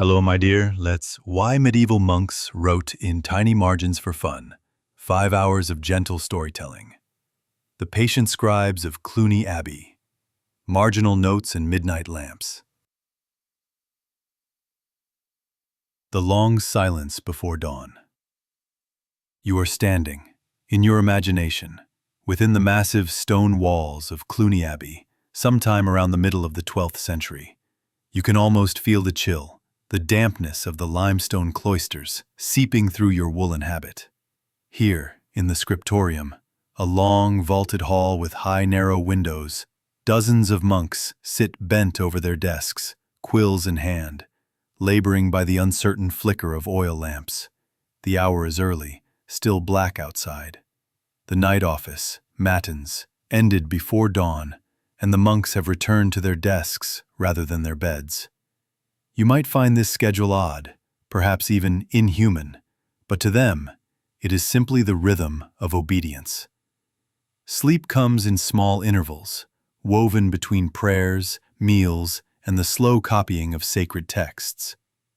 Hello, my dear. Let's Why Medieval Monks Wrote in Tiny Margins for Fun. 5 hours of gentle storytelling. The Patient Scribes of Cluny Abbey. Marginal Notes and Midnight Lamps. The long silence before dawn. You are standing, in your imagination, within the massive stone walls of Cluny Abbey, sometime around the middle of the 12th century. You can almost feel the chill, the dampness of the limestone cloisters seeping through your woolen habit. Here, in the scriptorium, a long, vaulted hall with high, narrow windows, dozens of monks sit bent over their desks, quills in hand, laboring by the uncertain flicker of oil lamps. The hour is early, still black outside. The night office, matins, ended before dawn, and the monks have returned to their desks rather than their beds. You might find this schedule odd, perhaps even inhuman, but to them, it is simply the rhythm of obedience. Sleep comes in small intervals, woven between prayers, meals, and the slow copying of sacred texts.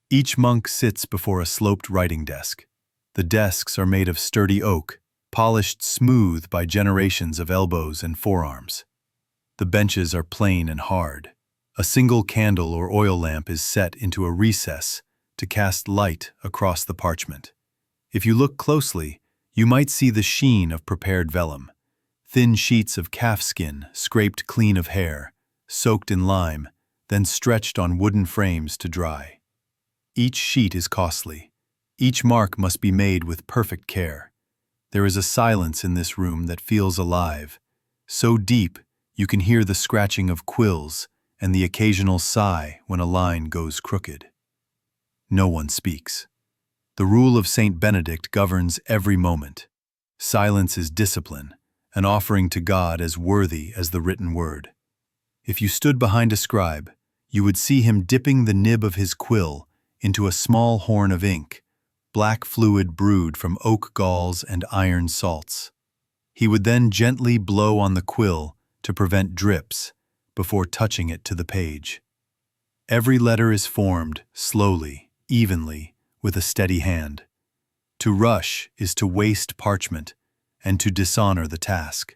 Each monk sits before a sloped writing desk. The desks are made of sturdy oak, polished smooth by generations of elbows and forearms. The benches are plain and hard. A single candle or oil lamp is set into a recess to cast light across the parchment. If you look closely, you might see the sheen of prepared vellum, thin sheets of calfskin scraped clean of hair, soaked in lime, then stretched on wooden frames to dry. Each sheet is costly. Each mark must be made with perfect care. There is a silence in this room that feels alive, so deep you can hear the scratching of quills and the occasional sigh when a line goes crooked. No one speaks. The rule of Saint Benedict governs every moment. Silence is discipline, an offering to God as worthy as the written word. If you stood behind a scribe, you would see him dipping the nib of his quill into a small horn of ink, black fluid brewed from oak galls and iron salts. He would then gently blow on the quill to prevent drips before touching it to the page. Every letter is formed slowly, evenly, with a steady hand. To rush is to waste parchment and to dishonor the task.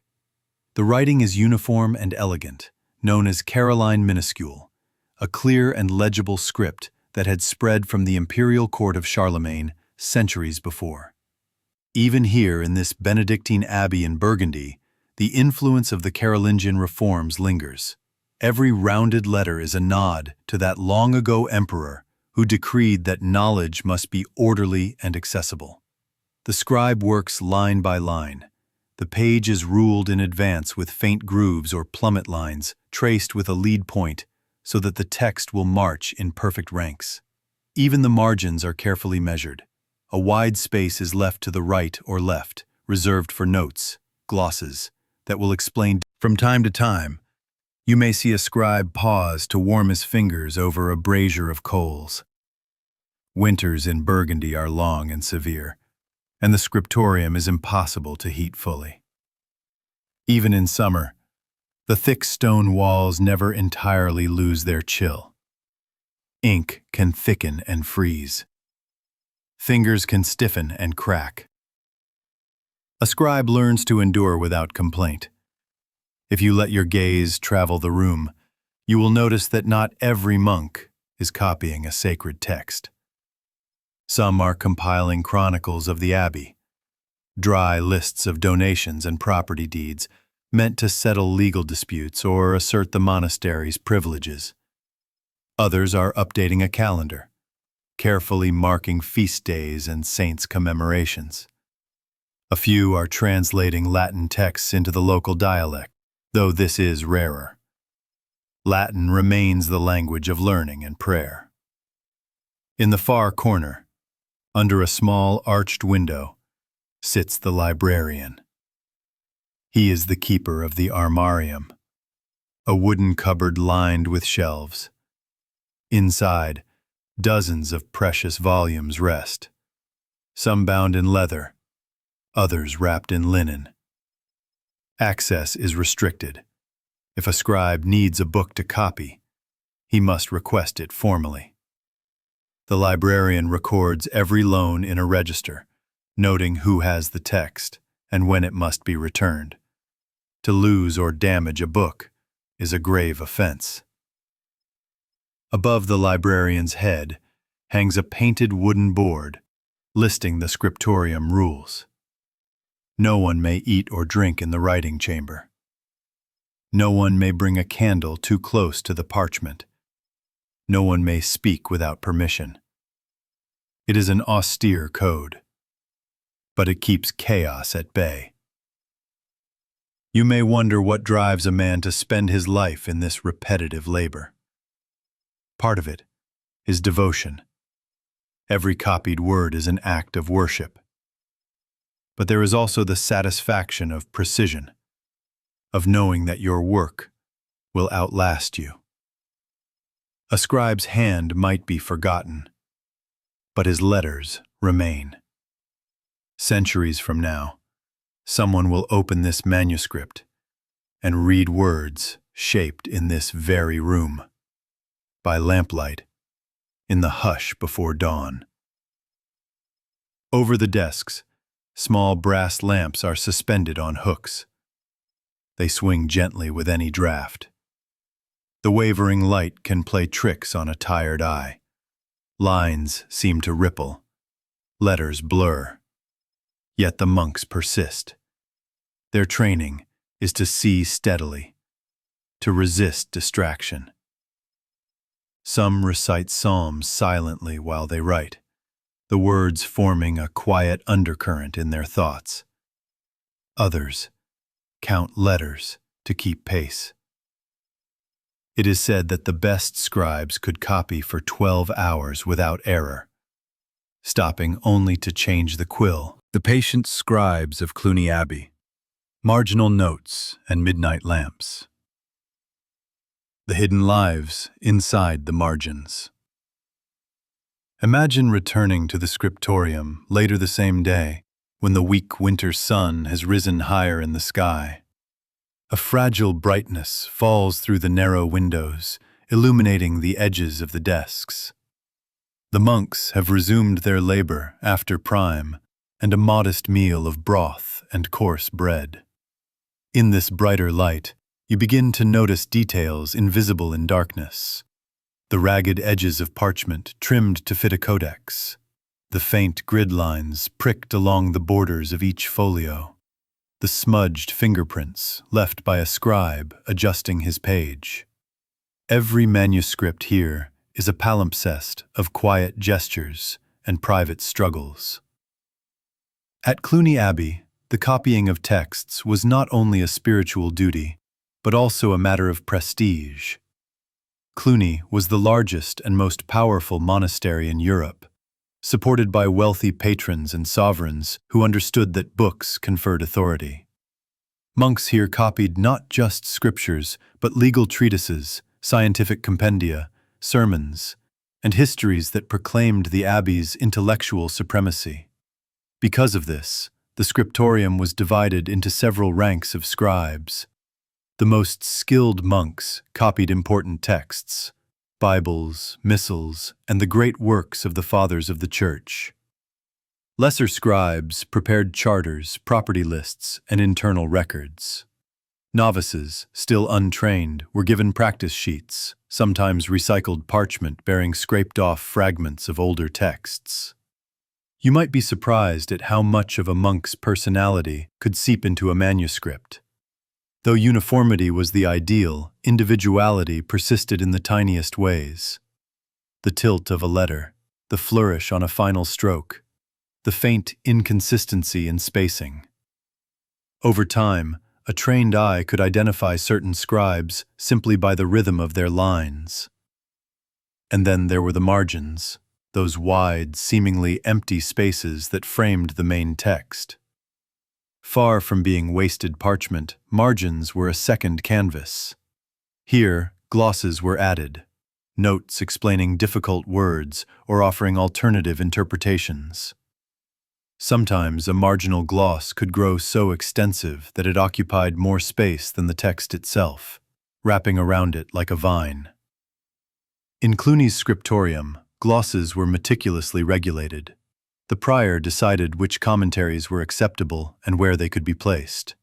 The writing is uniform and elegant, known as Caroline minuscule, a clear and legible script that had spread from the imperial court of Charlemagne centuries before. Even here in this Benedictine abbey in Burgundy, the influence of the Carolingian reforms lingers. Every rounded letter is a nod to that long-ago emperor who decreed that knowledge must be orderly and accessible. The scribe works line by line. The page is ruled in advance with faint grooves or plummet lines traced with a lead point so that the text will march in perfect ranks. Even the margins are carefully measured. A wide space is left to the right or left, reserved for notes, glosses, that will explain. From time to time, you may see a scribe pause to warm his fingers over a brazier of coals. Winters in Burgundy are long and severe, and the scriptorium is impossible to heat fully. Even in summer, the thick stone walls never entirely lose their chill. Ink can thicken and freeze. Fingers can stiffen and crack. A scribe learns to endure without complaint. If you let your gaze travel the room, you will notice that not every monk is copying a sacred text. Some are compiling chronicles of the abbey, dry lists of donations and property deeds meant to settle legal disputes or assert the monastery's privileges. Others are updating a calendar, carefully marking feast days and saints' commemorations. A few are translating Latin texts into the local dialect, though this is rarer. Latin remains the language of learning and prayer. In the far corner, under a small arched window, sits the librarian. He is the keeper of the armarium, a wooden cupboard lined with shelves. Inside, dozens of precious volumes rest, some bound in leather, others wrapped in linen. Access is restricted. If a scribe needs a book to copy, he must request it formally. The librarian records every loan in a register, noting who has the text and when it must be returned. To lose or damage a book is a grave offense. Above the librarian's head hangs a painted wooden board listing the scriptorium rules. No one may eat or drink in the writing chamber. No one may bring a candle too close to the parchment. No one may speak without permission. It is an austere code, but it keeps chaos at bay. You may wonder what drives a man to spend his life in this repetitive labor. Part of it is devotion. Every copied word is an act of worship. But there is also the satisfaction of precision, of knowing that your work will outlast you. A scribe's hand might be forgotten, but his letters remain. Centuries from now, someone will open this manuscript and read words shaped in this very room, by lamplight, in the hush before dawn. Over the desks, small brass lamps are suspended on hooks. They swing gently with any draft. The wavering light can play tricks on a tired eye. Lines seem to ripple. Letters blur. Yet the monks persist. Their training is to see steadily, to resist distraction. Some recite psalms silently while they write, the words forming a quiet undercurrent in their thoughts. Others count letters to keep pace. It is said that the best scribes could copy for 12 hours without error, stopping only to change the quill. The patient scribes of Cluny Abbey, marginal notes and midnight lamps. The hidden lives inside the margins. Imagine returning to the scriptorium later the same day, when the weak winter sun has risen higher in the sky. A fragile brightness falls through the narrow windows, illuminating the edges of the desks. The monks have resumed their labor after prime, and a modest meal of broth and coarse bread. In this brighter light, you begin to notice details invisible in darkness. The ragged edges of parchment trimmed to fit a codex, the faint grid lines pricked along the borders of each folio, the smudged fingerprints left by a scribe adjusting his page. Every manuscript here is a palimpsest of quiet gestures and private struggles. At Cluny Abbey, the copying of texts was not only a spiritual duty, but also a matter of prestige. Cluny was the largest and most powerful monastery in Europe, supported by wealthy patrons and sovereigns who understood that books conferred authority. Monks here copied not just scriptures, but legal treatises, scientific compendia, sermons, and histories that proclaimed the abbey's intellectual supremacy. Because of this, the scriptorium was divided into several ranks of scribes. The most skilled monks copied important texts, Bibles, missals, and the great works of the fathers of the Church. Lesser scribes prepared charters, property lists, and internal records. Novices, still untrained, were given practice sheets, sometimes recycled parchment bearing scraped-off fragments of older texts. You might be surprised at how much of a monk's personality could seep into a manuscript. Though uniformity was the ideal, individuality persisted in the tiniest ways. The tilt of a letter, the flourish on a final stroke, the faint inconsistency in spacing. Over time, a trained eye could identify certain scribes simply by the rhythm of their lines. And then there were the margins, those wide, seemingly empty spaces that framed the main text. Far from being wasted parchment, margins were a second canvas. Here, glosses were added, notes explaining difficult words or offering alternative interpretations. Sometimes a marginal gloss could grow so extensive that it occupied more space than the text itself, wrapping around it like a vine. In Cluny's scriptorium, glosses were meticulously regulated. The prior decided which commentaries were acceptable and where they could be placed.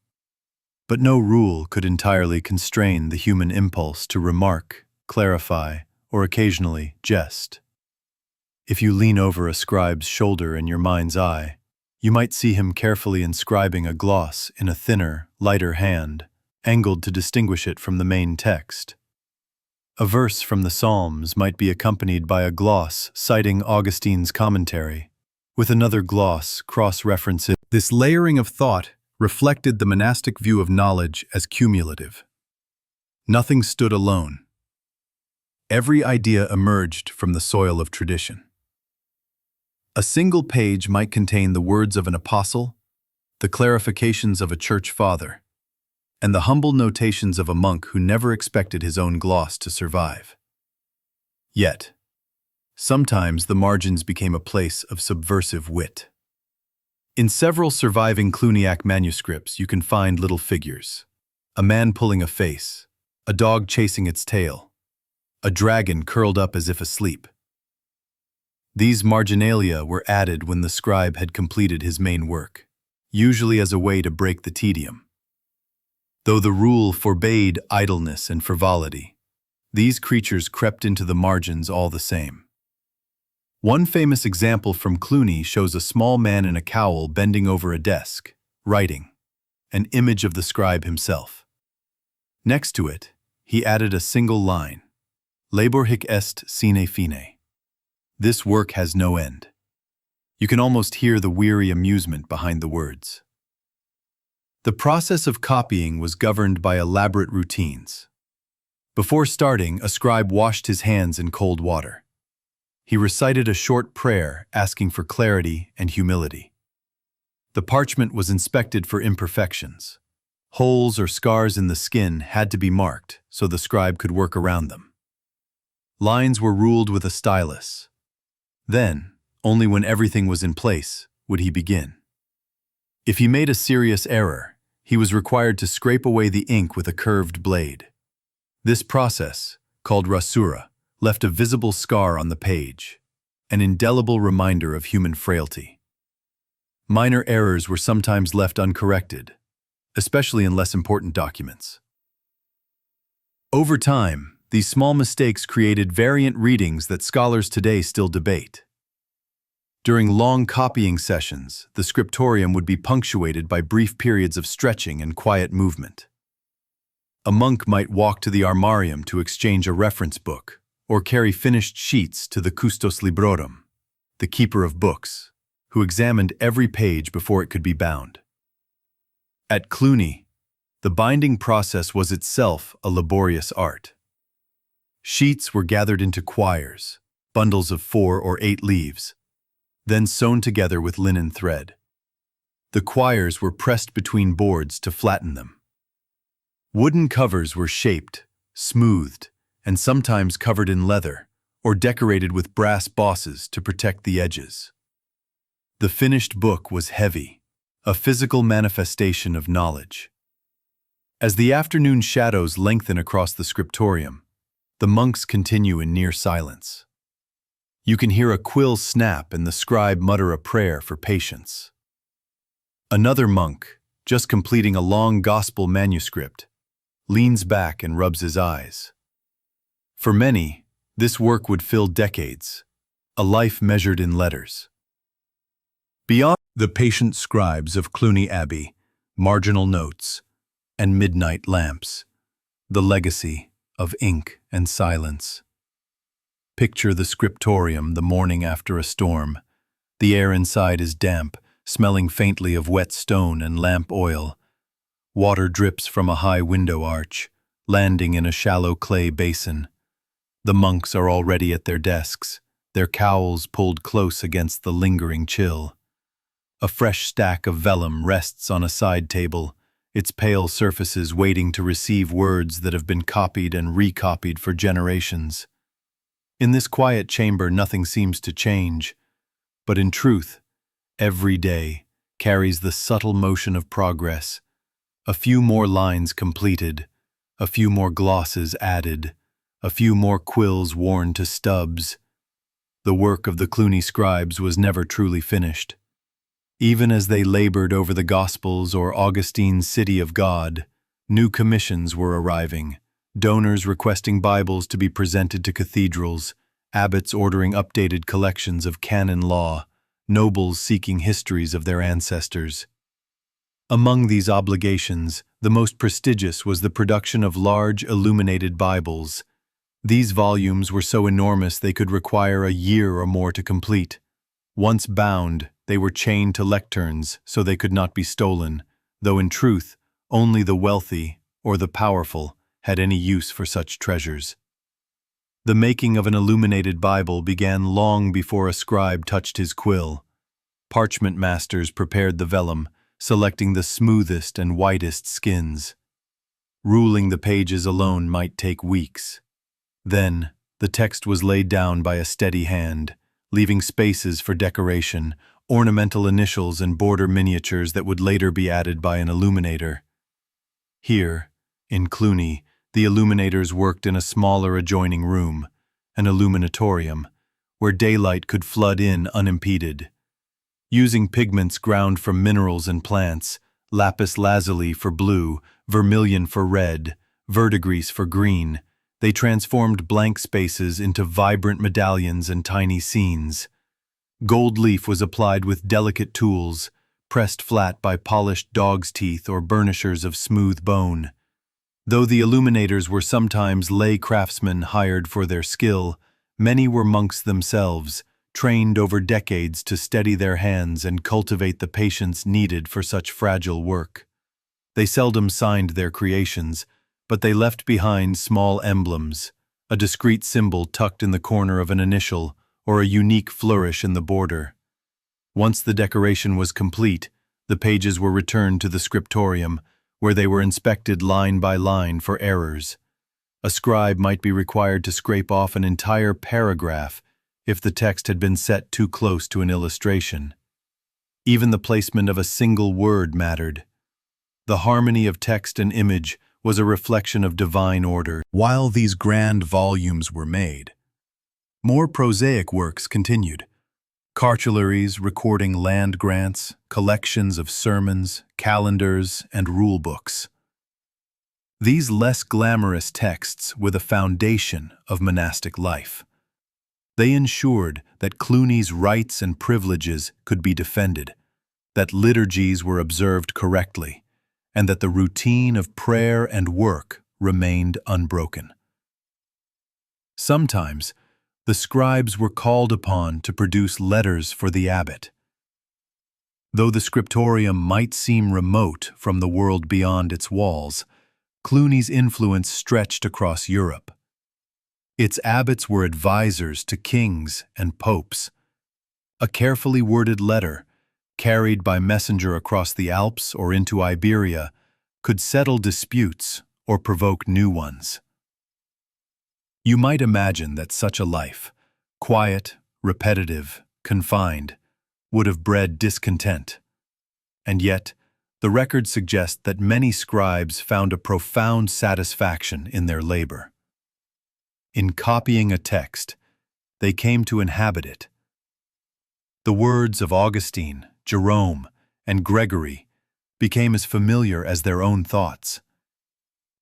But no rule could entirely constrain the human impulse to remark, clarify, or occasionally jest. If you lean over a scribe's shoulder in your mind's eye, you might see him carefully inscribing a gloss in a thinner, lighter hand, angled to distinguish it from the main text. A verse from the Psalms might be accompanied by a gloss citing Augustine's commentary, with another gloss cross-referencing. This layering of thought reflected the monastic view of knowledge as cumulative. Nothing stood alone. Every idea emerged from the soil of tradition. A single page might contain the words of an apostle, the clarifications of a church father, and the humble notations of a monk who never expected his own gloss to survive. Yet, sometimes the margins became a place of subversive wit. In several surviving Cluniac manuscripts you can find little figures: a man pulling a face, a dog chasing its tail, a dragon curled up as if asleep. These marginalia were added when the scribe had completed his main work, usually as a way to break the tedium. Though the rule forbade idleness and frivolity, these creatures crept into the margins all the same. One famous example from Cluny shows a small man in a cowl bending over a desk, writing, an image of the scribe himself. Next to it, he added a single line, Labor hic est sine fine. This work has no end. You can almost hear the weary amusement behind the words. The process of copying was governed by elaborate routines. Before starting, a scribe washed his hands in cold water. He recited a short prayer asking for clarity and humility. The parchment was inspected for imperfections. Holes or scars in the skin had to be marked so the scribe could work around them. Lines were ruled with a stylus. Then, only when everything was in place, would he begin. If he made a serious error, he was required to scrape away the ink with a curved blade. This process, called rasura, left a visible scar on the page, an indelible reminder of human frailty. Minor errors were sometimes left uncorrected, especially in less important documents. Over time, these small mistakes created variant readings that scholars today still debate. During long copying sessions, the scriptorium would be punctuated by brief periods of stretching and quiet movement. A monk might walk to the armarium to exchange a reference book, or carry finished sheets to the custos librorum, the keeper of books, who examined every page before it could be bound. At Cluny, the binding process was itself a laborious art. Sheets were gathered into quires, bundles of 4 or 8 leaves, then sewn together with linen thread. The quires were pressed between boards to flatten them. Wooden covers were shaped, smoothed, and sometimes covered in leather, or decorated with brass bosses to protect the edges. The finished book was heavy, a physical manifestation of knowledge. As the afternoon shadows lengthen across the scriptorium, the monks continue in near silence. You can hear a quill snap and the scribe mutter a prayer for patience. Another monk, just completing a long gospel manuscript, leans back and rubs his eyes. For many, this work would fill decades, a life measured in letters. Beyond the patient scribes of Cluny Abbey, marginal notes, and midnight lamps, the legacy of ink and silence. Picture the scriptorium the morning after a storm. The air inside is damp, smelling faintly of wet stone and lamp oil. Water drips from a high window arch, landing in a shallow clay basin. The monks are already at their desks, their cowls pulled close against the lingering chill. A fresh stack of vellum rests on a side table, its pale surfaces waiting to receive words that have been copied and recopied for generations. In this quiet chamber nothing seems to change, but in truth, every day carries the subtle motion of progress. A few more lines completed, a few more glosses added, a few more quills worn to stubs. The work of the Cluny scribes was never truly finished. Even as they labored over the Gospels or Augustine's City of God, new commissions were arriving, donors requesting Bibles to be presented to cathedrals, abbots ordering updated collections of canon law, nobles seeking histories of their ancestors. Among these obligations, the most prestigious was the production of large illuminated Bibles. These volumes were so enormous they could require a year or more to complete. Once bound, they were chained to lecterns so they could not be stolen, though in truth, only the wealthy or the powerful had any use for such treasures. The making of an illuminated Bible began long before a scribe touched his quill. Parchment masters prepared the vellum, selecting the smoothest and whitest skins. Ruling the pages alone might take weeks. Then, the text was laid down by a steady hand, leaving spaces for decoration, ornamental initials and border miniatures that would later be added by an illuminator. Here, in Cluny, the illuminators worked in a smaller adjoining room, an illuminatorium, where daylight could flood in unimpeded. Using pigments ground from minerals and plants, lapis lazuli for blue, vermilion for red, verdigris for green, they transformed blank spaces into vibrant medallions and tiny scenes. Gold leaf was applied with delicate tools, pressed flat by polished dog's teeth or burnishers of smooth bone. Though the illuminators were sometimes lay craftsmen hired for their skill, many were monks themselves, trained over decades to steady their hands and cultivate the patience needed for such fragile work. They seldom signed their creations, but they left behind small emblems, a discreet symbol tucked in the corner of an initial, or a unique flourish in the border. Once the decoration was complete, the pages were returned to the scriptorium, where they were inspected line by line for errors. A scribe might be required to scrape off an entire paragraph if the text had been set too close to an illustration. Even the placement of a single word mattered. The harmony of text and image was a reflection of divine order. While these grand volumes were made, more prosaic works continued. Cartularies recording land grants, collections of sermons, calendars, and rule books. These less glamorous texts were the foundation of monastic life. They ensured that Cluny's rights and privileges could be defended, that liturgies were observed correctly, and that the routine of prayer and work remained unbroken. Sometimes, the scribes were called upon to produce letters for the abbot. Though the scriptorium might seem remote from the world beyond its walls, Cluny's influence stretched across Europe. Its abbots were advisors to kings and popes. A carefully worded letter, carried by messenger across the Alps or into Iberia, could settle disputes or provoke new ones. You might imagine that such a life, quiet, repetitive, confined, would have bred discontent. And yet, the records suggest that many scribes found a profound satisfaction in their labor. In copying a text, they came to inhabit it. The words of Augustine, Jerome, and Gregory became as familiar as their own thoughts.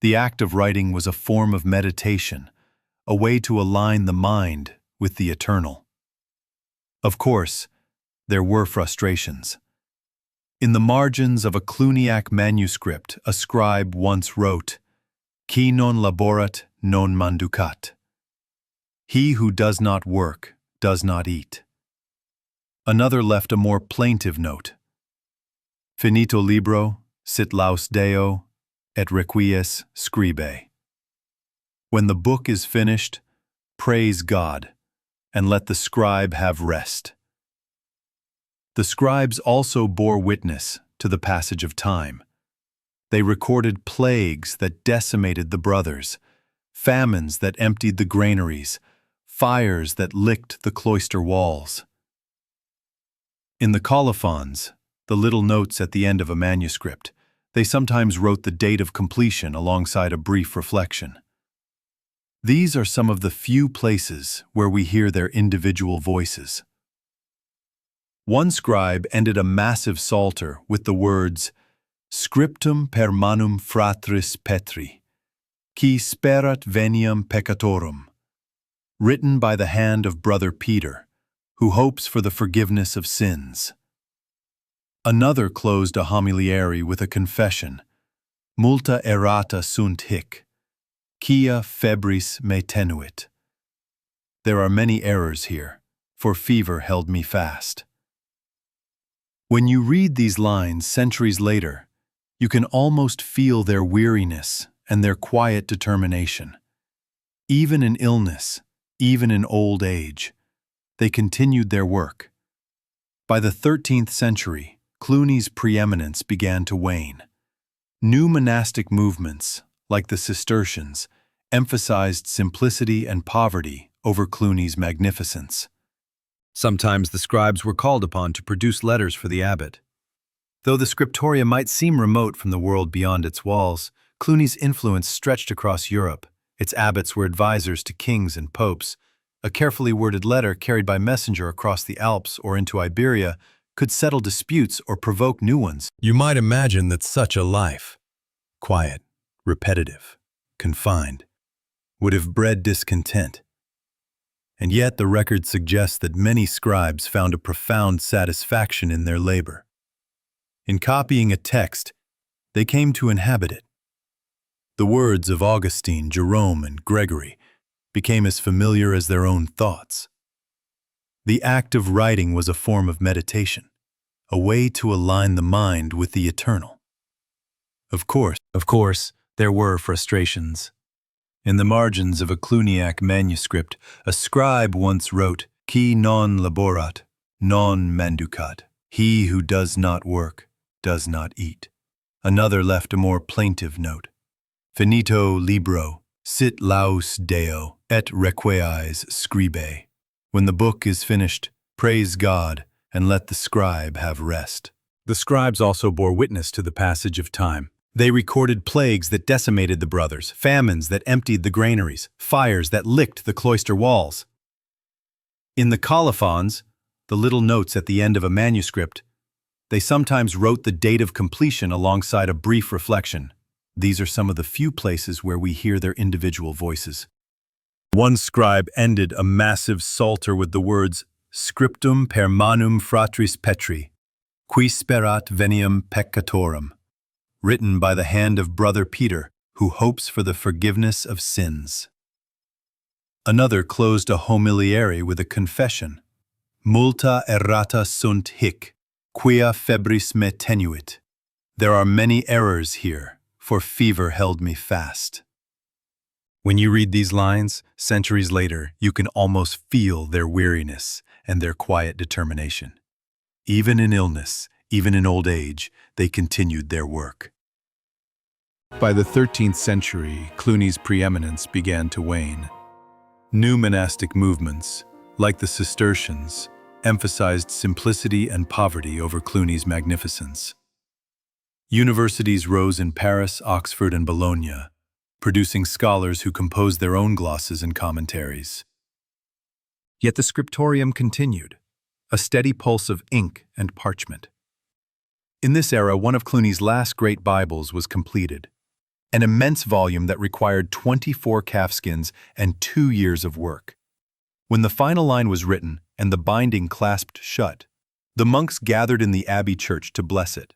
The act of writing was a form of meditation, a way to align the mind with the eternal. Of course, there were frustrations. In the margins of a Cluniac manuscript, a scribe once wrote, "Qui non laborat non manducat." He who does not work does not eat. Another left a more plaintive note. Finito libro, sit laus Deo, et requies scribe. When the book is finished, praise God, and let the scribe have rest. The scribes also bore witness to the passage of time. They recorded plagues that decimated the brothers, famines that emptied the granaries, fires that licked the cloister walls. In the colophons, the little notes at the end of a manuscript, they sometimes wrote the date of completion alongside a brief reflection. These are some of the few places where we hear their individual voices. One scribe ended a massive psalter with the words, Scriptum per manum fratris Petri, qui sperat veniam peccatorum, written by the hand of brother Peter, who hopes for the forgiveness of sins. Another closed a homiliary with a confession, Multa errata sunt hic, quia febris me tenuit. There are many errors here, for fever held me fast. When you read these lines centuries later, you can almost feel their weariness and their quiet determination. Even in illness, even in old age, they continued their work. By the 13th century, Cluny's preeminence began to wane. New monastic movements, like the Cistercians, emphasized simplicity and poverty over Cluny's magnificence. Sometimes the scribes were called upon to produce letters for the abbot. Though the scriptorium might seem remote from the world beyond its walls, Cluny's influence stretched across Europe. Its abbots were advisors to kings and popes. A carefully worded letter carried by messenger across the Alps or into Iberia could settle disputes or provoke new ones. You might imagine that such a life, quiet, repetitive, confined, would have bred discontent. And yet the record suggests that many scribes found a profound satisfaction in their labor. In copying a text, they came to inhabit it. The words of Augustine, Jerome, and Gregory became as familiar as their own thoughts. The act of writing was a form of meditation, a way to align the mind with the eternal. Of course, there were frustrations. In the margins of a Cluniac manuscript, a scribe once wrote, Qui non laborat, non manducat. He who does not work, does not eat. Another left a more plaintive note. Finito libro, sit laus Deo, et requies scribe. When the book is finished, praise God, and let the scribe have rest. The scribes also bore witness to the passage of time. They recorded plagues that decimated the brothers, famines that emptied the granaries, fires that licked the cloister walls. In the colophons, the little notes at the end of a manuscript, they sometimes wrote the date of completion alongside a brief reflection. These are some of the few places where we hear their individual voices. One scribe ended a massive psalter with the words, Scriptum per manum fratris Petri, qui sperat veniam peccatorum, written by the hand of brother Peter, who hopes for the forgiveness of sins. Another closed a homiliary with a confession, Multa errata sunt hic, quia febris me tenuit. There are many errors here, for fever held me fast. When you read these lines, centuries later, you can almost feel their weariness and their quiet determination. Even in illness, even in old age, they continued their work. By the 13th century, Cluny's preeminence began to wane. New monastic movements, like the Cistercians, emphasized simplicity and poverty over Cluny's magnificence. Universities rose in Paris, Oxford, and Bologna, producing scholars who composed their own glosses and commentaries. Yet the scriptorium continued, a steady pulse of ink and parchment. In this era, one of Cluny's last great Bibles was completed, an immense volume that required 24 calfskins and 2 years of work. When the final line was written and the binding clasped shut, the monks gathered in the abbey church to bless it.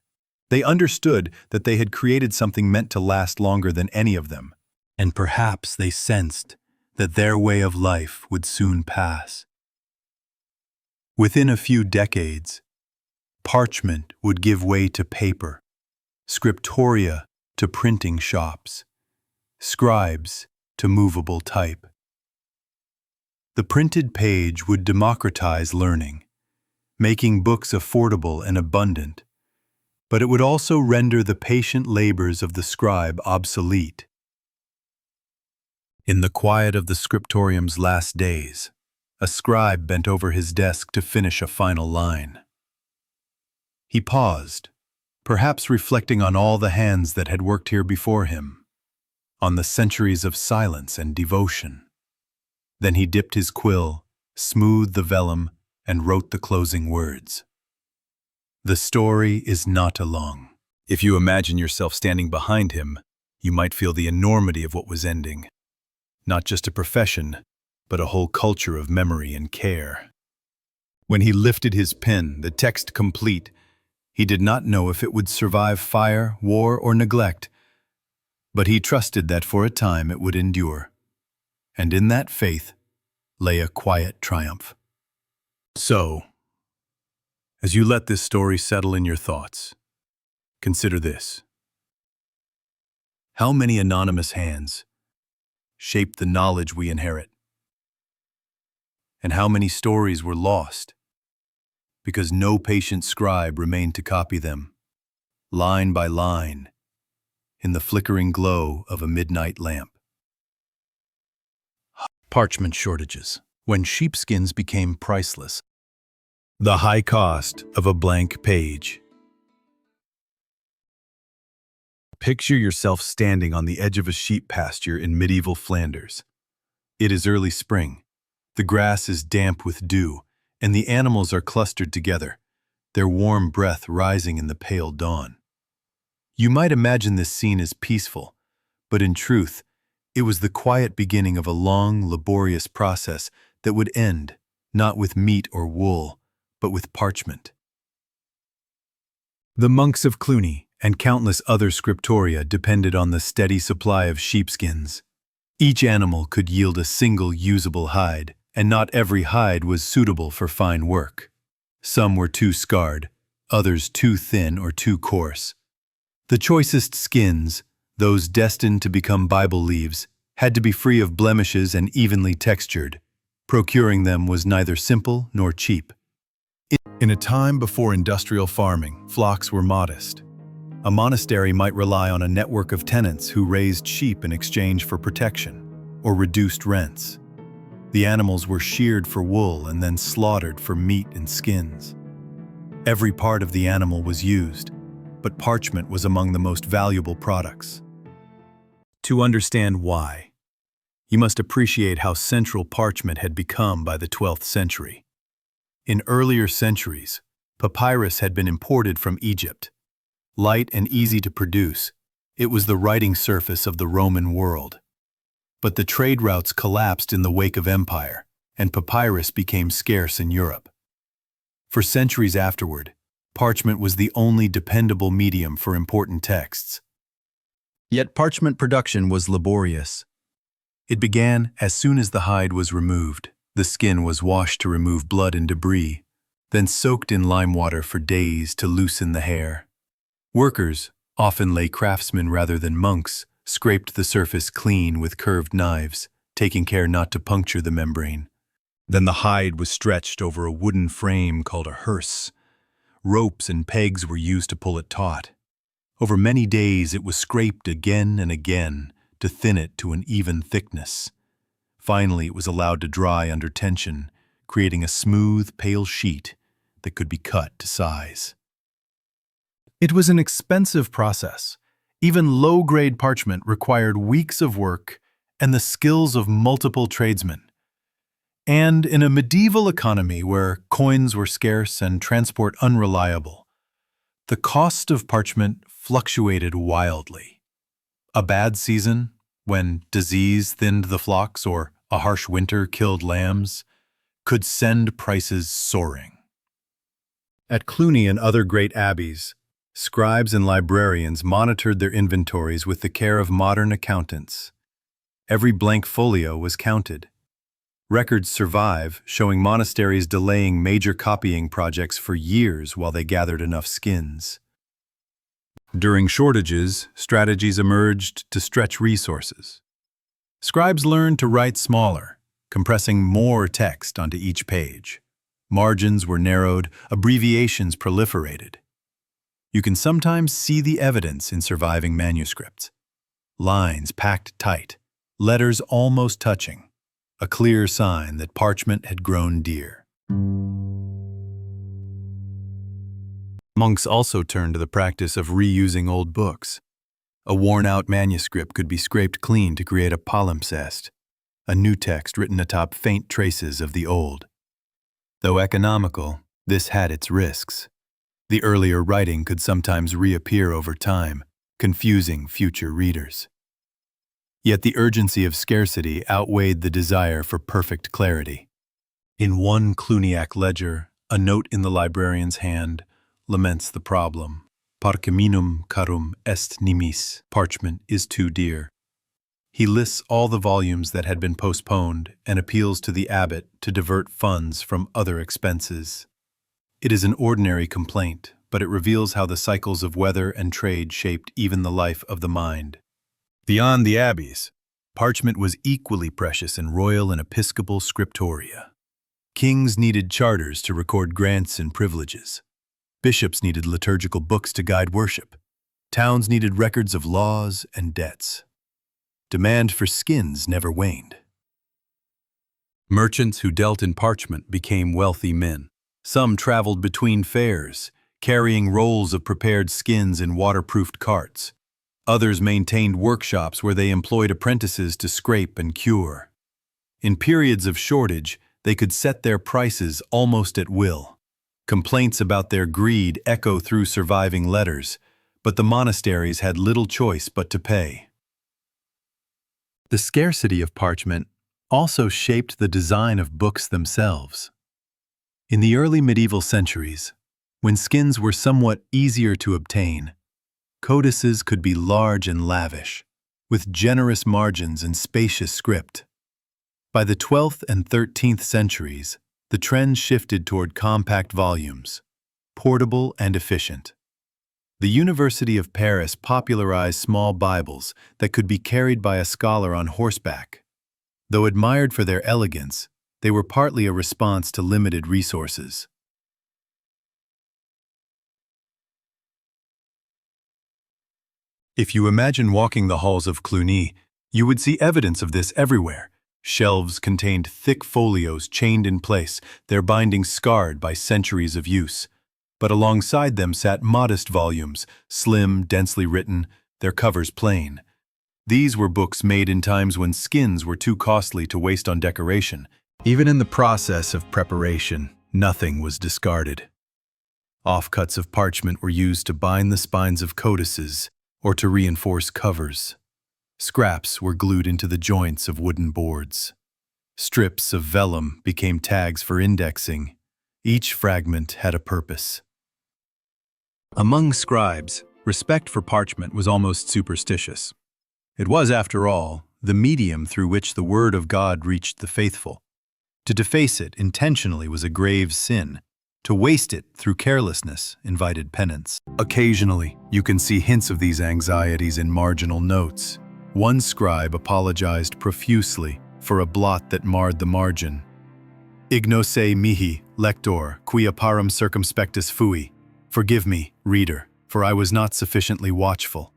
They understood that they had created something meant to last longer than any of them, and perhaps they sensed that their way of life would soon pass. Within a few decades, parchment would give way to paper, scriptoria to printing shops, scribes to movable type. The printed page would democratize learning, making books affordable and abundant, but it would also render the patient labors of the scribe obsolete. In the quiet of the scriptorium's last days, a scribe bent over his desk to finish a final line. He paused, perhaps reflecting on all the hands that had worked here before him. on the centuries of silence and devotion. Then he dipped his quill, smoothed the vellum, and wrote the closing words. The story is not long. If you imagine yourself standing behind him, you might feel the enormity of what was ending. Not just a profession, but a whole culture of memory and care. When he lifted his pen, the text complete, he did not know if it would survive fire, war, or neglect, but he trusted that for a time it would endure. And in that faith lay a quiet triumph. So, as you let this story settle in your thoughts, consider this. How many anonymous hands shape the knowledge we inherit? And how many stories were lost because no patient scribe remained to copy them, line by line, in the flickering glow of a midnight lamp? Parchment shortages, when sheepskins became priceless. The high cost of a blank page. Picture yourself standing on the edge of a sheep pasture in medieval Flanders. It is early spring. The grass is damp with dew, and the animals are clustered together, their warm breath rising in the pale dawn. You might imagine this scene as peaceful, but in truth, it was the quiet beginning of a long, laborious process that would end, not with meat or wool, but with parchment. The monks of Cluny and countless other scriptoria depended on the steady supply of sheepskins. Each animal could yield a single usable hide, and not every hide was suitable for fine work. Some were too scarred, others too thin or too coarse. The choicest skins, those destined to become Bible leaves, had to be free of blemishes and evenly textured. Procuring them was neither simple nor cheap. In a time before industrial farming, flocks were modest. A monastery might rely on a network of tenants who raised sheep in exchange for protection, or reduced rents. The animals were sheared for wool and then slaughtered for meat and skins. Every part of the animal was used, but parchment was among the most valuable products. To understand why, you must appreciate how central parchment had become by the 12th century. In earlier centuries, papyrus had been imported from Egypt. Light and easy to produce, it was the writing surface of the Roman world. But the trade routes collapsed in the wake of empire, and papyrus became scarce in Europe. For centuries afterward, parchment was the only dependable medium for important texts. Yet parchment production was laborious. It began as soon as the hide was removed. The skin was washed to remove blood and debris, then soaked in lime water for days to loosen the hair. Workers, often lay craftsmen rather than monks, scraped the surface clean with curved knives, taking care not to puncture the membrane. Then the hide was stretched over a wooden frame called a hearse. Ropes and pegs were used to pull it taut. Over many days it was scraped again and again to thin it to an even thickness. Finally, it was allowed to dry under tension, creating a smooth, pale sheet that could be cut to size. It was an expensive process. Even low-grade parchment required weeks of work and the skills of multiple tradesmen. And in a medieval economy where coins were scarce and transport unreliable, the cost of parchment fluctuated wildly. A bad season, when disease thinned the flocks or a harsh winter killed lambs, could send prices soaring. At Cluny and other great abbeys, scribes and librarians monitored their inventories with the care of modern accountants. Every blank folio was counted. Records survive, showing monasteries delaying major copying projects for years while they gathered enough skins. During shortages, strategies emerged to stretch resources. Scribes learned to write smaller, compressing more text onto each page. Margins were narrowed, abbreviations proliferated. You can sometimes see the evidence in surviving manuscripts. Lines packed tight, letters almost touching, a clear sign that parchment had grown dear. Monks also turned to the practice of reusing old books. A worn-out manuscript could be scraped clean to create a palimpsest, a new text written atop faint traces of the old. Though economical, this had its risks. The earlier writing could sometimes reappear over time, confusing future readers. Yet the urgency of scarcity outweighed the desire for perfect clarity. In one Cluniac ledger, a note in the librarian's hand laments the problem. Parcheminum carum est nimis. Parchment is too dear. He lists all the volumes that had been postponed and appeals to the abbot to divert funds from other expenses. It is an ordinary complaint, but it reveals how the cycles of weather and trade shaped even the life of the mind. Beyond the abbeys, parchment was equally precious in royal and episcopal scriptoria. Kings needed charters to record grants and privileges. Bishops needed liturgical books to guide worship. Towns needed records of laws and debts. Demand for skins never waned. Merchants who dealt in parchment became wealthy men. Some traveled between fairs, carrying rolls of prepared skins in waterproofed carts. Others maintained workshops where they employed apprentices to scrape and cure. In periods of shortage, they could set their prices almost at will. Complaints about their greed echo through surviving letters, but the monasteries had little choice but to pay. The scarcity of parchment also shaped the design of books themselves. In the early medieval centuries, when skins were somewhat easier to obtain, codices could be large and lavish, with generous margins and spacious script. By the 12th and 13th centuries, the trend shifted toward compact volumes, portable and efficient. The University of Paris popularized small Bibles that could be carried by a scholar on horseback. Though admired for their elegance, they were partly a response to limited resources. If you imagine walking the halls of Cluny, you would see evidence of this everywhere. Shelves contained thick folios chained in place, their bindings scarred by centuries of use. But alongside them sat modest volumes, slim, densely written, their covers plain. These were books made in times when skins were too costly to waste on decoration. Even in the process of preparation, nothing was discarded. Offcuts of parchment were used to bind the spines of codices or to reinforce covers. Scraps were glued into the joints of wooden boards. Strips of vellum became tags for indexing. Each fragment had a purpose. Among scribes, respect for parchment was almost superstitious. It was, after all, the medium through which the word of God reached the faithful. To deface it intentionally was a grave sin. To waste it through carelessness invited penance. Occasionally, you can see hints of these anxieties in marginal notes. One scribe apologized profusely for a blot that marred the margin. Ignose mihi, lector, quia parum circumspectus fui. Forgive me, reader, for I was not sufficiently watchful.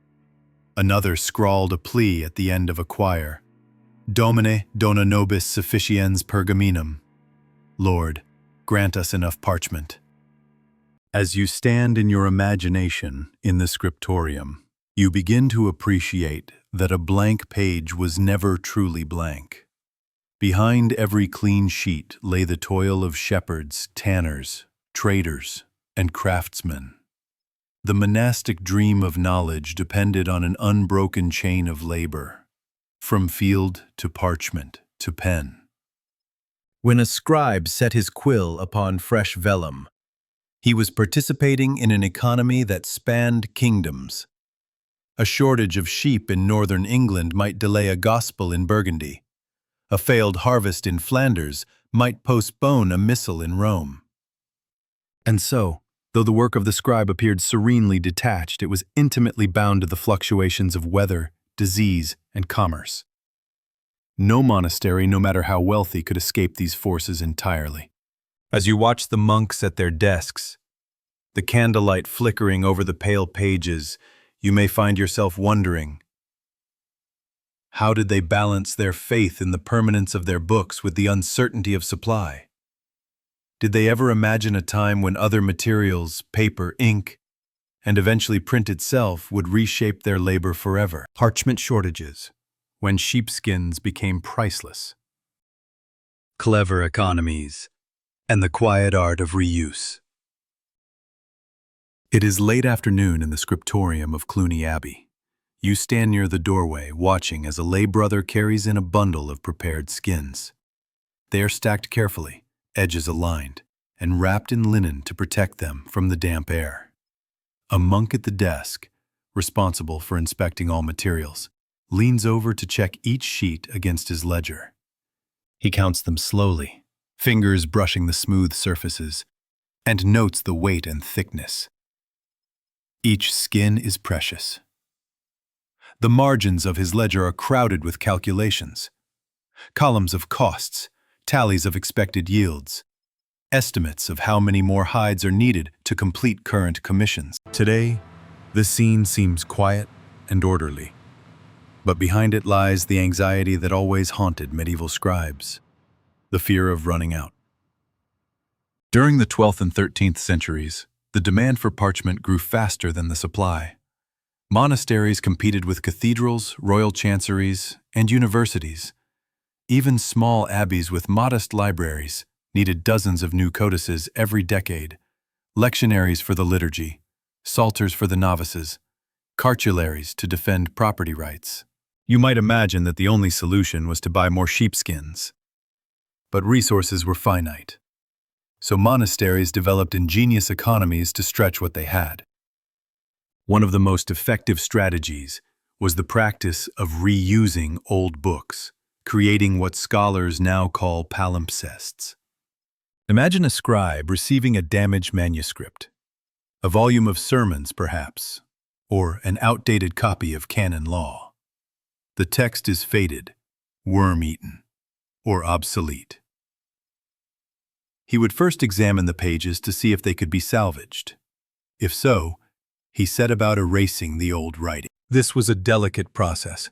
Another scrawled a plea at the end of a quire. Domine, dona nobis sufficiens pergaminum. Lord, grant us enough parchment. As you stand in your imagination in the scriptorium, you begin to appreciate that a blank page was never truly blank. Behind every clean sheet lay the toil of shepherds, tanners, traders, and craftsmen. The monastic dream of knowledge depended on an unbroken chain of labor, from field to parchment to pen. When a scribe set his quill upon fresh vellum, he was participating in an economy that spanned kingdoms. A shortage of sheep in northern England might delay a gospel in Burgundy. A failed harvest in Flanders might postpone a missal in Rome. And so, though the work of the scribe appeared serenely detached, it was intimately bound to the fluctuations of weather, disease, and commerce. No monastery, no matter how wealthy, could escape these forces entirely. As you watch the monks at their desks, the candlelight flickering over the pale pages, you may find yourself wondering, how did they balance their faith in the permanence of their books with the uncertainty of supply? Did they ever imagine a time when other materials, paper, ink, and eventually print itself would reshape their labor forever. Parchment shortages, when sheepskins became priceless. Clever economies, and the quiet art of reuse. It is late afternoon in the scriptorium of Cluny Abbey. You stand near the doorway, watching as a lay brother carries in a bundle of prepared skins. They are stacked carefully, edges aligned, and wrapped in linen to protect them from the damp air. A monk at the desk, responsible for inspecting all materials, leans over to check each sheet against his ledger. He counts them slowly, fingers brushing the smooth surfaces, and notes the weight and thickness. Each skin is precious. The margins of his ledger are crowded with calculations, columns of costs, tallies of expected yields, estimates of how many more hides are needed to complete current commissions. Today, the scene seems quiet and orderly, but behind it lies the anxiety that always haunted medieval scribes, the fear of running out. During the 12th and 13th centuries, the demand for parchment grew faster than the supply. Monasteries competed with cathedrals, royal chanceries, and universities. Even small abbeys with modest libraries needed dozens of new codices every decade, lectionaries for the liturgy, psalters for the novices, cartularies to defend property rights. You might imagine that the only solution was to buy more sheepskins. But resources were finite, so monasteries developed ingenious economies to stretch what they had. One of the most effective strategies was the practice of reusing old books, creating what scholars now call palimpsests. Imagine a scribe receiving a damaged manuscript, a volume of sermons perhaps, or an outdated copy of canon law. The text is faded, worm-eaten, or obsolete. He would first examine the pages to see if they could be salvaged. If so, he set about erasing the old writing. This was a delicate process.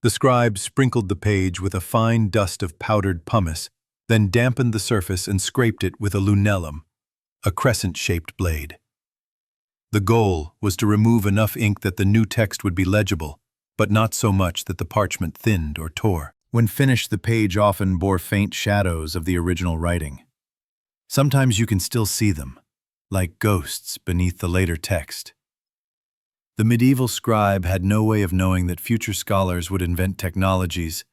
The scribe sprinkled the page with a fine dust of powdered pumice, then dampened the surface and scraped it with a lunellum, a crescent-shaped blade. The goal was to remove enough ink that the new text would be legible, but not so much that the parchment thinned or tore. When finished, the page often bore faint shadows of the original writing. Sometimes you can still see them, like ghosts beneath the later text. The medieval scribe had no way of knowing that future scholars would invent technologies,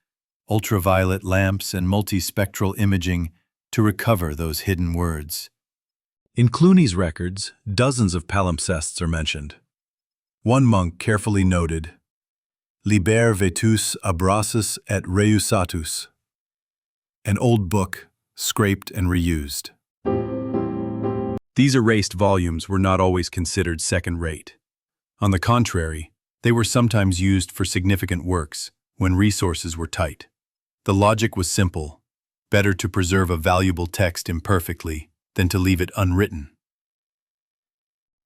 ultraviolet lamps and multispectral imaging, to recover those hidden words. In Cluny's records, dozens of palimpsests are mentioned. One monk carefully noted, "Liber vetus abrasus et reusatus," an old book, scraped and reused. These erased volumes were not always considered second-rate. On the contrary, they were sometimes used for significant works when resources were tight. The logic was simple: better to preserve a valuable text imperfectly than to leave it unwritten.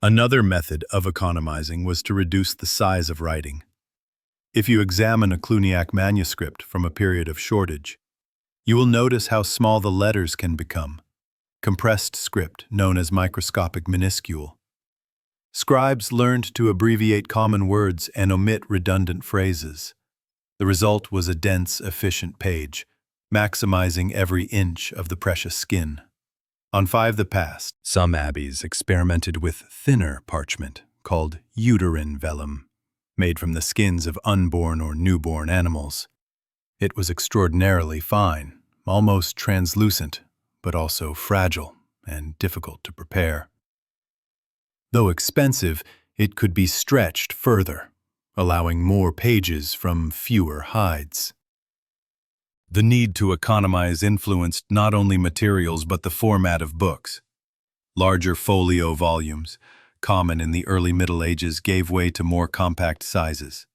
Another method of economizing was to reduce the size of writing. If you examine a Cluniac manuscript from a period of shortage, you will notice how small the letters can become. Compressed script, known as microscopic minuscule. Scribes learned to abbreviate common words and omit redundant phrases. The result was a dense, efficient page, maximizing every inch of the precious skin. On Five the Past, some abbeys experimented with thinner parchment, called uterine vellum, made from the skins of unborn or newborn animals. It was extraordinarily fine, almost translucent, but also fragile and difficult to prepare. Though expensive, it could be stretched further, allowing more pages from fewer hides. The need to economize influenced not only materials but the format of books. Larger folio volumes, common in the early Middle Ages, gave way to more compact sizes.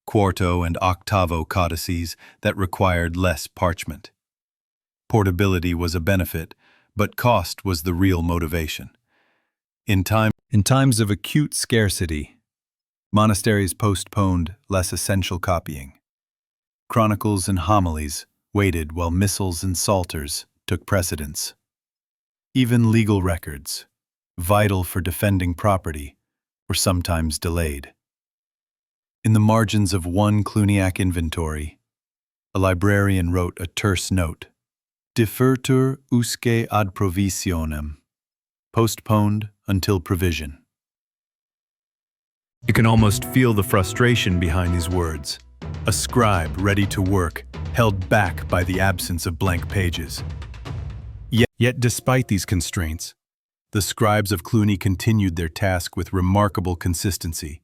Quarto and octavo codices that required less parchment. Portability was a benefit, but cost was the real motivation. In times of acute scarcity, monasteries postponed less essential copying. Chronicles and homilies waited while missals and psalters took precedence. Even legal records, vital for defending property, or sometimes delayed. In the margins of one Cluniac inventory, a librarian wrote a terse note: Defertur usque ad provisionem, postponed until provision. You can almost feel the frustration behind these words. A scribe ready to work, held back by the absence of blank pages. Yet despite these constraints, the scribes of Cluny continued their task with remarkable consistency.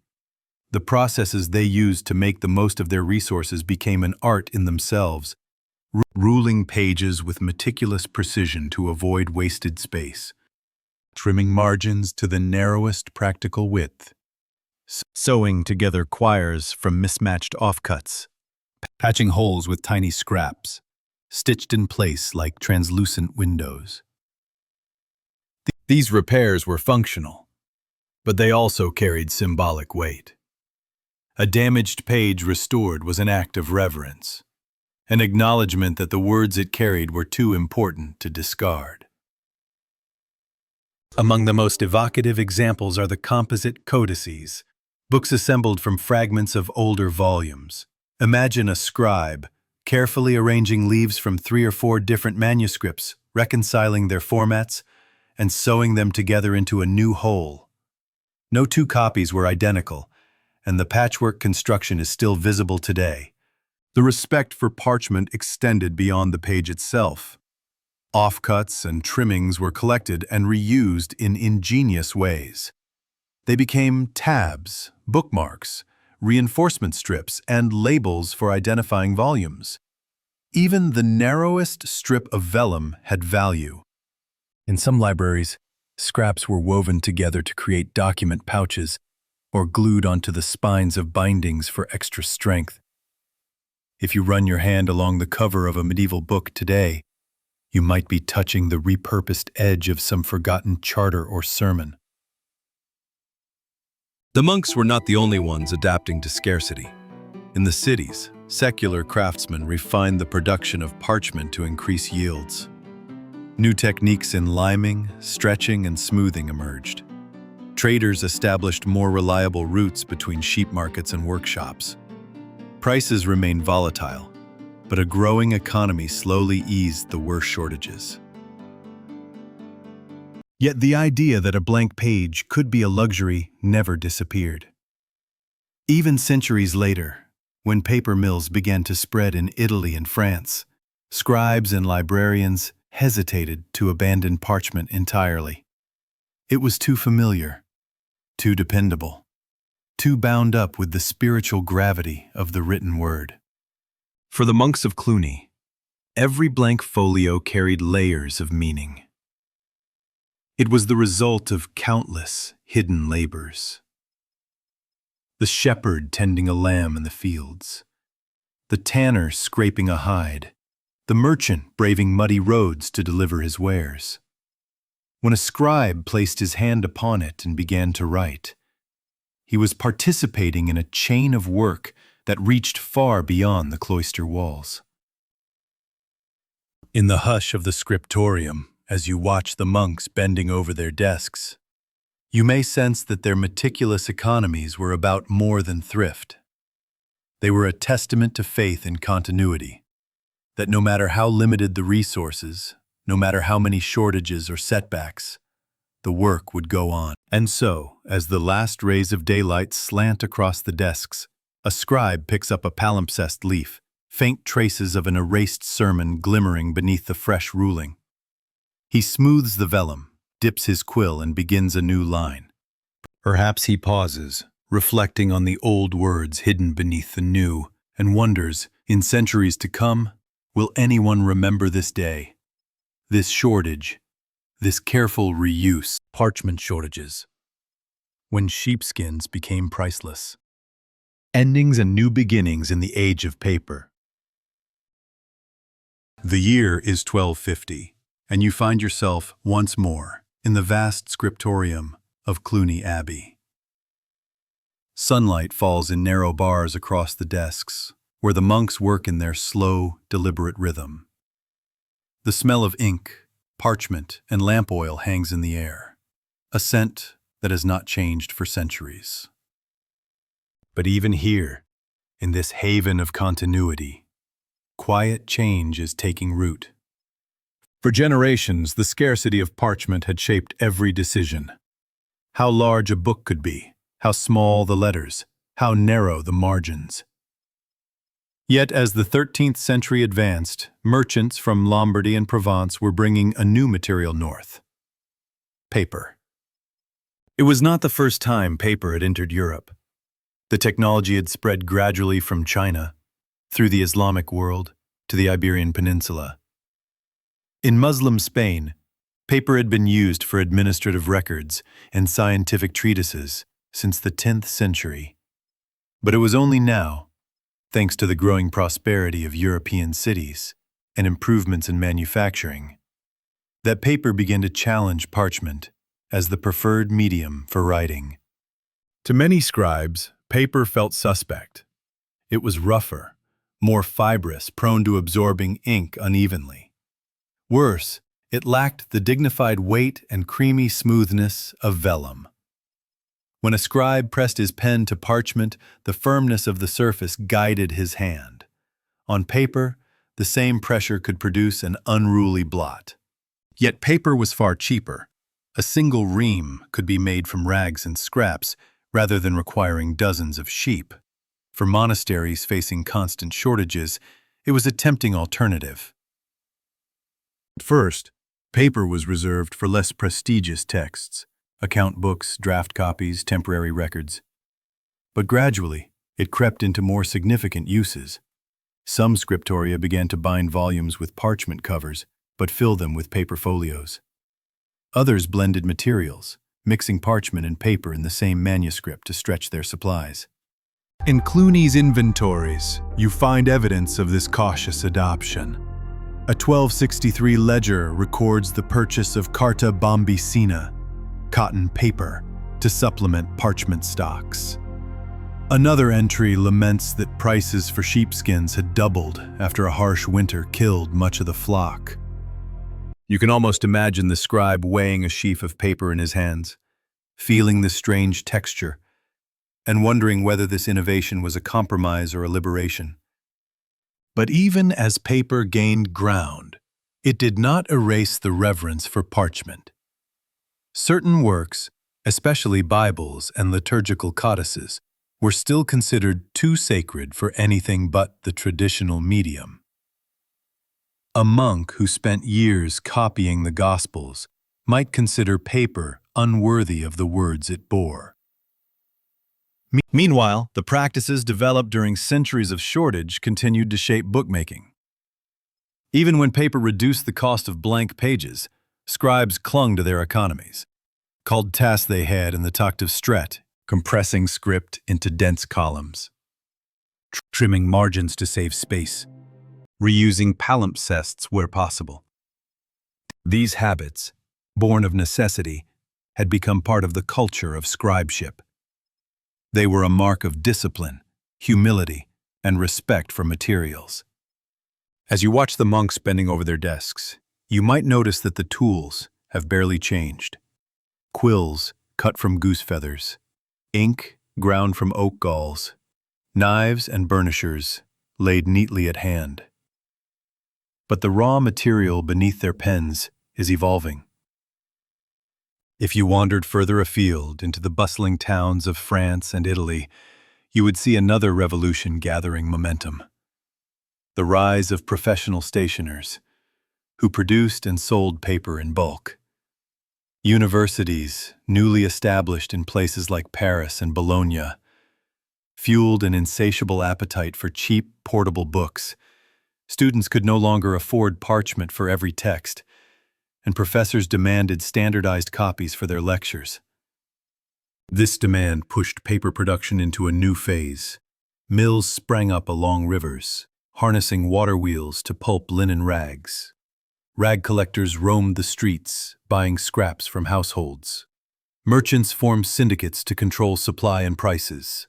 The processes they used to make the most of their resources became an art in themselves, ruling pages with meticulous precision to avoid wasted space, trimming margins to the narrowest practical width, sewing together quires from mismatched offcuts, patching holes with tiny scraps, stitched in place like translucent windows. These repairs were functional, but they also carried symbolic weight. A damaged page restored was an act of reverence, an acknowledgement that the words it carried were too important to discard. Among the most evocative examples are the composite codices, books assembled from fragments of older volumes. Imagine a scribe carefully arranging leaves from 3 or 4 different manuscripts, reconciling their formats, and sewing them together into a new whole. No 2 copies were identical, and the patchwork construction is still visible today. The respect for parchment extended beyond the page itself. Offcuts and trimmings were collected and reused in ingenious ways. They became tabs, bookmarks, reinforcement strips, and labels for identifying volumes. Even the narrowest strip of vellum had value. In some libraries, scraps were woven together to create document pouches or glued onto the spines of bindings for extra strength. If you run your hand along the cover of a medieval book today, you might be touching the repurposed edge of some forgotten charter or sermon. The monks were not the only ones adapting to scarcity. In the cities, secular craftsmen refined the production of parchment to increase yields. New techniques in liming, stretching, and smoothing emerged. Traders established more reliable routes between sheep markets and workshops. Prices remained volatile, but a growing economy slowly eased the worst shortages. Yet the idea that a blank page could be a luxury never disappeared. Even centuries later, when paper mills began to spread in Italy and France, scribes and librarians hesitated to abandon parchment entirely. It was too familiar, too dependable, too bound up with the spiritual gravity of the written word. For the monks of Cluny, every blank folio carried layers of meaning. It was the result of countless hidden labors. The shepherd tending a lamb in the fields, the tanner scraping a hide, the merchant braving muddy roads to deliver his wares. When a scribe placed his hand upon it and began to write, he was participating in a chain of work that reached far beyond the cloister walls. In the hush of the scriptorium, as you watch the monks bending over their desks, you may sense that their meticulous economies were about more than thrift. They were a testament to faith in continuity, that no matter how limited the resources, no matter how many shortages or setbacks, the work would go on. And so, as the last rays of daylight slant across the desks, a scribe picks up a palimpsest leaf, faint traces of an erased sermon glimmering beneath the fresh ruling. He smooths the vellum, dips his quill, and begins a new line. Perhaps he pauses, reflecting on the old words hidden beneath the new, and wonders, in centuries to come, will anyone remember this day, this shortage, this careful reuse? Parchment shortages. When sheepskins became priceless. Endings and new beginnings in the age of paper. The year is 1250, and you find yourself once more in the vast scriptorium of Cluny Abbey. Sunlight falls in narrow bars across the desks, where the monks work in their slow, deliberate rhythm. The smell of ink, parchment, and lamp oil hangs in the air, a scent that has not changed for centuries. But even here, in this haven of continuity, quiet change is taking root. For generations, the scarcity of parchment had shaped every decision. How large a book could be, how small the letters, how narrow the margins. Yet as the 13th century advanced, merchants from Lombardy and Provence were bringing a new material north: paper. It was not the first time paper had entered Europe. The technology had spread gradually from China, through the Islamic world, to the Iberian Peninsula. In Muslim Spain, paper had been used for administrative records and scientific treatises since the 10th century. But it was only now, thanks to the growing prosperity of European cities and improvements in manufacturing, that paper began to challenge parchment as the preferred medium for writing. To many scribes, paper felt suspect. It was rougher, more fibrous, prone to absorbing ink unevenly. Worse, it lacked the dignified weight and creamy smoothness of vellum. When a scribe pressed his pen to parchment, the firmness of the surface guided his hand. On paper, the same pressure could produce an unruly blot. Yet paper was far cheaper. A single ream could be made from rags and scraps, rather than requiring dozens of sheep. For monasteries facing constant shortages, it was a tempting alternative. At first, paper was reserved for less prestigious texts: account books, draft copies, temporary records. But gradually, it crept into more significant uses. Some scriptoria began to bind volumes with parchment covers, but fill them with paper folios. Others blended materials, mixing parchment and paper in the same manuscript to stretch their supplies. In Cluny's inventories, you find evidence of this cautious adoption. A 1263 ledger records the purchase of carta bombicina, cotton paper, to supplement parchment stocks. Another entry laments that prices for sheepskins had doubled after a harsh winter killed much of the flock. You can almost imagine the scribe weighing a sheaf of paper in his hands, feeling the strange texture, and wondering whether this innovation was a compromise or a liberation. But even as paper gained ground, it did not erase the reverence for parchment. Certain works, especially Bibles and liturgical codices, were still considered too sacred for anything but the traditional medium. A monk who spent years copying the Gospels might consider paper unworthy of the words it bore. Meanwhile, the practices developed during centuries of shortage continued to shape bookmaking. Even when paper reduced the cost of blank pages, scribes clung to their economies. Called tasks they had in the tact of stret, compressing script into dense columns, trimming margins to save space, reusing palimpsests where possible. These habits, born of necessity, had become part of the culture of scribeship. They were a mark of discipline, humility, and respect for materials. As you watch the monks bending over their desks, you might notice that the tools have barely changed. Quills cut from goose feathers, ink ground from oak galls, knives and burnishers laid neatly at hand. But the raw material beneath their pens is evolving. If you wandered further afield into the bustling towns of France and Italy, you would see another revolution gathering momentum. The rise of professional stationers, who produced and sold paper in bulk. Universities, newly established in places like Paris and Bologna, fueled an insatiable appetite for cheap, portable books. Students could no longer afford parchment for every text, and professors demanded standardized copies for their lectures. This demand pushed paper production into a new phase. Mills sprang up along rivers, harnessing water wheels to pulp linen rags. Rag collectors roamed the streets, buying scraps from households. Merchants formed syndicates to control supply and prices.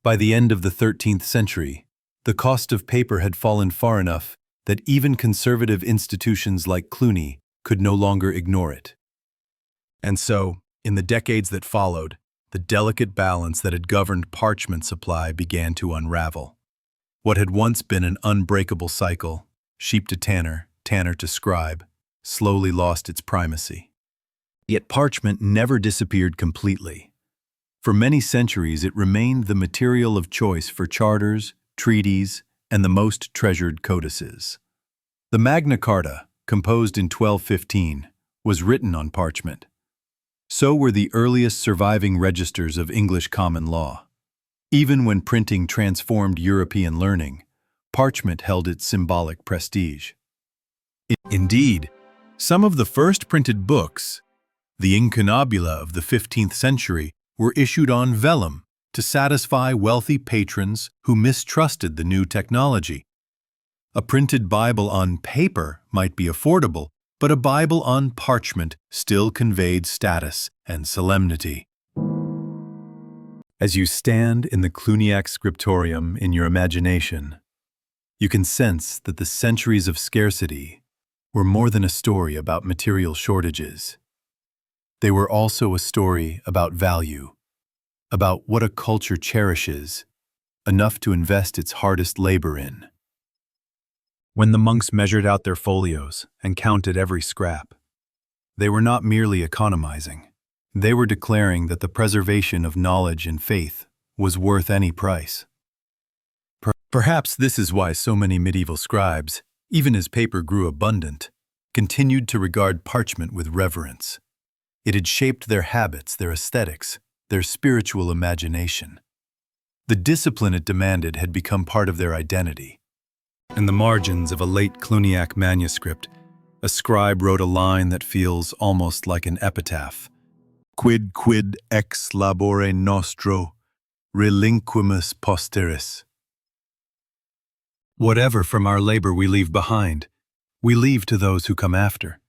By the end of the 13th century, the cost of paper had fallen far enough that even conservative institutions like Cluny could no longer ignore it. And so, In the decades that followed, the delicate balance that had governed parchment supply began to unravel. What had once been an unbreakable cycle, sheep to tanner, tanner to scribe, slowly lost its primacy. Yet parchment never disappeared completely. For many centuries it remained the material of choice for charters, treaties, and the most treasured codices. The Magna Carta, composed in 1215, was written on parchment. So were the earliest surviving registers of English common law. Even when printing transformed European learning, parchment held its symbolic prestige. Indeed, some of the first printed books, the incunabula of the 15th century, were issued on vellum to satisfy wealthy patrons who mistrusted the new technology. A printed Bible on paper might be affordable, but a Bible on parchment still conveyed status and solemnity. As you stand in the Cluniac scriptorium in your imagination, you can sense that the centuries of scarcity were more than a story about material shortages. They were also a story about value, about what a culture cherishes, enough to invest its hardest labor in. When the monks measured out their folios and counted every scrap, they were not merely economizing. They were declaring that the preservation of knowledge and faith was worth any price. Perhaps this is why so many medieval scribes, even as paper grew abundant, continued to regard parchment with reverence. It had shaped their habits, their aesthetics, their spiritual imagination. The discipline it demanded had become part of their identity. In the margins of a late Cluniac manuscript, a scribe wrote a line that feels almost like an epitaph. Quid ex labore nostro, relinquimus posteris. Whatever from our labor we leave behind, we leave to those who come after.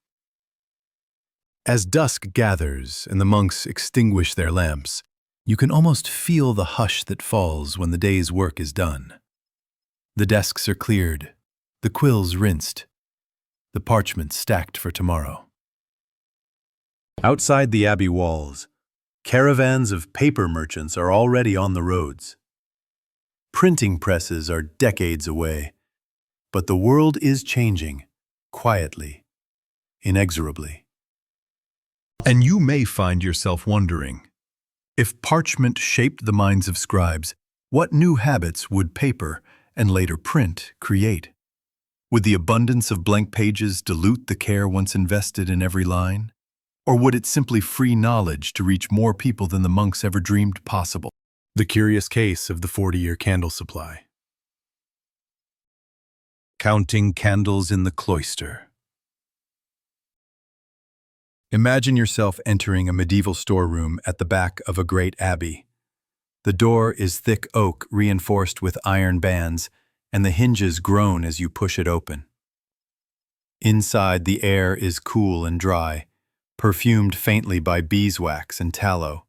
As dusk gathers and the monks extinguish their lamps, you can almost feel the hush that falls when the day's work is done. The desks are cleared, the quills rinsed, the parchment stacked for tomorrow. Outside the abbey walls, caravans of paper merchants are already on the roads. Printing presses are decades away, but the world is changing, quietly, inexorably. And you may find yourself wondering, if parchment shaped the minds of scribes, what new habits would paper, and later print, create? Would the abundance of blank pages dilute the care once invested in every line? Or would it simply free knowledge to reach more people than the monks ever dreamed possible? The curious case of the 40-year candle supply. Counting candles in the cloister. Imagine yourself entering a medieval storeroom at the back of a great abbey. The door is thick oak reinforced with iron bands, and the hinges groan as you push it open. Inside, the air is cool and dry, perfumed faintly by beeswax and tallow.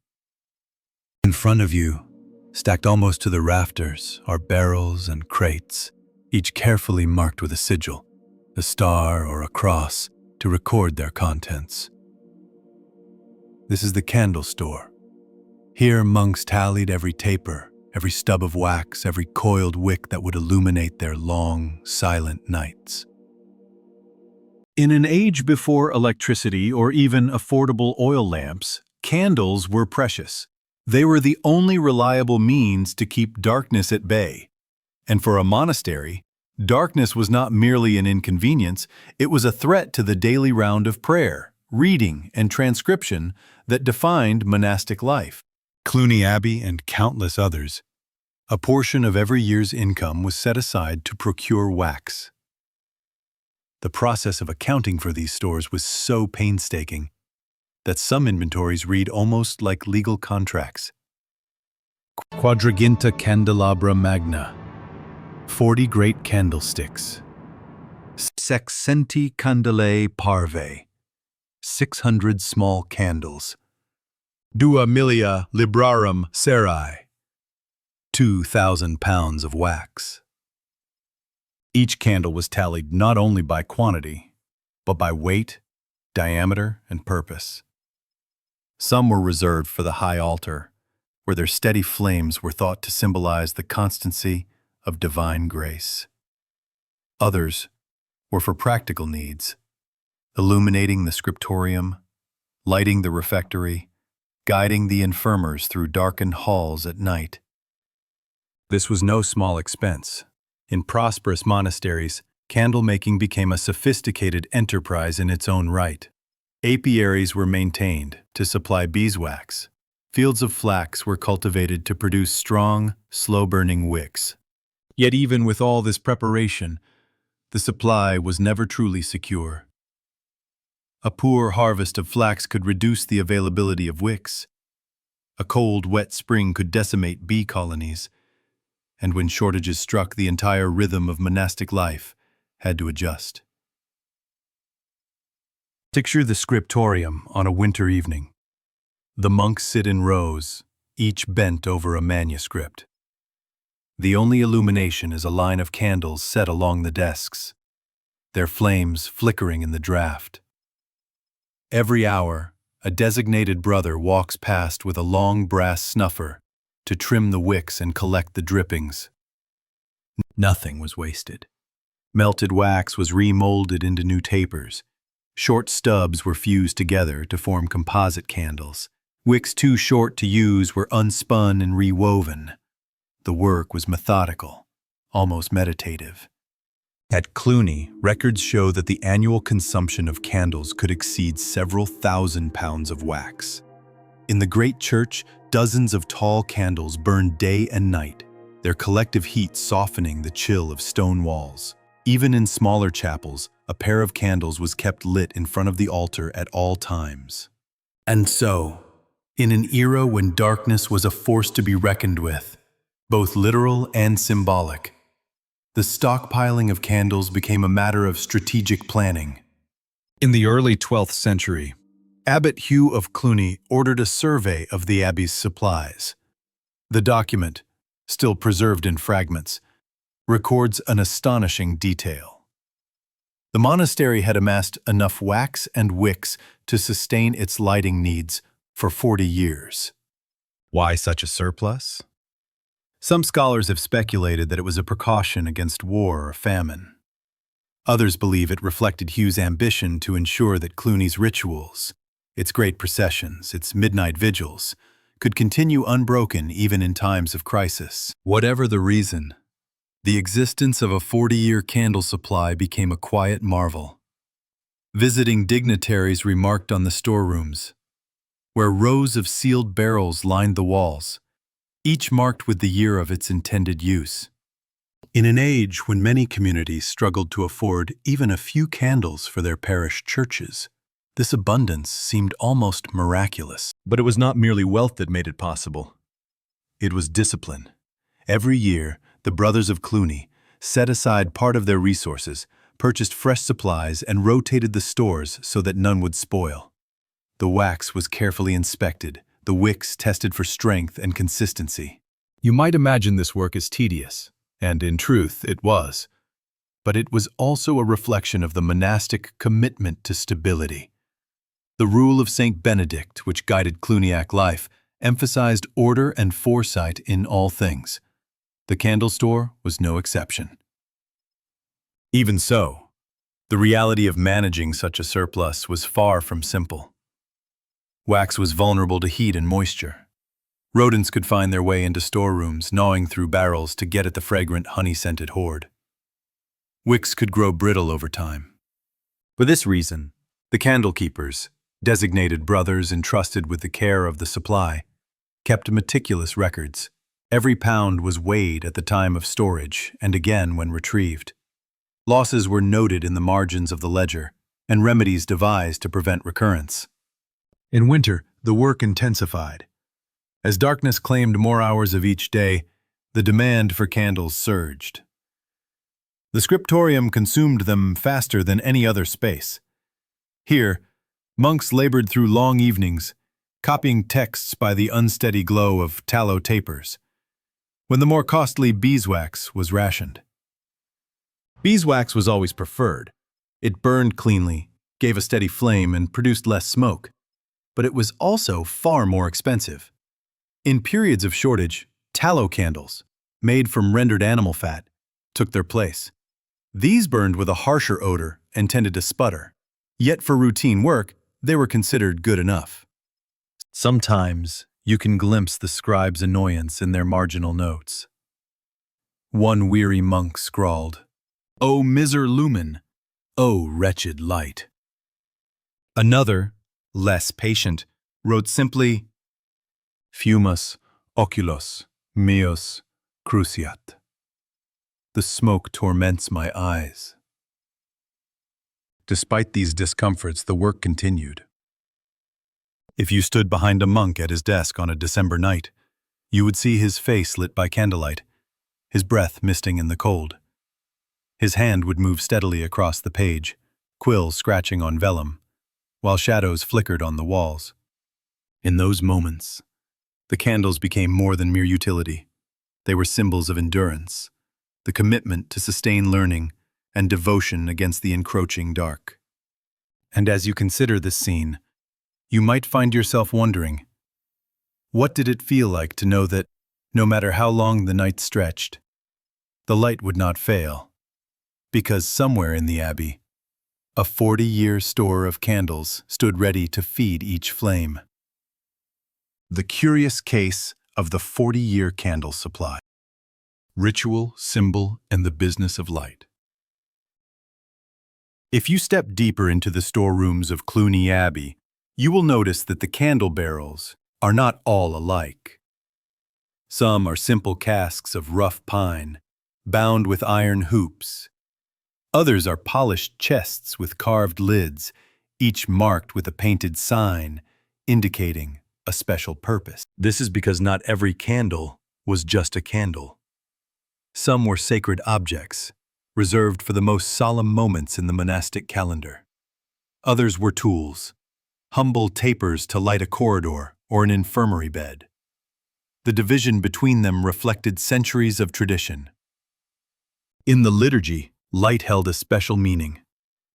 In front of you, stacked almost to the rafters, are barrels and crates, each carefully marked with a sigil, a star or a cross, to record their contents. This is the candle store. Here monks tallied every taper, every stub of wax, every coiled wick that would illuminate their long, silent nights. In an age before electricity or even affordable oil lamps, candles were precious. They were the only reliable means to keep darkness at bay. And for a monastery, darkness was not merely an inconvenience, it was a threat to the daily round of prayer, reading, and transcription that defined monastic life. Cluny Abbey and countless others, a portion of every year's income was set aside to procure wax. The process of accounting for these stores was so painstaking that some inventories read almost like legal contracts. Quadraginta candelabra magna, 40 great candlesticks. Sexcenti candelae parve, 600 small candles. Dua milia librarum serae, 2,000 pounds of wax. Each candle was tallied not only by quantity, but by weight, diameter, and purpose. Some were reserved for the high altar, where their steady flames were thought to symbolize the constancy of divine grace. Others were for practical needs, illuminating the scriptorium, lighting the refectory, guiding the infirmers through darkened halls at night. This was no small expense. In prosperous monasteries, candle-making became a sophisticated enterprise in its own right. Apiaries were maintained to supply beeswax. Fields of flax were cultivated to produce strong, slow-burning wicks. Yet even with all this preparation, the supply was never truly secure. A poor harvest of flax could reduce the availability of wicks. A cold, wet spring could decimate bee colonies, and when shortages struck, the entire rhythm of monastic life had to adjust. Picture the scriptorium on a winter evening. The monks sit in rows, each bent over a manuscript. The only illumination is a line of candles set along the desks, their flames flickering in the draught. Every hour, a designated brother walks past with a long brass snuffer to trim the wicks and collect the drippings. Nothing was wasted. Melted wax was remolded into new tapers. Short stubs were fused together to form composite candles. Wicks too short to use were unspun and rewoven. The work was methodical, almost meditative. At Cluny, records show that the annual consumption of candles could exceed several thousand pounds of wax. In the great church, dozens of tall candles burned day and night, their collective heat softening the chill of stone walls. Even in smaller chapels, a pair of candles was kept lit in front of the altar at all times. And so, in an era when darkness was a force to be reckoned with, both literal and symbolic, the stockpiling of candles became a matter of strategic planning. In the early 12th century, Abbot Hugh of Cluny ordered a survey of the abbey's supplies. The document, still preserved in fragments, records an astonishing detail. The monastery had amassed enough wax and wicks to sustain its lighting needs for 40 years. Why such a surplus? Some scholars have speculated that it was a precaution against war or famine. Others believe it reflected Hugh's ambition to ensure that Cluny's rituals, its great processions, its midnight vigils, could continue unbroken even in times of crisis. Whatever the reason, the existence of a 40-year candle supply became a quiet marvel. Visiting dignitaries remarked on the storerooms, where rows of sealed barrels lined the walls, each marked with the year of its intended use. In an age when many communities struggled to afford even a few candles for their parish churches, this abundance seemed almost miraculous. But it was not merely wealth that made it possible. It was discipline. Every year, the brothers of Cluny set aside part of their resources, purchased fresh supplies, and rotated the stores so that none would spoil. The wax was carefully inspected, the wicks tested for strength and consistency. You might imagine this work as tedious, and in truth it was. But it was also a reflection of the monastic commitment to stability. The rule of Saint Benedict, which guided Cluniac life, emphasized order and foresight in all things. The candle store was no exception. Even so, the reality of managing such a surplus was far from simple. Wax was vulnerable to heat and moisture. Rodents could find their way into storerooms, gnawing through barrels to get at the fragrant, honey-scented hoard. Wicks could grow brittle over time. For this reason, the candle keepers, designated brothers entrusted with the care of the supply, kept meticulous records. Every pound was weighed at the time of storage and again when retrieved. Losses were noted in the margins of the ledger, and remedies devised to prevent recurrence. In winter, the work intensified. As darkness claimed more hours of each day, the demand for candles surged. The scriptorium consumed them faster than any other space. Here, monks labored through long evenings, copying texts by the unsteady glow of tallow tapers, when the more costly beeswax was rationed. Beeswax was always preferred. It burned cleanly, gave a steady flame, and produced less smoke. but it was also far more expensive. In periods of shortage, tallow candles, made from rendered animal fat, took their place. These burned with a harsher odor and tended to sputter. Yet for routine work, they were considered good enough. Sometimes you can glimpse the scribes' annoyance in their marginal notes. One weary monk scrawled, "O miser lumen, O wretched light." Another, less patient, wrote simply, "Fumus oculos meus cruciat." The smoke torments my eyes. Despite these discomforts, the work continued. If you stood behind a monk at his desk on a December night, you would see his face lit by candlelight, his breath misting in the cold. His hand would move steadily across the page, quill scratching on vellum, while shadows flickered on the walls. In those moments, the candles became more than mere utility. They were symbols of endurance, the commitment to sustain learning, and devotion against the encroaching dark. And as you consider this scene, you might find yourself wondering, what did it feel like to know that, no matter how long the night stretched, the light would not fail? Because somewhere in the abbey, a 40-year store of candles stood ready to feed each flame. The curious case of the 40-year candle supply. Ritual, symbol, and the business of light. If you step deeper into the storerooms of Cluny Abbey, you will notice that the candle barrels are not all alike. Some are simple casks of rough pine, bound with iron hoops. Others are polished chests with carved lids, each marked with a painted sign, indicating a special purpose. This is because not every candle was just a candle. Some were sacred objects, reserved for the most solemn moments in the monastic calendar. Others were tools, humble tapers to light a corridor or an infirmary bed. The division between them reflected centuries of tradition. In the liturgy, light held a special meaning.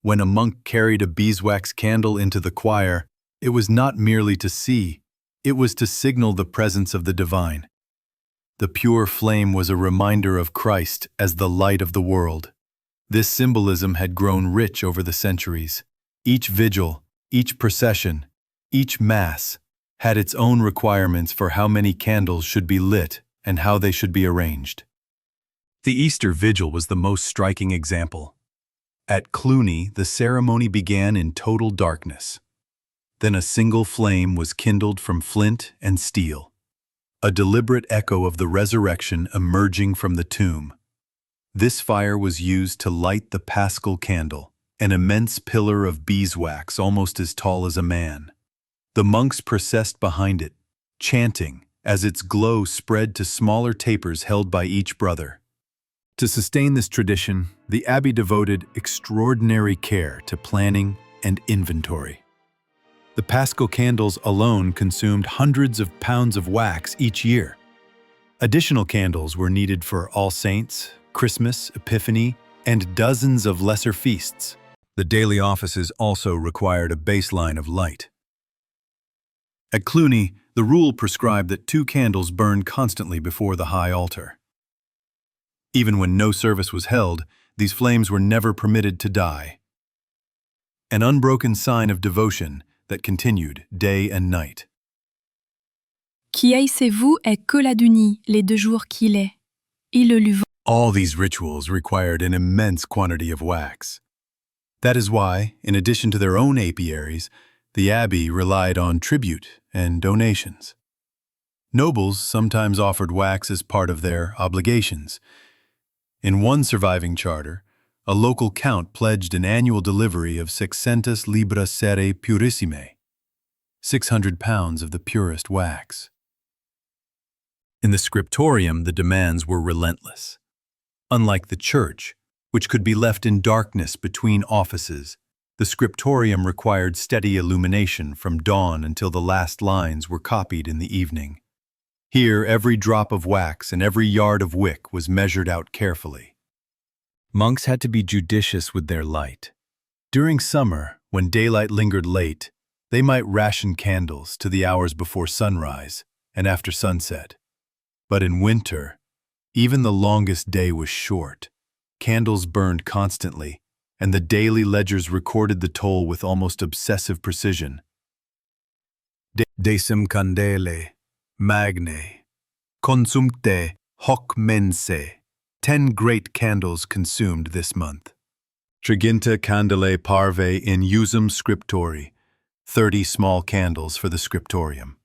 When a monk carried a beeswax candle into the choir, it was not merely to see, it was to signal the presence of the divine. The pure flame was a reminder of Christ as the light of the world. This symbolism had grown rich over the centuries. Each vigil, each procession, each mass had its own requirements for how many candles should be lit and how they should be arranged. The Easter Vigil was the most striking example. At Cluny, the ceremony began in total darkness. Then a single flame was kindled from flint and steel, a deliberate echo of the resurrection emerging from the tomb. This fire was used to light the Paschal candle, an immense pillar of beeswax almost as tall as a man. The monks processed behind it, chanting as its glow spread to smaller tapers held by each brother. To sustain this tradition, the abbey devoted extraordinary care to planning and inventory. The Paschal candles alone consumed hundreds of pounds of wax each year. Additional candles were needed for All Saints, Christmas, Epiphany, and dozens of lesser feasts. The daily offices also required a baseline of light. At Cluny, the rule prescribed that 2 candles burned constantly before the high altar. Even when no service was held, these flames were never permitted to die. An unbroken sign of devotion that continued day and night. Qui haïssez-vous est que la dunie, les 2 jours qu'il est. Il le lui All these rituals required an immense quantity of wax. That is why, in addition to their own apiaries, the abbey relied on tribute and donations. Nobles sometimes offered wax as part of their obligations. In one surviving charter, a local count pledged an annual delivery of 600 libra cere purissime, 600 pounds of the purest wax. In the scriptorium, the demands were relentless. Unlike the church, which could be left in darkness between offices, the scriptorium required steady illumination from dawn until the last lines were copied in the evening. Here, every drop of wax and every yard of wick was measured out carefully. Monks had to be judicious with their light. During summer, when daylight lingered late, They might ration candles to the hours before sunrise and after sunset. But in winter, even the longest day was short. Candles burned constantly, and the daily ledgers recorded the toll with almost obsessive precision. Decim candele, magne, consumte hoc mense. 10 great candles consumed this month. Triginta candelae parve in usum scriptori. 30 small candles for the scriptorium.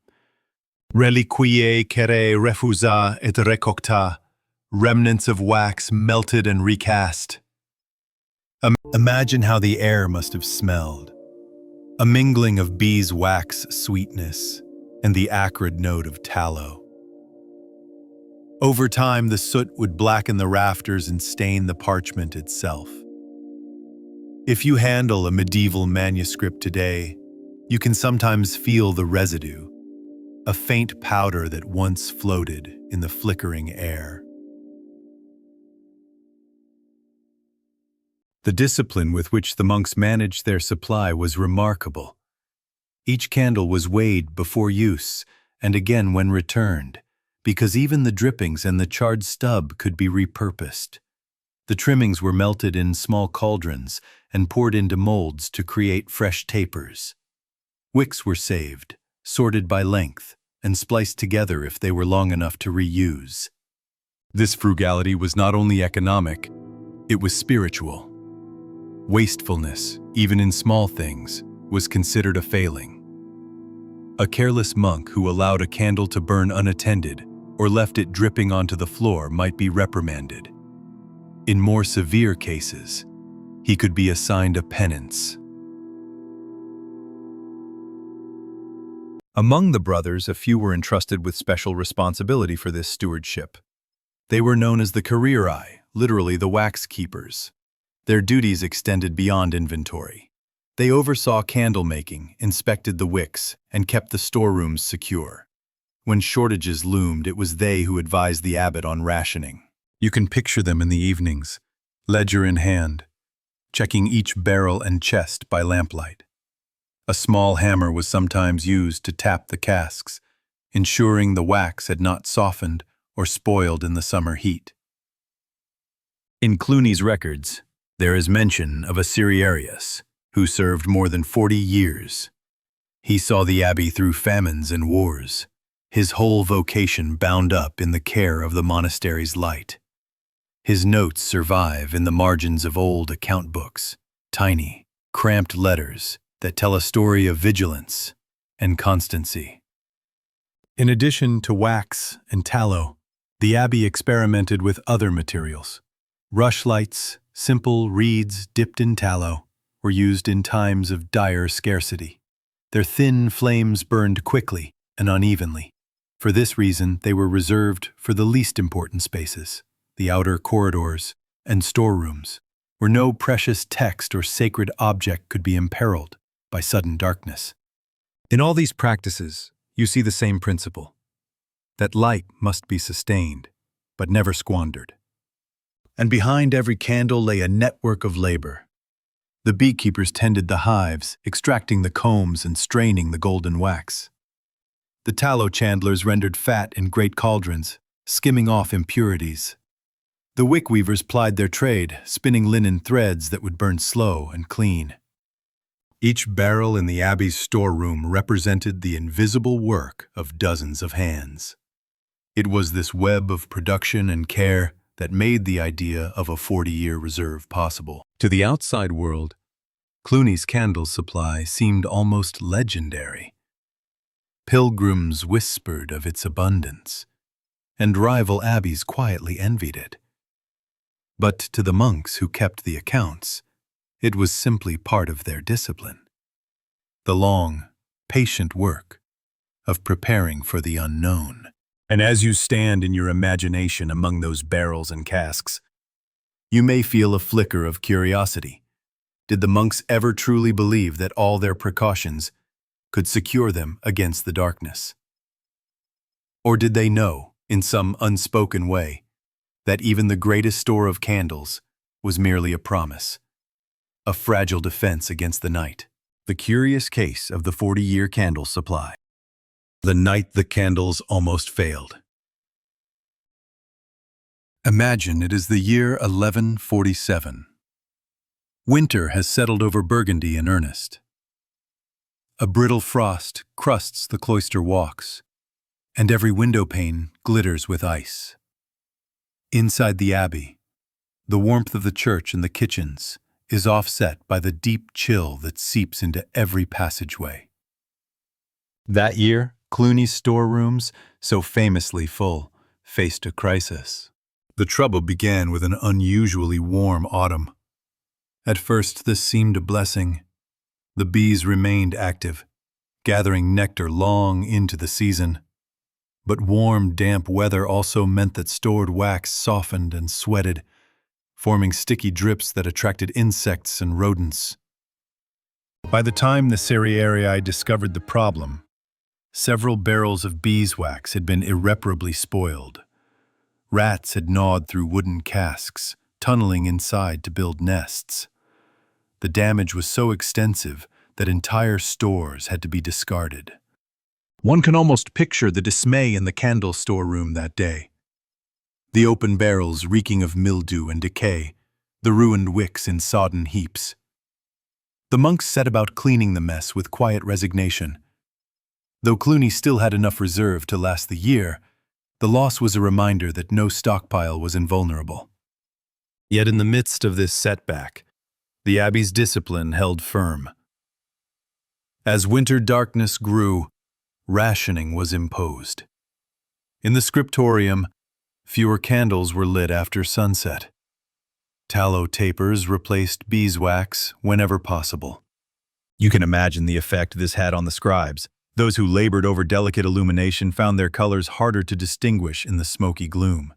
Reliquiae cere refusa et recocta. Remnants of wax melted and recast. Imagine how the air must have smelled. A mingling of beeswax sweetness and the acrid note of tallow. Over time, the soot would blacken the rafters and stain the parchment itself. If you handle a medieval manuscript today, you can sometimes feel the residue, a faint powder that once floated in the flickering air. The discipline with which the monks managed their supply was remarkable. Each candle was weighed before use and again when returned, because even the drippings and the charred stub could be repurposed. The trimmings were melted in small cauldrons and poured into molds to create fresh tapers. Wicks were saved, sorted by length, and spliced together if they were long enough to reuse. This frugality was not only economic, it was spiritual. Wastefulness, even in small things, was considered a failing. A careless monk who allowed a candle to burn unattended or left it dripping onto the floor might be reprimanded. In more severe cases, he could be assigned a penance. Among the brothers, a few were entrusted with special responsibility for this stewardship. They were known as the curiae, literally the wax keepers. Their duties extended beyond inventory. They oversaw candle making, inspected the wicks, and kept the storerooms secure. When shortages loomed, it was they who advised the abbot on rationing. You can picture them in the evenings, ledger in hand, checking each barrel and chest by lamplight. A small hammer was sometimes used to tap the casks, ensuring the wax had not softened or spoiled in the summer heat. In Cluny's records, there is mention of a Ciriarius, who served more than 40 years. He saw the abbey through famines and wars, his whole vocation bound up in the care of the monastery's light. His notes survive in the margins of old account books, tiny, cramped letters that tell a story of vigilance and constancy. In addition to wax and tallow, the abbey experimented with other materials. Rushlights, simple reeds dipped in tallow, were used in times of dire scarcity. Their thin flames burned quickly and unevenly. For this reason, they were reserved for the least important spaces, the outer corridors and storerooms, where no precious text or sacred object could be imperiled by sudden darkness. In all these practices, you see the same principle, that light must be sustained, but never squandered. And behind every candle lay a network of labor. The beekeepers tended the hives, extracting the combs and straining the golden wax. The tallow chandlers rendered fat in great cauldrons, skimming off impurities. The wick weavers plied their trade, spinning linen threads that would burn slow and clean. Each barrel in the abbey's storeroom represented the invisible work of dozens of hands. It was this web of production and care that made the idea of a 40-year reserve possible. To the outside world, Cluny's candle supply seemed almost legendary. Pilgrims whispered of its abundance, and rival abbeys quietly envied it. But to the monks who kept the accounts, it was simply part of their discipline. The long, patient work of preparing for the unknown. And as you stand in your imagination among those barrels and casks, you may feel a flicker of curiosity. Did the monks ever truly believe that all their precautions could secure them against the darkness? Or did they know, in some unspoken way, that even the greatest store of candles was merely a promise, a fragile defense against the night? The curious case of the 40-year candle supply. The night the candles almost failed. Imagine it is the year 1147. Winter has settled over Burgundy in earnest. A brittle frost crusts the cloister walks, and every window pane glitters with ice. Inside the abbey, the warmth of the church and the kitchens is offset by the deep chill that seeps into every passageway. That year, Cluny's storerooms, so famously full, faced a crisis. The trouble began with an unusually warm autumn. At first, this seemed a blessing. The bees remained active, gathering nectar long into the season. But warm, damp weather also meant that stored wax softened and sweated, forming sticky drips that attracted insects and rodents. By the time the Cerearii discovered the problem, several barrels of beeswax had been irreparably spoiled. Rats had gnawed through wooden casks, tunneling inside to build nests. The damage was so extensive that entire stores had to be discarded. One can almost picture the dismay in the candle storeroom that day. The open barrels reeking of mildew and decay, the ruined wicks in sodden heaps. The monks set about cleaning the mess with quiet resignation. Though Cluny still had enough reserve to last the year, the loss was a reminder that no stockpile was invulnerable. Yet in the midst of this setback, the abbey's discipline held firm. As winter darkness grew, rationing was imposed. In the scriptorium, fewer candles were lit after sunset. Tallow tapers replaced beeswax whenever possible. You can imagine the effect this had on the scribes. Those who labored over delicate illumination found their colors harder to distinguish in the smoky gloom.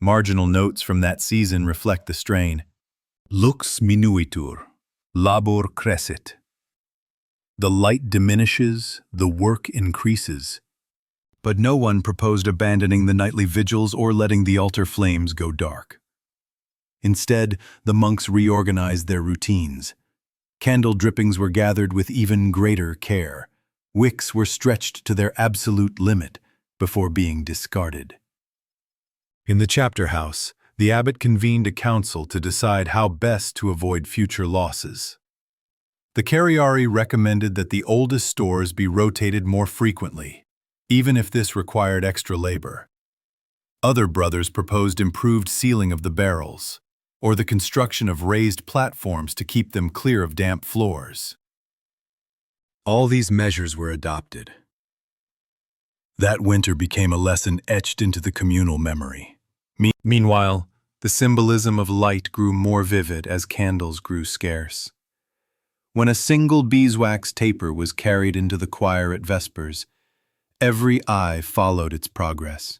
Marginal notes from that season reflect the strain. Lux minuitur, labor crescit. The light diminishes, the work increases. But no one proposed abandoning the nightly vigils or letting the altar flames go dark. Instead, the monks reorganized their routines. Candle drippings were gathered with even greater care. Wicks were stretched to their absolute limit before being discarded. In the chapter house, the abbot convened a council to decide how best to avoid future losses. The Cariari recommended that the oldest stores be rotated more frequently, even if this required extra labor. Other brothers proposed improved sealing of the barrels, or the construction of raised platforms to keep them clear of damp floors. All these measures were adopted. That winter became a lesson etched into the communal memory. Meanwhile, the symbolism of light grew more vivid as candles grew scarce. When a single beeswax taper was carried into the choir at Vespers, every eye followed its progress.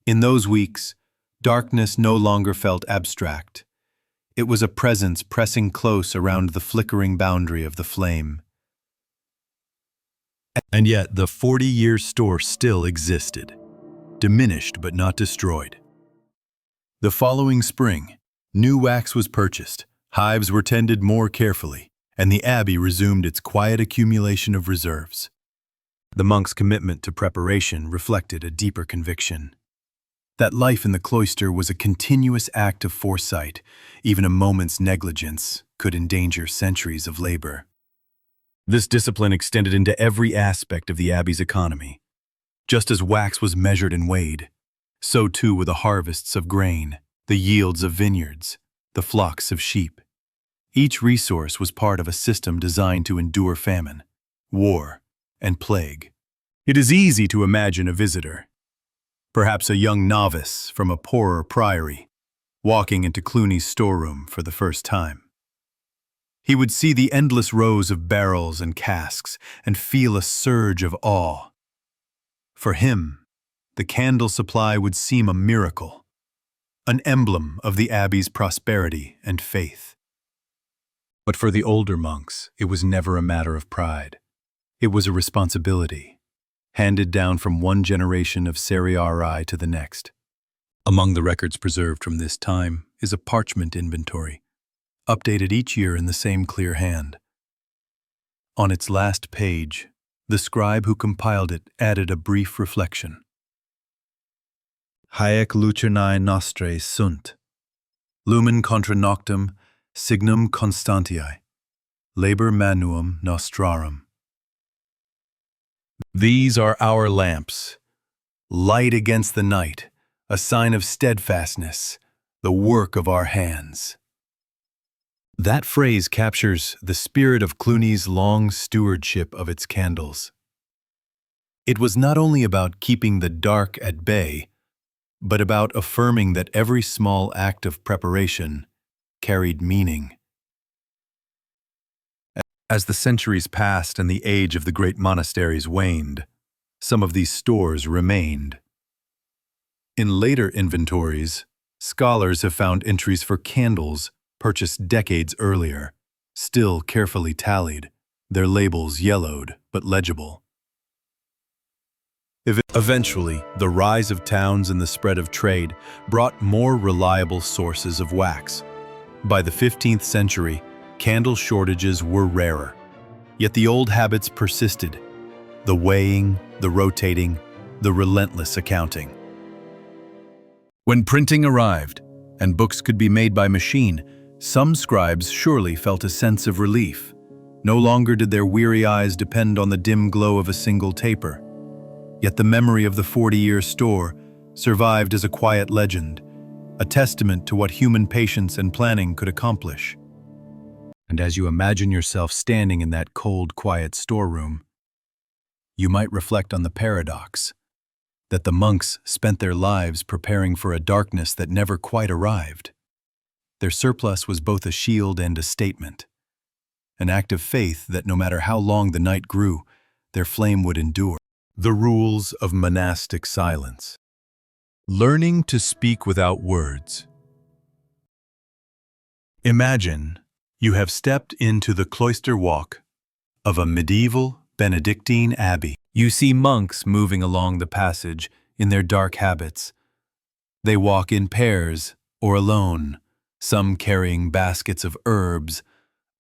In those weeks, darkness no longer felt abstract. It was a presence pressing close around the flickering boundary of the flame. And yet the 40-year store still existed, diminished but not destroyed. The following spring, new wax was purchased, hives were tended more carefully, and the abbey resumed its quiet accumulation of reserves. The monks' commitment to preparation reflected a deeper conviction. That life in the cloister was a continuous act of foresight. Even a moment's negligence could endanger centuries of labor. This discipline extended into every aspect of the abbey's economy. Just as wax was measured and weighed, so too were the harvests of grain, the yields of vineyards, the flocks of sheep. Each resource was part of a system designed to endure famine, war, and plague. It is easy to imagine a visitor, perhaps a young novice from a poorer priory, walking into Cluny's storeroom for the first time. He would see the endless rows of barrels and casks and feel a surge of awe. For him, the candle supply would seem a miracle, an emblem of the abbey's prosperity and faith. But for the older monks, it was never a matter of pride. It was a responsibility, handed down from one generation of Cerearii to the next. Among the records preserved from this time is a parchment inventory, updated each year in the same clear hand. On its last page, the scribe who compiled it added a brief reflection. Haec lucernae nostrae sunt, lumen contra noctem signum constantiae, labor manuum nostrarum. These are our lamps, light against the night, a sign of steadfastness, the work of our hands. That phrase captures the spirit of Cluny's long stewardship of its candles. It was not only about keeping the dark at bay, but about affirming that every small act of preparation carried meaning. As the centuries passed and the age of the great monasteries waned, some of these stores remained. In later inventories, scholars have found entries for candles purchased decades earlier, still carefully tallied, their labels yellowed but legible. Eventually, the rise of towns and the spread of trade brought more reliable sources of wax. By the 15th century, candle shortages were rarer. Yet the old habits persisted: the weighing, the rotating, the relentless accounting. When printing arrived, and books could be made by machine, some scribes surely felt a sense of relief. No longer did their weary eyes depend on the dim glow of a single taper. Yet the memory of the 40-year store survived as a quiet legend, a testament to what human patience and planning could accomplish. And as you imagine yourself standing in that cold, quiet storeroom, you might reflect on the paradox that the monks spent their lives preparing for a darkness that never quite arrived. Their surplus was both a shield and a statement, an act of faith that no matter how long the night grew, their flame would endure. The rules of monastic silence. Learning to speak without words. Imagine you have stepped into the cloister walk of a medieval Benedictine abbey. You see monks moving along the passage in their dark habits. They walk in pairs or alone, some carrying baskets of herbs,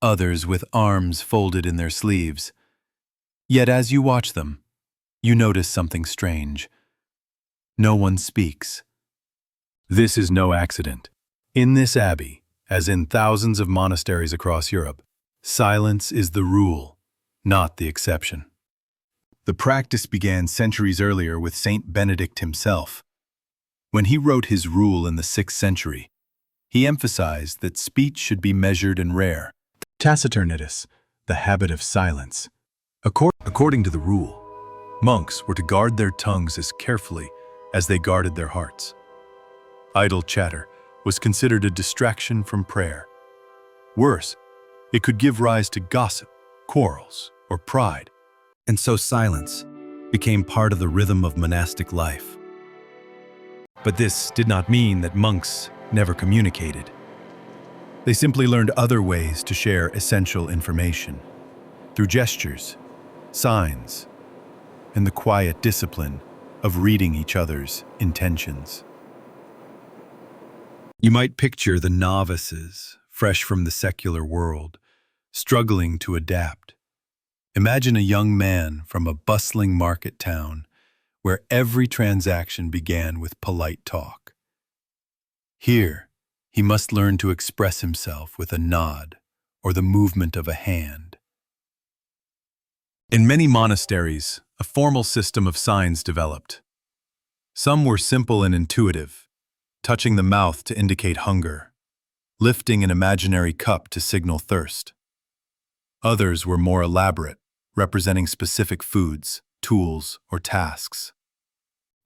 others with arms folded in their sleeves. Yet as you watch them, you notice something strange. No one speaks. This is no accident. In this abbey, as in thousands of monasteries across Europe, silence is the rule, not the exception. The practice began centuries earlier with Saint Benedict himself. When he wrote his rule in the 6th century, he emphasized that speech should be measured and rare. Taciturnitas, the habit of silence. According to the rule, monks were to guard their tongues as carefully as they guarded their hearts. Idle chatter was considered a distraction from prayer. Worse, it could give rise to gossip, quarrels, or pride. And so silence became part of the rhythm of monastic life. But this did not mean that monks never communicated. They simply learned other ways to share essential information, through gestures, signs, and the quiet discipline of reading each other's intentions. You might picture the novices, fresh from the secular world, struggling to adapt. Imagine a young man from a bustling market town where every transaction began with polite talk. Here, he must learn to express himself with a nod or the movement of a hand. In many monasteries, a formal system of signs developed. Some were simple and intuitive, touching the mouth to indicate hunger, lifting an imaginary cup to signal thirst. Others were more elaborate, representing specific foods, tools, or tasks.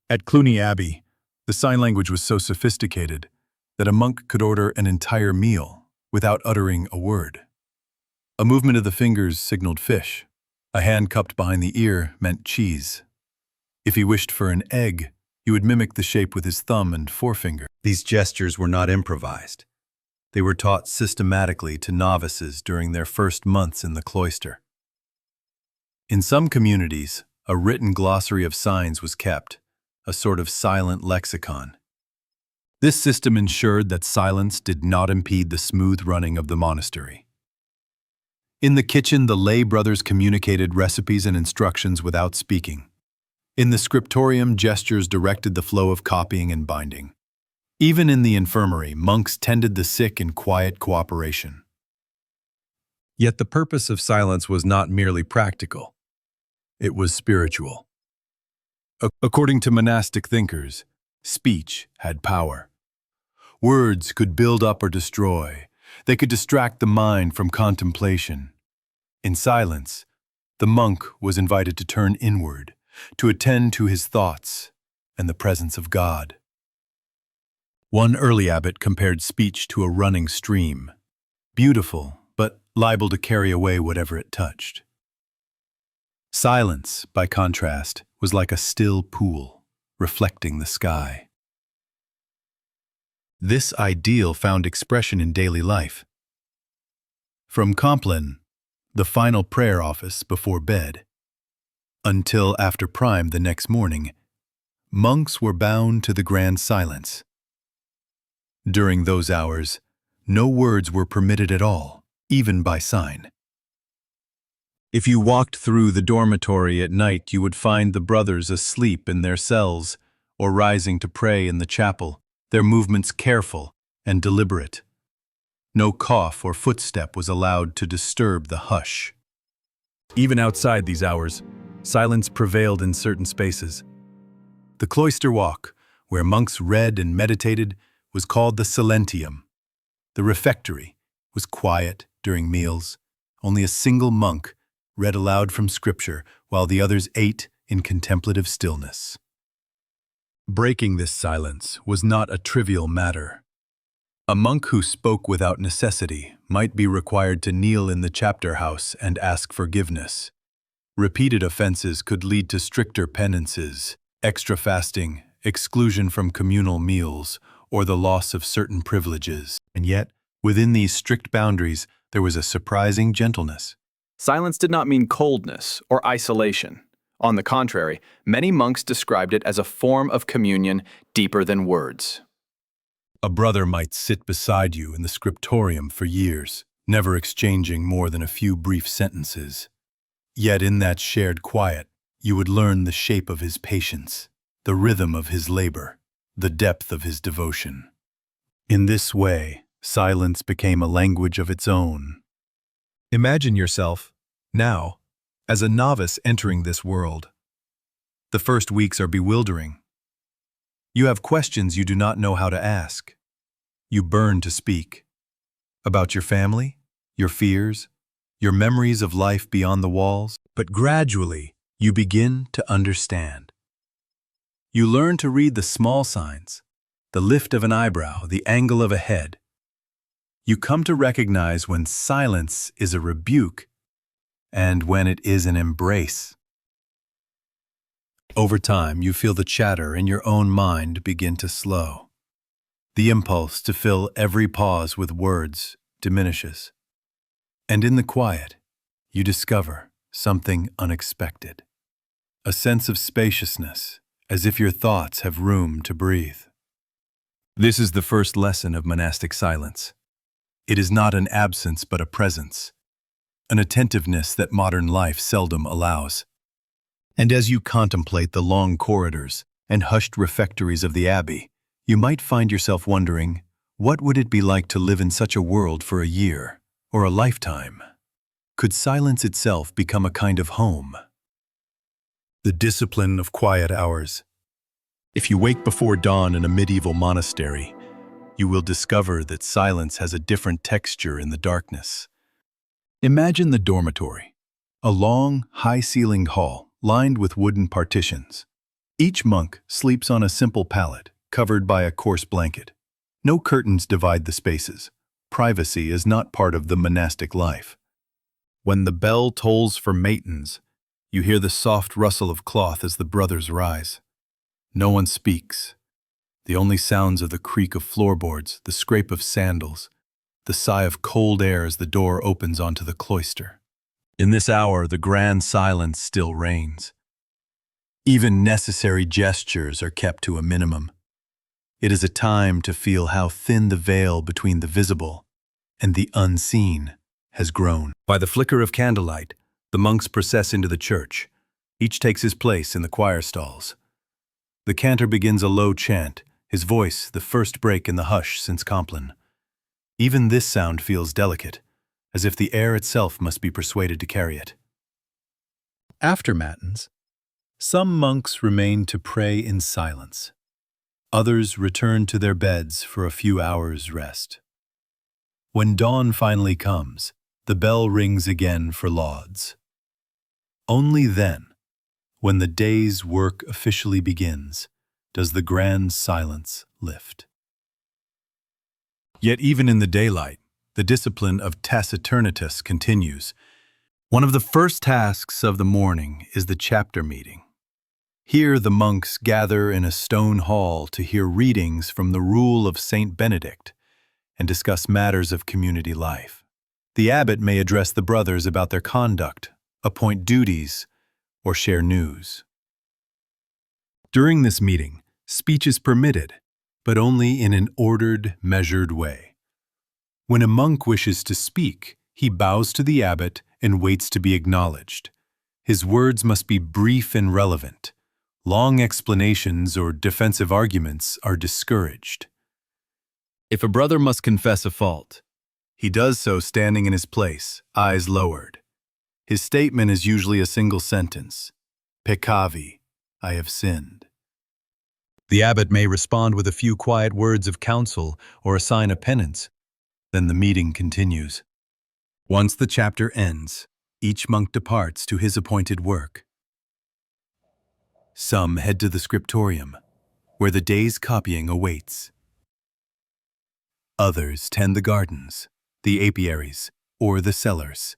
At Cluny Abbey, the sign language was so sophisticated that a monk could order an entire meal without uttering a word. A movement of the fingers signaled fish. A hand cupped behind the ear meant cheese. If he wished for an egg, he would mimic the shape with his thumb and forefinger. These gestures were not improvised. They were taught systematically to novices during their first months in the cloister. In some communities, a written glossary of signs was kept, a sort of silent lexicon. This system ensured that silence did not impede the smooth running of the monastery. In the kitchen, the lay brothers communicated recipes and instructions without speaking. In the scriptorium, gestures directed the flow of copying and binding. Even in the infirmary, monks tended the sick in quiet cooperation. Yet the purpose of silence was not merely practical. It was spiritual. According to monastic thinkers, speech had power. Words could build up or destroy. They could distract the mind from contemplation. In silence, the monk was invited to turn inward, to attend to his thoughts and the presence of God. One early abbot compared speech to a running stream, beautiful, but liable to carry away whatever it touched. Silence, by contrast, was like a still pool, reflecting the sky. This ideal found expression in daily life. From Compline, the final prayer office before bed, until after prime the next morning, monks were bound to the grand silence. During those hours, no words were permitted at all, even by sign. If you walked through the dormitory at night, you would find the brothers asleep in their cells or rising to pray in the chapel, their movements careful and deliberate. No cough or footstep was allowed to disturb the hush. Even outside these hours, silence prevailed in certain spaces. The cloister walk, where monks read and meditated, was called the silentium. The refectory was quiet during meals. Only a single monk read aloud from scripture, while the others ate in contemplative stillness. Breaking this silence was not a trivial matter. A monk who spoke without necessity might be required to kneel in the chapter house and ask forgiveness. Repeated offenses could lead to stricter penances, extra fasting, exclusion from communal meals, or the loss of certain privileges. And yet, within these strict boundaries, there was a surprising gentleness. Silence did not mean coldness or isolation. On the contrary, many monks described it as a form of communion deeper than words. A brother might sit beside you in the scriptorium for years, never exchanging more than a few brief sentences. Yet in that shared quiet, you would learn the shape of his patience, the rhythm of his labor, the depth of his devotion. In this way, silence became a language of its own. Imagine yourself, now, as a novice entering this world. The first weeks are bewildering. You have questions you do not know how to ask. You burn to speak. About your family, your fears, your memories of life beyond the walls. But gradually, you begin to understand. You learn to read the small signs, the lift of an eyebrow, the angle of a head. You come to recognize when silence is a rebuke and when it is an embrace. Over time, you feel the chatter in your own mind begin to slow. The impulse to fill every pause with words diminishes. And in the quiet, you discover something unexpected. A sense of spaciousness, as if your thoughts have room to breathe. This is the first lesson of monastic silence. It is not an absence but a presence, an attentiveness that modern life seldom allows. And as you contemplate the long corridors and hushed refectories of the abbey, you might find yourself wondering, what would it be like to live in such a world for a year or a lifetime? Could silence itself become a kind of home? The discipline of quiet hours. If you wake before dawn in a medieval monastery, you will discover that silence has a different texture in the darkness. Imagine the dormitory, a long, high-ceilinged hall lined with wooden partitions. Each monk sleeps on a simple pallet, covered by a coarse blanket. No curtains divide the spaces. Privacy is not part of the monastic life. When the bell tolls for matins, you hear the soft rustle of cloth as the brothers rise. No one speaks. The only sounds are the creak of floorboards, the scrape of sandals, the sigh of cold air as the door opens onto the cloister. In this hour, the grand silence still reigns. Even necessary gestures are kept to a minimum. It is a time to feel how thin the veil between the visible and the unseen has grown. By the flicker of candlelight, the monks process into the church. Each takes his place in the choir stalls. The cantor begins a low chant, his voice the first break in the hush since Compline. Even this sound feels delicate, as if the air itself must be persuaded to carry it. After matins, some monks remain to pray in silence. Others return to their beds for a few hours' rest. When dawn finally comes, the bell rings again for lauds. Only then, when the day's work officially begins, does the grand silence lift. Yet even in the daylight, the discipline of taciturnus continues. One of the first tasks of the morning is the chapter meeting. Here the monks gather in a stone hall to hear readings from the Rule of Saint Benedict and discuss matters of community life. The abbot may address the brothers about their conduct, appoint duties, or share news. During this meeting, speech is permitted, but only in an ordered, measured way. When a monk wishes to speak, he bows to the abbot and waits to be acknowledged. His words must be brief and relevant. Long explanations or defensive arguments are discouraged. If a brother must confess a fault, he does so standing in his place, eyes lowered. His statement is usually a single sentence, "Peccavi, I have sinned." The abbot may respond with a few quiet words of counsel or a sign of penance. Then the meeting continues. Once the chapter ends, each monk departs to his appointed work. Some head to the scriptorium, where the day's copying awaits. Others tend the gardens, the apiaries, or the cellars.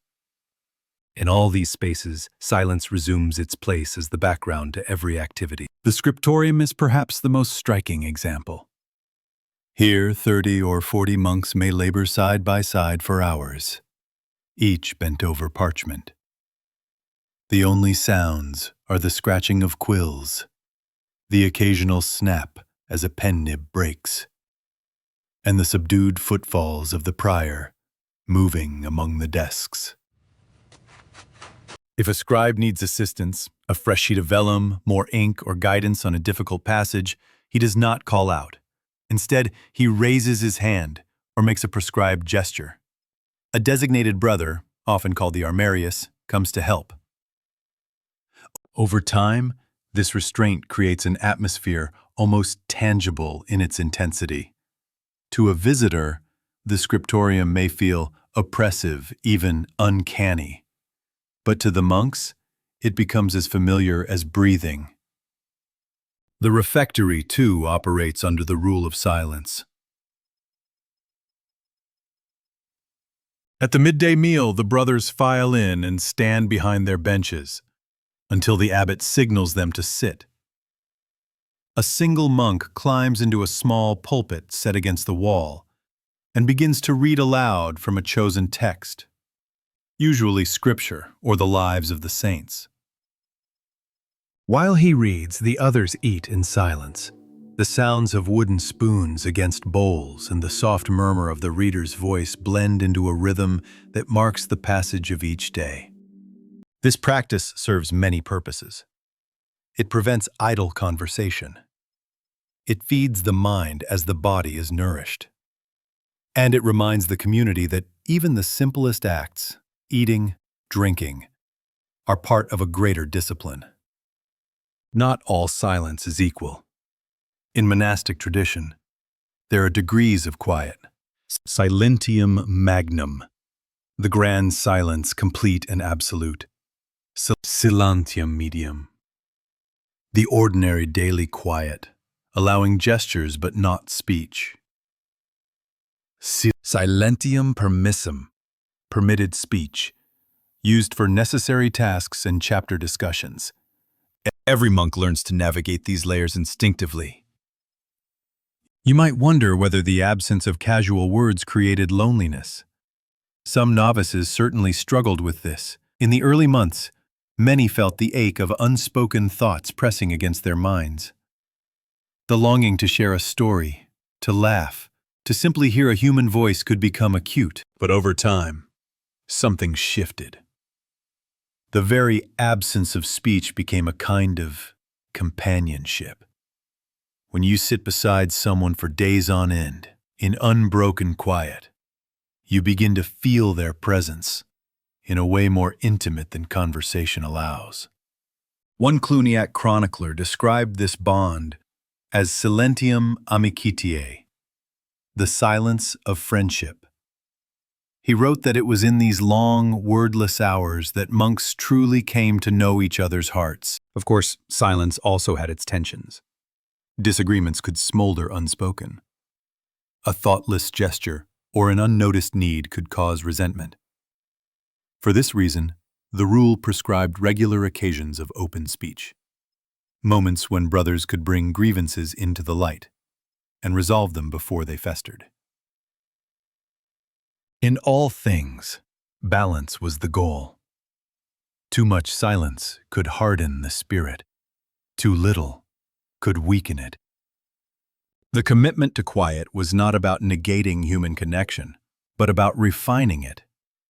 In all these spaces, silence resumes its place as the background to every activity. The scriptorium is perhaps the most striking example. Here, 30 or 40 monks may labor side by side for hours, each bent over parchment. The only sounds are the scratching of quills, the occasional snap as a pen nib breaks, and the subdued footfalls of the prior moving among the desks. If a scribe needs assistance, a fresh sheet of vellum, more ink, or guidance on a difficult passage, he does not call out. Instead, he raises his hand or makes a prescribed gesture. A designated brother, often called the armarius, comes to help. Over time, this restraint creates an atmosphere almost tangible in its intensity. To a visitor, the scriptorium may feel oppressive, even uncanny. But to the monks, it becomes as familiar as breathing. The refectory, too, operates under the rule of silence. At the midday meal, the brothers file in and stand behind their benches until the abbot signals them to sit. A single monk climbs into a small pulpit set against the wall and begins to read aloud from a chosen text, usually scripture or the lives of the saints. While he reads, the others eat in silence. The sounds of wooden spoons against bowls and the soft murmur of the reader's voice blend into a rhythm that marks the passage of each day. This practice serves many purposes. It prevents idle conversation. It feeds the mind as the body is nourished. And it reminds the community that even the simplest acts, eating, drinking, are part of a greater discipline. Not all silence is equal. In monastic tradition, there are degrees of quiet. Silentium magnum, the grand silence complete and absolute. Silentium medium, the ordinary daily quiet, allowing gestures but not speech. Silentium permissum, permitted speech, used for necessary tasks and chapter discussions. Every monk learns to navigate these layers instinctively. You might wonder whether the absence of casual words created loneliness. Some novices certainly struggled with this. In the early months, many felt the ache of unspoken thoughts pressing against their minds. The longing to share a story, to laugh, to simply hear a human voice could become acute. But over time, something shifted. The very absence of speech became a kind of companionship. When you sit beside someone for days on end, in unbroken quiet, you begin to feel their presence in a way more intimate than conversation allows. One Cluniac chronicler described this bond as silentium amicitiae, the silence of friendship. He wrote that it was in these long, wordless hours that monks truly came to know each other's hearts. Of course, silence also had its tensions. Disagreements could smolder unspoken. A thoughtless gesture or an unnoticed need could cause resentment. For this reason, the rule prescribed regular occasions of open speech, moments when brothers could bring grievances into the light and resolve them before they festered. In all things, balance was the goal. Too much silence could harden the spirit. Too little could weaken it. The commitment to quiet was not about negating human connection, but about refining it,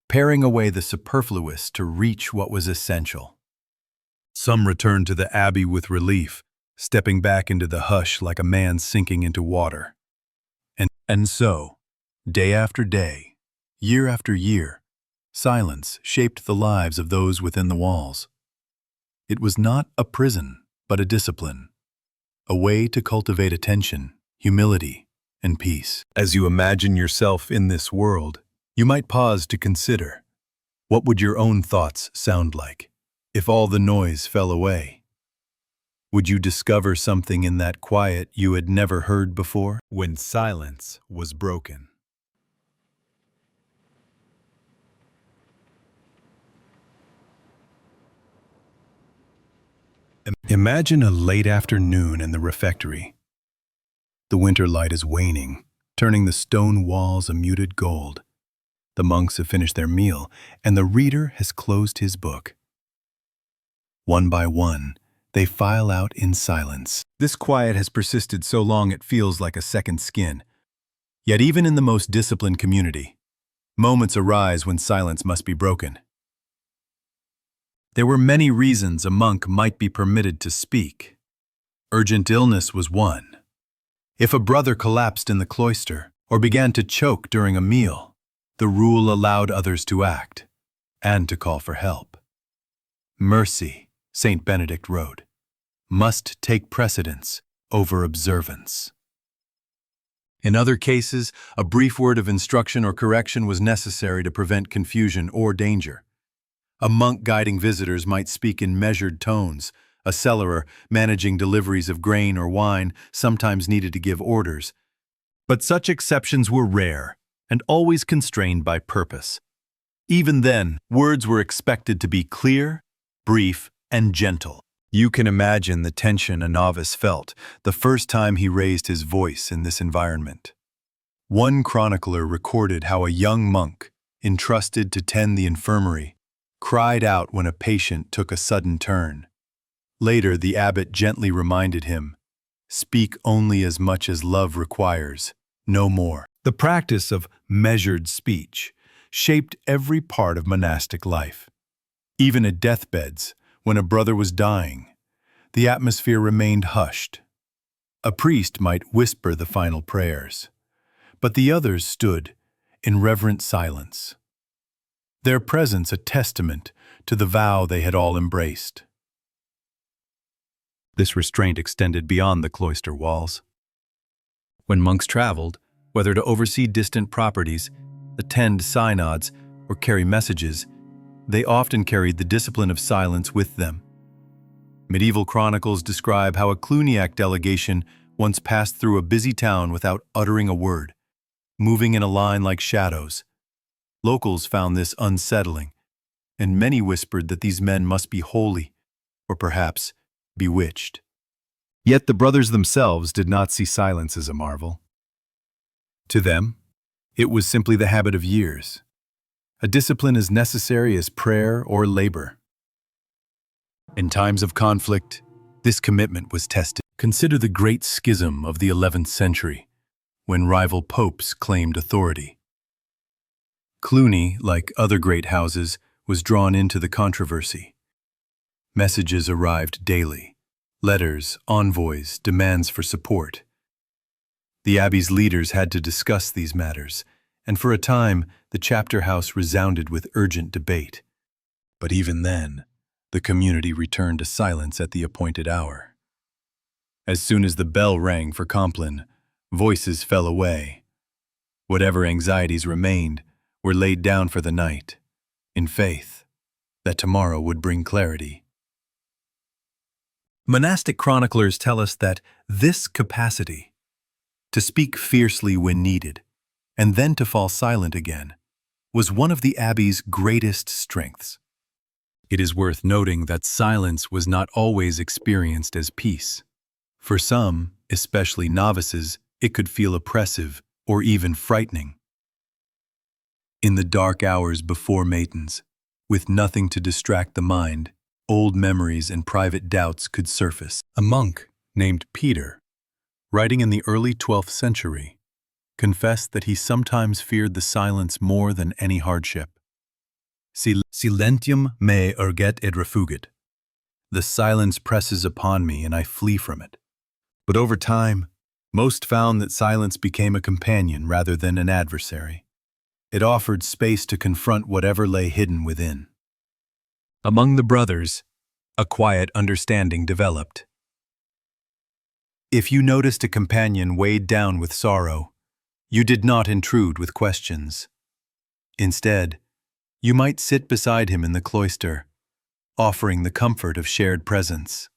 paring away the superfluous to reach what was essential. Some returned to the abbey with relief, stepping back into the hush like a man sinking into water. And so, day after day, year after year, silence shaped the lives of those within the walls. It was not a prison, but a discipline, a way to cultivate attention, humility, and peace. As you imagine yourself in this world, you might pause to consider, what would your own thoughts sound like if all the noise fell away? Would you discover something in that quiet you had never heard before? When silence was broken. Imagine a late afternoon in the refectory. The winter light is waning, turning the stone walls a muted gold. The monks have finished their meal, and the reader has closed his book. One by one, they file out in silence. This quiet has persisted so long it feels like a second skin. Yet even in the most disciplined community, moments arise when silence must be broken. There were many reasons a monk might be permitted to speak. Urgent illness was one. If a brother collapsed in the cloister or began to choke during a meal, the rule allowed others to act and to call for help. Mercy, Saint Benedict wrote, must take precedence over observance. In other cases, a brief word of instruction or correction was necessary to prevent confusion or danger. A monk guiding visitors might speak in measured tones. A cellarer managing deliveries of grain or wine sometimes needed to give orders. But such exceptions were rare and always constrained by purpose. Even then, words were expected to be clear, brief, and gentle. You can imagine the tension a novice felt the first time he raised his voice in this environment. One chronicler recorded how a young monk, entrusted to tend the infirmary, cried out when a patient took a sudden turn. Later, the abbot gently reminded him, "Speak only as much as love requires, no more." The practice of measured speech shaped every part of monastic life. Even at deathbeds, when a brother was dying, the atmosphere remained hushed. A priest might whisper the final prayers, but the others stood in reverent silence, their presence a testament to the vow they had all embraced. This restraint extended beyond the cloister walls. When monks traveled, whether to oversee distant properties, attend synods, or carry messages, they often carried the discipline of silence with them. Medieval chronicles describe how a Cluniac delegation once passed through a busy town without uttering a word, moving in a line like shadows. Locals found this unsettling, and many whispered that these men must be holy, or perhaps bewitched. Yet the brothers themselves did not see silence as a marvel. To them, it was simply the habit of years, a discipline as necessary as prayer or labor. In times of conflict, this commitment was tested. Consider the Great Schism of the 11th century, when rival popes claimed authority. Cluny, like other great houses, was drawn into the controversy. Messages arrived daily. Letters, envoys, demands for support. The abbey's leaders had to discuss these matters, and for a time the chapter house resounded with urgent debate. But even then, the community returned to silence at the appointed hour. As soon as the bell rang for Compline, voices fell away. Whatever anxieties remained were laid down for the night, in faith that tomorrow would bring clarity. Monastic chroniclers tell us that this capacity, to speak fiercely when needed, and then to fall silent again, was one of the abbey's greatest strengths. It is worth noting that silence was not always experienced as peace. For some, especially novices, it could feel oppressive or even frightening. In the dark hours before matins, with nothing to distract the mind, old memories and private doubts could surface. A monk named Peter, writing in the early 12th century, confessed that he sometimes feared the silence more than any hardship. Silentium me urget id refugit. The silence presses upon me and I flee from it. But over time, most found that silence became a companion rather than an adversary. It offered space to confront whatever lay hidden within. Among the brothers, a quiet understanding developed. If you noticed a companion weighed down with sorrow, you did not intrude with questions. Instead, you might sit beside him in the cloister, offering the comfort of shared presence.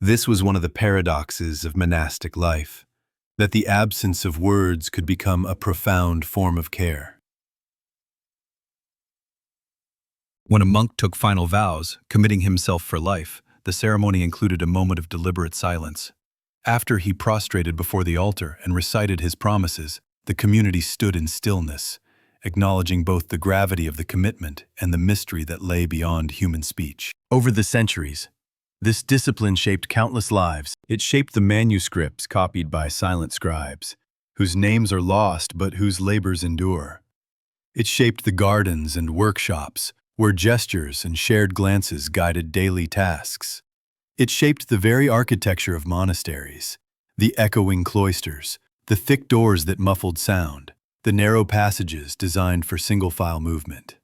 This was one of the paradoxes of monastic life, that the absence of words could become a profound form of care. When a monk took final vows, committing himself for life, the ceremony included a moment of deliberate silence. After he prostrated before the altar and recited his promises, the community stood in stillness, acknowledging both the gravity of the commitment and the mystery that lay beyond human speech. Over the centuries, this discipline shaped countless lives. It shaped the manuscripts copied by silent scribes, whose names are lost but whose labors endure. It shaped the gardens and workshops, where gestures and shared glances guided daily tasks. It shaped the very architecture of monasteries, the echoing cloisters, the thick doors that muffled sound, the narrow passages designed for single-file movement.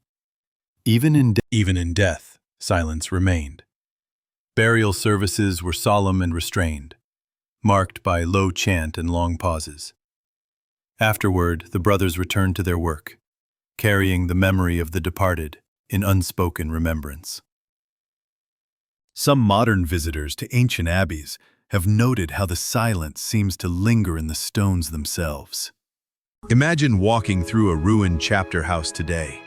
Even in death, silence remained. Burial services were solemn and restrained, marked by low chant and long pauses. Afterward, the brothers returned to their work, carrying the memory of the departed in unspoken remembrance. Some modern visitors to ancient abbeys have noted how the silence seems to linger in the stones themselves. Imagine walking through a ruined chapter house today.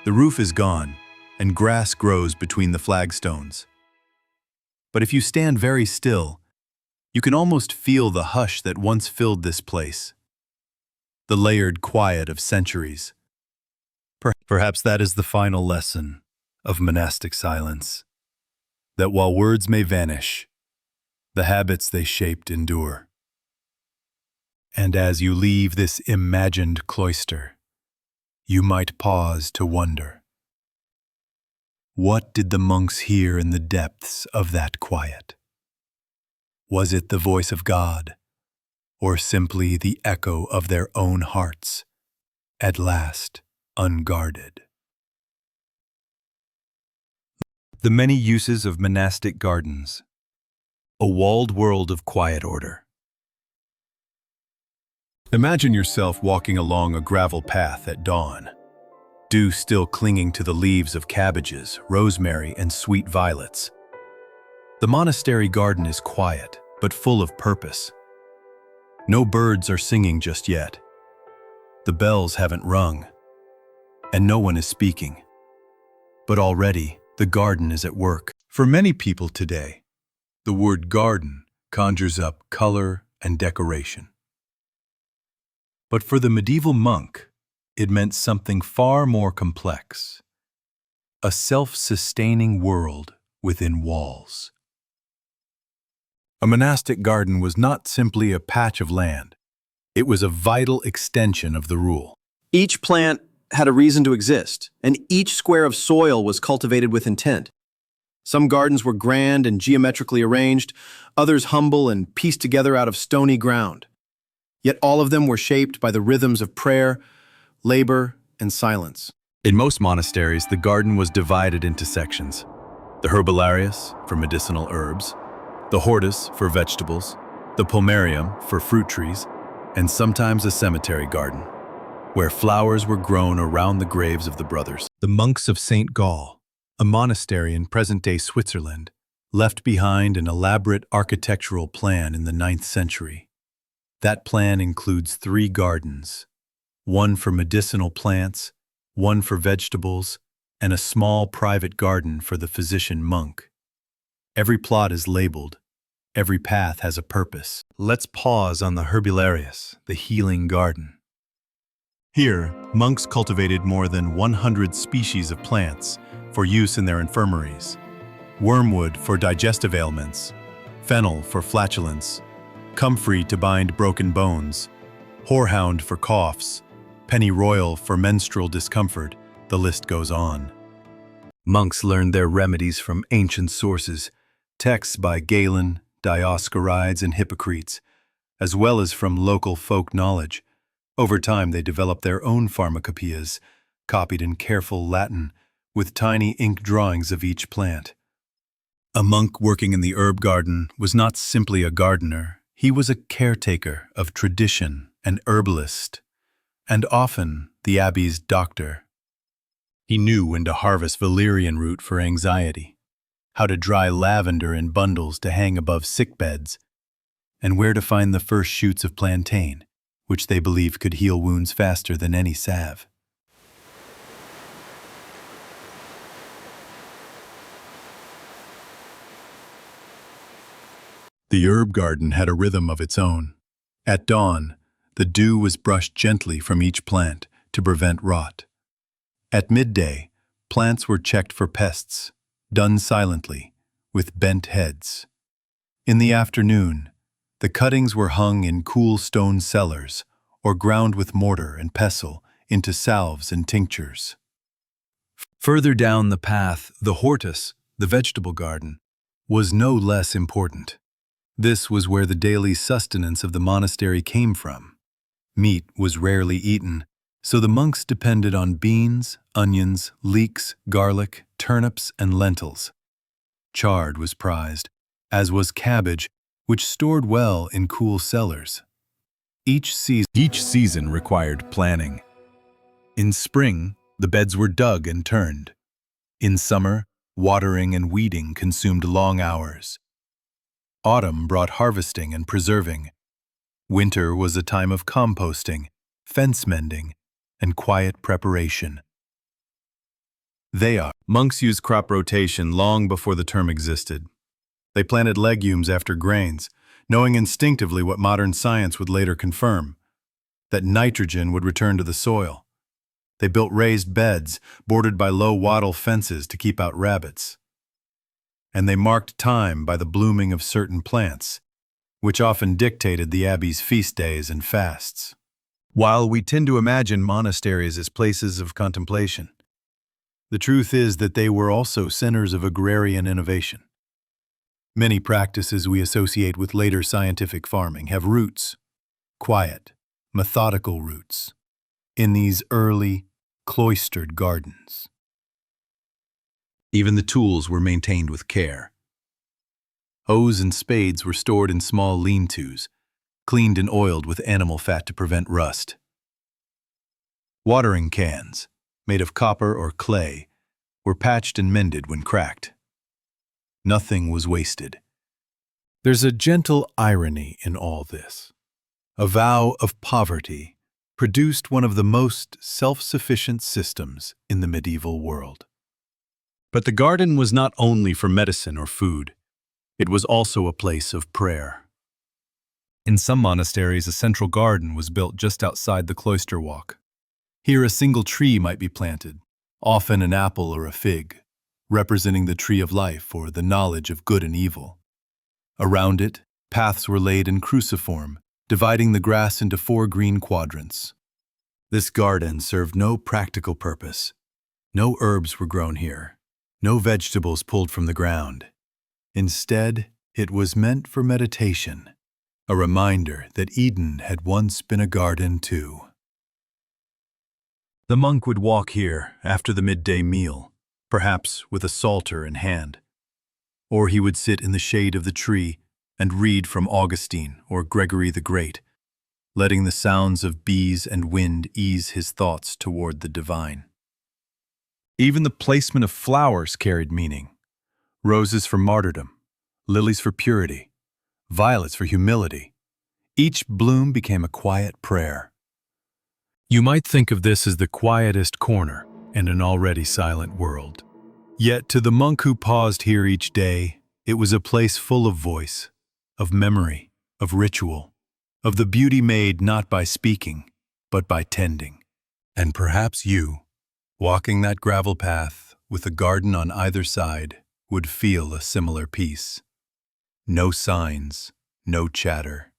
The roof is gone, and grass grows between the flagstones. But if you stand very still, you can almost feel the hush that once filled this place, the layered quiet of centuries. Perhaps that is the final lesson of monastic silence, that while words may vanish, the habits they shaped endure. And as you leave this imagined cloister, you might pause to wonder, what did the monks hear in the depths of that quiet? Was it the voice of God, or simply the echo of their own hearts, at last unguarded? The many uses of monastic gardens. A walled world of quiet order. Imagine yourself walking along a gravel path at dawn, dew still clinging to the leaves of cabbages, rosemary, and sweet violets. The monastery garden is quiet, but full of purpose. No birds are singing just yet. The bells haven't rung, and no one is speaking. But already, the garden is at work. For many people today, the word garden conjures up color and decoration. But for the medieval monk, it meant something far more complex. A self-sustaining world within walls. A monastic garden was not simply a patch of land. It was a vital extension of the rule. Each plant, had a reason to exist, and each square of soil was cultivated with intent. Some gardens were grand and geometrically arranged, others humble and pieced together out of stony ground. Yet all of them were shaped by the rhythms of prayer, labor, and silence. In most monasteries, the garden was divided into sections. The herbularius for medicinal herbs, the hortus for vegetables, the pomerium for fruit trees, and sometimes a cemetery garden, where flowers were grown around the graves of the brothers. The monks of St. Gall, a monastery in present-day Switzerland, left behind an elaborate architectural plan in the 9th century. That plan includes 3 gardens, one for medicinal plants, one for vegetables, and a small private garden for the physician monk. Every plot is labeled. Every path has a purpose. Let's pause on the herbularius, the healing garden. Here, monks cultivated more than 100 species of plants for use in their infirmaries. Wormwood for digestive ailments, fennel for flatulence, comfrey to bind broken bones, horehound for coughs, pennyroyal for menstrual discomfort, the list goes on. Monks learned their remedies from ancient sources, texts by Galen, Dioscorides, and Hippocrates, as well as from local folk knowledge. Over time, they developed their own pharmacopoeias, copied in careful Latin, with tiny ink drawings of each plant. A monk working in the herb garden was not simply a gardener, he was a caretaker of tradition, an herbalist, and often the abbey's doctor. He knew when to harvest valerian root for anxiety, how to dry lavender in bundles to hang above sickbeds, and where to find the first shoots of plantain, which they believed could heal wounds faster than any salve. The herb garden had a rhythm of its own. At dawn, the dew was brushed gently from each plant to prevent rot. At midday, plants were checked for pests, done silently, with bent heads. In the afternoon, the cuttings were hung in cool stone cellars or ground with mortar and pestle into salves and tinctures. Further down the path, the hortus, the vegetable garden, was no less important. This was where the daily sustenance of the monastery came from. Meat was rarely eaten, so the monks depended on beans, onions, leeks, garlic, turnips, and lentils. Chard was prized, as was cabbage, which stored well in cool cellars. Each season required planning. In spring, the beds were dug and turned. In summer, watering and weeding consumed long hours. Autumn brought harvesting and preserving. Winter was a time of composting, fence mending, and quiet preparation. Monks used crop rotation long before the term existed. They planted legumes after grains, knowing instinctively what modern science would later confirm, that nitrogen would return to the soil. They built raised beds, bordered by low wattle fences to keep out rabbits. And they marked time by the blooming of certain plants, which often dictated the abbey's feast days and fasts. While we tend to imagine monasteries as places of contemplation, the truth is that they were also centers of agrarian innovation. Many practices we associate with later scientific farming have roots, quiet, methodical roots, in these early, cloistered gardens. Even the tools were maintained with care. Hoes and spades were stored in small lean-tos, cleaned and oiled with animal fat to prevent rust. Watering cans, made of copper or clay, were patched and mended when cracked. Nothing was wasted. There's a gentle irony in all this. A vow of poverty produced one of the most self-sufficient systems in the medieval world. But the garden was not only for medicine or food. It was also a place of prayer. In some monasteries, a central garden was built just outside the cloister walk. Here a single tree might be planted, often an apple or a fig, representing the tree of life or the knowledge of good and evil. Around it, paths were laid in cruciform, dividing the grass into 4 green quadrants. This garden served no practical purpose. No herbs were grown here, no vegetables pulled from the ground. Instead, it was meant for meditation, a reminder that Eden had once been a garden too. The monk would walk here after the midday meal, perhaps with a psalter in hand. Or he would sit in the shade of the tree and read from Augustine or Gregory the Great, letting the sounds of bees and wind ease his thoughts toward the divine. Even the placement of flowers carried meaning. Roses for martyrdom, lilies for purity, violets for humility. Each bloom became a quiet prayer. You might think of this as the quietest corner in an already silent world. Yet to the monk who paused here each day, it was a place full of voice, of memory, of ritual, of the beauty made not by speaking, but by tending. And perhaps you, walking that gravel path with a garden on either side, would feel a similar peace. No signs, no chatter.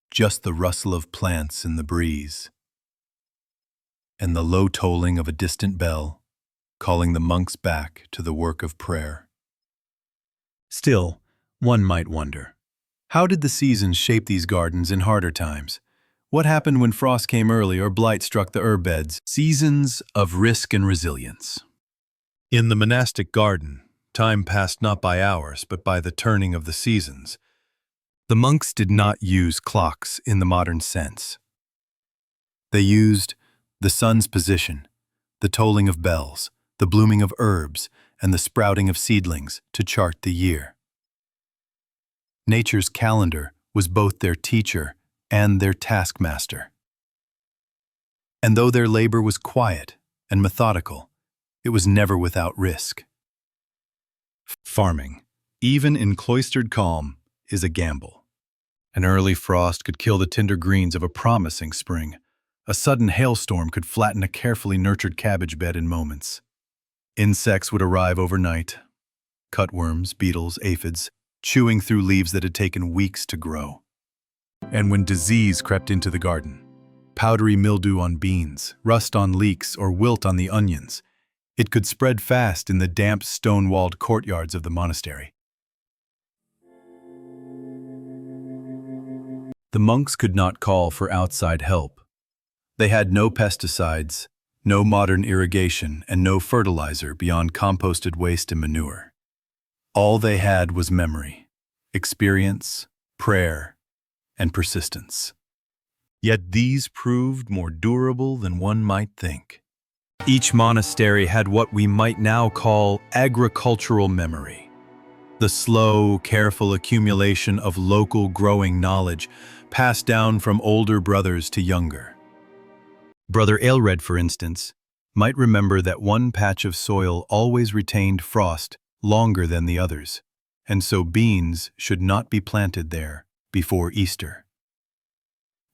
Just the rustle of plants in the breeze, and the low tolling of a distant bell, calling the monks back to the work of prayer. Still, one might wonder, how did the seasons shape these gardens in harder times? What happened when frost came early or blight struck the herb beds? Seasons of risk and resilience. In the monastic garden, time passed not by hours, but by the turning of the seasons. The monks did not use clocks in the modern sense. They used the sun's position, the tolling of bells, the blooming of herbs, and the sprouting of seedlings to chart the year. Nature's calendar was both their teacher and their taskmaster. And though their labor was quiet and methodical, it was never without risk. Farming, even in cloistered calm, is a gamble. An early frost could kill the tender greens of a promising spring. A sudden hailstorm could flatten a carefully nurtured cabbage bed in moments. Insects would arrive overnight, cutworms, beetles, aphids, chewing through leaves that had taken weeks to grow. And when disease crept into the garden, powdery mildew on beans, rust on leeks, or wilt on the onions, it could spread fast in the damp, stone-walled courtyards of the monastery. The monks could not call for outside help. They had no pesticides, no modern irrigation, and no fertilizer beyond composted waste and manure. All they had was memory, experience, prayer, and persistence. Yet these proved more durable than one might think. Each monastery had what we might now call agricultural memory. The slow, careful accumulation of local growing knowledge passed down from older brothers to younger. Brother Aelred, for instance, might remember that one patch of soil always retained frost longer than the others, and so beans should not be planted there before Easter.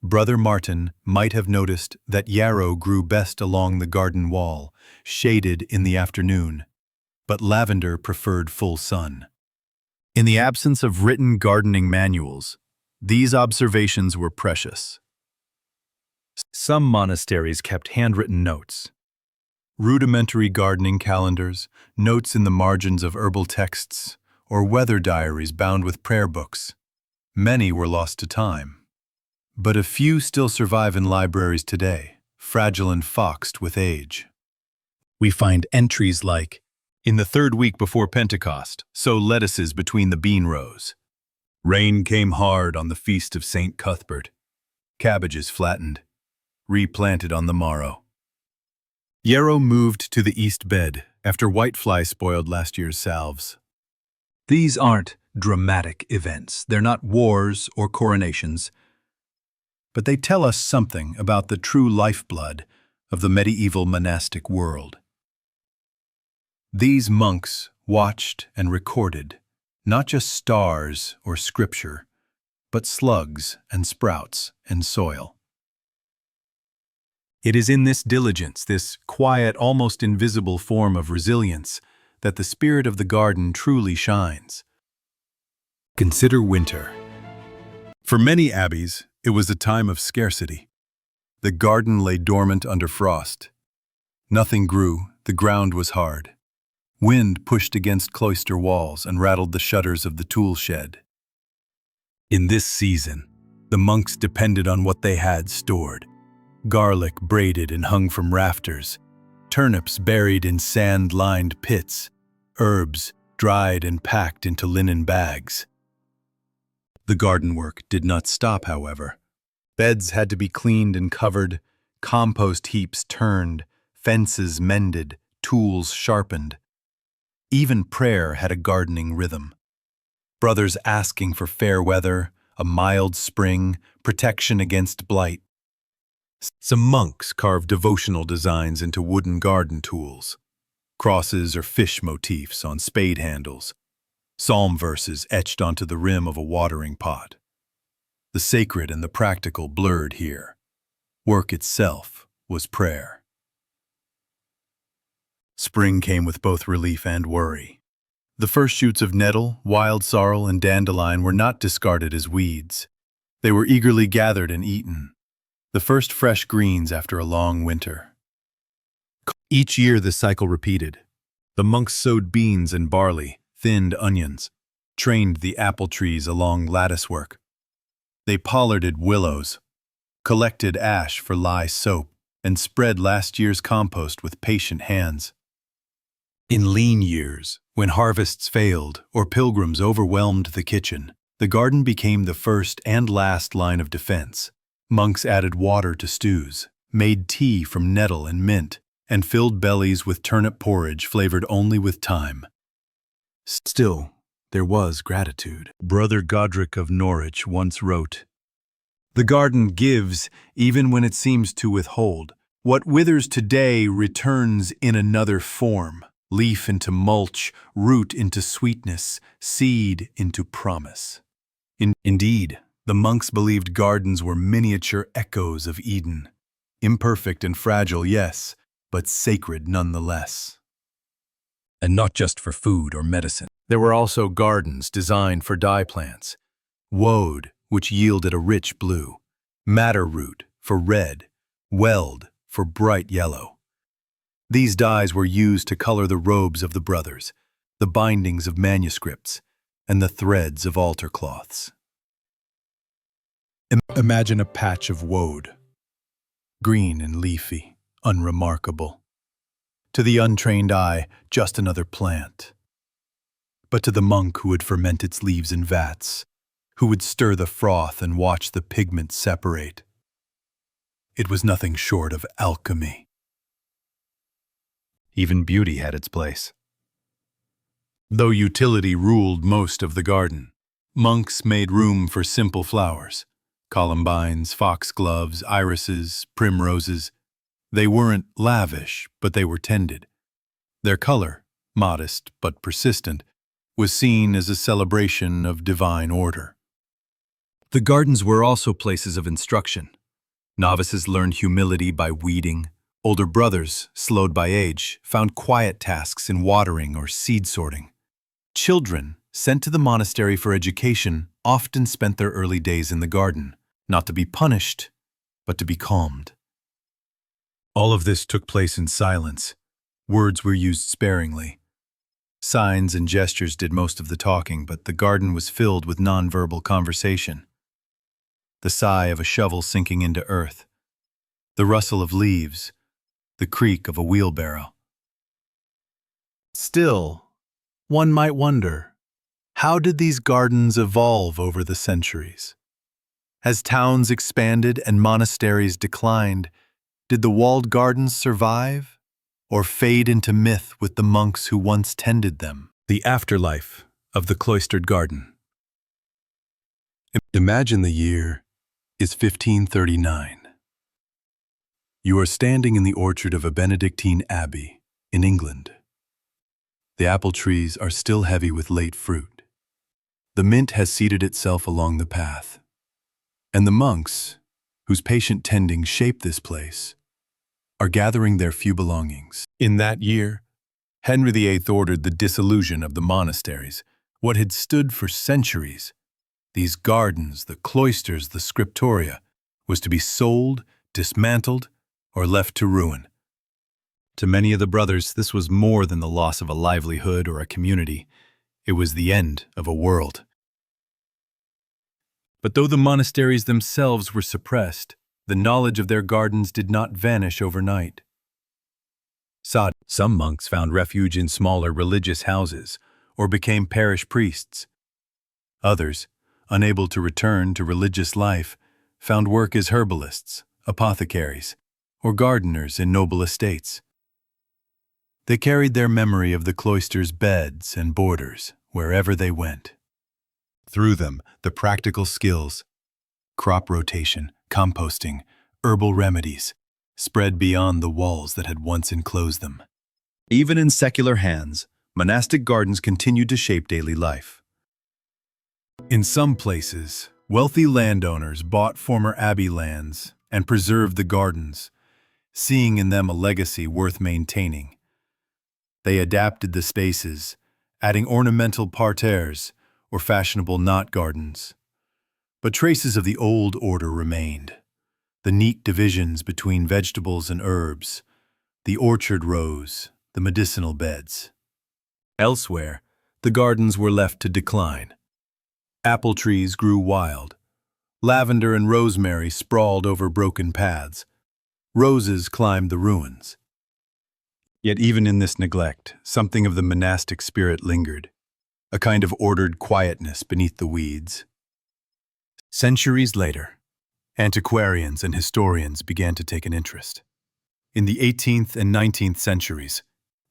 Brother Martin might have noticed that yarrow grew best along the garden wall, shaded in the afternoon, but lavender preferred full sun. In the absence of written gardening manuals, these observations were precious. Some monasteries kept handwritten notes. Rudimentary gardening calendars, notes in the margins of herbal texts, or weather diaries bound with prayer books. Many were lost to time. But a few still survive in libraries today, fragile and foxed with age. We find entries like, "In the third week before Pentecost, sow lettuces between the bean rows. Rain came hard on the feast of St. Cuthbert. Cabbages flattened, replanted on the morrow. Yarrow moved to the east bed after whitefly spoiled last year's salves." These aren't dramatic events. They're not wars or coronations. But they tell us something about the true lifeblood of the medieval monastic world. These monks watched and recorded not just stars or scripture, but slugs and sprouts and soil. It is in this diligence, this quiet, almost invisible form of resilience, that the spirit of the garden truly shines. Consider winter. For many abbeys, it was a time of scarcity. The garden lay dormant under frost. Nothing grew, the ground was hard. Wind pushed against cloister walls and rattled the shutters of the tool shed. In this season, the monks depended on what they had stored. Garlic braided and hung from rafters, turnips buried in sand-lined pits, herbs dried and packed into linen bags. The garden work did not stop, however. Beds had to be cleaned and covered, compost heaps turned, fences mended, tools sharpened. Even prayer had a gardening rhythm. Brothers asking for fair weather, a mild spring, protection against blight. Some monks carved devotional designs into wooden garden tools, crosses or fish motifs on spade handles, psalm verses etched onto the rim of a watering pot. The sacred and the practical blurred here. Work itself was prayer. Spring came with both relief and worry. The first shoots of nettle, wild sorrel, and dandelion were not discarded as weeds. They were eagerly gathered and eaten, the first fresh greens after a long winter. Each year the cycle repeated. The monks sowed beans and barley, thinned onions, trained the apple trees along latticework. They pollarded willows, collected ash for lye soap, and spread last year's compost with patient hands. In lean years, when harvests failed or pilgrims overwhelmed the kitchen, the garden became the first and last line of defense. Monks added water to stews, made tea from nettle and mint, and filled bellies with turnip porridge flavored only with thyme. Still, there was gratitude. Brother Godric of Norwich once wrote, "The garden gives even when it seems to withhold. What withers today returns in another form. Leaf into mulch, root into sweetness, seed into promise." Indeed, the monks believed gardens were miniature echoes of Eden. Imperfect and fragile, yes, but sacred nonetheless. And not just for food or medicine. There were also gardens designed for dye plants. Woad, which yielded a rich blue. Madder root for red. Weld for bright yellow. These dyes were used to color the robes of the brothers, the bindings of manuscripts, and the threads of altar cloths. Imagine a patch of woad, green and leafy, unremarkable. To the untrained eye, just another plant. But to the monk who would ferment its leaves in vats, who would stir the froth and watch the pigment separate, it was nothing short of alchemy. Even beauty had its place. Though utility ruled most of the garden, monks made room for simple flowers. Columbines, foxgloves, irises, primroses. They weren't lavish, but they were tended. Their color, modest but persistent, was seen as a celebration of divine order. The gardens were also places of instruction. Novices learned humility by weeding. Older brothers, slowed by age, found quiet tasks in watering or seed sorting. Children, sent to the monastery for education, often spent their early days in the garden, not to be punished, but to be calmed. All of this took place in silence. Words were used sparingly. Signs and gestures did most of the talking, but the garden was filled with nonverbal conversation. The sigh of a shovel sinking into earth, the rustle of leaves, the creak of a wheelbarrow. Still, one might wonder, how did these gardens evolve over the centuries? As towns expanded and monasteries declined, did the walled gardens survive, or fade into myth with the monks who once tended them? The afterlife of the cloistered garden. Imagine the year is 1539. You are standing in the orchard of a Benedictine abbey in England. The apple trees are still heavy with late fruit. The mint has seated itself along the path. And the monks, whose patient tending shaped this place, are gathering their few belongings. In that year, Henry VIII ordered the dissolution of the monasteries, what had stood for centuries. These gardens, the cloisters, the scriptoria, was to be sold, dismantled, or left to ruin. To many of the brothers, this was more than the loss of a livelihood or a community. It was the end of a world. But though the monasteries themselves were suppressed, the knowledge of their gardens did not vanish overnight. Some monks found refuge in smaller religious houses or became parish priests. Others, unable to return to religious life, found work as herbalists, apothecaries, or gardeners in noble estates. They carried their memory of the cloister's beds and borders wherever they went. Through them, the practical skills, crop rotation, composting, herbal remedies, spread beyond the walls that had once enclosed them. Even in secular hands, monastic gardens continued to shape daily life. In some places, wealthy landowners bought former abbey lands and preserved the gardens, seeing in them a legacy worth maintaining. They adapted the spaces, adding ornamental parterres or fashionable knot gardens. But traces of the old order remained. The neat divisions between vegetables and herbs, the orchard rows, the medicinal beds. Elsewhere, the gardens were left to decline. Apple trees grew wild. Lavender and rosemary sprawled over broken paths. Roses climbed the ruins. Yet even in this neglect, something of the monastic spirit lingered, a kind of ordered quietness beneath the weeds. Centuries later, antiquarians and historians began to take an interest. In the 18th and 19th centuries,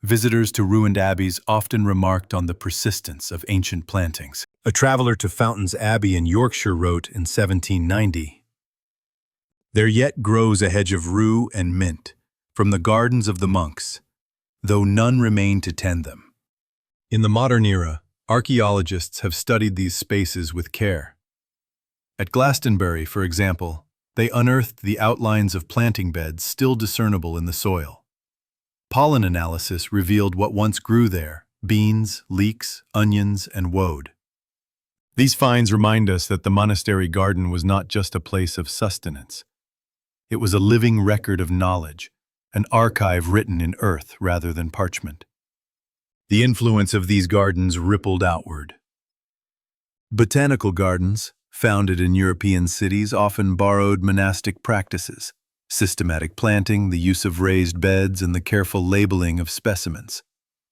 visitors to ruined abbeys often remarked on the persistence of ancient plantings. A traveler to Fountains Abbey in Yorkshire wrote in 1790, "There yet grows a hedge of rue and mint from the gardens of the monks, though none remain to tend them." In the modern era, archaeologists have studied these spaces with care. At Glastonbury, for example, they unearthed the outlines of planting beds still discernible in the soil. Pollen analysis revealed what once grew there: beans, leeks, onions, and woad. These finds remind us that the monastery garden was not just a place of sustenance. It was a living record of knowledge, an archive written in earth rather than parchment. The influence of these gardens rippled outward. Botanical gardens, founded in European cities, often borrowed monastic practices: systematic planting, the use of raised beds, and the careful labeling of specimens.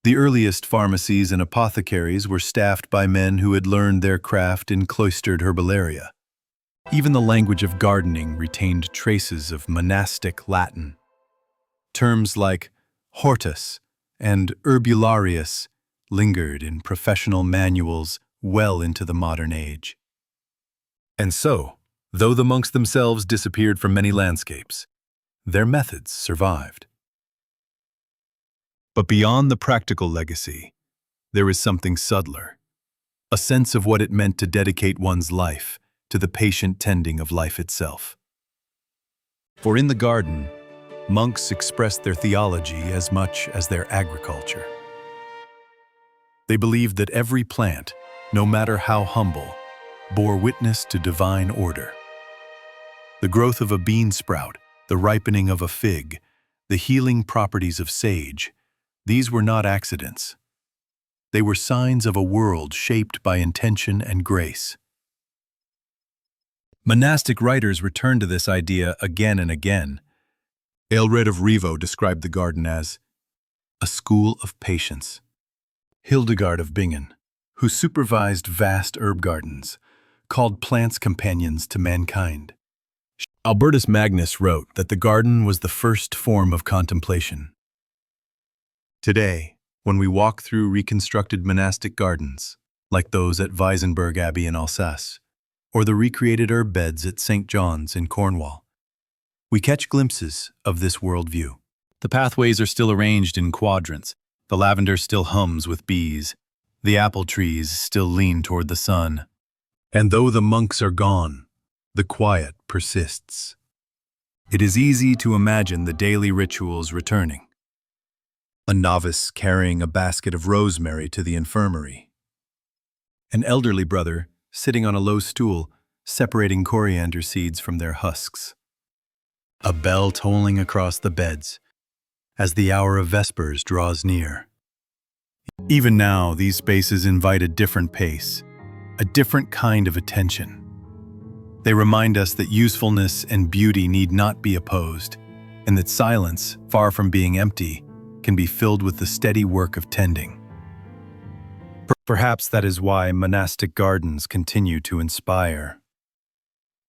The earliest pharmacies and apothecaries were staffed by men who had learned their craft in cloistered herbalaria. Even the language of gardening retained traces of monastic Latin. Terms like hortus and herbularius lingered in professional manuals well into the modern age. And so, though the monks themselves disappeared from many landscapes, their methods survived. But beyond the practical legacy, there is something subtler, a sense of what it meant to dedicate one's life to the patient tending of life itself. For in the garden, monks expressed their theology as much as their agriculture. They believed that every plant, no matter how humble, bore witness to divine order. The growth of a bean sprout, the ripening of a fig, the healing properties of sage, these were not accidents. They were signs of a world shaped by intention and grace. Monastic writers returned to this idea again and again. Aelred of Rievaulx described the garden as a school of patience. Hildegard of Bingen, who supervised vast herb gardens, called plants companions to mankind. Albertus Magnus wrote that the garden was the first form of contemplation. Today, when we walk through reconstructed monastic gardens, like those at Weisenberg Abbey in Alsace, or the recreated herb beds at St. John's in Cornwall, we catch glimpses of this worldview. The pathways are still arranged in quadrants, the lavender still hums with bees, the apple trees still lean toward the sun. And though the monks are gone, the quiet persists. It is easy to imagine the daily rituals returning. A novice carrying a basket of rosemary to the infirmary. An elderly brother sitting on a low stool, separating coriander seeds from their husks. a bell tolling across the beds as the hour of vespers draws near. Even now, these spaces invite a different pace, a different kind of attention. They remind us that usefulness and beauty need not be opposed, and that silence, far from being empty, can be filled with the steady work of tending. Perhaps that is why monastic gardens continue to inspire.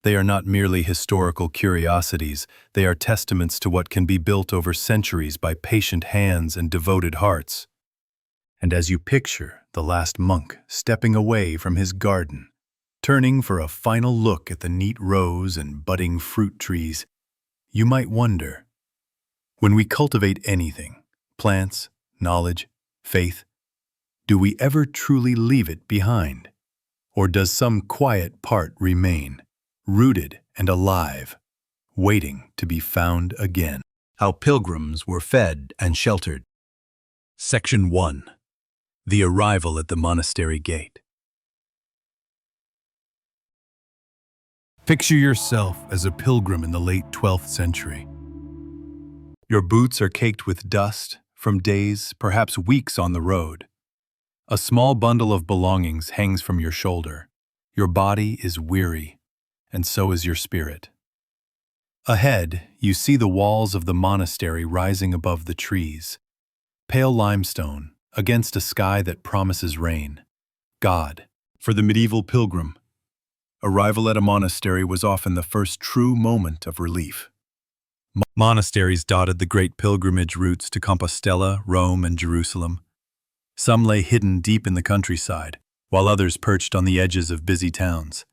They are not merely historical curiosities, they are testaments to what can be built over centuries by patient hands and devoted hearts. And as you picture the last monk stepping away from his garden, turning for a final look at the neat rows and budding fruit trees, you might wonder, when we cultivate anything, plants, knowledge, faith, do we ever truly leave it behind? Or does some quiet part remain, rooted and alive, waiting to be found again? How pilgrims were fed and sheltered. Section 1. The arrival at the monastery gate. Picture yourself as a pilgrim in the late 12th century. Your boots are caked with dust from days, perhaps weeks on the road. A small bundle of belongings hangs from your shoulder. Your body is weary, and so is your spirit. Ahead, you see the walls of the monastery rising above the trees, pale limestone against a sky that promises rain. God, for the medieval pilgrim, arrival at a monastery was often the first true moment of relief. Monasteries dotted the great pilgrimage routes to Compostela, Rome, and Jerusalem. Some lay hidden deep in the countryside, while others perched on the edges of busy towns.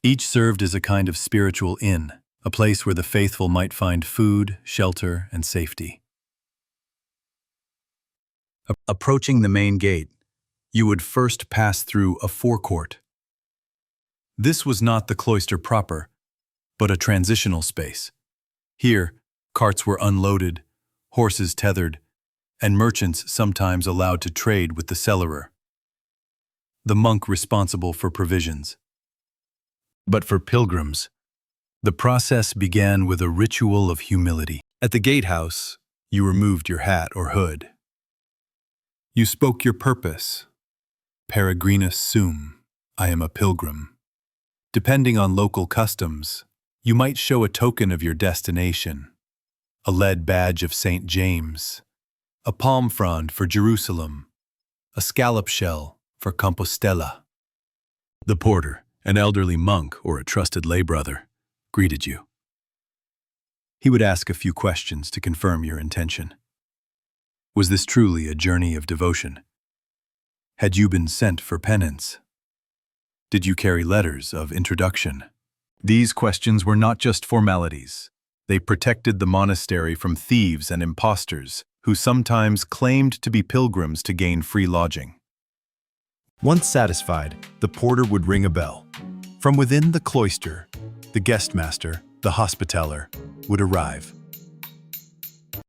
Each served as a kind of spiritual inn, a place where the faithful might find food, shelter, and safety. Approaching the main gate, you would first pass through a forecourt. This was not the cloister proper, but a transitional space. Here, carts were unloaded, horses tethered, and merchants sometimes allowed to trade with the cellarer, the monk responsible for provisions. But for pilgrims, the process began with a ritual of humility. At the gatehouse, you removed your hat or hood. You spoke your purpose. Peregrinus sum, I am a pilgrim. Depending on local customs, you might show a token of your destination, a lead badge of St. James, a palm frond for Jerusalem, a scallop shell for Compostela. The porter, an elderly monk or a trusted lay brother, greeted you. He would ask a few questions to confirm your intention. Was this truly a journey of devotion? Had you been sent for penance? Did you carry letters of introduction? These questions were not just formalities. They protected the monastery from thieves and impostors who sometimes claimed to be pilgrims to gain free lodging. Once satisfied, the porter would ring a bell. From within the cloister, the guestmaster, the hospitaller, would arrive.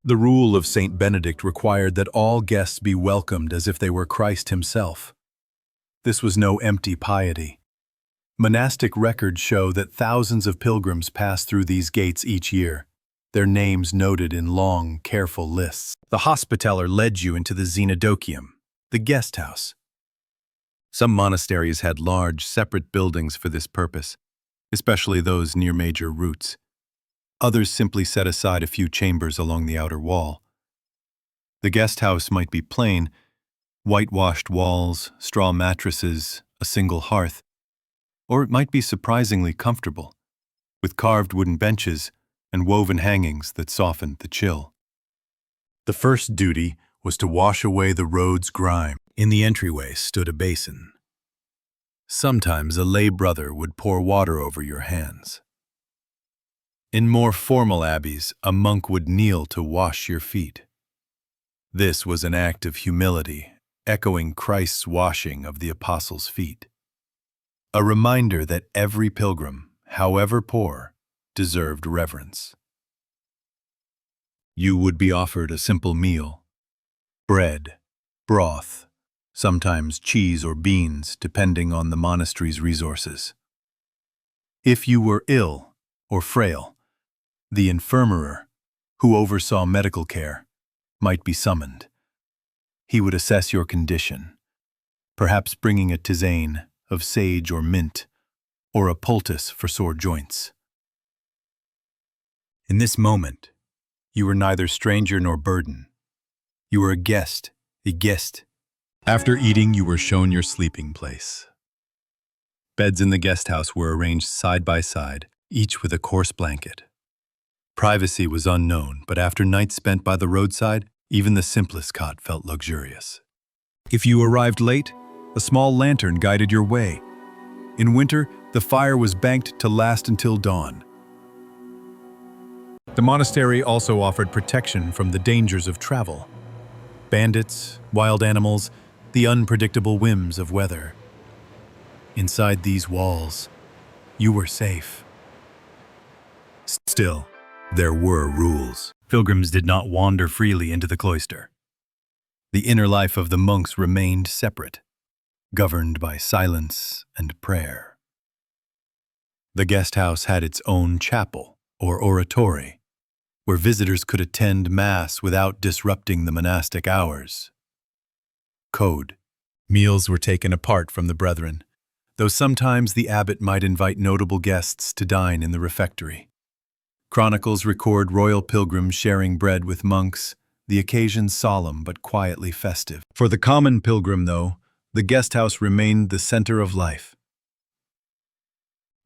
The rule of Saint Benedict required that all guests be welcomed as if they were Christ himself. This was no empty piety. Monastic records show that thousands of pilgrims pass through these gates each year, their names noted in long, careful lists. The hospitaller led you into the xenodochium, the guest house. Some monasteries had large, separate buildings for this purpose, especially those near major routes. Others simply set aside a few chambers along the outer wall. The guest house might be plain, whitewashed walls, straw mattresses, a single hearth, or it might be surprisingly comfortable, with carved wooden benches and woven hangings that softened the chill. The first duty was to wash away the road's grime. In the entryway stood a basin. Sometimes a lay brother would pour water over your hands. In more formal abbeys, a monk would kneel to wash your feet. This was an act of humility, echoing Christ's washing of the apostles' feet. A reminder that every pilgrim, however poor, deserved reverence. You would be offered a simple meal: bread, broth, sometimes cheese or beans, depending on the monastery's resources. If you were ill or frail, The infirmerer, who oversaw medical care, might be summoned. He would assess your condition, perhaps bringing a tisane of sage or mint, or a poultice for sore joints. In this moment, you were neither stranger nor burden. You were a guest. After eating, you were shown your sleeping place. Beds in the guest house were arranged side by side, each with a coarse blanket. Privacy was unknown, but after nights spent by the roadside, even the simplest cot felt luxurious. If you arrived late, a small lantern guided your way. In winter, the fire was banked to last until dawn. The monastery also offered protection from the dangers of travel. Bandits, wild animals, the unpredictable whims of weather. Inside these walls, you were safe. Still, there were rules. Pilgrims did not wander freely into the cloister. The inner life of the monks remained separate, governed by silence and prayer. The guest house had its own chapel, or oratory, where visitors could attend Mass without disrupting the monastic hours. Code. Meals were taken apart from the brethren, though sometimes the abbot might invite notable guests to dine in the refectory. Chronicles record royal pilgrims sharing bread with monks, the occasion solemn but quietly festive. For the common pilgrim, though, the guest house remained the center of life.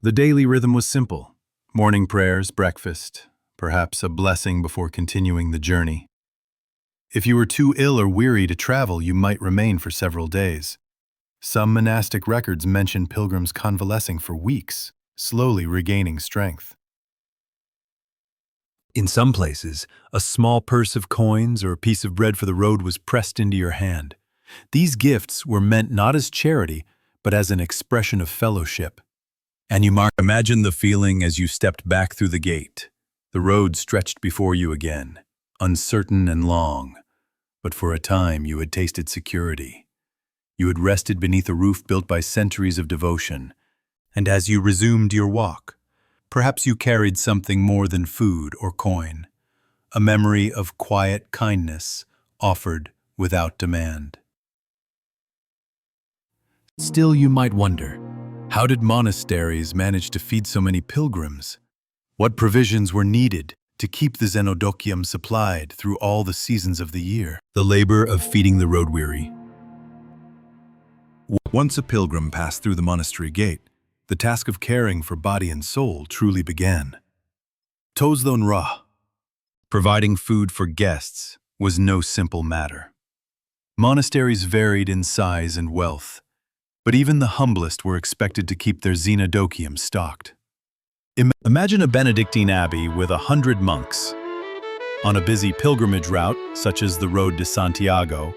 The daily rhythm was simple: morning prayers, breakfast, perhaps a blessing before continuing the journey. If you were too ill or weary to travel, you might remain for several days. Some monastic records mention pilgrims convalescing for weeks, slowly regaining strength. In some places, a small purse of coins or a piece of bread for the road was pressed into your hand. These gifts were meant not as charity, but as an expression of fellowship. And imagine the feeling as you stepped back through the gate. The road stretched before you again, uncertain and long, but for a time you had tasted security. You had rested beneath a roof built by centuries of devotion, and as you resumed your walk, perhaps you carried something more than food or coin, a memory of quiet kindness offered without demand. Still, you might wonder, how did monasteries manage to feed so many pilgrims? What provisions were needed to keep the xenodokium supplied through all the seasons of the year? The labor of feeding the road-weary. Once a pilgrim passed through the monastery gate, the task of caring for body and soul truly began. Tozdon Ra, providing food for guests, was no simple matter. Monasteries varied in size and wealth, but even the humblest were expected to keep their xenodokium stocked. Imagine a Benedictine abbey with 100 monks. On a busy pilgrimage route, such as the Road to Santiago,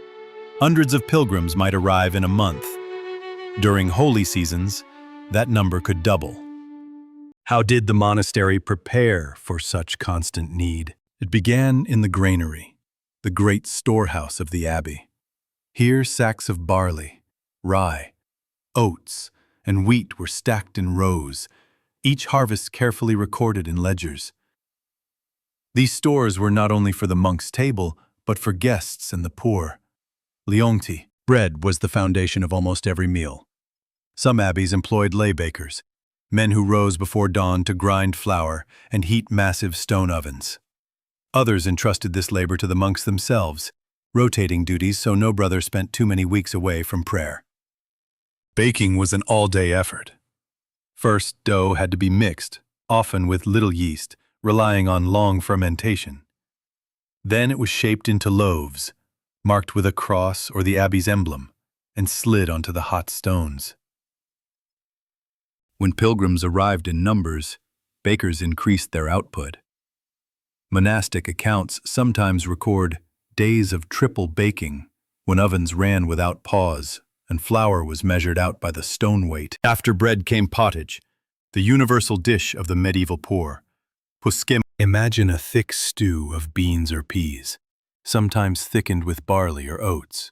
hundreds of pilgrims might arrive in a month. During holy seasons, that number could double. How did the monastery prepare for such constant need? It began in the granary, the great storehouse of the abbey. Here sacks of barley, rye, oats, and wheat were stacked in rows, each harvest carefully recorded in ledgers. These stores were not only for the monk's table, but for guests and the poor. Leonti, bread was the foundation of almost every meal. Some abbeys employed lay bakers, men who rose before dawn to grind flour and heat massive stone ovens. Others entrusted this labor to the monks themselves, rotating duties so no brother spent too many weeks away from prayer. Baking was an all-day effort. First, dough had to be mixed, often with little yeast, relying on long fermentation. Then it was shaped into loaves, marked with a cross or the abbey's emblem, and slid onto the hot stones. When pilgrims arrived in numbers, bakers increased their output. Monastic accounts sometimes record days of triple baking, when ovens ran without pause and flour was measured out by the stone weight. After bread came pottage, the universal dish of the medieval poor. Puskim. Imagine a thick stew of beans or peas, sometimes thickened with barley or oats.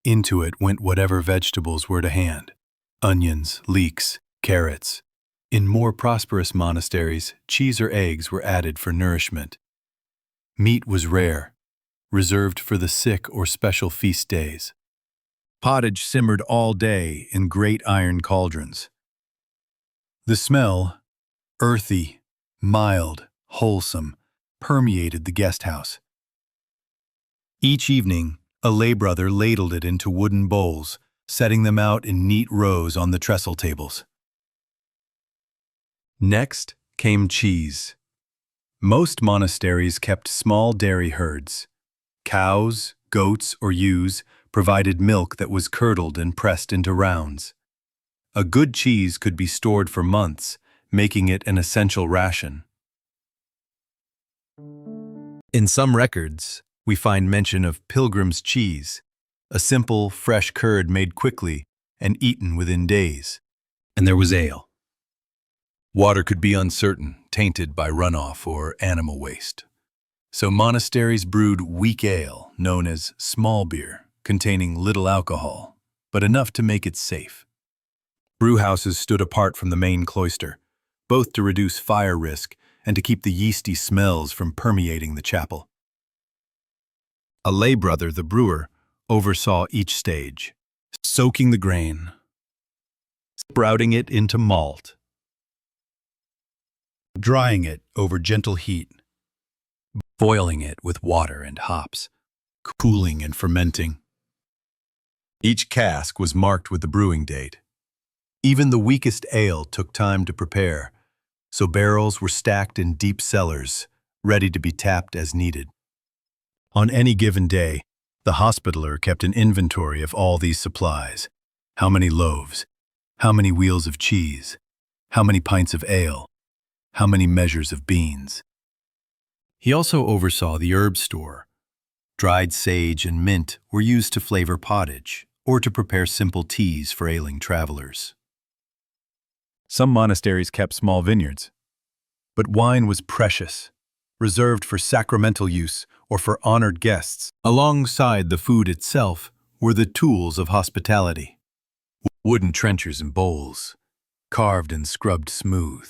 Into it went whatever vegetables were to hand: onions, leeks, carrots, In more prosperous monasteries, cheese or eggs were added for nourishment. Meat was rare, reserved for the sick or special feast days. Pottage simmered all day in great iron cauldrons. The smell, earthy, mild, wholesome, permeated the guest house. Each evening, a lay brother ladled it into wooden bowls, setting them out in neat rows on the trestle tables. Next came cheese. Most monasteries kept small dairy herds. Cows, goats, or ewes provided milk that was curdled and pressed into rounds. A good cheese could be stored for months, making it an essential ration. In some records, we find mention of pilgrim's cheese, a simple, fresh curd made quickly and eaten within days. And there was ale. Water could be uncertain, tainted by runoff or animal waste. So monasteries brewed weak ale, known as small beer, containing little alcohol, but enough to make it safe. Brewhouses stood apart from the main cloister, both to reduce fire risk and to keep the yeasty smells from permeating the chapel. A lay brother, the brewer, oversaw each stage, soaking the grain, sprouting it into malt, drying it over gentle heat, boiling it with water and hops, cooling and fermenting. Each cask was marked with the brewing date. Even the weakest ale took time to prepare, so barrels were stacked in deep cellars, ready to be tapped as needed. On any given day, the hospitaller kept an inventory of all these supplies. How many loaves? How many wheels of cheese? How many pints of ale? How many measures of beans? He also oversaw the herb store. Dried sage and mint were used to flavor pottage or to prepare simple teas for ailing travelers. Some monasteries kept small vineyards, but wine was precious, reserved for sacramental use or for honored guests. Alongside the food itself were the tools of hospitality. Wooden trenchers and bowls, carved and scrubbed smooth.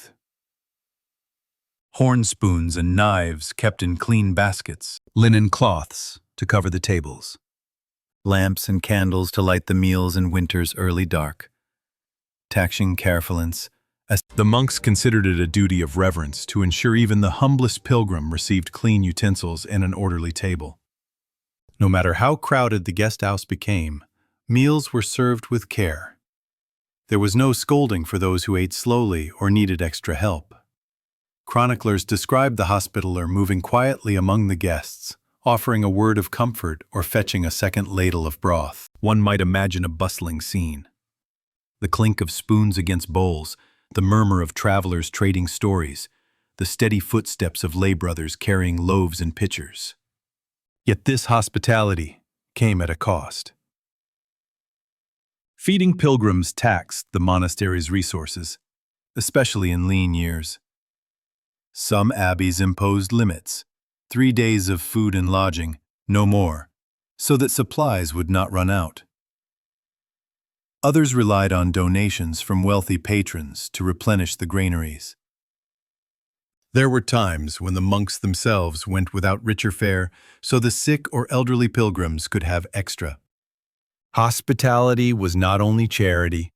Horn spoons and knives kept in clean baskets. Linen cloths to cover the tables. Lamps and candles to light the meals in winter's early dark. Taxing carefulness, as the monks considered it a duty of reverence to ensure even the humblest pilgrim received clean utensils and an orderly table. No matter how crowded the guest house became, meals were served with care. There was no scolding for those who ate slowly or needed extra help. Chroniclers described the hospitaller moving quietly among the guests, offering a word of comfort or fetching a second ladle of broth. One might imagine a bustling scene. The clink of spoons against bowls, the murmur of travelers trading stories, the steady footsteps of lay brothers carrying loaves and pitchers. Yet this hospitality came at a cost. Feeding pilgrims taxed the monastery's resources, especially in lean years. Some abbeys imposed limits, 3 days of food and lodging, no more, so that supplies would not run out. Others relied on donations from wealthy patrons to replenish the granaries. There were times when the monks themselves went without richer fare so the sick or elderly pilgrims could have extra. Hospitality was not only charity,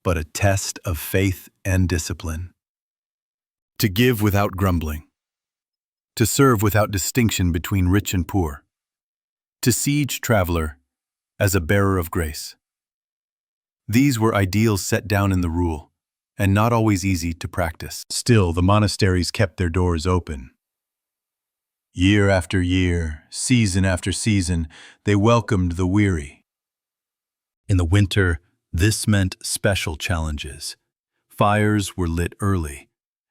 but a test of faith and discipline. To give without grumbling. To serve without distinction between rich and poor. To see each traveler as a bearer of grace. These were ideals set down in the rule, and not always easy to practice. Still, the monasteries kept their doors open. Year after year, season after season, they welcomed the weary. In the winter, this meant special challenges. Fires were lit early.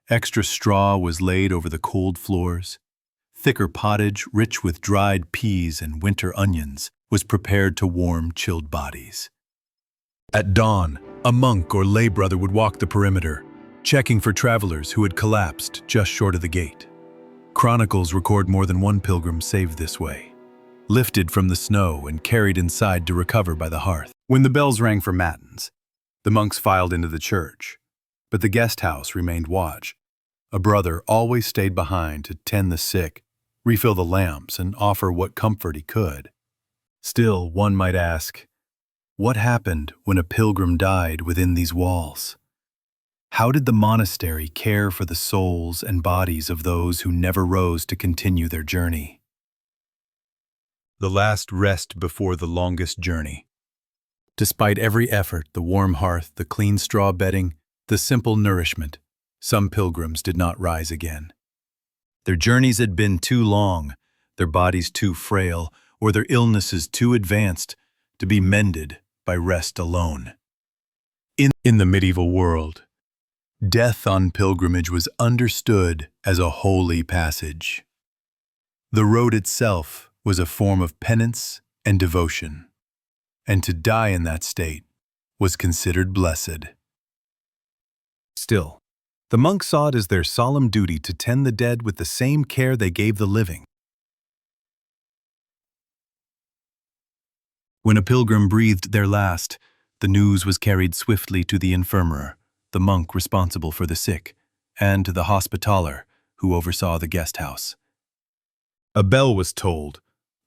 Extra straw was laid over the cold floors. Thicker pottage, rich with dried peas and winter onions, was prepared to warm chilled bodies. At dawn, a monk or lay brother would walk the perimeter, checking for travelers who had collapsed just short of the gate. Chronicles record more than one pilgrim saved this way, lifted from the snow and carried inside to recover by the hearth. When the bells rang for matins, the monks filed into the church. But the guest house remained watch. A brother always stayed behind to tend the sick, refill the lamps, and offer what comfort he could. Still, one might ask, what happened when a pilgrim died within these walls? How did the monastery care for the souls and bodies of those who never rose to continue their journey? The last rest before the longest journey. Despite every effort, the warm hearth, the clean straw bedding, the simple nourishment, some pilgrims did not rise again. Their journeys had been too long, their bodies too frail, or their illnesses too advanced to be mended by rest alone. In the medieval world, death on pilgrimage was understood as a holy passage. The road itself was a form of penance and devotion, and to die in that state was considered blessed. Still, the monks saw it as their solemn duty to tend the dead with the same care they gave the living. When a pilgrim breathed their last, the news was carried swiftly to the infirmary, the monk responsible for the sick, and to the hospitaller, who oversaw the guest house. A bell was tolled,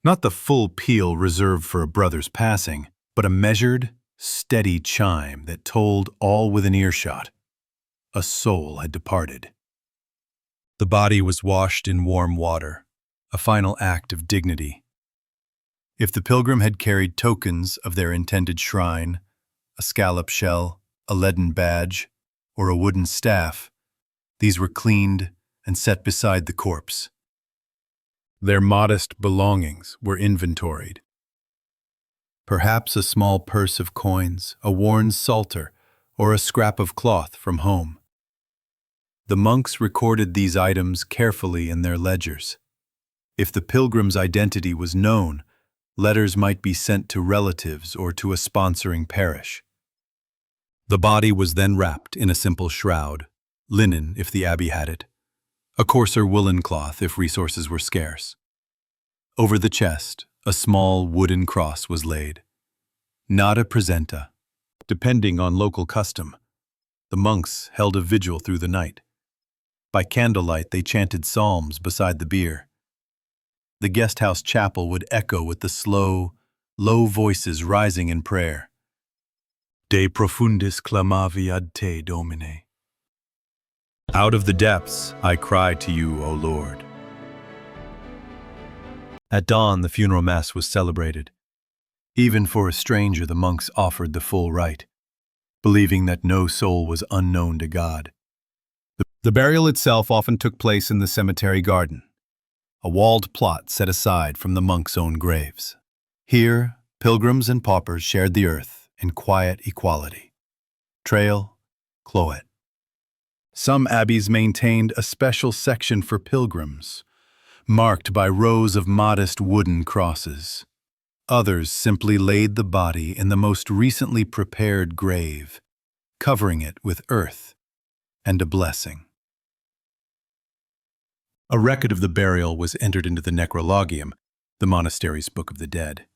not the full peal reserved for a brother's passing, but a measured, steady chime that told all within earshot. A soul had departed. The body was washed in warm water, a final act of dignity. If the pilgrim had carried tokens of their intended shrine, a scallop shell, a leaden badge, or a wooden staff, these were cleaned and set beside the corpse. Their modest belongings were inventoried. Perhaps a small purse of coins, a worn psalter, or a scrap of cloth from home. The monks recorded these items carefully in their ledgers. If the pilgrim's identity was known, letters might be sent to relatives or to a sponsoring parish. The body was then wrapped in a simple shroud, linen if the abbey had it, a coarser woolen cloth if resources were scarce. Over the chest, a small wooden cross was laid. Not a presenta. Depending on local custom, the monks held a vigil through the night. By candlelight, they chanted psalms beside the bier. The guest house chapel would echo with the slow, low voices rising in prayer. De profundis clamavi ad te, Domine. Out of the depths I cry to you, O Lord. At dawn, the funeral mass was celebrated. Even for a stranger, the monks offered the full rite, believing that no soul was unknown to God. The burial itself often took place in the cemetery garden, a walled plot set aside from the monks' own graves. Here, pilgrims and paupers shared the earth in quiet equality. Trail, cloet. Some abbeys maintained a special section for pilgrims, marked by rows of modest wooden crosses. Others simply laid the body in the most recently prepared grave, covering it with earth and a blessing. A record of the burial was entered into the necrologium, the monastery's book of the dead.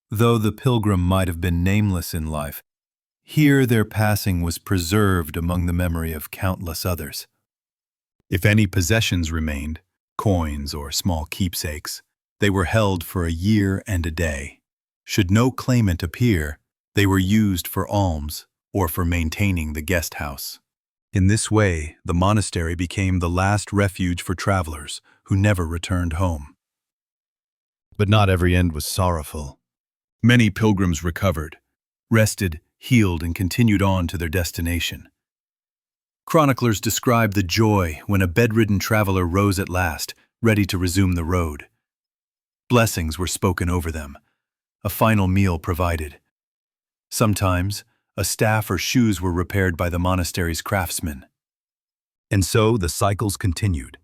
Though the pilgrim might have been nameless in life, here their passing was preserved among the memory of countless others. If any possessions remained, coins or small keepsakes, they were held for a year and a day. Should no claimant appear, they were used for alms or for maintaining the guest house. In this way, the monastery became the last refuge for travelers who never returned home. But not every end was sorrowful. Many pilgrims recovered, rested, healed, and continued on to their destination. Chroniclers describe the joy when a bedridden traveler rose at last, ready to resume the road. Blessings were spoken over them, a final meal provided. Sometimes, a staff or shoes were repaired by the monastery's craftsmen. And so the cycles continued.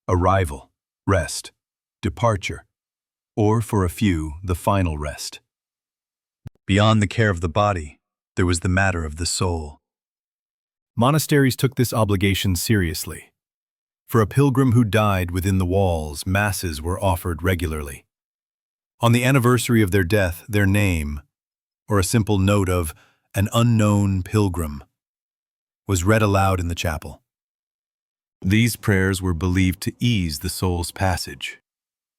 Arrival, rest, departure, or for a few, the final rest. Beyond the care of the body, there was the matter of the soul. Monasteries took this obligation seriously. For a pilgrim who died within the walls, masses were offered regularly. On the anniversary of their death, their name, or a simple note of an unknown pilgrim, was read aloud in the chapel. These prayers were believed to ease the soul's passage,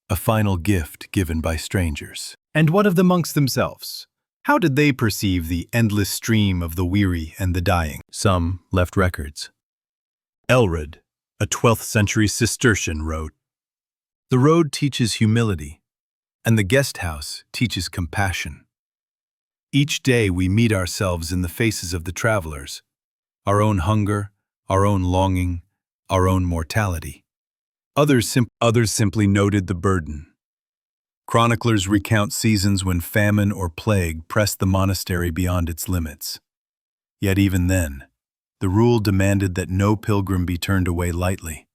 a final gift given by strangers. And what of the monks themselves? How did they perceive the endless stream of the weary and the dying? Some left records. Elred, a 12th century Cistercian, wrote, "The road teaches humility, and the guest house teaches compassion. Each day we meet ourselves in the faces of the travelers, our own hunger, our own longing, our own mortality. Others simply noted the burden. Chroniclers recount seasons when famine or plague pressed the monastery beyond its limits. Yet even then, the rule demanded that no pilgrim be turned away lightly.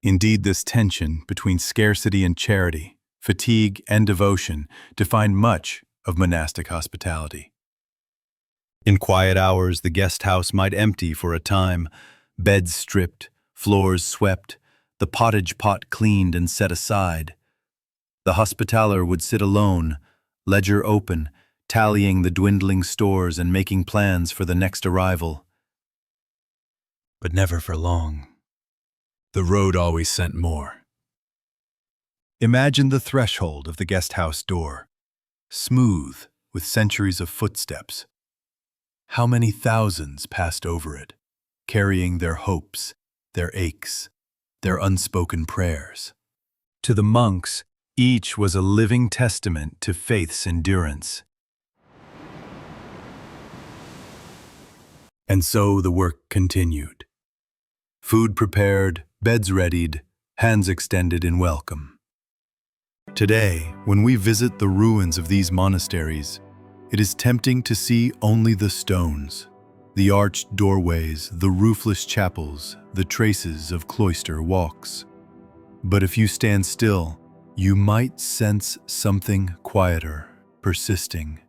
Indeed, this tension between scarcity and charity, fatigue and devotion, defined much of monastic hospitality. In quiet hours, the guest house might empty for a time, beds stripped, floors swept, the pottage pot cleaned and set aside. The hospitaller would sit alone, ledger open, tallying the dwindling stores and making plans for the next arrival. But never for long. The road always sent more. Imagine the threshold of the guest house door, smooth with centuries of footsteps. How many thousands passed over it, carrying their hopes, their aches, their unspoken prayers. To the monks, each was a living testament to faith's endurance. And so the work continued. Food prepared, beds readied, hands extended in welcome. Today, when we visit the ruins of these monasteries, it is tempting to see only the stones, the arched doorways, the roofless chapels, the traces of cloister walks. But if you stand still, you might sense something quieter, persisting.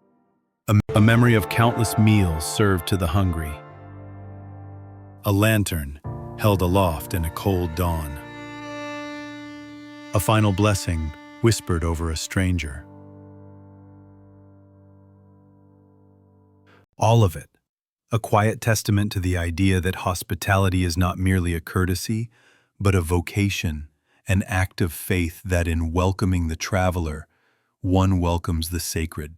A memory of countless meals served to the hungry. A lantern held aloft in a cold dawn. A final blessing whispered over a stranger. All of it, a quiet testament to the idea that hospitality is not merely a courtesy, but a vocation, an act of faith that in welcoming the traveler, one welcomes the sacred.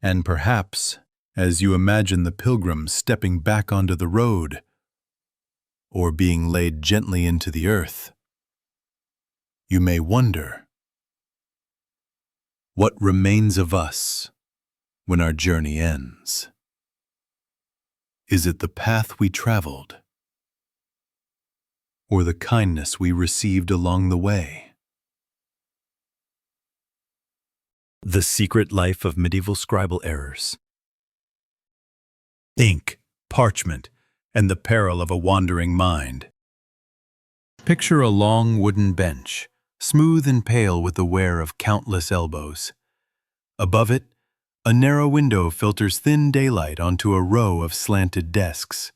And perhaps, as you imagine the pilgrim stepping back onto the road, or being laid gently into the earth, you may wonder, what remains of us when our journey ends? Is it the path we traveled, or the kindness we received along the way? The secret life of medieval scribal errors. Ink, parchment, and the peril of a wandering mind. Picture a long wooden bench, smooth and pale with the wear of countless elbows. Above it, a narrow window filters thin daylight onto a row of slanted desks.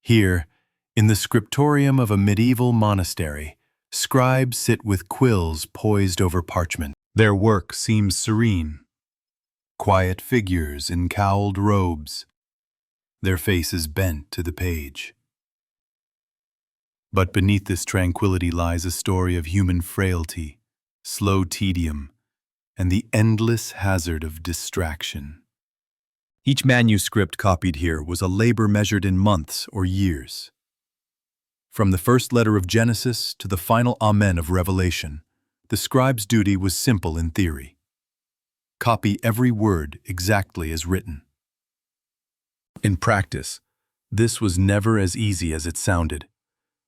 Here, in the scriptorium of a medieval monastery, scribes sit with quills poised over parchment. Their work seems serene. Quiet figures in cowled robes, their faces bent to the page. But beneath this tranquility lies a story of human frailty, slow tedium, and the endless hazard of distraction. Each manuscript copied here was a labor measured in months or years. From the first letter of Genesis to the final Amen of Revelation, the scribe's duty was simple in theory. Copy every word exactly as written. In practice, this was never as easy as it sounded.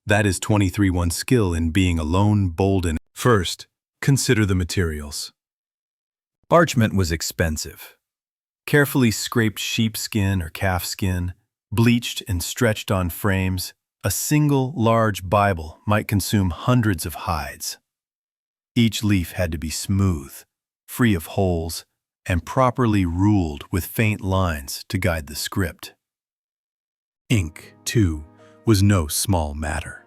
That is 23-1 skill in being alone, bold, and... First, consider the materials. Parchment was expensive. Carefully scraped sheepskin or calfskin, bleached and stretched on frames, a single large Bible might consume hundreds of hides. Each leaf had to be smooth, free of holes, and properly ruled with faint lines to guide the script. Ink, too, was no small matter.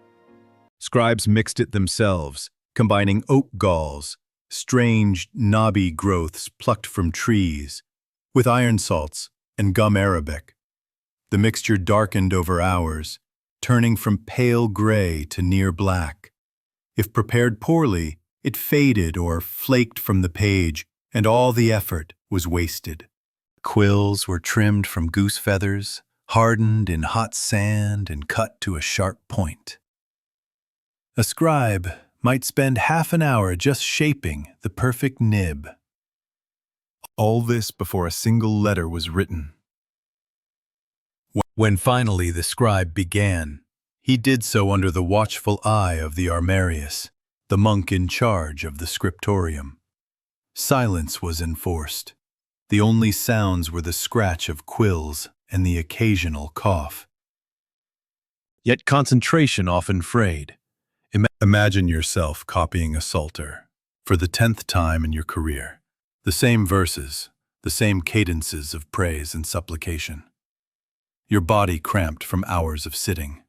Scribes mixed it themselves, combining oak galls, strange, knobby growths plucked from trees, with iron salts and gum arabic. The mixture darkened over hours, turning from pale gray to near black. If prepared poorly, it faded or flaked from the page, and all the effort was wasted. Quills were trimmed from goose feathers, hardened in hot sand and cut to a sharp point. A scribe might spend half an hour just shaping the perfect nib. All this before a single letter was written. When finally the scribe began, he did so under the watchful eye of the armarius, the monk in charge of the scriptorium. Silence was enforced. The only sounds were the scratch of quills and the occasional cough. Yet concentration often frayed. Imagine yourself copying a psalter for the 10th time in your career. The same verses, the same cadences of praise and supplication. Your body cramped from hours of sitting,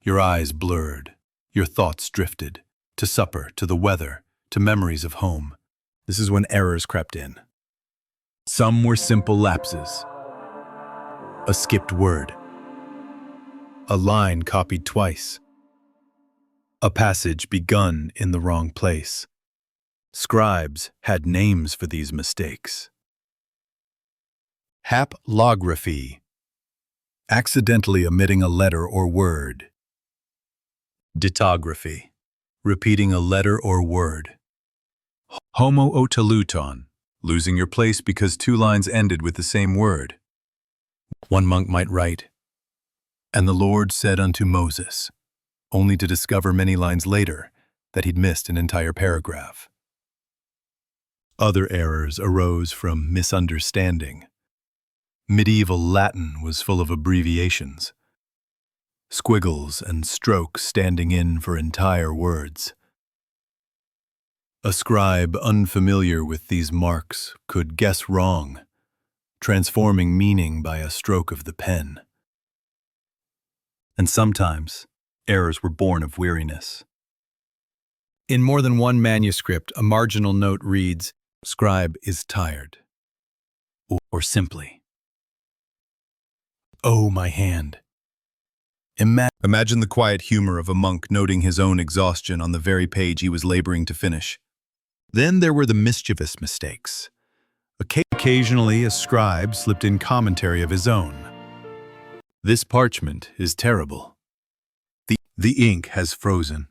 your eyes blurred, your thoughts drifted, to supper, to the weather, to memories of home. This is when errors crept in. Some were simple lapses. A skipped word. A line copied twice. A passage begun in the wrong place. Scribes had names for these mistakes. Haplography. Accidentally omitting a letter or word. Ditography. Repeating a letter or word. Homootoluton. Losing your place because 2 lines ended with the same word. One monk might write, "And the Lord said unto Moses," only to discover many lines later that he'd missed an entire paragraph. Other errors arose from misunderstanding. Medieval Latin was full of abbreviations, squiggles and strokes standing in for entire words. A scribe unfamiliar with these marks could guess wrong, transforming meaning by a stroke of the pen. And sometimes, errors were born of weariness. In more than one manuscript, a marginal note reads, "Scribe is tired," or simply, "Oh, my hand." Imagine the quiet humor of a monk noting his own exhaustion on the very page he was laboring to finish. Then there were the mischievous mistakes. Occasionally, a scribe slipped in commentary of his own. "This parchment is terrible. The ink has frozen.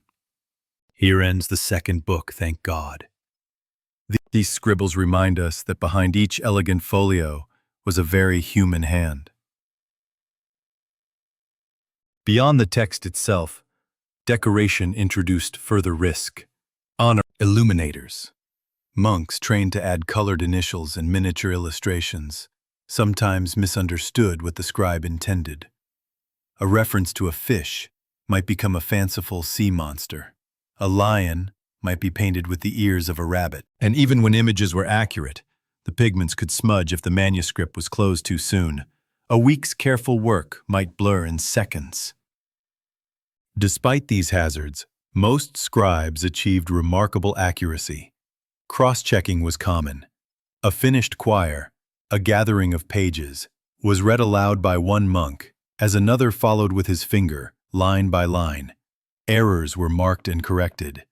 Here ends the 2nd book, thank God." These scribbles remind us that behind each elegant folio was a very human hand. Beyond the text itself, decoration introduced further risk. Honor illuminators. Monks trained to add colored initials and miniature illustrations, sometimes misunderstood what the scribe intended. A reference to a fish might become a fanciful sea monster. A lion might be painted with the ears of a rabbit. And even when images were accurate, the pigments could smudge if the manuscript was closed too soon. A week's careful work might blur in seconds. Despite these hazards, most scribes achieved remarkable accuracy. Cross-checking was common. A finished quire, a gathering of pages, was read aloud by one monk, as another followed with his finger, line by line. Errors were marked and corrected.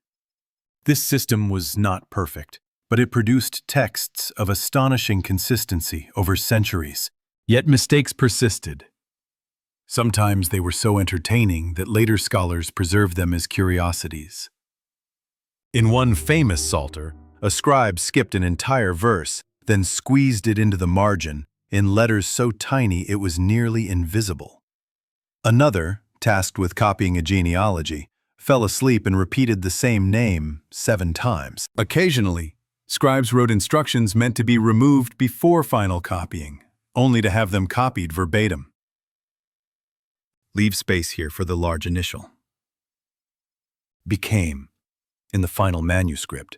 This system was not perfect, but it produced texts of astonishing consistency over centuries. Yet mistakes persisted. Sometimes they were so entertaining that later scholars preserved them as curiosities. In one famous psalter, a scribe skipped an entire verse, then squeezed it into the margin in letters so tiny it was nearly invisible. Another, tasked with copying a genealogy, fell asleep and repeated the same name 7 times. Occasionally, scribes wrote instructions meant to be removed before final copying, only to have them copied verbatim. Leave space here for the large initial. Became, in the final manuscript,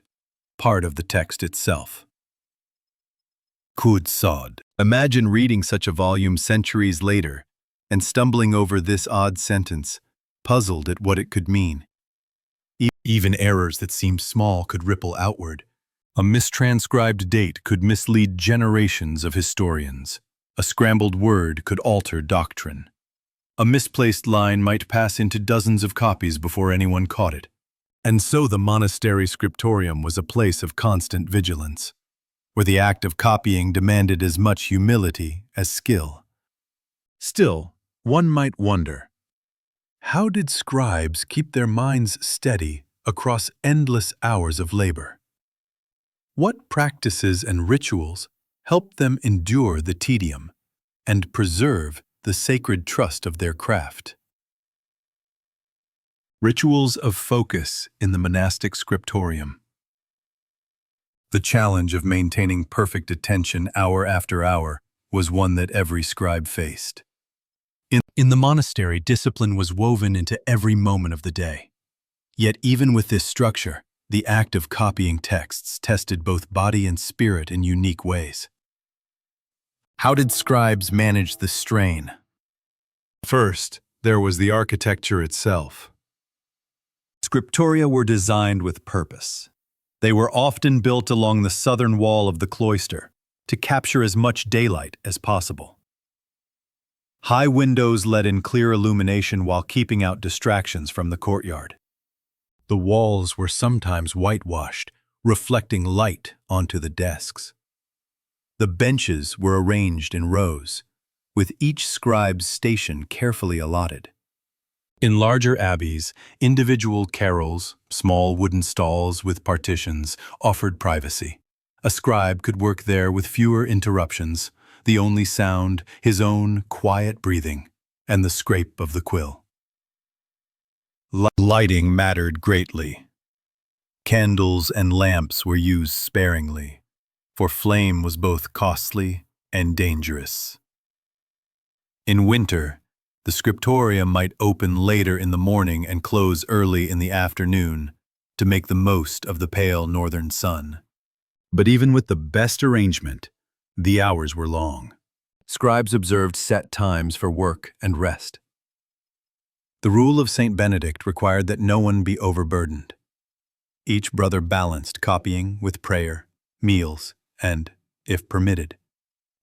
part of the text itself. Kud sod. Imagine reading such a volume centuries later and stumbling over this odd sentence, puzzled at what it could mean. Even errors that seemed small could ripple outward. A mistranscribed date could mislead generations of historians. A scrambled word could alter doctrine. A misplaced line might pass into dozens of copies before anyone caught it. And so the monastery scriptorium was a place of constant vigilance, where the act of copying demanded as much humility as skill. Still, one might wonder, how did scribes keep their minds steady across endless hours of labor? What practices and rituals helped them endure the tedium and preserve the sacred trust of their craft? Rituals of focus in the monastic scriptorium. The challenge of maintaining perfect attention hour after hour was one that every scribe faced. In the monastery, discipline was woven into every moment of the day. Yet even with this structure, the act of copying texts tested both body and spirit in unique ways. How did scribes manage the strain? First, there was the architecture itself. Scriptoria were designed with purpose. They were often built along the southern wall of the cloister to capture as much daylight as possible. High windows let in clear illumination while keeping out distractions from the courtyard. The walls were sometimes whitewashed, reflecting light onto the desks. The benches were arranged in rows, with each scribe's station carefully allotted. In larger abbeys, individual carrels, small wooden stalls with partitions, offered privacy. A scribe could work there with fewer interruptions, the only sound his own quiet breathing and the scrape of the quill. Lighting mattered greatly. Candles and lamps were used sparingly, for flame was both costly and dangerous. In winter, the scriptorium might open later in the morning and close early in the afternoon to make the most of the pale northern sun. But even with the best arrangement, the hours were long. Scribes observed set times for work and rest. The rule of Saint Benedict required that no one be overburdened. Each brother balanced copying with prayer, meals, and, if permitted,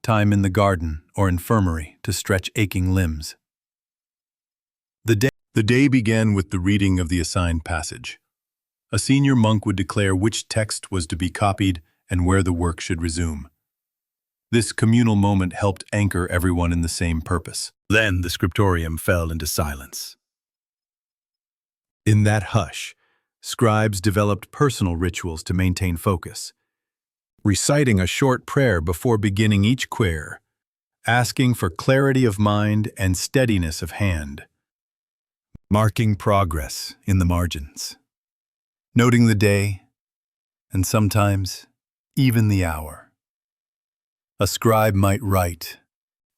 time in the garden or infirmary to stretch aching limbs. The day began with the reading of the assigned passage. A senior monk would declare which text was to be copied and where the work should resume. This communal moment helped anchor everyone in the same purpose. Then the scriptorium fell into silence. In that hush, scribes developed personal rituals to maintain focus, reciting a short prayer before beginning each quire, asking for clarity of mind and steadiness of hand, marking progress in the margins, noting the day, and sometimes even the hour. A scribe might write,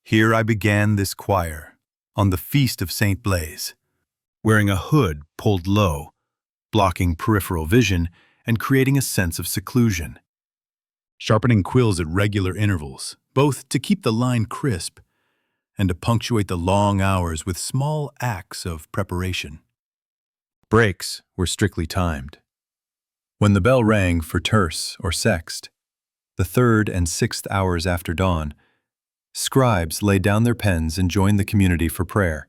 "Here I began this quire, on the feast of St. Blaise," wearing a hood pulled low, blocking peripheral vision and creating a sense of seclusion. Sharpening quills at regular intervals, both to keep the line crisp and to punctuate the long hours with small acts of preparation. Breaks were strictly timed. When the bell rang for terce or sext, the 3rd and 6th hours after dawn, scribes laid down their pens and joined the community for prayer.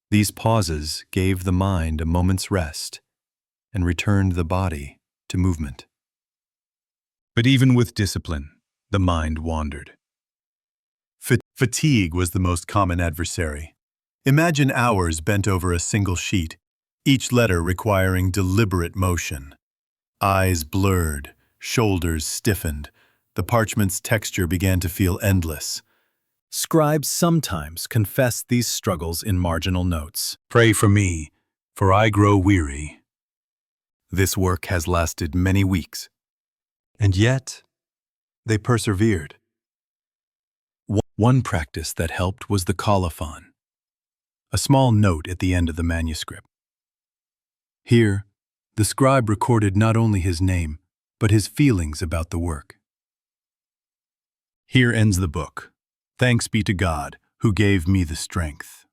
These pauses gave the mind a moment's rest and returned the body to movement. But even with discipline, the mind wandered. Fatigue was the most common adversary. Imagine hours bent over a single sheet, each letter requiring deliberate motion. Eyes blurred, shoulders stiffened, the parchment's texture began to feel endless. Scribes sometimes confessed these struggles in marginal notes. "Pray for me, for I grow weary." This work has lasted many weeks, and yet they persevered. One practice that helped was the colophon, a small note at the end of the manuscript. Here, the scribe recorded not only his name, but his feelings about the work. Here ends the book. Thanks be to God, who gave me the strength.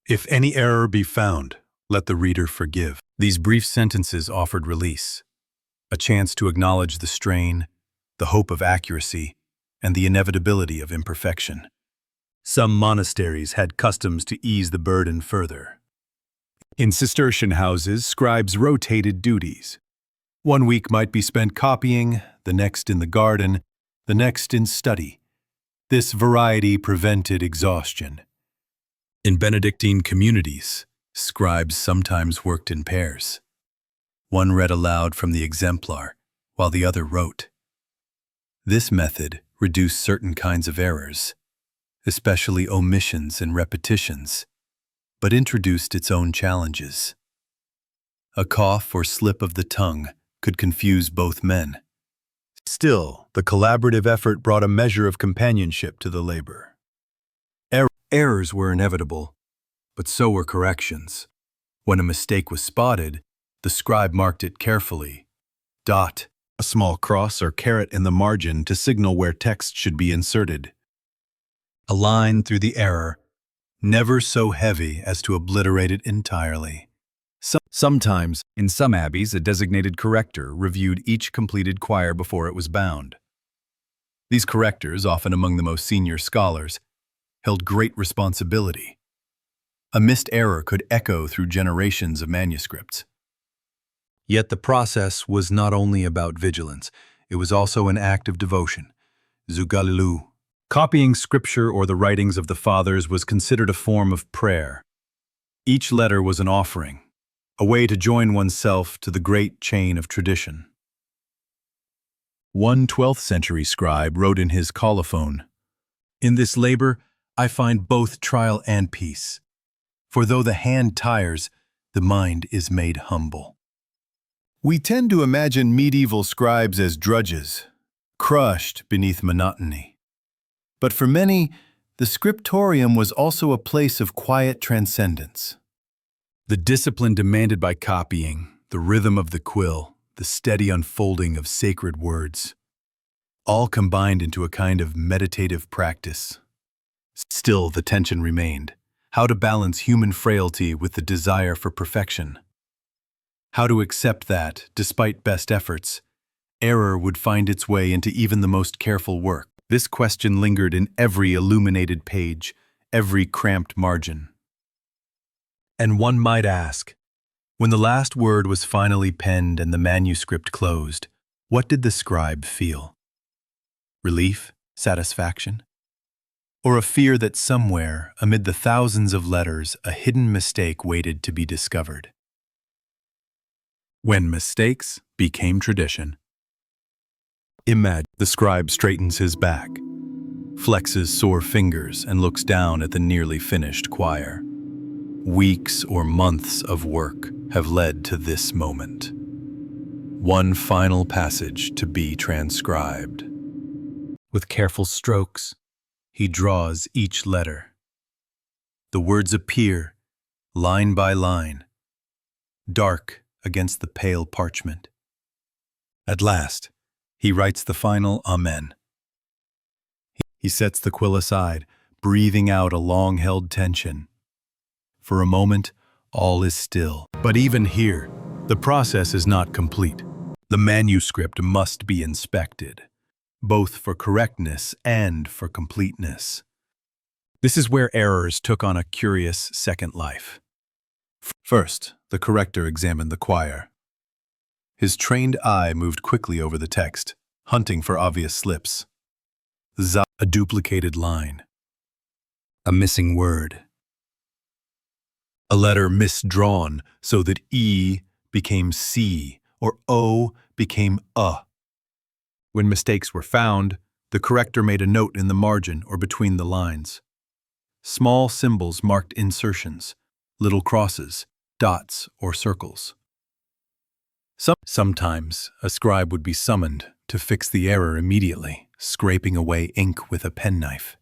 If any error be found, let the reader forgive. These brief sentences offered release, a chance to acknowledge the strain, the hope of accuracy, and the inevitability of imperfection. Some monasteries had customs to ease the burden further. In Cistercian houses, scribes rotated duties. One week might be spent copying, the next in the garden, the next in study. This variety prevented exhaustion. In Benedictine communities, scribes sometimes worked in pairs. One read aloud from the exemplar, while the other wrote. This method reduced certain kinds of errors, especially omissions and repetitions, but introduced its own challenges. A cough or slip of the tongue could confuse both men. Still, the collaborative effort brought a measure of companionship to the labor. Errors were inevitable, but so were corrections. When a mistake was spotted, the scribe marked it carefully. Dot, a small cross or caret in the margin to signal where text should be inserted. A line through the error, never so heavy as to obliterate it entirely. Sometimes, in some abbeys, a designated corrector reviewed each completed quire before it was bound. These correctors, often among the most senior scholars, held great responsibility. A missed error could echo through generations of manuscripts. Yet the process was not only about vigilance, it was also an act of devotion. Zugalilu. Copying scripture or the writings of the fathers was considered a form of prayer. Each letter was an offering, a way to join oneself to the great chain of tradition. One 12th century scribe wrote in his colophon, "In this labor I find both trial and peace, for though the hand tires, the mind is made humble." We tend to imagine medieval scribes as drudges, crushed beneath monotony. But for many, the scriptorium was also a place of quiet transcendence. The discipline demanded by copying, the rhythm of the quill, the steady unfolding of sacred words, all combined into a kind of meditative practice. Still, the tension remained. How to balance human frailty with the desire for perfection. How to accept that, despite best efforts, error would find its way into even the most careful work. This question lingered in every illuminated page, every cramped margin. And one might ask, when the last word was finally penned and the manuscript closed, what did the scribe feel? Relief? Satisfaction? Or a fear that somewhere, amid the thousands of letters, a hidden mistake waited to be discovered? When mistakes became tradition. Imagine the scribe straightens his back, flexes sore fingers, and looks down at the nearly finished quire. Weeks or months of work have led to this moment. One final passage to be transcribed. With careful strokes, he draws each letter. The words appear, line by line, dark against the pale parchment. At last, he writes the final Amen. He sets the quill aside, breathing out a long-held tension. For a moment, all is still. But even here, the process is not complete. The manuscript must be inspected, both for correctness and for completeness. This is where errors took on a curious second life. First, the corrector examined the quire. His trained eye moved quickly over the text, hunting for obvious slips. A duplicated line. A missing word. A letter misdrawn so that E became C or O became A. When mistakes were found, the corrector made a note in the margin or between the lines. Small symbols marked insertions, little crosses, dots, or circles. Sometimes, a scribe would be summoned to fix the error immediately, scraping away ink with a penknife.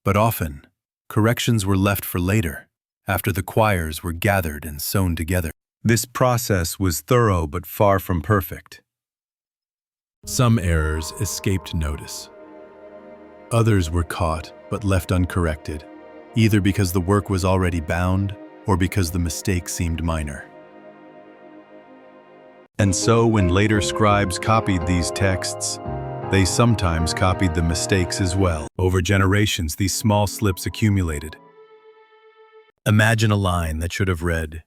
But often, corrections were left for later, after the quires were gathered and sewn together. This process was thorough but far from perfect. Some errors escaped notice. Others were caught but left uncorrected, either because the work was already bound or because the mistake seemed minor. And so when later scribes copied these texts, They sometimes copied the mistakes as well. Over generations, these small slips accumulated. Imagine a line that should have read,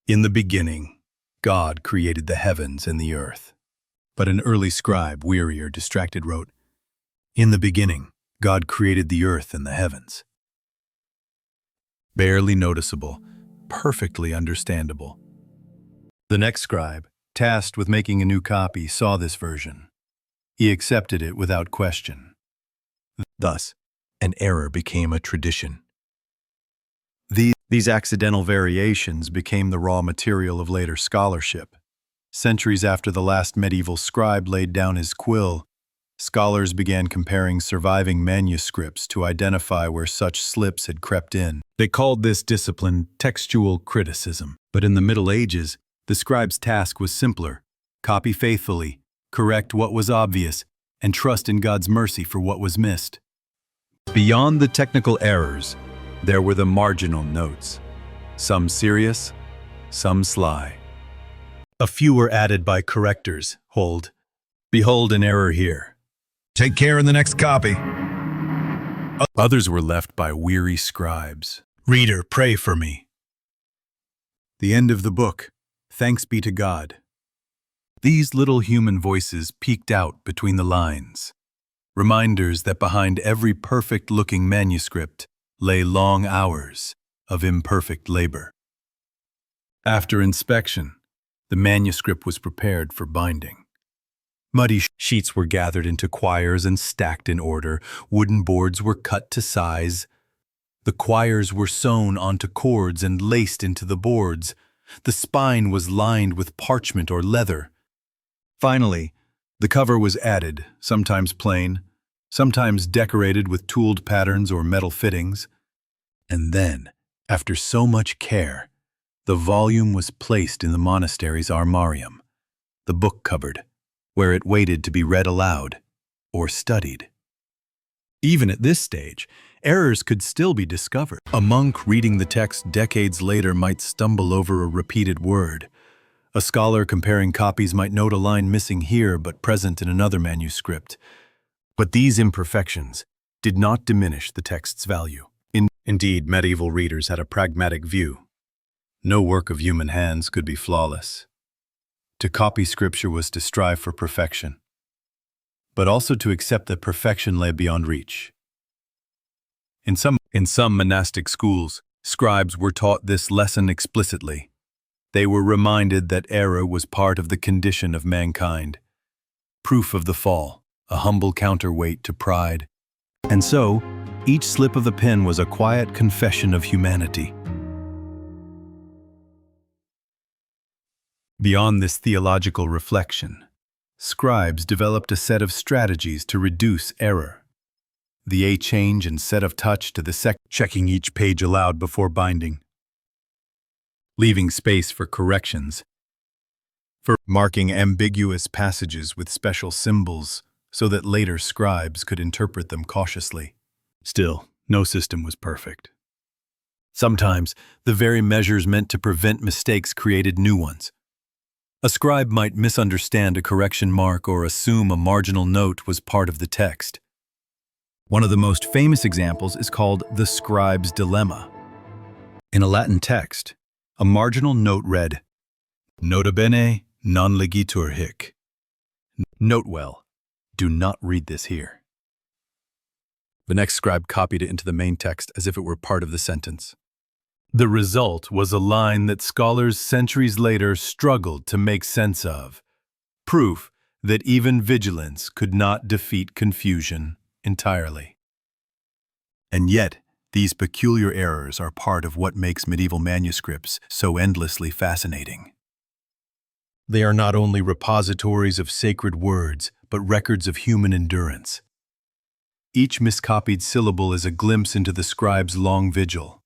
"In the beginning, God created the heavens and the earth." But an early scribe, weary or distracted, wrote, "In the beginning, God created the earth and the heavens." Barely noticeable, perfectly understandable. The next scribe, tasked with making a new copy, saw this version. He accepted it without question. Thus, an error became a tradition. These accidental variations became the raw material of later scholarship. Centuries after the last medieval scribe laid down his quill, scholars began comparing surviving manuscripts to identify where such slips had crept in. They called this discipline textual criticism. But in the Middle Ages, the scribe's task was simpler: copy faithfully, correct what was obvious, and trust in God's mercy for what was missed. Beyond the technical errors, there were the marginal notes, some serious, some sly. A few were added by correctors. Behold an error here. Take care in the next copy. Others were left by weary scribes. Reader, pray for me. The end of the book. Thanks be to God. These little human voices peeked out between the lines, reminders that behind every perfect-looking manuscript lay long hours of imperfect labor. After inspection, the manuscript was prepared for binding. Muddy sheets were gathered into quires and stacked in order. Wooden boards were cut to size. The quires were sewn onto cords and laced into the boards. The spine was lined with parchment or leather. Finally, the cover was added, sometimes plain, sometimes decorated with tooled patterns or metal fittings. And then, after so much care, the volume was placed in the monastery's armarium, the book cupboard, where it waited to be read aloud or studied. Even at this stage, errors could still be discovered. A monk reading the text decades later might stumble over a repeated word. A scholar comparing copies might note a line missing here but present in another manuscript. But these imperfections did not diminish the text's value. Indeed, medieval readers had a pragmatic view. No work of human hands could be flawless. To copy scripture was to strive for perfection, but also to accept that perfection lay beyond reach. In some monastic schools, scribes were taught this lesson explicitly. They were reminded that error was part of the condition of mankind, proof of the fall, a humble counterweight to pride. And so, each slip of the pen was a quiet confession of humanity. Beyond this theological reflection, scribes developed a set of strategies to reduce error. The A change and set of touch to the checking each page aloud before binding, leaving space for corrections, for marking ambiguous passages with special symbols so that later scribes could interpret them cautiously. Still, no system was perfect. Sometimes, the very measures meant to prevent mistakes created new ones. A scribe might misunderstand a correction mark or assume a marginal note was part of the text. One of the most famous examples is called the scribe's dilemma. In a Latin text, a marginal note read, "Nota bene, non legitur hic." Note well, do not read this here. The next scribe copied it into the main text as if it were part of the sentence. The result was a line that scholars centuries later struggled to make sense of, proof that even vigilance could not defeat confusion entirely. And yet, these peculiar errors are part of what makes medieval manuscripts so endlessly fascinating. They are not only repositories of sacred words, but records of human endurance. Each miscopied syllable is a glimpse into the scribe's long vigil.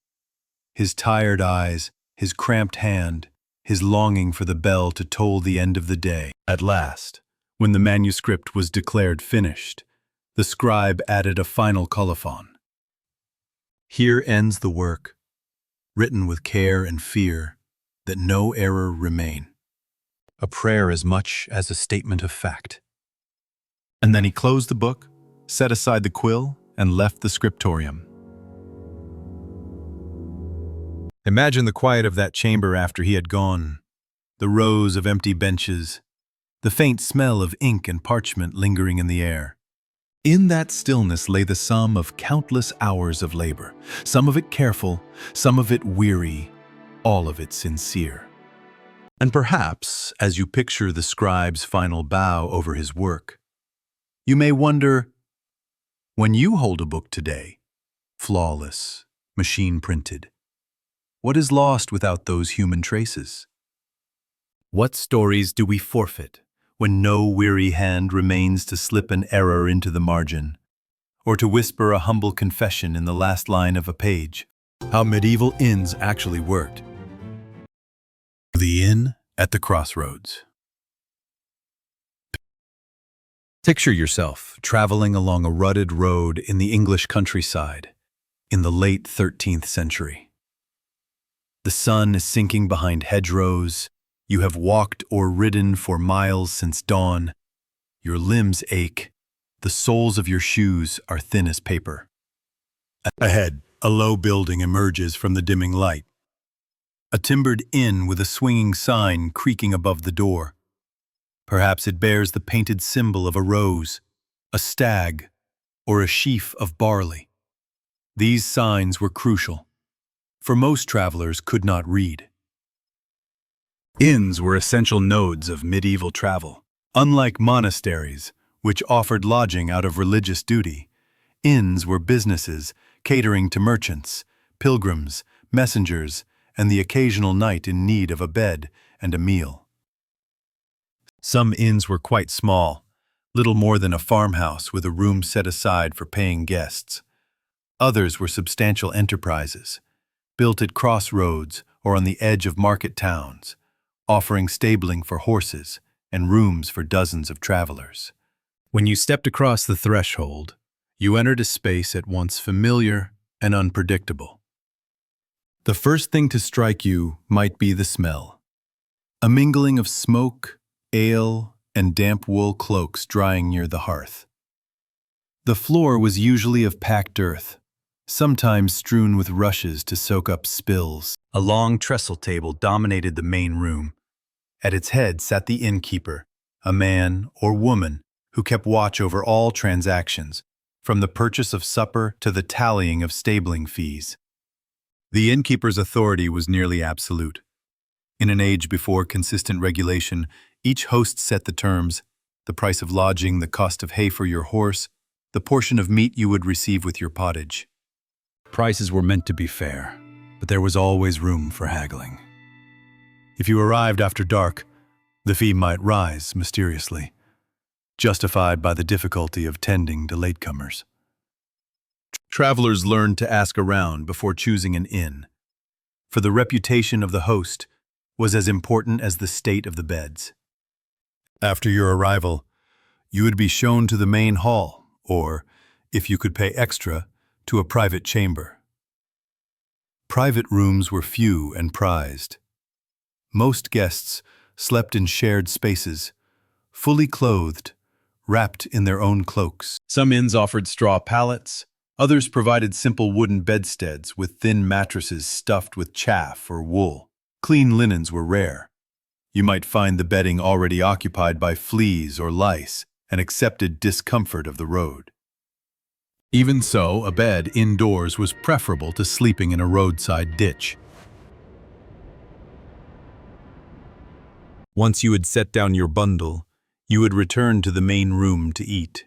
His tired eyes, his cramped hand, his longing for the bell to toll the end of the day. At last, when the manuscript was declared finished, the scribe added a final colophon. Here ends the work, written with care and fear, that no error remain. A prayer as much as a statement of fact. And then he closed the book, set aside the quill, and left the scriptorium. Imagine the quiet of that chamber after he had gone. The rows of empty benches, the faint smell of ink and parchment lingering in the air. In that stillness lay the sum of countless hours of labor, some of it careful, some of it weary, all of it sincere. And perhaps, as you picture the scribe's final bow over his work, you may wonder, when you hold a book today, flawless, machine-printed, what is lost without those human traces? What stories do we forfeit when no weary hand remains to slip an error into the margin, or to whisper a humble confession in the last line of a page? How medieval inns actually worked. The inn at the crossroads. Picture yourself traveling along a rutted road in the English countryside in the late 13th century. The sun is sinking behind hedgerows. You have walked or ridden for miles since dawn. Your limbs ache. The soles of your shoes are thin as paper. Ahead, a low building emerges from the dimming light. A timbered inn with a swinging sign creaking above the door. Perhaps it bears the painted symbol of a rose, a stag, or a sheaf of barley. These signs were crucial, for most travelers could not read. Inns were essential nodes of medieval travel. Unlike monasteries, which offered lodging out of religious duty, inns were businesses catering to merchants, pilgrims, messengers, and the occasional knight in need of a bed and a meal. Some inns were quite small, little more than a farmhouse with a room set aside for paying guests. Others were substantial enterprises, built at crossroads or on the edge of market towns, offering stabling for horses and rooms for dozens of travelers. When you stepped across the threshold, you entered a space at once familiar and unpredictable. The first thing to strike you might be the smell. A mingling of smoke, ale, and damp wool cloaks drying near the hearth. The floor was usually of packed earth, sometimes strewn with rushes to soak up spills. A long trestle table dominated the main room. At its head sat the innkeeper, a man or woman who kept watch over all transactions, from the purchase of supper to the tallying of stabling fees. The innkeeper's authority was nearly absolute. In an age before consistent regulation, each host set the terms, the price of lodging, the cost of hay for your horse, the portion of meat you would receive with your pottage. Prices were meant to be fair, but there was always room for haggling. If you arrived after dark, the fee might rise mysteriously, justified by the difficulty of tending to latecomers. Travelers learned to ask around before choosing an inn, for the reputation of the host was as important as the state of the beds. After your arrival, you would be shown to the main hall, or, if you could pay extra, to a private chamber. Private rooms were few and prized. Most guests slept in shared spaces, fully clothed, wrapped in their own cloaks. Some inns offered straw pallets, others provided simple wooden bedsteads with thin mattresses stuffed with chaff or wool. Clean linens were rare. You might find the bedding already occupied by fleas or lice, an accepted discomfort of the road. Even so, a bed indoors was preferable to sleeping in a roadside ditch. Once you had set down your bundle, you would return to the main room to eat.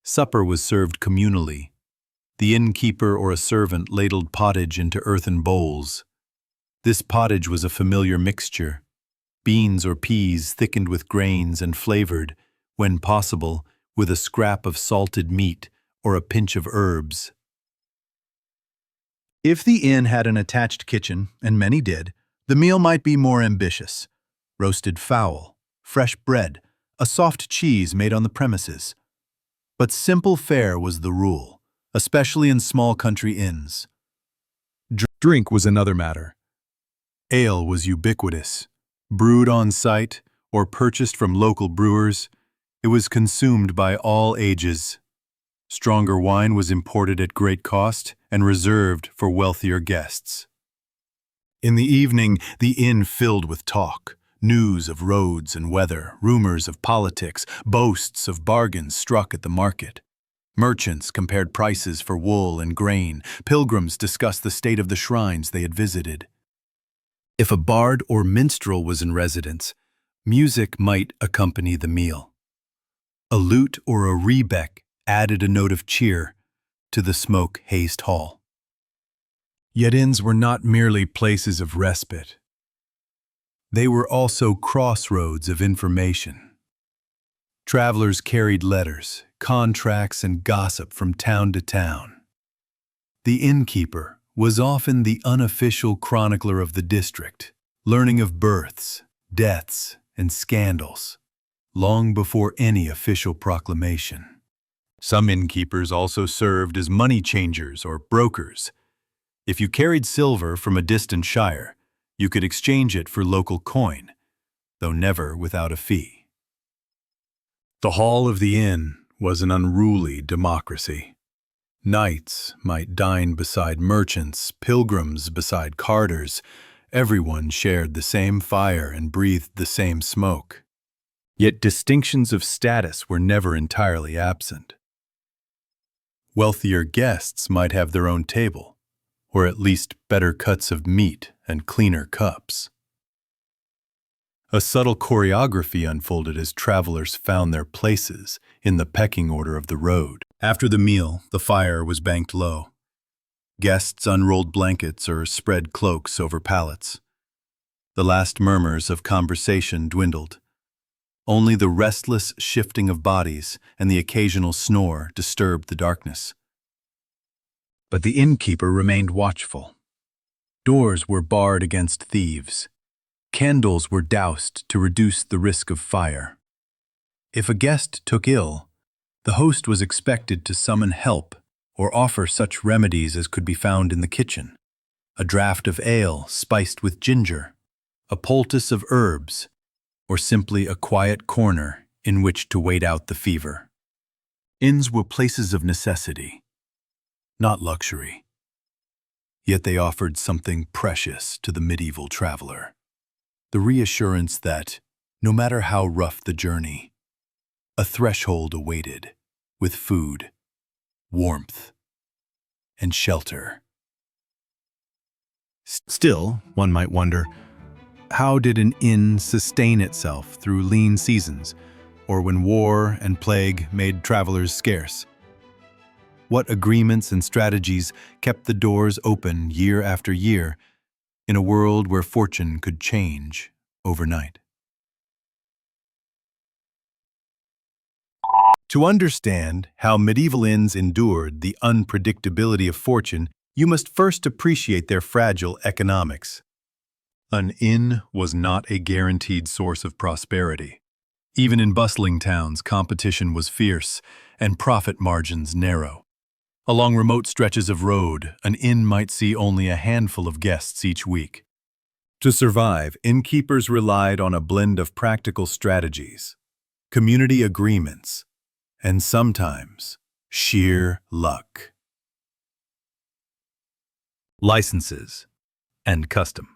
Supper was served communally. The innkeeper or a servant ladled pottage into earthen bowls. This pottage was a familiar mixture, beans or peas thickened with grains and flavored, when possible, with a scrap of salted meat or a pinch of herbs. If the inn had an attached kitchen, and many did, the meal might be more ambitious. Roasted fowl, fresh bread, a soft cheese made on the premises. But simple fare was the rule, especially in small country inns. Drink was another matter. Ale was ubiquitous. Brewed on site or purchased from local brewers, It was consumed by all ages. Stronger wine was imported at great cost and reserved for wealthier guests. In the evening, the inn filled with talk, news of roads and weather, rumors of politics, boasts of bargains struck at the market. Merchants compared prices for wool and grain. Pilgrims discussed the state of the shrines they had visited. If a bard or minstrel was in residence, music might accompany the meal. A lute or a rebec added a note of cheer to the smoke-hazed hall. Yet inns were not merely places of respite. They were also crossroads of information. Travelers carried letters, contracts, and gossip from town to town. The innkeeper was often the unofficial chronicler of the district, learning of births, deaths, and scandals, long before any official proclamation. Some innkeepers also served as money changers or brokers. If you carried silver from a distant shire, you could exchange it for local coin, though never without a fee. The hall of the inn was an unruly democracy. Knights might dine beside merchants, pilgrims beside carters. Everyone shared the same fire and breathed the same smoke. Yet distinctions of status were never entirely absent. Wealthier guests might have their own table, or at least better cuts of meat and cleaner cups. A subtle choreography unfolded as travelers found their places in the pecking order of the road. After the meal, the fire was banked low. Guests unrolled blankets or spread cloaks over pallets. The last murmurs of conversation dwindled. Only the restless shifting of bodies and the occasional snore disturbed the darkness. But the innkeeper remained watchful. Doors were barred against thieves. Candles were doused to reduce the risk of fire. If a guest took ill, the host was expected to summon help or offer such remedies as could be found in the kitchen. A draught of ale spiced with ginger, a poultice of herbs, or simply a quiet corner in which to wait out the fever. Inns were places of necessity, not luxury. Yet they offered something precious to the medieval traveler. The reassurance that, no matter how rough the journey, a threshold awaited with food, warmth, and shelter. Still, one might wonder, how did an inn sustain itself through lean seasons, or when war and plague made travelers scarce? What agreements and strategies kept the doors open year after year in a world where fortune could change overnight? To understand how medieval inns endured the unpredictability of fortune, you must first appreciate their fragile economics. An inn was not a guaranteed source of prosperity. Even in bustling towns, competition was fierce and profit margins narrow. Along remote stretches of road, an inn might see only a handful of guests each week. To survive, innkeepers relied on a blend of practical strategies, community agreements, and sometimes sheer luck. Licenses and custom.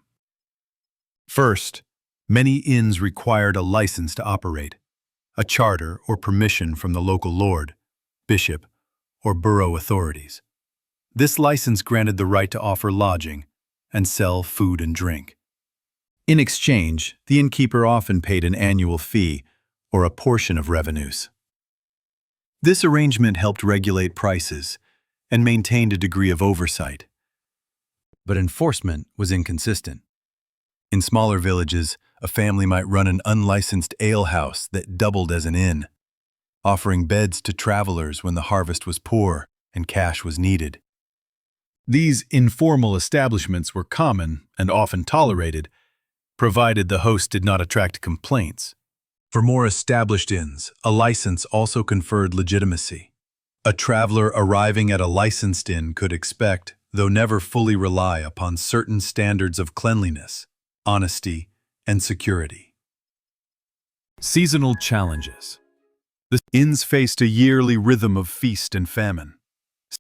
First, many inns required a license to operate, a charter or permission from the local lord, bishop, or borough authorities. This license granted the right to offer lodging and sell food and drink. In exchange, the innkeeper often paid an annual fee or a portion of revenues. This arrangement helped regulate prices and maintained a degree of oversight. But enforcement was inconsistent. In smaller villages, a family might run an unlicensed alehouse that doubled as an inn, offering beds to travelers when the harvest was poor and cash was needed. These informal establishments were common and often tolerated, provided the host did not attract complaints. For more established inns, a license also conferred legitimacy. A traveler arriving at a licensed inn could expect, though never fully rely upon certain standards of cleanliness, honesty, and security. Seasonal challenges. The inns faced a yearly rhythm of feast and famine.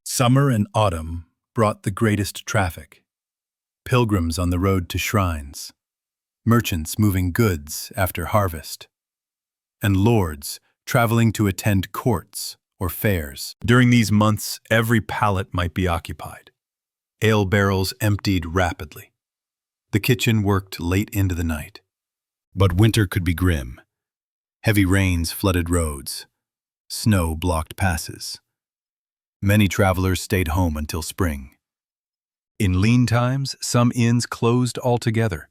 Summer and autumn brought the greatest traffic. Pilgrims on the road to shrines, merchants moving goods after harvest, and lords traveling to attend courts or fairs. During these months, every pallet might be occupied. Ale barrels emptied rapidly. The kitchen worked late into the night. But winter could be grim. Heavy rains flooded roads. Snow blocked passes. Many travelers stayed home until spring. In lean times, some inns closed altogether,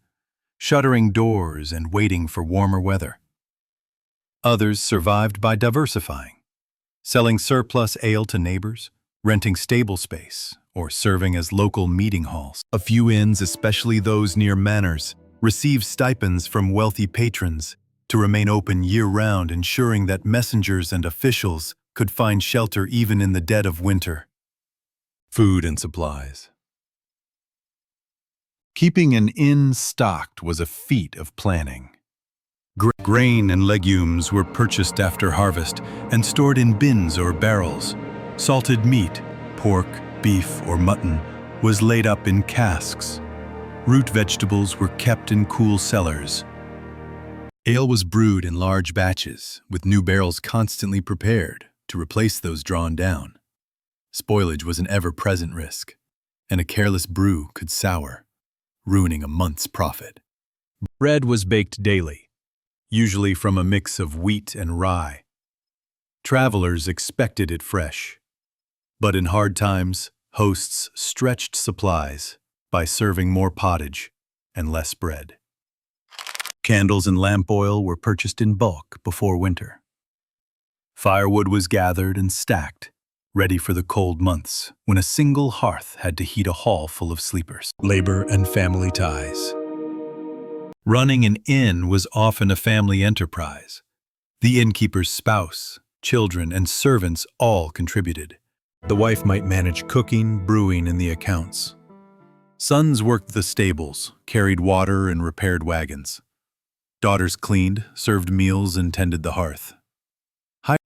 shuttering doors and waiting for warmer weather. Others survived by diversifying, selling surplus ale to neighbors, renting stable space, or serving as local meeting halls. A few inns, especially those near manors, received stipends from wealthy patrons to remain open year-round, ensuring that messengers and officials could find shelter even in the dead of winter. Food and supplies. Keeping an inn stocked was a feat of planning. Grain and legumes were purchased after harvest and stored in bins or barrels. Salted meat, pork, beef, or mutton, was laid up in casks. Root vegetables were kept in cool cellars. Ale was brewed in large batches, with new barrels constantly prepared to replace those drawn down. Spoilage was an ever-present risk, and a careless brew could sour, ruining a month's profit. Bread was baked daily, usually from a mix of wheat and rye. Travelers expected it fresh, but in hard times, hosts stretched supplies by serving more pottage and less bread. Candles and lamp oil were purchased in bulk before winter. Firewood was gathered and stacked, ready for the cold months when a single hearth had to heat a hall full of sleepers. Labor and family ties. Running an inn was often a family enterprise. The innkeeper's spouse, children, and servants all contributed. The wife might manage cooking, brewing, and the accounts. Sons worked the stables, carried water, and repaired wagons. Daughters cleaned, served meals, and tended the hearth.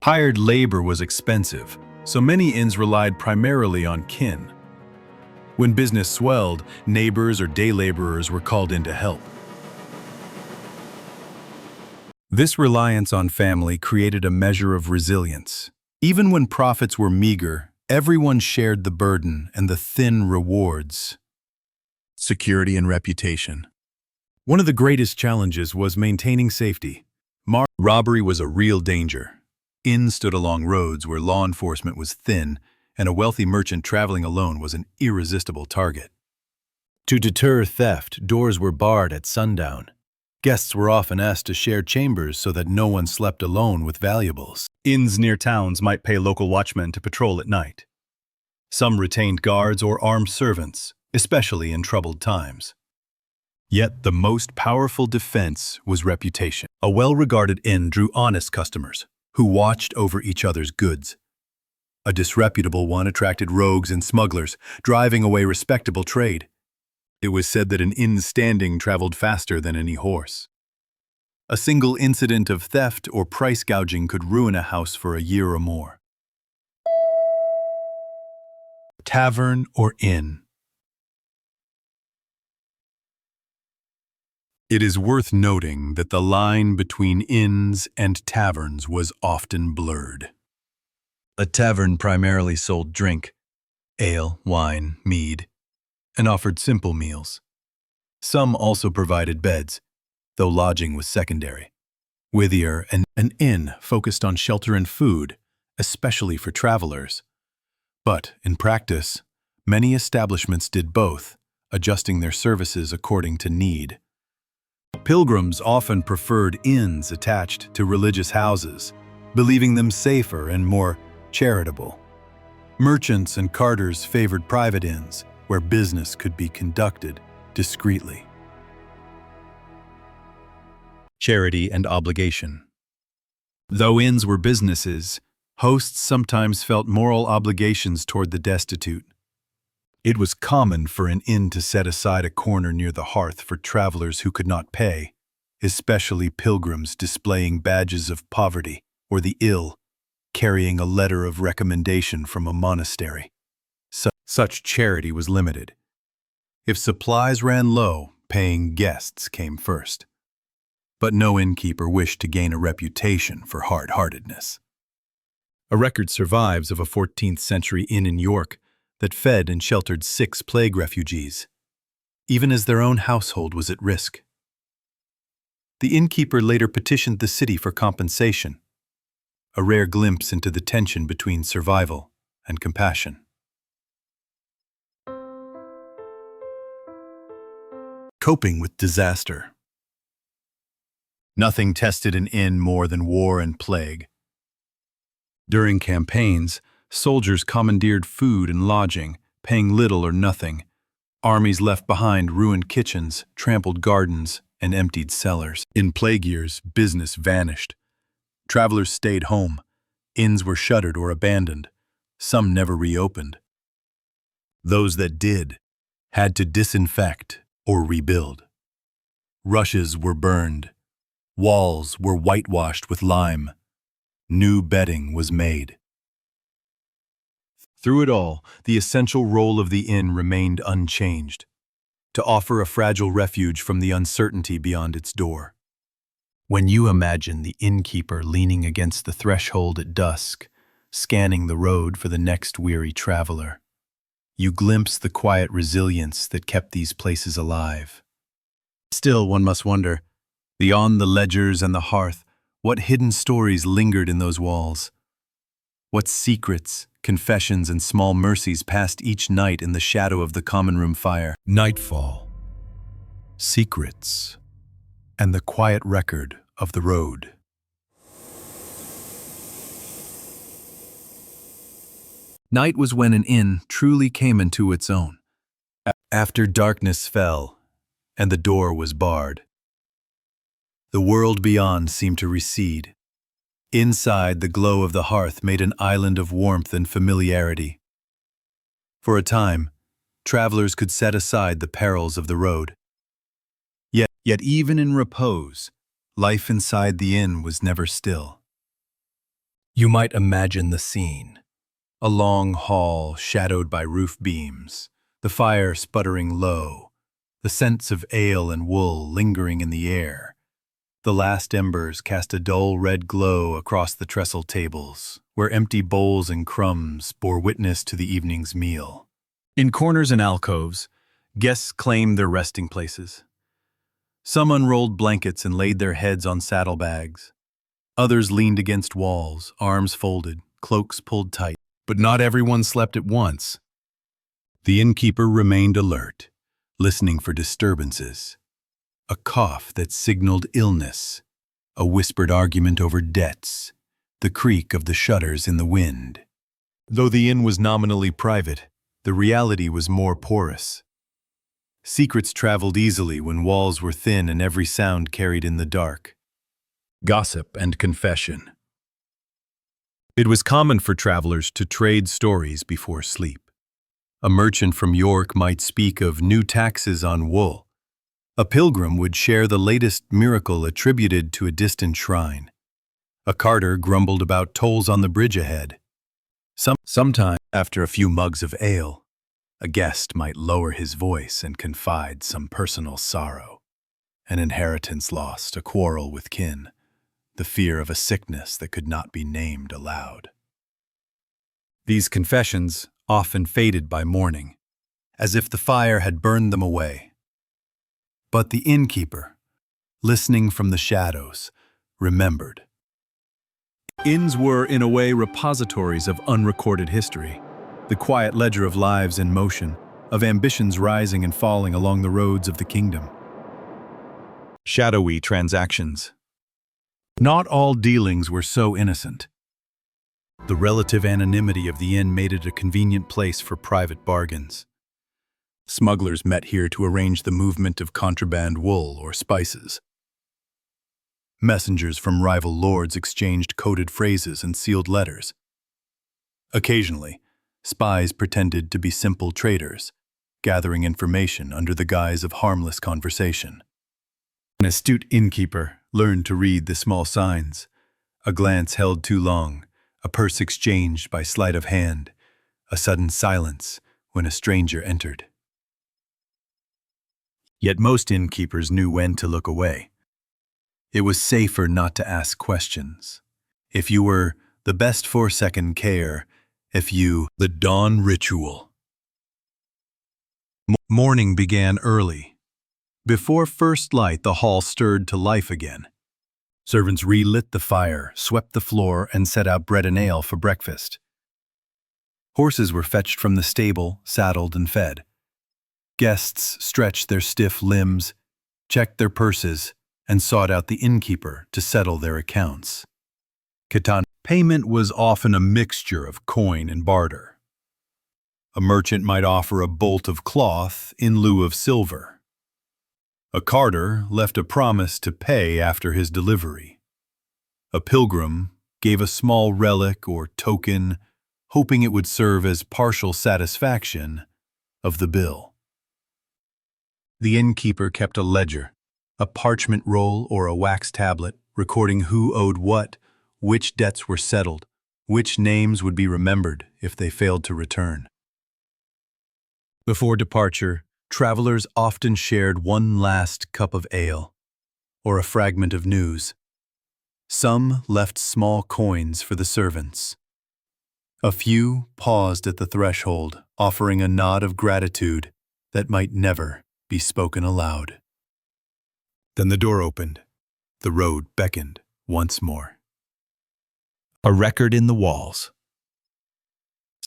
Hired labor was expensive, so many inns relied primarily on kin. When business swelled, neighbors or day laborers were called in to help. This reliance on family created a measure of resilience. Even when profits were meager, everyone shared the burden and the thin rewards. Security and reputation. One of the greatest challenges was maintaining safety. Robbery was a real danger. Inns stood along roads where law enforcement was thin, and a wealthy merchant traveling alone was an irresistible target. To deter theft, doors were barred at sundown. Guests were often asked to share chambers so that no one slept alone with valuables. Inns near towns might pay local watchmen to patrol at night. Some retained guards or armed servants, especially in troubled times. Yet the most powerful defense was reputation. A well-regarded inn drew honest customers who watched over each other's goods. A disreputable one attracted rogues and smugglers, driving away respectable trade. It was said that an inn's standing traveled faster than any horse. A single incident of theft or price gouging could ruin a house for a year or more. Tavern or inn. It is worth noting that the line between inns and taverns was often blurred. A tavern primarily sold drink, ale, wine, mead, and offered simple meals. Some also provided beds, though lodging was secondary. Withier, an inn focused on shelter and food, especially for travelers. But, in practice, many establishments did both, adjusting their services according to need. Pilgrims often preferred inns attached to religious houses, believing them safer and more charitable. Merchants and carters favored private inns, where business could be conducted discreetly. Charity and obligation. Though inns were businesses, hosts sometimes felt moral obligations toward the destitute. It was common for an inn to set aside a corner near the hearth for travelers who could not pay, especially pilgrims displaying badges of poverty or the ill carrying a letter of recommendation from a monastery. Such charity was limited. If supplies ran low, paying guests came first. But no innkeeper wished to gain a reputation for hard-heartedness. A record survives of a 14th century inn in York that fed and sheltered 6 plague refugees, even as their own household was at risk. The innkeeper later petitioned the city for compensation, a rare glimpse into the tension between survival and compassion. Coping with disaster. Nothing tested an inn more than war and plague. During campaigns, soldiers commandeered food and lodging, paying little or nothing. Armies left behind ruined kitchens, trampled gardens, and emptied cellars. In plague years, business vanished. Travelers stayed home. Inns were shuttered or abandoned. Some never reopened. Those that did had to disinfect or rebuild. Rushes were burned. Walls were whitewashed with lime. New bedding was made. Through it all, the essential role of the inn remained unchanged, to offer a fragile refuge from the uncertainty beyond its door. When you imagine the innkeeper leaning against the threshold at dusk, scanning the road for the next weary traveler, you glimpse the quiet resilience that kept these places alive. Still, one must wonder, beyond the ledgers and the hearth, what hidden stories lingered in those walls? What secrets, confessions, and small mercies passed each night in the shadow of the common room fire? Nightfall, secrets, and the quiet record of the road. Night was when an inn truly came into its own. After darkness fell, and the door was barred, the world beyond seemed to recede. Inside, the glow of the hearth made an island of warmth and familiarity. For a time, travelers could set aside the perils of the road. Yet even in repose, life inside the inn was never still. You might imagine the scene. A long hall shadowed by roof beams, the fire sputtering low, the scents of ale and wool lingering in the air. The last embers cast a dull red glow across the trestle tables, where empty bowls and crumbs bore witness to the evening's meal. In corners and alcoves, guests claimed their resting places. Some unrolled blankets and laid their heads on saddlebags. Others leaned against walls, arms folded, cloaks pulled tight. But not everyone slept at once. The innkeeper remained alert, listening for disturbances. A cough that signaled illness, a whispered argument over debts, the creak of the shutters in the wind. Though the inn was nominally private, the reality was more porous. Secrets traveled easily when walls were thin and every sound carried in the dark. Gossip and confession. It was common for travelers to trade stories before sleep. A merchant from York might speak of new taxes on wool. A pilgrim would share the latest miracle attributed to a distant shrine. A carter grumbled about tolls on the bridge ahead. Sometime, after a few mugs of ale, a guest might lower his voice and confide some personal sorrow. An inheritance lost, a quarrel with kin, the fear of a sickness that could not be named aloud. These confessions often faded by morning, as if the fire had burned them away. But the innkeeper, listening from the shadows, remembered. Inns were, in a way, repositories of unrecorded history, the quiet ledger of lives in motion, of ambitions rising and falling along the roads of the kingdom. Shadowy transactions. Not all dealings were so innocent. The relative anonymity of the inn made it a convenient place for private bargains. Smugglers met here to arrange the movement of contraband wool or spices. Messengers from rival lords exchanged coded phrases and sealed letters. Occasionally, spies pretended to be simple traders, gathering information under the guise of harmless conversation. An astute innkeeper learned to read the small signs. A glance held too long, a purse exchanged by sleight of hand, a sudden silence when a stranger entered. Yet most innkeepers knew when to look away. It was safer not to ask questions. If you were the best for second care, the dawn ritual. Morning began early. Before first light, the hall stirred to life again. Servants relit the fire, swept the floor, and set out bread and ale for breakfast. Horses were fetched from the stable, saddled and fed. Guests stretched their stiff limbs, checked their purses, and sought out the innkeeper to settle their accounts. Payment was often a mixture of coin and barter. A merchant might offer a bolt of cloth in lieu of silver. A carter left a promise to pay after his delivery. A pilgrim gave a small relic or token, hoping it would serve as partial satisfaction of the bill. The innkeeper kept a ledger, a parchment roll or a wax tablet, recording who owed what, which debts were settled, which names would be remembered if they failed to return. Before departure, travelers often shared one last cup of ale, or a fragment of news. Some left small coins for the servants. A few paused at the threshold, offering a nod of gratitude that might never be spoken aloud. Then the door opened. The road beckoned once more. A record in the walls.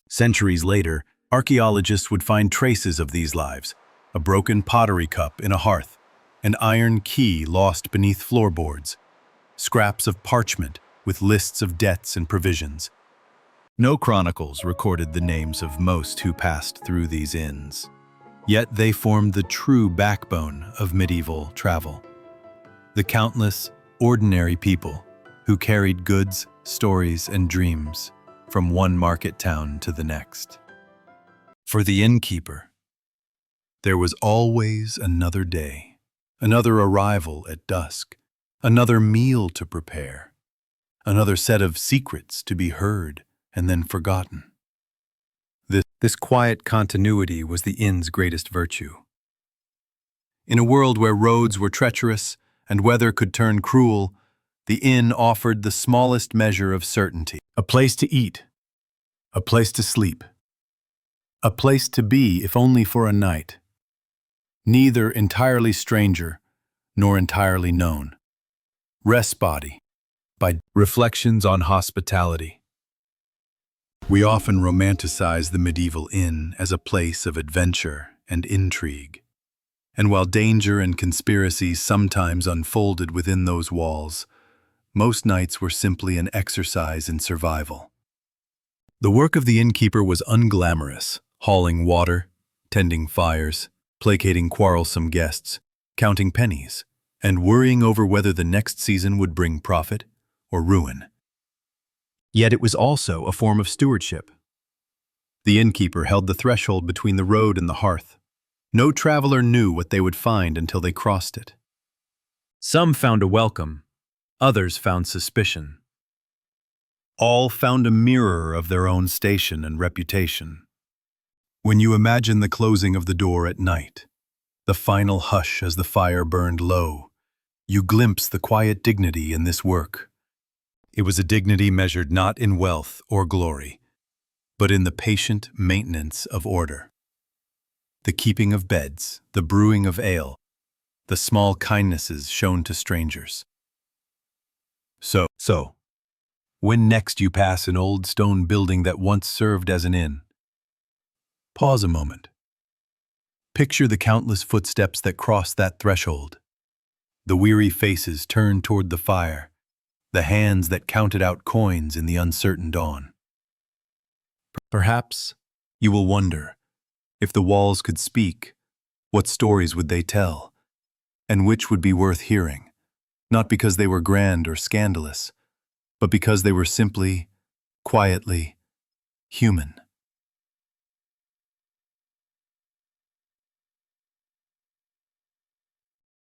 Centuries later, archaeologists would find traces of these lives: a broken pottery cup in a hearth, an iron key lost beneath floorboards, scraps of parchment with lists of debts and provisions. No chronicles recorded the names of most who passed through these inns. Yet they formed the true backbone of medieval travel. The countless, ordinary people who carried goods, stories, and dreams from one market town to the next. For the innkeeper, there was always another day, another arrival at dusk, another meal to prepare, another set of secrets to be heard and then forgotten. This quiet continuity was the inn's greatest virtue. In a world where roads were treacherous and weather could turn cruel, the inn offered the smallest measure of certainty: a place to eat, a place to sleep, a place to be, if only for a night. Neither entirely stranger nor entirely known. Rest Body, by Reflections on Hospitality. We often romanticize the medieval inn as a place of adventure and intrigue. And while danger and conspiracy sometimes unfolded within those walls, most nights were simply an exercise in survival. The work of the innkeeper was unglamorous: hauling water, tending fires, placating quarrelsome guests, counting pennies, and worrying over whether the next season would bring profit or ruin. Yet it was also a form of stewardship. The innkeeper held the threshold between the road and the hearth. No traveler knew what they would find until they crossed it. Some found a welcome, others found suspicion. All found a mirror of their own station and reputation. When you imagine the closing of the door at night, the final hush as the fire burned low, you glimpse the quiet dignity in this work. It was a dignity measured not in wealth or glory, but in the patient maintenance of order. The keeping of beds, the brewing of ale, the small kindnesses shown to strangers. So, when next you pass an old stone building that once served as an inn, pause a moment. Picture the countless footsteps that crossed that threshold, the weary faces turned toward the fire, the hands that counted out coins in the uncertain dawn. Perhaps you will wonder, if the walls could speak, what stories would they tell, and which would be worth hearing, not because they were grand or scandalous, but because they were simply, quietly, human.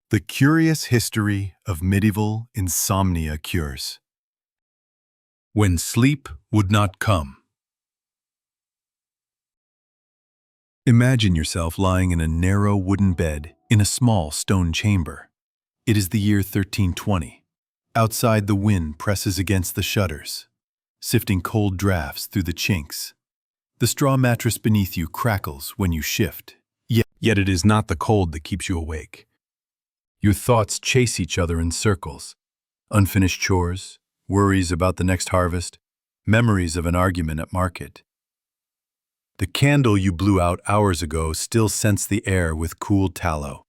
The Curious History of Medieval Insomnia Cures. When sleep would not come. Imagine yourself lying in a narrow wooden bed in a small stone chamber. It is the year 1320. Outside, the wind presses against the shutters, sifting cold drafts through the chinks. The straw mattress beneath you crackles when you shift, yet it is not the cold that keeps you awake. Your thoughts chase each other in circles. Unfinished chores, worries about the next harvest, memories of an argument at market. The candle you blew out hours ago still scents the air with cool tallow.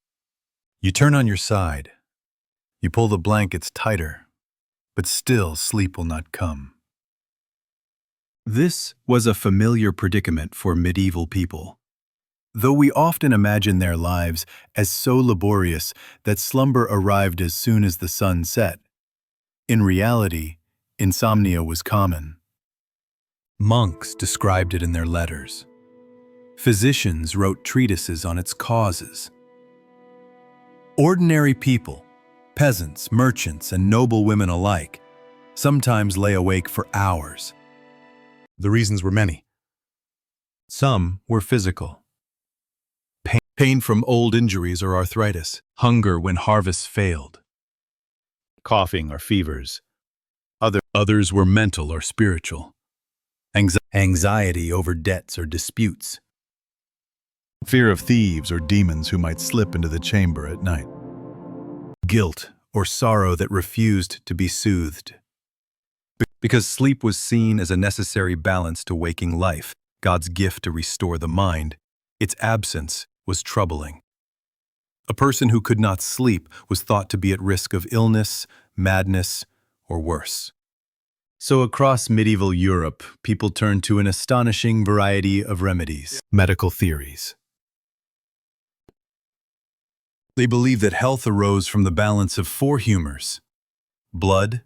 You turn on your side. You pull the blankets tighter, but still sleep will not come. This was a familiar predicament for medieval people. Though we often imagine their lives as so laborious that slumber arrived as soon as the sun set, in reality, insomnia was common. Monks described it in their letters. Physicians wrote treatises on its causes. Ordinary people, peasants, merchants, and noble women alike, sometimes lay awake for hours. The reasons were many. Some were physical. Pain from old injuries or arthritis, hunger when harvests failed, coughing or fevers. Others were mental or spiritual. Anxiety over debts or disputes. Fear of thieves or demons who might slip into the chamber at night. Guilt or sorrow that refused to be soothed. Because sleep was seen as a necessary balance to waking life, God's gift to restore the mind, its absence was troubling. A person who could not sleep was thought to be at risk of illness, madness, or worse. So across medieval Europe, people turned to an astonishing variety of remedies, medical theories. They believed that health arose from the balance of four humors: blood,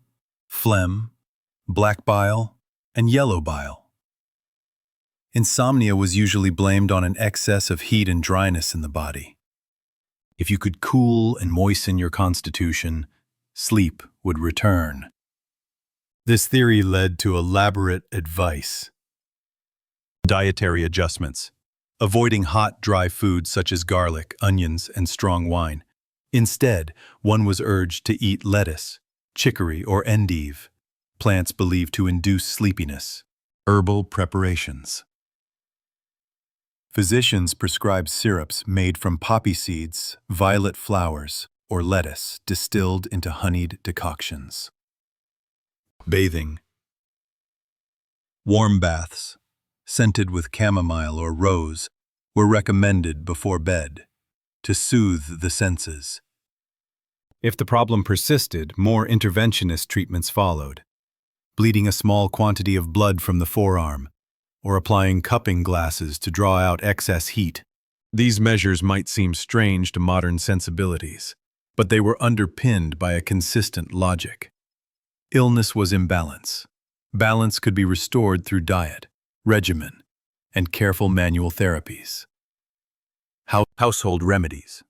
phlegm, black bile, and yellow bile. Insomnia was usually blamed on an excess of heat and dryness in the body. If you could cool and moisten your constitution, sleep would return. This theory led to elaborate advice. Dietary adjustments, avoiding hot, dry foods such as garlic, onions, and strong wine. Instead, one was urged to eat lettuce, chicory, or endive, plants believed to induce sleepiness. Herbal preparations. Physicians prescribed syrups made from poppy seeds, violet flowers, or lettuce distilled into honeyed decoctions. Bathing. Warm baths, scented with chamomile or rose, were recommended before bed to soothe the senses. If the problem persisted, more interventionist treatments followed, bleeding a small quantity of blood from the forearm, or applying cupping glasses to draw out excess heat. These measures might seem strange to modern sensibilities, but they were underpinned by a consistent logic. Illness was imbalance. Balance could be restored through diet, regimen, and careful manual therapies. Household remedies.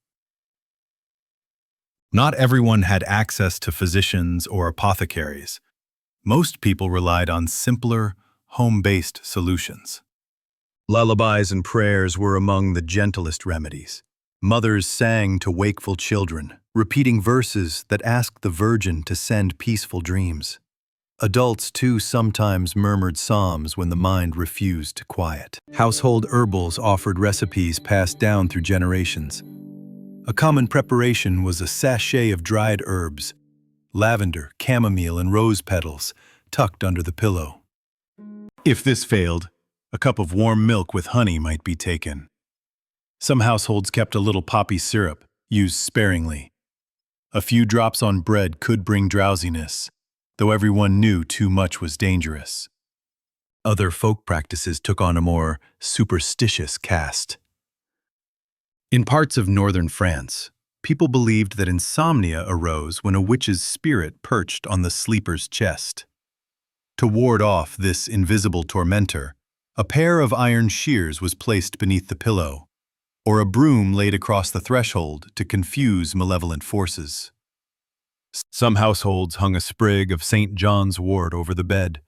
Not everyone had access to physicians or apothecaries. Most people relied on simpler, home-based solutions. Lullabies and prayers were among the gentlest remedies. Mothers sang to wakeful children, repeating verses that asked the Virgin to send peaceful dreams. Adults, too, sometimes murmured psalms when the mind refused to quiet. Household herbals offered recipes passed down through generations. A common preparation was a sachet of dried herbs, lavender, chamomile, and rose petals, tucked under the pillow. If this failed, a cup of warm milk with honey might be taken. Some households kept a little poppy syrup, used sparingly. A few drops on bread could bring drowsiness, though everyone knew too much was dangerous. Other folk practices took on a more superstitious cast. In parts of northern France, people believed that insomnia arose when a witch's spirit perched on the sleeper's chest. To ward off this invisible tormentor, a pair of iron shears was placed beneath the pillow, or a broom laid across the threshold to confuse malevolent forces. Some households hung a sprig of St. John's wort over the bed,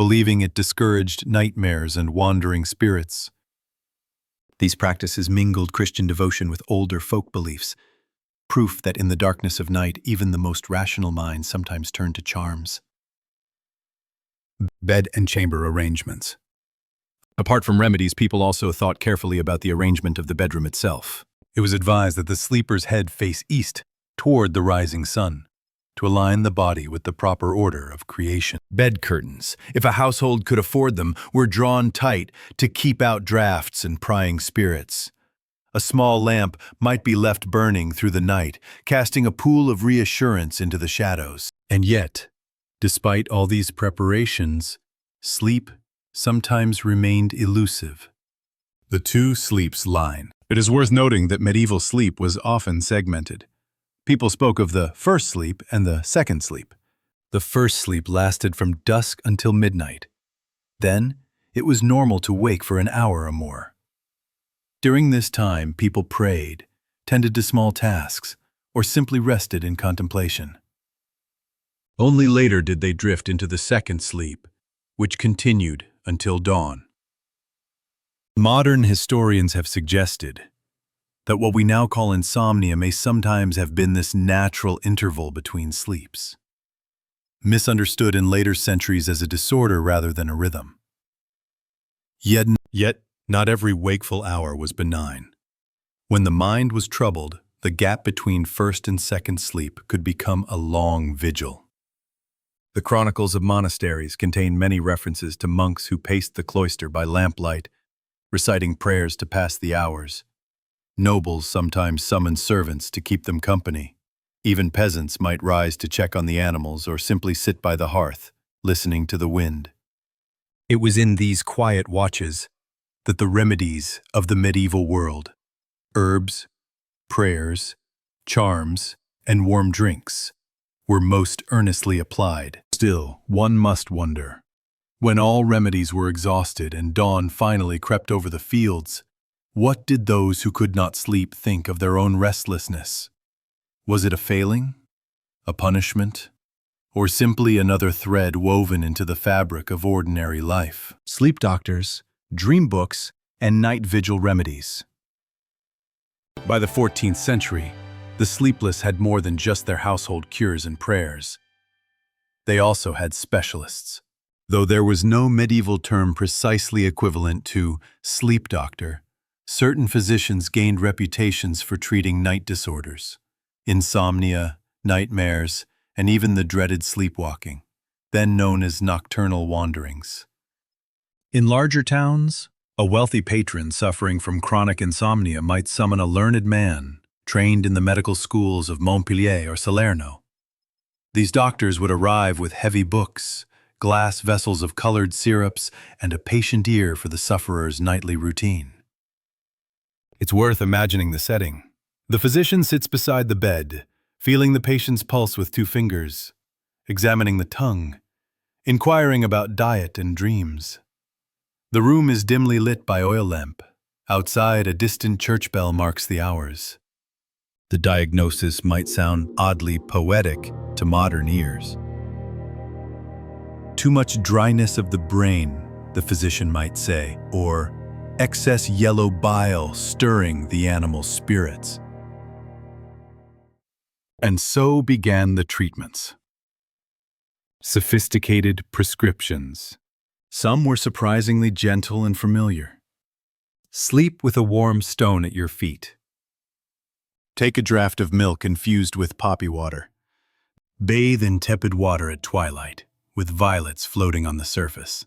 believing it discouraged nightmares and wandering spirits. These practices mingled Christian devotion with older folk beliefs, proof that in the darkness of night even the most rational minds sometimes turn to charms. Bed and chamber arrangements. Apart from remedies, people also thought carefully about the arrangement of the bedroom itself. It was advised that the sleeper's head face east, toward the rising sun, to align the body with the proper order of creation. Bed curtains, if a household could afford them, were drawn tight to keep out drafts and prying spirits. A small lamp might be left burning through the night, casting a pool of reassurance into the shadows. And yet, despite all these preparations, sleep sometimes remained elusive. The two sleeps line. It is worth noting that medieval sleep was often segmented. People spoke of the first sleep and the second sleep. The first sleep lasted from dusk until midnight. Then, it was normal to wake for an hour or more. During this time, people prayed, tended to small tasks, or simply rested in contemplation. Only later did they drift into the second sleep, which continued until dawn. Modern historians have suggested that what we now call insomnia may sometimes have been this natural interval between sleeps, misunderstood in later centuries as a disorder rather than a rhythm. Yet not every wakeful hour was benign. When the mind was troubled, the gap between first and second sleep could become a long vigil. The chronicles of monasteries contain many references to monks who paced the cloister by lamplight, reciting prayers to pass the hours. Nobles sometimes summoned servants to keep them company. Even peasants might rise to check on the animals or simply sit by the hearth, listening to the wind. It was in these quiet watches that the remedies of the medieval world, herbs, prayers, charms, and warm drinks, were most earnestly applied. Still, one must wonder, when all remedies were exhausted and dawn finally crept over the fields, what did those who could not sleep think of their own restlessness? Was it a failing, a punishment, or simply another thread woven into the fabric of ordinary life? Sleep doctors, dream books, and night vigil remedies. By the 14th century, the sleepless had more than just their household cures and prayers. They also had specialists. Though there was no medieval term precisely equivalent to sleep doctor, certain physicians gained reputations for treating night disorders, insomnia, nightmares, and even the dreaded sleepwalking, then known as nocturnal wanderings. In larger towns, a wealthy patron suffering from chronic insomnia might summon a learned man trained in the medical schools of Montpellier or Salerno. These doctors would arrive with heavy books, glass vessels of colored syrups, and a patient ear for the sufferer's nightly routine. It's worth imagining the setting. The physician sits beside the bed, feeling the patient's pulse with 2 fingers, examining the tongue, inquiring about diet and dreams. The room is dimly lit by oil lamp. Outside, a distant church bell marks the hours. The diagnosis might sound oddly poetic to modern ears. Too much dryness of the brain, the physician might say, or excess yellow bile stirring the animal's spirits. And so began the treatments. Sophisticated prescriptions. Some were surprisingly gentle and familiar. Sleep with a warm stone at your feet. Take a draught of milk infused with poppy water. Bathe in tepid water at twilight, with violets floating on the surface.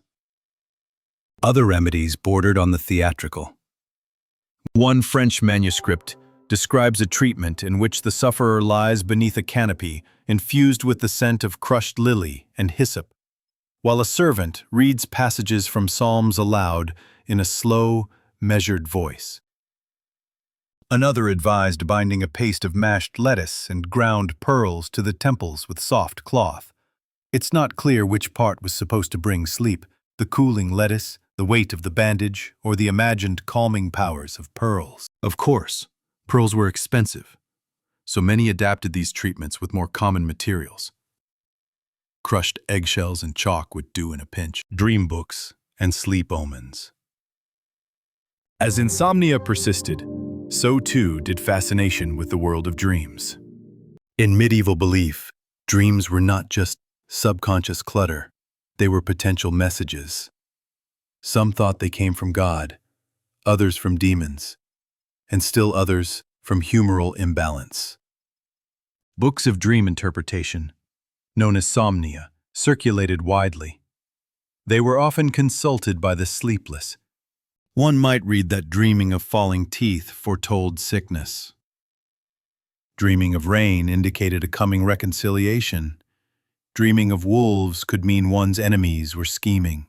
Other remedies bordered on the theatrical. One French manuscript describes a treatment in which the sufferer lies beneath a canopy infused with the scent of crushed lily and hyssop, while a servant reads passages from Psalms aloud in a slow, measured voice. Another advised binding a paste of mashed lettuce and ground pearls to the temples with soft cloth. It's not clear which part was supposed to bring sleep, the cooling lettuce, the weight of the bandage, or the imagined calming powers of pearls. Of course, pearls were expensive, so many adapted these treatments with more common materials. Crushed eggshells and chalk would do in a pinch. Dream books and sleep omens. As insomnia persisted, so too did fascination with the world of dreams. In medieval belief, dreams were not just subconscious clutter, they were potential messages. Some thought they came from God, others from demons, and still others from humoral imbalance. Books of dream interpretation, known as somnia, circulated widely. They were often consulted by the sleepless. One might read that dreaming of falling teeth foretold sickness. Dreaming of rain indicated a coming reconciliation. Dreaming of wolves could mean one's enemies were scheming.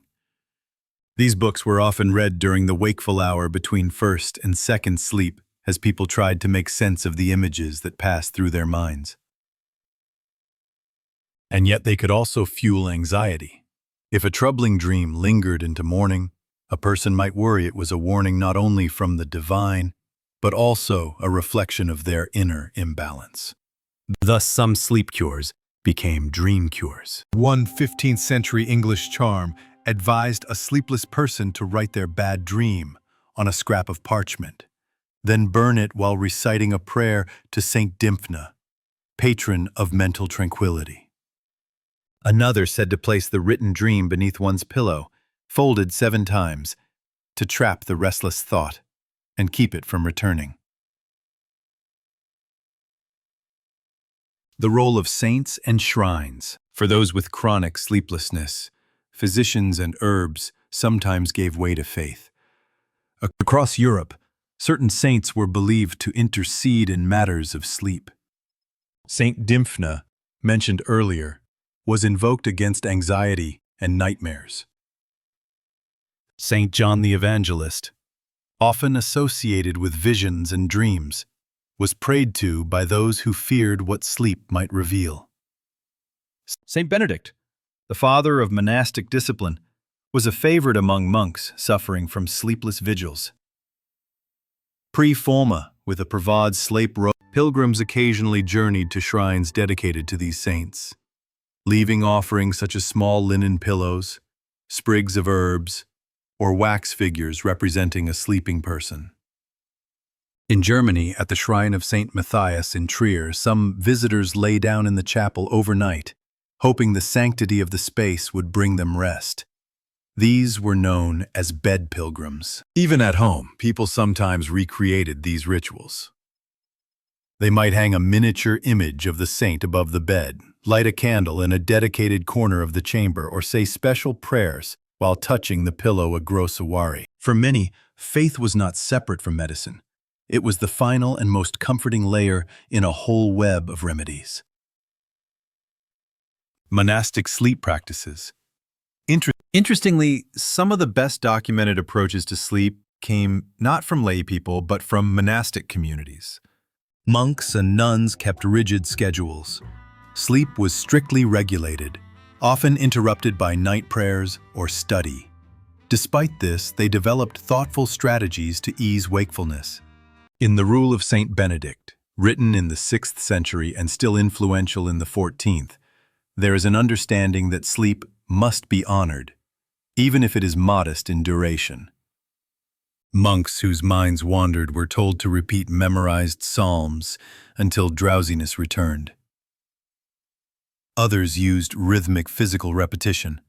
These books were often read during the wakeful hour between first and second sleep, as people tried to make sense of the images that passed through their minds. And yet they could also fuel anxiety. If a troubling dream lingered into morning, a person might worry it was a warning not only from the divine, but also a reflection of their inner imbalance. Thus, some sleep cures became dream cures. One 15th century English charm advised a sleepless person to write their bad dream on a scrap of parchment, then burn it while reciting a prayer to Saint Dymphna, patron of mental tranquility. Another said to place the written dream beneath one's pillow, folded 7 times, to trap the restless thought and keep it from returning. The role of saints and shrines. For those with chronic sleeplessness, physicians and herbs sometimes gave way to faith. Across Europe, certain saints were believed to intercede in matters of sleep. Saint Dymphna, mentioned earlier, was invoked against anxiety and nightmares. Saint John the Evangelist, often associated with visions and dreams, was prayed to by those who feared what sleep might reveal. Saint Benedict, the father of monastic discipline, was a favorite among monks suffering from sleepless vigils. Pre-forma, with a Pravod slate robe, pilgrims occasionally journeyed to shrines dedicated to these saints, leaving offerings such as small linen pillows, sprigs of herbs, or wax figures representing a sleeping person. In Germany, at the shrine of Saint Matthias in Trier, some visitors lay down in the chapel overnight, hoping the sanctity of the space would bring them rest. These were known as bed pilgrims. Even at home, people sometimes recreated these rituals. They might hang a miniature image of the saint above the bed, light a candle in a dedicated corner of the chamber, or say special prayers while touching the pillow a grossawari. For many, faith was not separate from medicine. It was the final and most comforting layer in a whole web of remedies. Monastic sleep practices. Interestingly, some of the best documented approaches to sleep came not from lay people, but from monastic communities. Monks and nuns kept rigid schedules. Sleep was strictly regulated, often interrupted by night prayers or study. Despite this, they developed thoughtful strategies to ease wakefulness. In the Rule of Saint Benedict, written in the 6th century and still influential in the 14th, there is an understanding that sleep must be honored, even if it is modest in duration. Monks whose minds wandered were told to repeat memorized psalms until drowsiness returned. Others used rhythmic physical repetition,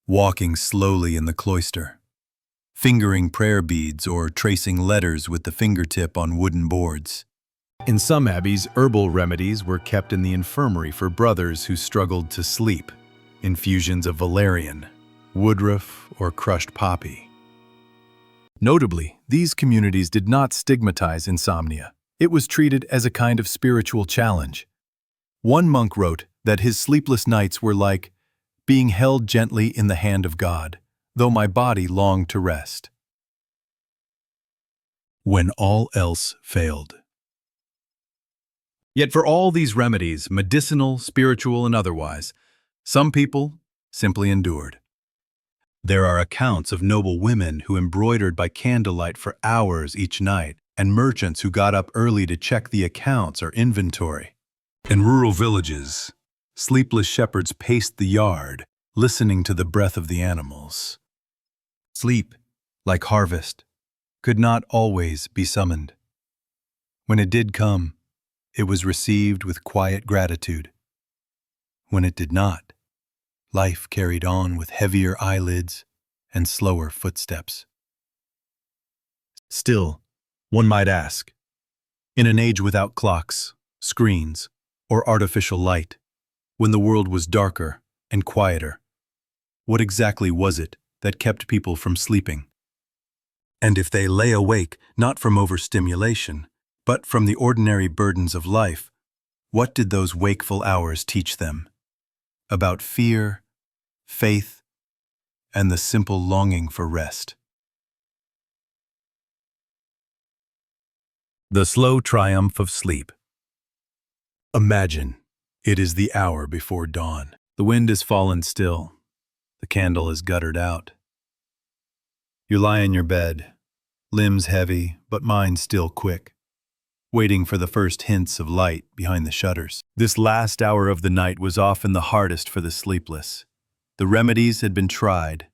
walking slowly in the cloister, fingering prayer beads or tracing letters with the fingertip on wooden boards. In some abbeys, herbal remedies were kept in the infirmary for brothers who struggled to sleep, infusions of valerian, woodruff, or crushed poppy. Notably, these communities did not stigmatize insomnia. It was treated as a kind of spiritual challenge. One monk wrote that his sleepless nights were like being held gently in the hand of God, though my body longed to rest. When all else failed. Yet for all these remedies, medicinal, spiritual, and otherwise, some people simply endured. There are accounts of noble women who embroidered by candlelight for hours each night, and merchants who got up early to check the accounts or inventory. In rural villages, Sleepless shepherds paced the yard, listening to the breath of the animals. Sleep, like harvest, could not always be summoned. When it did come, it was received with quiet gratitude. When it did not, life carried on with heavier eyelids and slower footsteps. Still, one might ask, in an age without clocks, screens, or artificial light, when the world was darker and quieter, what exactly was it that kept people from sleeping? And if they lay awake not from overstimulation, but from the ordinary burdens of life, what did those wakeful hours teach them? About fear, faith, and the simple longing for rest. The slow triumph of sleep. Imagine, it is the hour before dawn. The wind has fallen still. The candle is guttered out. You lie in your bed, limbs heavy, but mind still quick, waiting for the first hints of light behind the shutters. This last hour of the night was often the hardest for the sleepless. The remedies had been tried,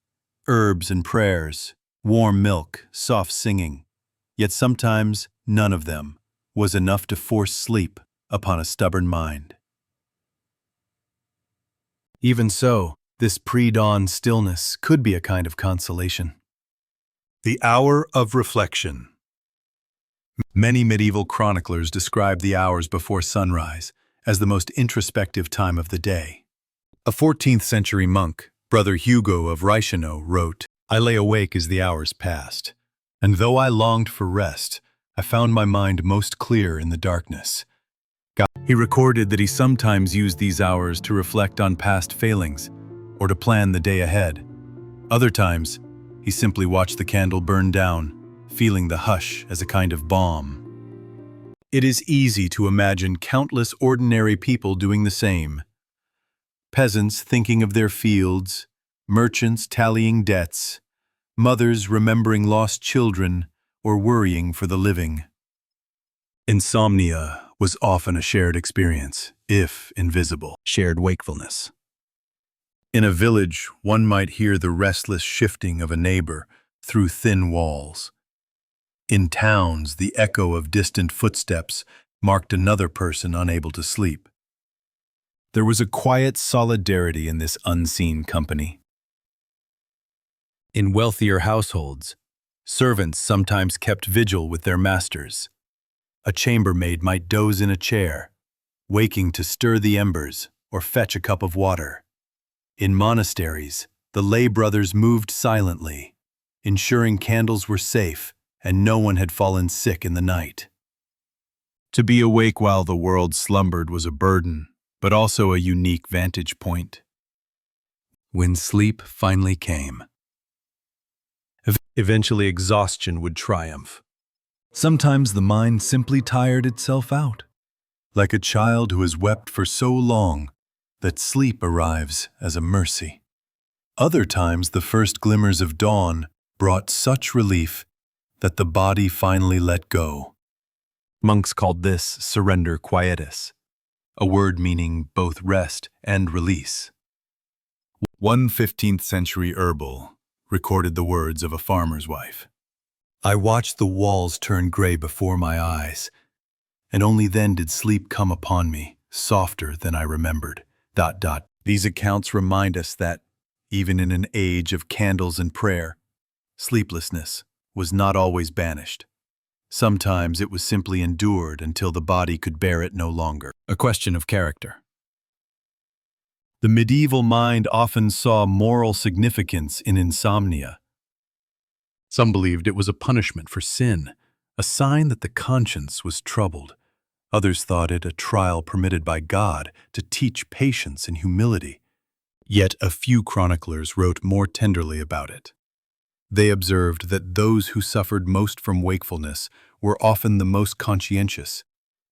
herbs and prayers, warm milk, soft singing, yet sometimes none of them was enough to force sleep upon a stubborn mind. Even so, this pre-dawn stillness could be a kind of consolation. The hour of reflection. Many medieval chroniclers describe the hours before sunrise as the most introspective time of the day. A 14th-century monk, Brother Hugo of Reichenau, wrote, "I lay awake as the hours passed, and though I longed for rest, I found my mind most clear in the darkness." He recorded that he sometimes used these hours to reflect on past failings or to plan the day ahead. Other times, he simply watched the candle burn down, feeling the hush as a kind of balm. It is easy to imagine countless ordinary people doing the same. Peasants thinking of their fields, merchants tallying debts, mothers remembering lost children or worrying for the living. Insomnia was often a shared experience, if invisible, shared wakefulness. In a village, one might hear the restless shifting of a neighbor through thin walls. In towns, the echo of distant footsteps marked another person unable to sleep. There was a quiet solidarity in this unseen company. In wealthier households, servants sometimes kept vigil with their masters. A chambermaid might doze in a chair, waking to stir the embers or fetch a cup of water. In monasteries, the lay brothers moved silently, ensuring candles were safe and no one had fallen sick in the night. To be awake while the world slumbered was a burden, but also a unique vantage point. When sleep finally came, eventually exhaustion would triumph. Sometimes the mind simply tired itself out, like a child who has wept for so long that sleep arrives as a mercy. Other times the first glimmers of dawn brought such relief that the body finally let go. Monks called this surrender quietus, a word meaning both rest and release. One 15th-century herbal recorded the words of a farmer's wife. "I watched the walls turn gray before my eyes, and only then did sleep come upon me, softer than I remembered." These accounts remind us that, even in an age of candles and prayer, sleeplessness was not always banished. Sometimes it was simply endured until the body could bear it no longer. A question of character. The medieval mind often saw moral significance in insomnia. Some believed it was a punishment for sin, a sign that the conscience was troubled. Others thought it a trial permitted by God to teach patience and humility. Yet a few chroniclers wrote more tenderly about it. They observed that those who suffered most from wakefulness were often the most conscientious,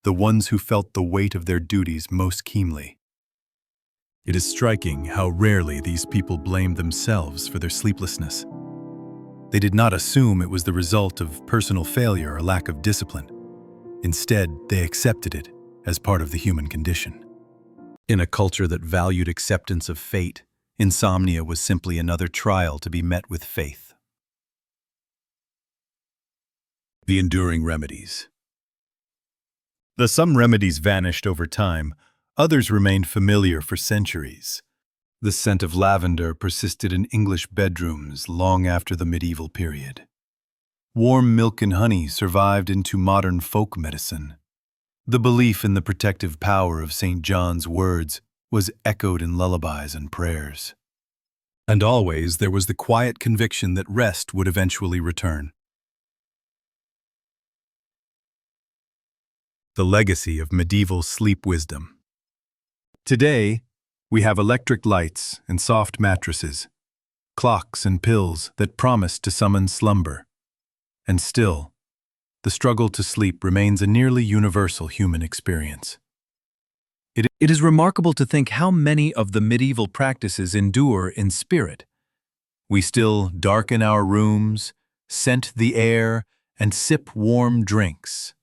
the ones who felt the weight of their duties most keenly. It is striking how rarely these people blamed themselves for their sleeplessness. They did not assume it was the result of personal failure or lack of discipline. Instead, they accepted it as part of the human condition. In a culture that valued acceptance of fate, insomnia was simply another trial to be met with faith. The enduring remedies. Though some remedies vanished over time, others remained familiar for centuries. The scent of lavender persisted in English bedrooms long after the medieval period. Warm milk and honey survived into modern folk medicine. The belief in the protective power of St. John's words was echoed in lullabies and prayers. And always there was the quiet conviction that rest would eventually return. The legacy of medieval sleep wisdom. Today, we have electric lights and soft mattresses, clocks and pills that promise to summon slumber. And still, the struggle to sleep remains a nearly universal human experience. It is remarkable to think how many of the medieval practices endure in spirit. We still darken our rooms, scent the air, and sip warm drinks.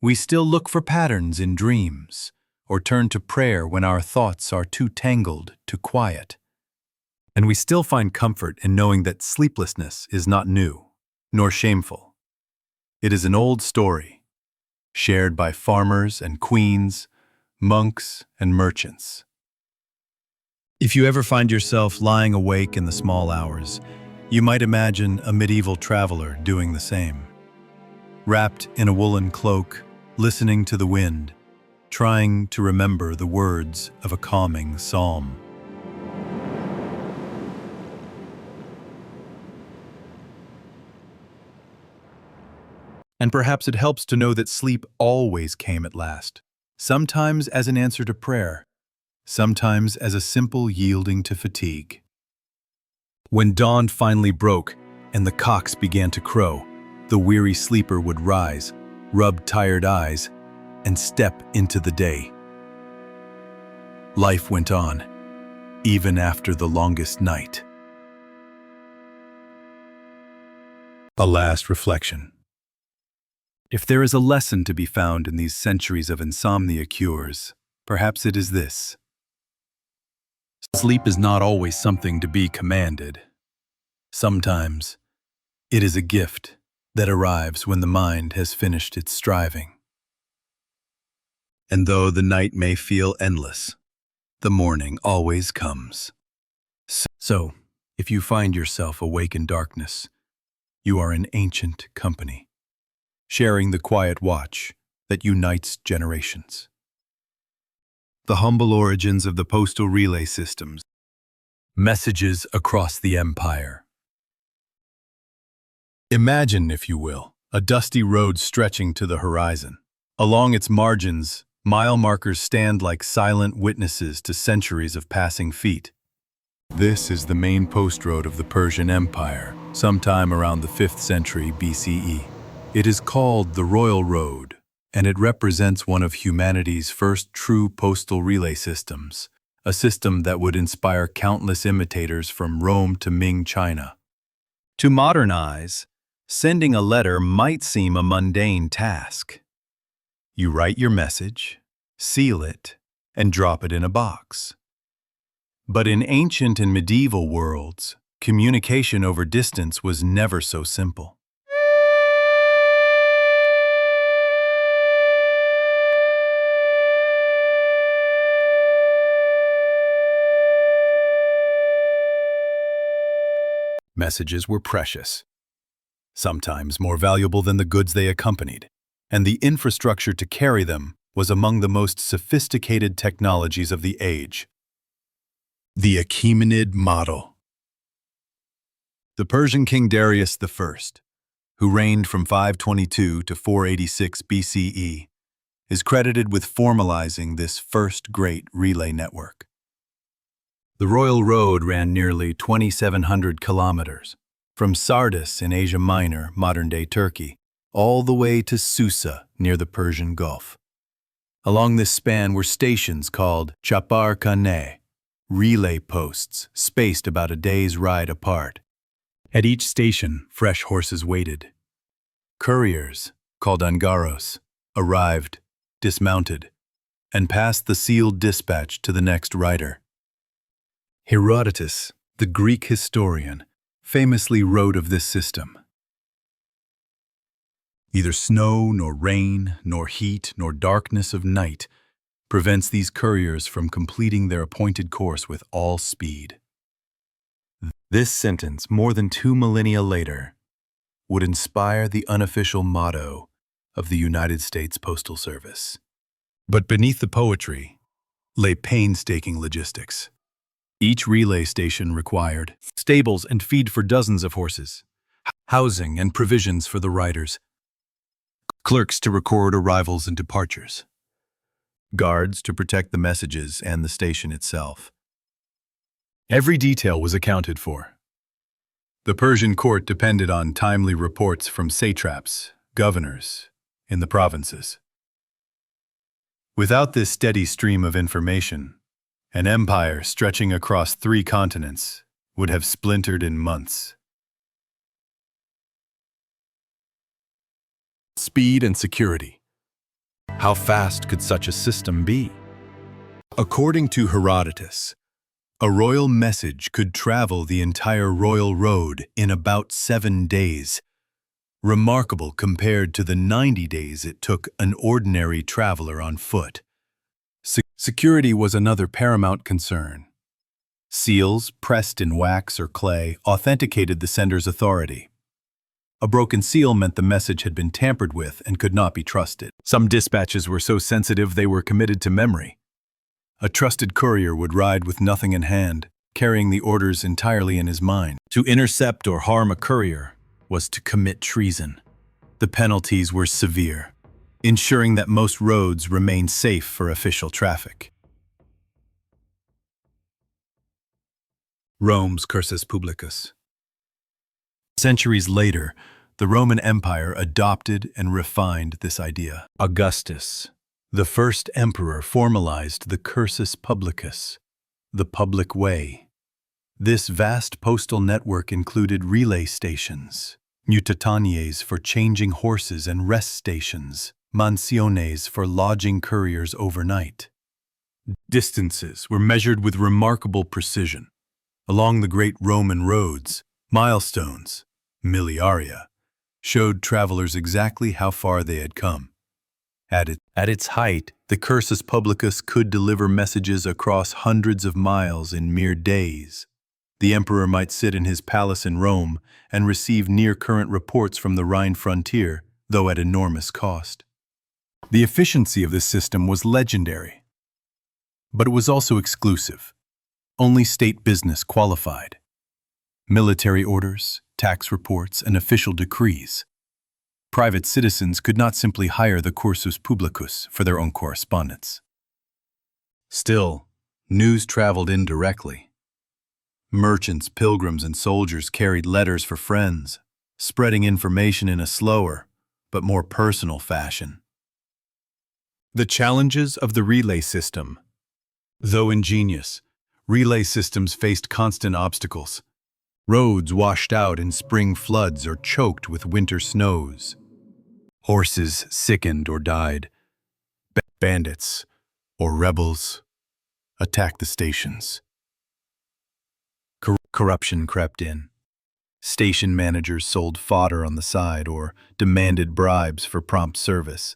We still look for patterns in dreams, or turn to prayer when our thoughts are too tangled to quiet. And we still find comfort in knowing that sleeplessness is not new, nor shameful. It is an old story, shared by farmers and queens, monks and merchants. If you ever find yourself lying awake in the small hours, you might imagine a medieval traveler doing the same. Wrapped in a woolen cloak, listening to the wind, trying to remember the words of a calming psalm. And perhaps it helps to know that sleep always came at last, sometimes as an answer to prayer, sometimes as a simple yielding to fatigue. When dawn finally broke and the cocks began to crow, the weary sleeper would rise, rub tired eyes, and step into the day. Life went on, even after the longest night. A last reflection. If there is a lesson to be found in these centuries of insomnia cures, perhaps it is this. Sleep is not always something to be commanded. Sometimes, it is a gift that arrives when the mind has finished its striving. And though the night may feel endless, the morning always comes. So, if you find yourself awake in darkness, you are in ancient company, sharing the quiet watch that unites generations. The humble origins of the postal relay systems. Messages across the empire. Imagine, if you will, a dusty road stretching to the horizon. Along its margins, mile markers stand like silent witnesses to centuries of passing feet. This is the main post road of the Persian Empire, sometime around the 5th century BCE. It is called the Royal Road, and it represents one of humanity's first true postal relay systems, a system that would inspire countless imitators from Rome to Ming China. To modern eyes, sending a letter might seem a mundane task. You write your message, seal it, and drop it in a box. But in ancient and medieval worlds, communication over distance was never so simple. Messages were precious, sometimes more valuable than the goods they accompanied, and the infrastructure to carry them was among the most sophisticated technologies of the age. The Achaemenid model. The Persian king Darius I, who reigned from 522 to 486 BCE, is credited with formalizing this first great relay network. The Royal Road ran nearly 2,700 kilometers, from Sardis in Asia Minor, modern-day Turkey, all the way to Susa near the Persian Gulf. Along this span were stations called chapar-khaneh, relay posts spaced about a day's ride apart. At each station, fresh horses waited. Couriers, called angaros, arrived, dismounted, and passed the sealed dispatch to the next writer. Herodotus, the Greek historian, famously wrote of this system. Neither snow, nor rain, nor heat, nor darkness of night prevents these couriers from completing their appointed course with all speed. This sentence, more than 2 millennia later, would inspire the unofficial motto of the United States Postal Service. But beneath the poetry lay painstaking logistics. Each relay station required stables and feed for dozens of horses, housing and provisions for the riders, clerks to record arrivals and departures, guards to protect the messages and the station itself. Every detail was accounted for. The Persian court depended on timely reports from satraps, governors, in the provinces. Without this steady stream of information, an empire stretching across 3 continents would have splintered in months. Speed and security. How fast could such a system be? According to Herodotus, a royal message could travel the entire royal road in about 7 days, remarkable compared to the 90 days it took an ordinary traveler on foot. Security was another paramount concern. Seals, pressed in wax or clay, authenticated the sender's authority. A broken seal meant the message had been tampered with and could not be trusted. Some dispatches were so sensitive they were committed to memory. A trusted courier would ride with nothing in hand, carrying the orders entirely in his mind. To intercept or harm a courier was to commit treason. The penalties were severe, ensuring that most roads remained safe for official traffic. Rome's cursus publicus. Centuries later, the Roman Empire adopted and refined this idea. Augustus, the first emperor, formalized the cursus publicus, the public way. This vast postal network included relay stations, mutatanies for changing horses and rest stations, mansiones for lodging couriers overnight. Distances were measured with remarkable precision. Along the great Roman roads, milestones, milliaria, showed travelers exactly how far they had come. At its height, the cursus publicus could deliver messages across hundreds of miles in mere days. The emperor might sit in his palace in Rome and receive near-current reports from the Rhine frontier, though at enormous cost. The efficiency of this system was legendary, but it was also exclusive. Only state business qualified. Military orders, tax reports, and official decrees. Private citizens could not simply hire the cursus publicus for their own correspondence. Still, news traveled indirectly. Merchants, pilgrims, and soldiers carried letters for friends, spreading information in a slower but more personal fashion. The challenges of the relay system. Though ingenious, relay systems faced constant obstacles. Roads washed out in spring floods or choked with winter snows. Horses sickened or died. Bandits or rebels attacked the stations. Corruption crept in. Station managers sold fodder on the side or demanded bribes for prompt service.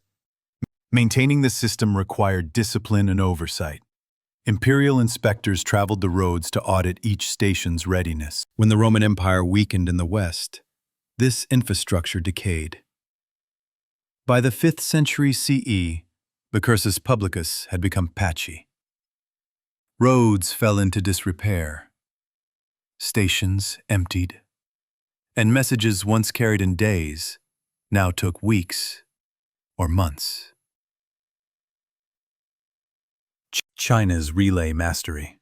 Maintaining the system required discipline and oversight. Imperial inspectors traveled the roads to audit each station's readiness. When the Roman Empire weakened in the West, this infrastructure decayed. By the 5th century CE, the cursus publicus had become patchy. Roads fell into disrepair. Stations emptied. And messages once carried in days now took weeks or months. China's relay mastery.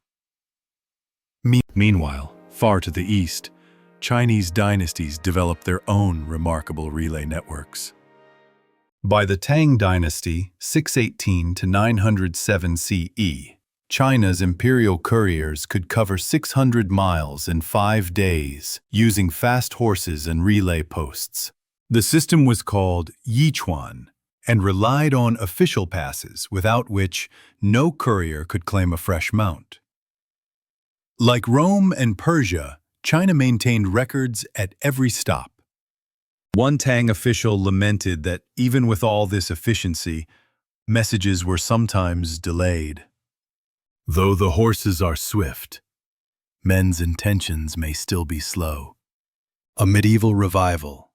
Meanwhile, far to the east, Chinese dynasties developed their own remarkable relay networks. By the Tang dynasty, 618 to 907 CE, China's imperial couriers could cover 600 miles in 5 days using fast horses and relay posts. The system was called Yichuan, and relied on official passes, without which no courier could claim a fresh mount. Like Rome and Persia, China maintained records at every stop. One Tang official lamented that even with all this efficiency, messages were sometimes delayed. Though the horses are swift, men's intentions may still be slow. A medieval revival.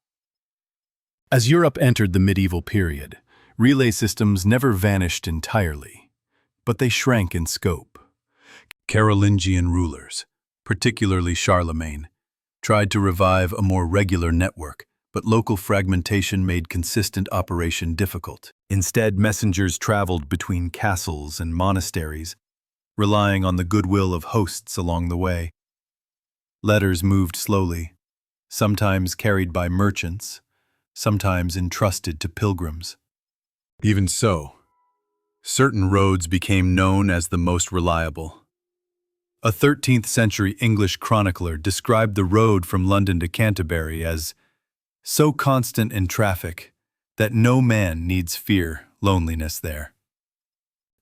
As Europe entered the medieval period, relay systems never vanished entirely, but they shrank in scope. Carolingian rulers, particularly Charlemagne, tried to revive a more regular network, but local fragmentation made consistent operation difficult. Instead, messengers traveled between castles and monasteries, relying on the goodwill of hosts along the way. Letters moved slowly, sometimes carried by merchants, sometimes entrusted to pilgrims. Even so, certain roads became known as the most reliable. A 13th-century English chronicler described the road from London to Canterbury as so constant in traffic that no man needs fear loneliness there.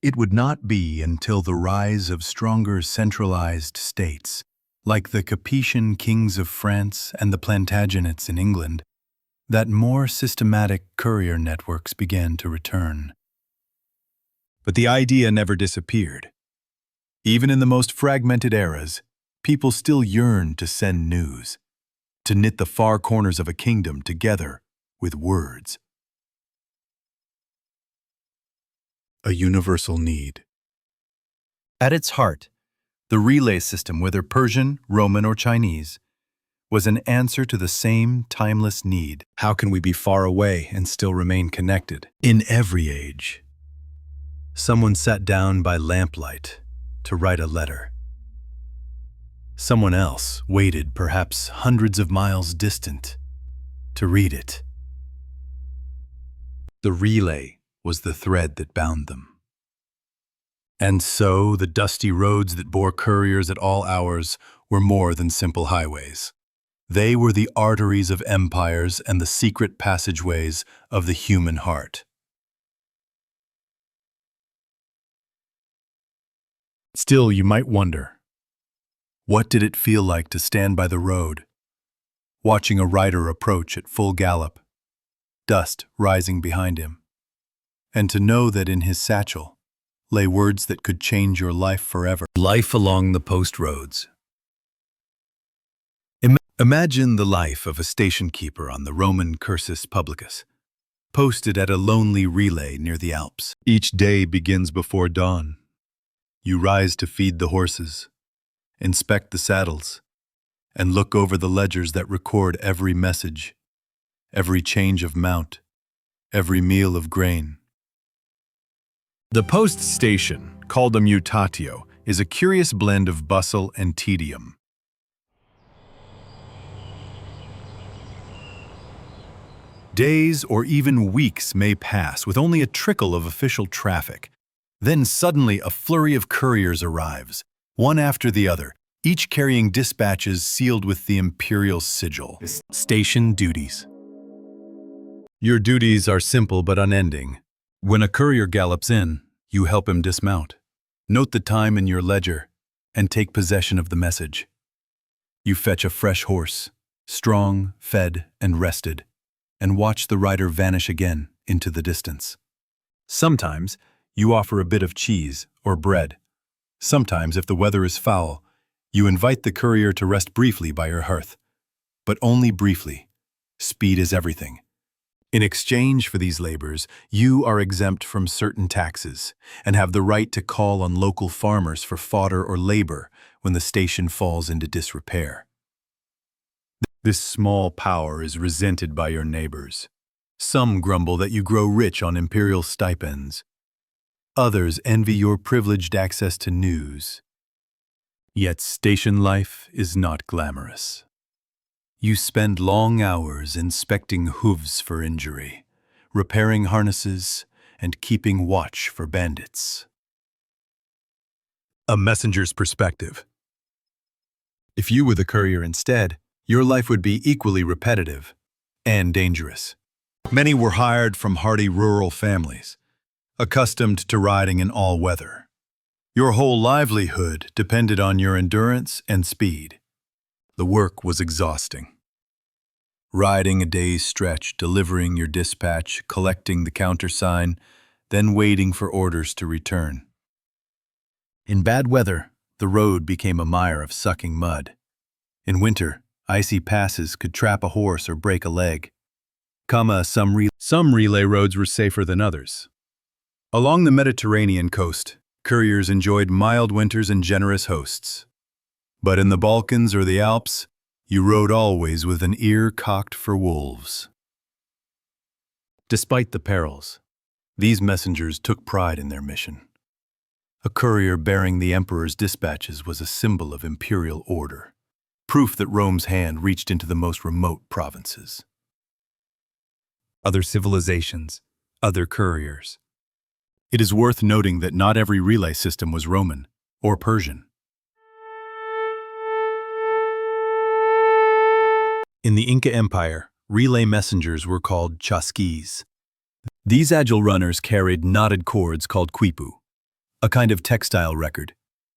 It would not be until the rise of stronger centralized states, like the Capetian kings of France and the Plantagenets in England, that more systematic courier networks began to return. But the idea never disappeared. Even in the most fragmented eras, people still yearned to send news, to knit the far corners of a kingdom together with words. A universal need. At its heart, the relay system, whether Persian, Roman, or Chinese, was an answer to the same timeless need. How can we be far away and still remain connected? In every age, someone sat down by lamplight to write a letter. Someone else waited, perhaps hundreds of miles distant, to read it. The relay was the thread that bound them. And so the dusty roads that bore couriers at all hours were more than simple highways. They were the arteries of empires and the secret passageways of the human heart. Still, you might wonder, what did it feel like to stand by the road, watching a rider approach at full gallop, dust rising behind him, and to know that in his satchel lay words that could change your life forever? Life along the post roads. Imagine the life of a station keeper on the Roman Cursus Publicus, posted at a lonely relay near the Alps. Each day begins before dawn. You rise to feed the horses, inspect the saddles, and look over the ledgers that record every message, every change of mount, every meal of grain. The post station, called a mutatio, is a curious blend of bustle and tedium. Days or even weeks may pass with only a trickle of official traffic. Then suddenly a flurry of couriers arrives, one after the other, each carrying dispatches sealed with the imperial sigil. Station duties. Your duties are simple but unending. When a courier gallops in, you help him dismount. Note the time in your ledger and take possession of the message. You fetch a fresh horse, strong, fed, and rested, and watch the rider vanish again into the distance. Sometimes, you offer a bit of cheese or bread. Sometimes, if the weather is foul, you invite the courier to rest briefly by your hearth. But only briefly. Speed is everything. In exchange for these labors, you are exempt from certain taxes and have the right to call on local farmers for fodder or labor when the station falls into disrepair. This small power is resented by your neighbors. Some grumble that you grow rich on imperial stipends. Others envy your privileged access to news. Yet station life is not glamorous. You spend long hours inspecting hooves for injury, repairing harnesses, and keeping watch for bandits. A messenger's perspective. If you were the courier instead, your life would be equally repetitive and dangerous. Many were hired from hardy rural families, accustomed to riding in all weather. Your whole livelihood depended on your endurance and speed. The work was exhausting. Riding a day's stretch, delivering your dispatch, collecting the countersign, then waiting for orders to return. In bad weather, the road became a mire of sucking mud. In winter, icy passes could trap a horse or break a leg. Some relay roads were safer than others. Along the Mediterranean coast, couriers enjoyed mild winters and generous hosts. But in the Balkans or the Alps, you rode always with an ear cocked for wolves. Despite the perils, these messengers took pride in their mission. A courier bearing the emperor's dispatches was a symbol of imperial order, proof that Rome's hand reached into the most remote provinces. Other civilizations, other couriers. It is worth noting that not every relay system was Roman or Persian. In the Inca Empire, relay messengers were called chasquis. These agile runners carried knotted cords called quipu, a kind of textile record,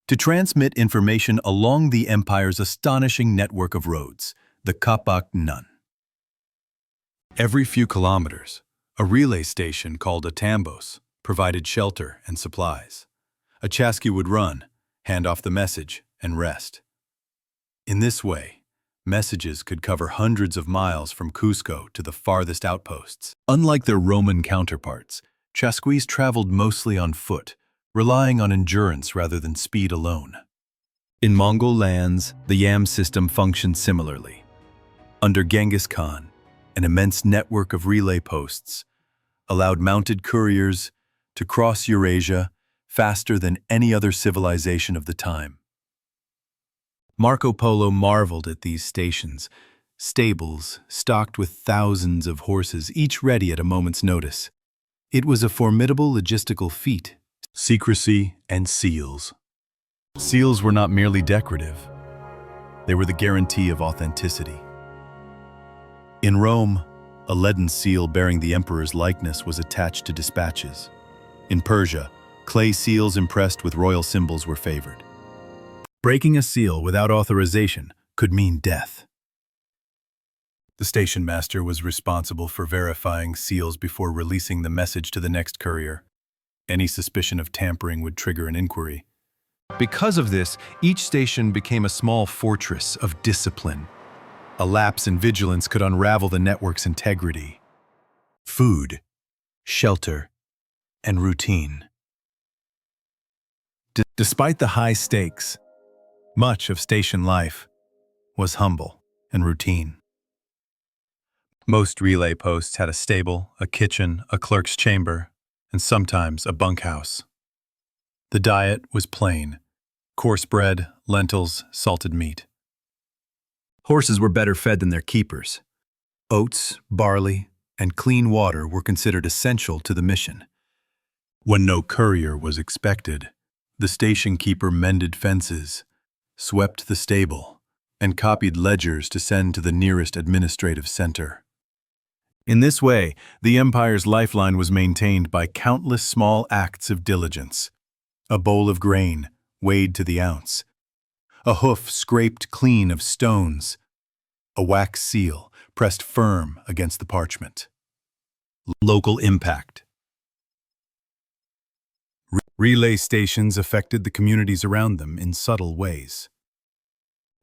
to transmit information along the empire's astonishing network of roads, the kapak nun. Every few kilometers, a relay station called a tambos provided shelter and supplies. A chasqui would run, hand off the message, and rest. In this way, messages could cover hundreds of miles from Cusco to the farthest outposts. Unlike their Roman counterparts, chasquis traveled mostly on foot, relying on endurance rather than speed alone. In Mongol lands, the yam system functioned similarly. Under Genghis Khan, an immense network of relay posts allowed mounted couriers to cross Eurasia faster than any other civilization of the time. Marco Polo marveled at these stations, stables stocked with thousands of horses, each ready at a moment's notice. It was a formidable logistical feat. Secrecy and seals. Seals were not merely decorative. They were the guarantee of authenticity. In Rome, a leaden seal bearing the emperor's likeness was attached to dispatches. In Persia, clay seals impressed with royal symbols were favored. Breaking a seal without authorization could mean death. The station master was responsible for verifying seals before releasing the message to the next courier. Any suspicion of tampering would trigger an inquiry. Because of this, each station became a small fortress of discipline. A lapse in vigilance could unravel the network's integrity. Food, shelter, and routine. Despite the high stakes, much of station life was humble and routine. Most relay posts had a stable, a kitchen, a clerk's chamber, and sometimes a bunkhouse. The diet was plain: coarse bread, lentils, salted meat. Horses were better fed than their keepers. Oats, barley, and clean water were considered essential to the mission. When no courier was expected, the station keeper mended fences, swept the stable, and copied ledgers to send to the nearest administrative center. In this way, the empire's lifeline was maintained by countless small acts of diligence. A bowl of grain, weighed to the ounce. A hoof scraped clean of stones. A wax seal, pressed firm against the parchment. Local impact. Relay stations affected the communities around them in subtle ways.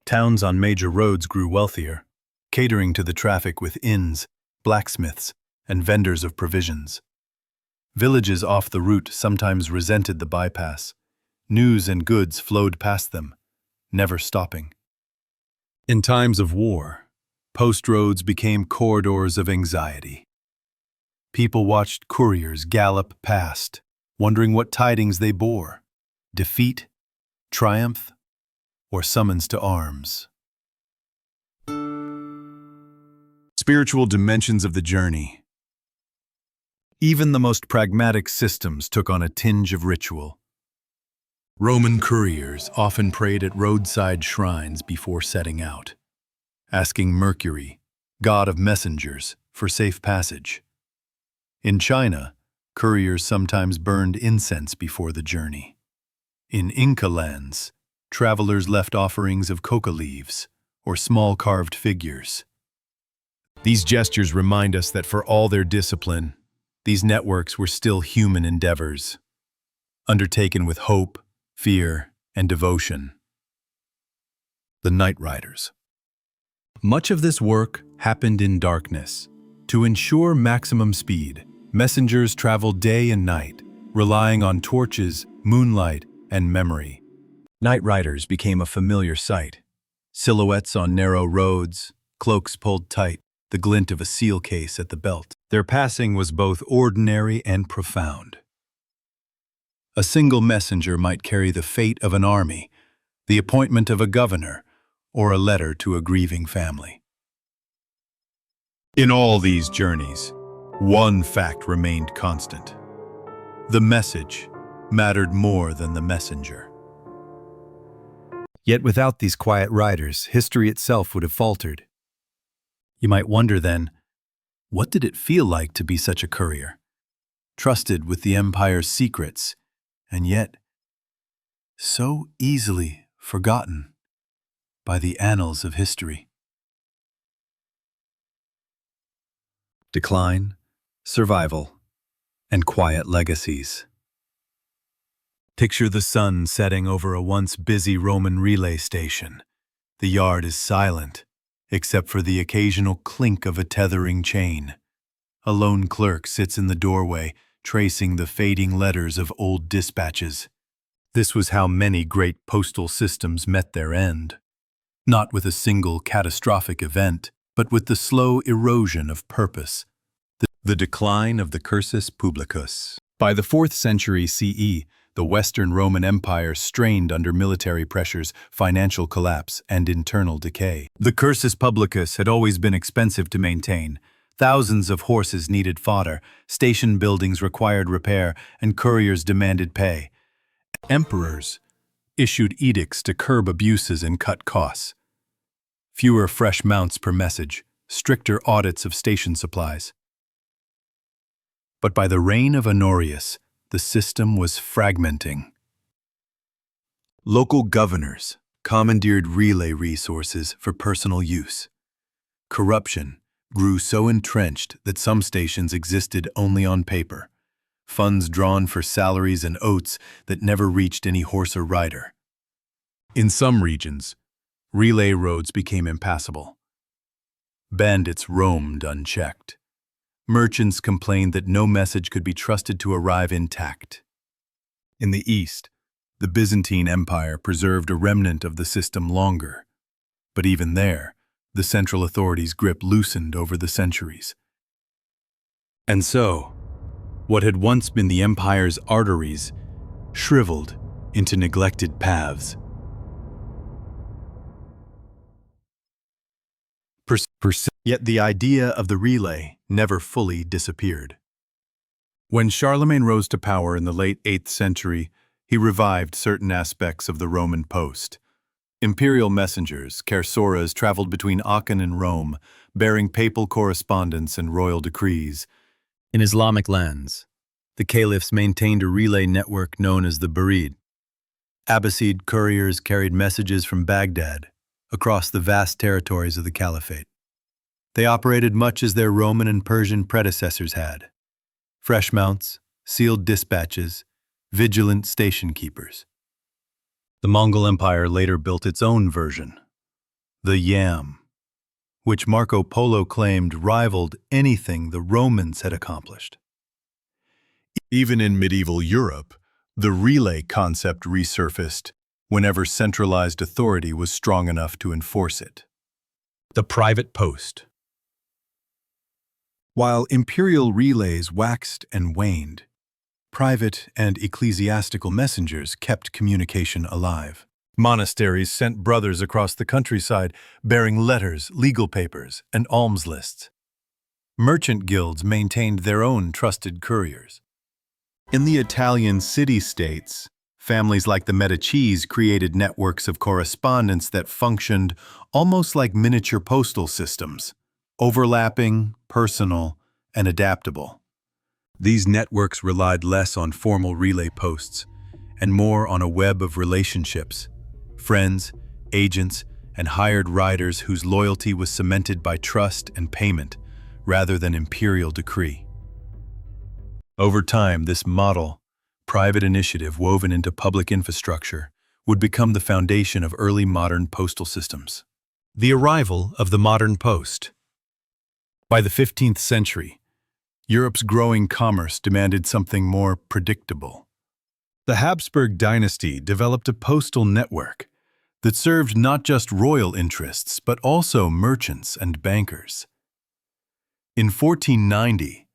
Towns on major roads grew wealthier, catering to the traffic with inns, blacksmiths, and vendors of provisions. Villages off the route sometimes resented the bypass. News and goods flowed past them, never stopping. In times of war, post roads became corridors of anxiety. People watched couriers gallop past, wondering what tidings they bore: defeat, triumph, or summons to arms. Spiritual dimensions of the journey. Even the most pragmatic systems took on a tinge of ritual. Roman couriers often prayed at roadside shrines before setting out, asking Mercury, god of messengers, for safe passage. In China, couriers sometimes burned incense before the journey. In Inca lands, travelers left offerings of coca leaves or small carved figures. These gestures remind us that for all their discipline, these networks were still human endeavors, undertaken with hope, fear, and devotion. The Night Riders. Much of this work happened in darkness. To ensure maximum speed, messengers traveled day and night, relying on torches, moonlight, and memory. Night riders became a familiar sight. Silhouettes on narrow roads, cloaks pulled tight, the glint of a seal case at the belt. Their passing was both ordinary and profound. A single messenger might carry the fate of an army, the appointment of a governor, or a letter to a grieving family. In all these journeys, one fact remained constant. The message mattered more than the messenger. Yet without these quiet riders, history itself would have faltered. You might wonder then, what did it feel like to be such a courier? Trusted with the empire's secrets, and yet so easily forgotten by the annals of history. Decline, survival, and quiet legacies. Picture the sun setting over a once busy Roman relay station. The yard is silent, except for the occasional clink of a tethering chain. A lone clerk sits in the doorway, tracing the fading letters of old dispatches. This was how many great postal systems met their end. Not with a single catastrophic event, but with the slow erosion of purpose. The decline of the cursus publicus. By the 4th century CE, the Western Roman Empire strained under military pressures, financial collapse, and internal decay. The cursus publicus had always been expensive to maintain. Thousands of horses needed fodder, station buildings required repair, and couriers demanded pay. Emperors issued edicts to curb abuses and cut costs. Fewer fresh mounts per message, stricter audits of station supplies. But by the reign of Honorius, the system was fragmenting. Local governors commandeered relay resources for personal use. Corruption grew so entrenched that some stations existed only on paper, funds drawn for salaries and oats that never reached any horse or rider. In some regions, relay roads became impassable. Bandits roamed unchecked. Merchants complained that no message could be trusted to arrive intact. In the East, the Byzantine Empire preserved a remnant of the system longer. But even there, the central authorities' grip loosened over the centuries. And so, what had once been the empire's arteries shriveled into neglected paths. Yet the idea of the relay never fully disappeared. When Charlemagne rose to power in the late 8th century, he revived certain aspects of the Roman post. Imperial messengers, cersoras, traveled between Aachen and Rome, bearing papal correspondence and royal decrees. In Islamic lands, the caliphs maintained a relay network known as the Barid. Abbasid couriers carried messages from Baghdad across the vast territories of the caliphate. They operated much as their Roman and Persian predecessors had. Fresh mounts, sealed dispatches, vigilant station keepers. The Mongol Empire later built its own version, the Yam, which Marco Polo claimed rivaled anything the Romans had accomplished. Even in medieval Europe, the relay concept resurfaced whenever centralized authority was strong enough to enforce it. The private post. While imperial relays waxed and waned, private and ecclesiastical messengers kept communication alive. Monasteries sent brothers across the countryside bearing letters, legal papers, and alms lists. Merchant guilds maintained their own trusted couriers. In the Italian city-states, families like the Medicis created networks of correspondence that functioned almost like miniature postal systems, overlapping, personal, and adaptable. These networks relied less on formal relay posts and more on a web of relationships, friends, agents, and hired riders whose loyalty was cemented by trust and payment rather than imperial decree. Over time, this model, private initiative woven into public infrastructure, would become the foundation of early modern postal systems. The arrival of the modern post. By the 15th century, Europe's growing commerce demanded something more predictable. The Habsburg dynasty developed a postal network that served not just royal interests but also merchants and bankers. In 1490,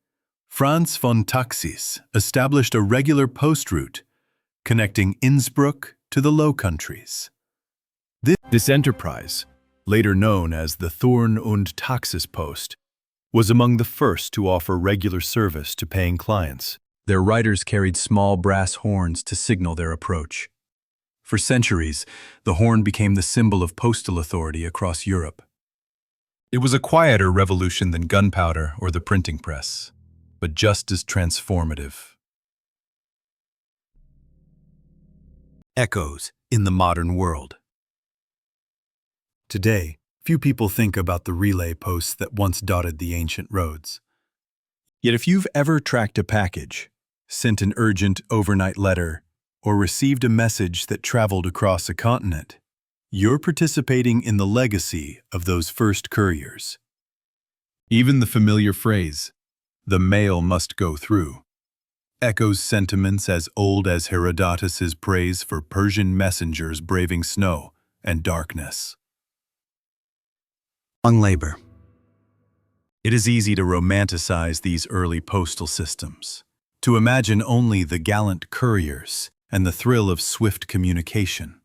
Franz von Taxis established a regular post route connecting Innsbruck to the Low Countries. This enterprise, later known as the Thurn und Taxis Post, was among the first to offer regular service to paying clients. Their riders carried small brass horns to signal their approach. For centuries, the horn became the symbol of postal authority across Europe. It was a quieter revolution than gunpowder or the printing press, but just as transformative. Echoes in the modern world. Today, few people think about the relay posts that once dotted the ancient roads. Yet if you've ever tracked a package, sent an urgent overnight letter, or received a message that traveled across a continent, you're participating in the legacy of those first couriers. Even the familiar phrase, "the mail must go through," echoes sentiments as old as Herodotus's praise for Persian messengers braving snow and darkness. On labor. It is easy to romanticize these early postal systems, to imagine only the gallant couriers and the thrill of swift communication.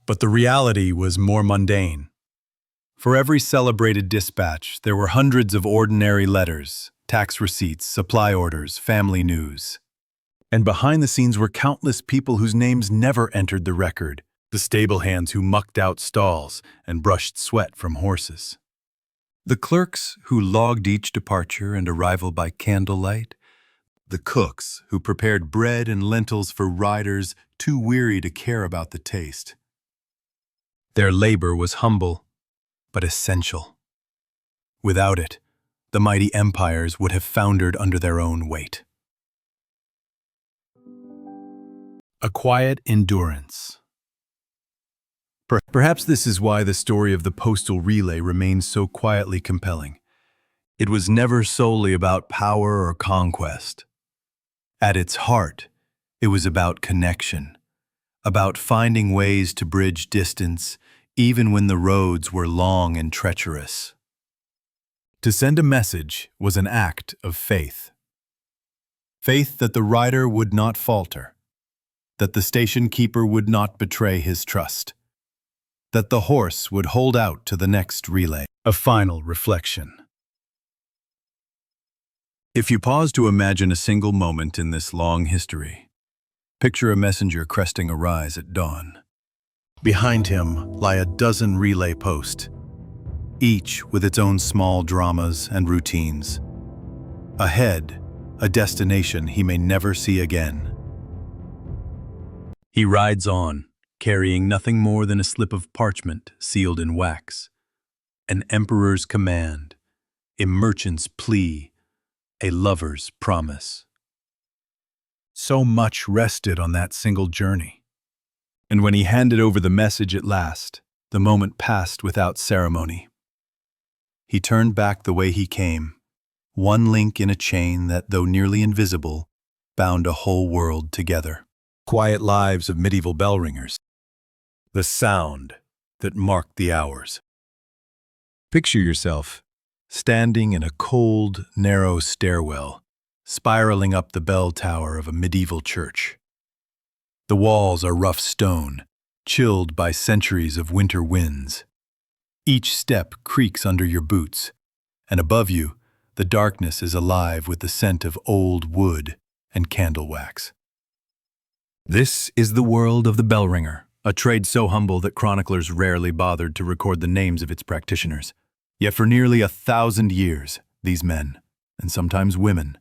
But the reality was more mundane. For every celebrated dispatch, there were hundreds of ordinary letters, tax receipts, supply orders, family news. And behind the scenes were countless people whose names never entered the record, the stable hands who mucked out stalls and brushed sweat from horses. The clerks who logged each departure and arrival by candlelight, the cooks who prepared bread and lentils for riders too weary to care about the taste. Their labor was humble, but essential. Without it, the mighty empires would have foundered under their own weight. A quiet endurance. Perhaps this is why the story of the postal relay remains so quietly compelling. It was never solely about power or conquest. At its heart, it was about connection, about finding ways to bridge distance even when the roads were long and treacherous. To send a message was an act of faith. Faith that the rider would not falter, that the station keeper would not betray his trust, that the horse would hold out to the next relay. A final reflection. If you pause to imagine a single moment in this long history, picture a messenger cresting a rise at dawn. Behind him lie a dozen relay posts, each with its own small dramas and routines. Ahead, a destination he may never see again. He rides on, carrying nothing more than a slip of parchment sealed in wax, an emperor's command, a merchant's plea, a lover's promise. So much rested on that single journey. And when he handed over the message at last, the moment passed without ceremony. He turned back the way he came, one link in a chain that, though nearly invisible, bound a whole world together. Quiet lives of medieval bell ringers. The sound that marked the hours. Picture yourself standing in a cold, narrow stairwell, spiraling up the bell tower of a medieval church. The walls are rough stone, chilled by centuries of winter winds. Each step creaks under your boots, and above you, the darkness is alive with the scent of old wood and candle wax. This is the world of the bell ringer, a trade so humble that chroniclers rarely bothered to record the names of its practitioners. Yet for nearly 1,000 years, these men, and sometimes women,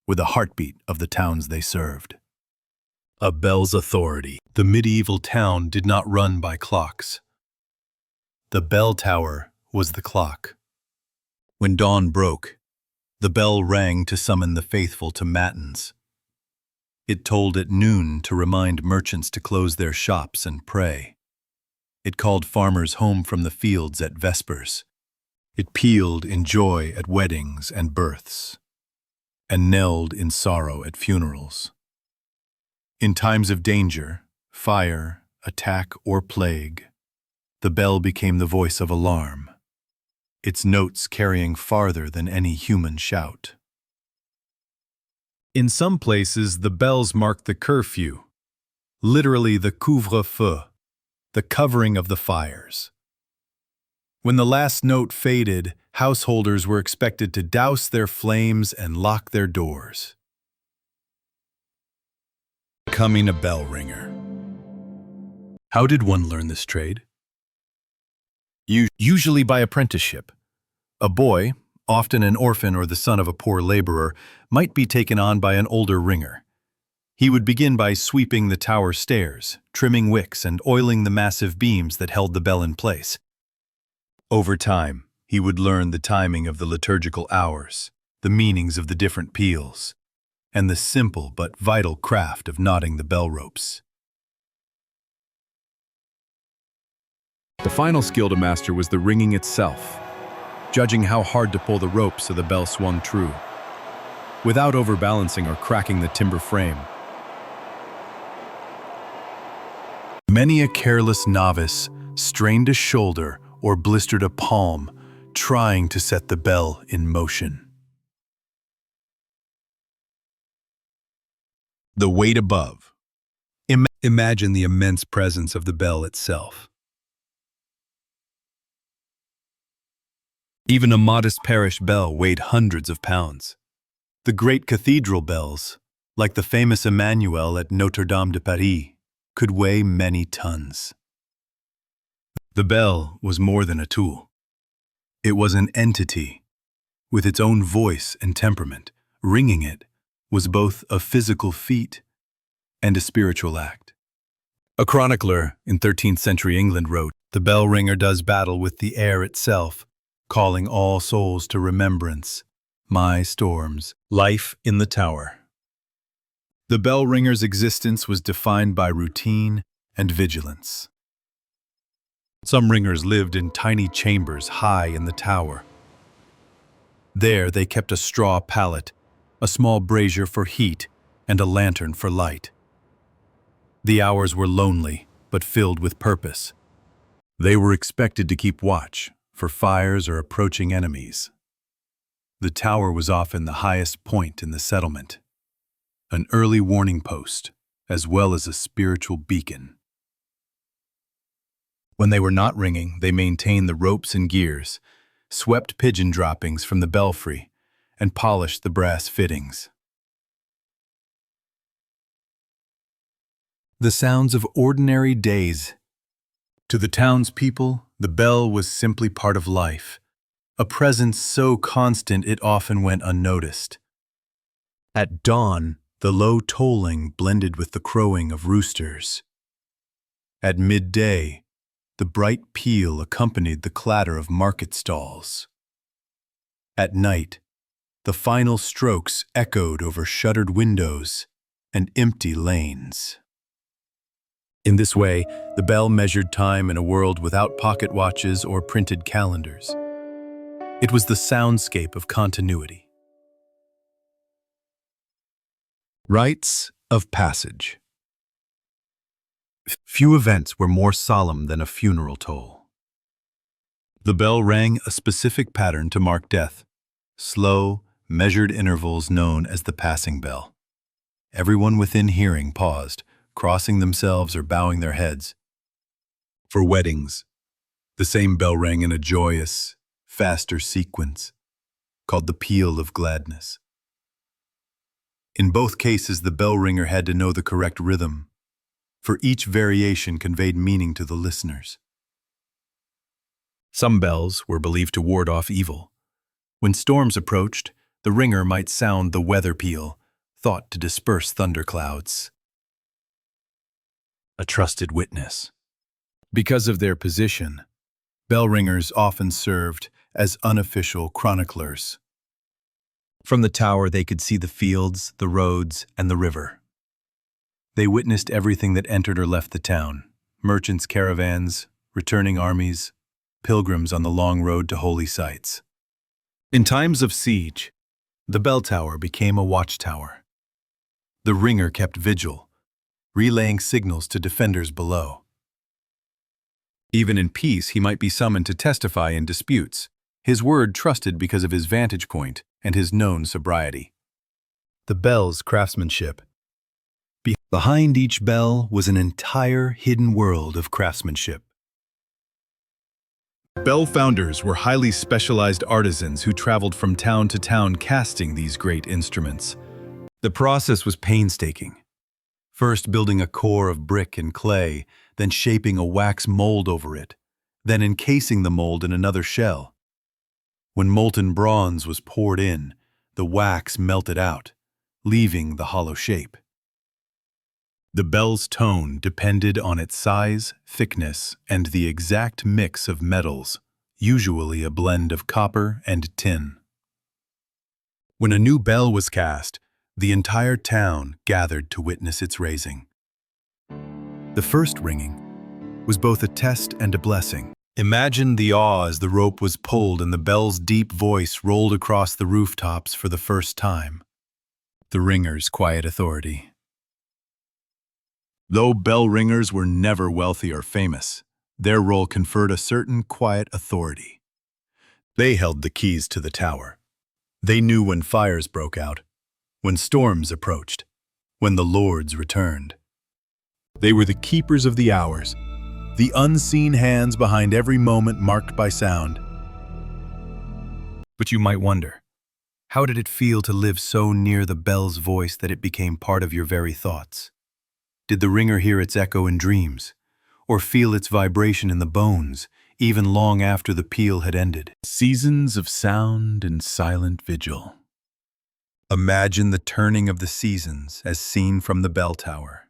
were the heartbeat of the towns they served. A bell's authority. The medieval town did not run by clocks. The bell tower was the clock. When dawn broke, the bell rang to summon the faithful to matins. It tolled at noon to remind merchants to close their shops and pray. It called farmers home from the fields at vespers. It pealed in joy at weddings and births, and knelled in sorrow at funerals. In times of danger, fire, attack, or plague, the bell became the voice of alarm, its notes carrying farther than any human shout. In some places, the bells marked the curfew, literally the couvre-feu, the covering of the fires. When the last note faded, householders were expected to douse their flames and lock their doors. Becoming a bell ringer. How did one learn this trade? Usually by apprenticeship. A boy, often an orphan or the son of a poor laborer, might be taken on by an older ringer. He would begin by sweeping the tower stairs, trimming wicks, and oiling the massive beams that held the bell in place. Over time, he would learn the timing of the liturgical hours, the meanings of the different peals, and the simple but vital craft of knotting the bell ropes. The final skill to master was the ringing itself, judging how hard to pull the rope so the bell swung true, without overbalancing or cracking the timber frame. Many a careless novice strained a shoulder or blistered a palm, trying to set the bell in motion. The weight above. Imagine the immense presence of the bell itself. Even a modest parish bell weighed hundreds of pounds. The great cathedral bells, like the famous Emmanuel at Notre Dame de Paris, could weigh many tons. The bell was more than a tool. It was an entity, with its own voice and temperament. Ringing it was both a physical feat and a spiritual act. A chronicler in 13th century England wrote, "The bell ringer does battle with the air itself, calling all souls to remembrance, my storms, life in the tower." The bell ringer's existence was defined by routine and vigilance. Some ringers lived in tiny chambers high in the tower. There they kept a straw pallet, a small brazier for heat, and a lantern for light. The hours were lonely, but filled with purpose. They were expected to keep watch for fires or approaching enemies. The tower was often the highest point in the settlement, an early warning post, as well as a spiritual beacon. When they were not ringing, they maintained the ropes and gears, swept pigeon droppings from the belfry, and polished the brass fittings. The sounds of ordinary days. To the townspeople, the bell was simply part of life, a presence so constant it often went unnoticed. At dawn, the low tolling blended with the crowing of roosters. At midday, the bright peal accompanied the clatter of market stalls. At night, the final strokes echoed over shuttered windows and empty lanes. In this way, the bell measured time in a world without pocket watches or printed calendars. It was the soundscape of continuity. Rites of passage. Few events were more solemn than a funeral toll. The bell rang a specific pattern to mark death, slow, measured intervals known as the passing bell. Everyone within hearing paused, crossing themselves or bowing their heads. For weddings, the same bell rang in a joyous, faster sequence, called the peal of gladness. In both cases, the bell ringer had to know the correct rhythm, for each variation conveyed meaning to the listeners. Some bells were believed to ward off evil. When storms approached, the ringer might sound the weather peal, thought to disperse thunderclouds. A trusted witness. Because of their position, bell ringers often served as unofficial chroniclers. From the tower they could see the fields, the roads, and the river. They witnessed everything that entered or left the town: merchants' caravans, returning armies, pilgrims on the long road to holy sites. In times of siege, the bell tower became a watchtower. The ringer kept vigil, relaying signals to defenders below. Even in peace, he might be summoned to testify in disputes, his word trusted because of his vantage point and his known sobriety. The bell's craftsmanship. Behind each bell was an entire hidden world of craftsmanship. Bell founders were highly specialized artisans who traveled from town to town casting these great instruments. The process was painstaking. First building a core of brick and clay, then shaping a wax mold over it, then encasing the mold in another shell. When molten bronze was poured in, the wax melted out, leaving the hollow shape. The bell's tone depended on its size, thickness, and the exact mix of metals, usually a blend of copper and tin. When a new bell was cast, the entire town gathered to witness its raising. The first ringing was both a test and a blessing. Imagine the awe as the rope was pulled and the bell's deep voice rolled across the rooftops for the first time. The ringer's quiet authority. Though bell ringers were never wealthy or famous, their role conferred a certain quiet authority. They held the keys to the tower. They knew when fires broke out, when storms approached, when the lords returned. They were the keepers of the hours, the unseen hands behind every moment marked by sound. But you might wonder, how did it feel to live so near the bell's voice that it became part of your very thoughts? Did the ringer hear its echo in dreams, or feel its vibration in the bones, even long after the peal had ended? Seasons of sound and silent vigil. Imagine the turning of the seasons as seen from the bell tower.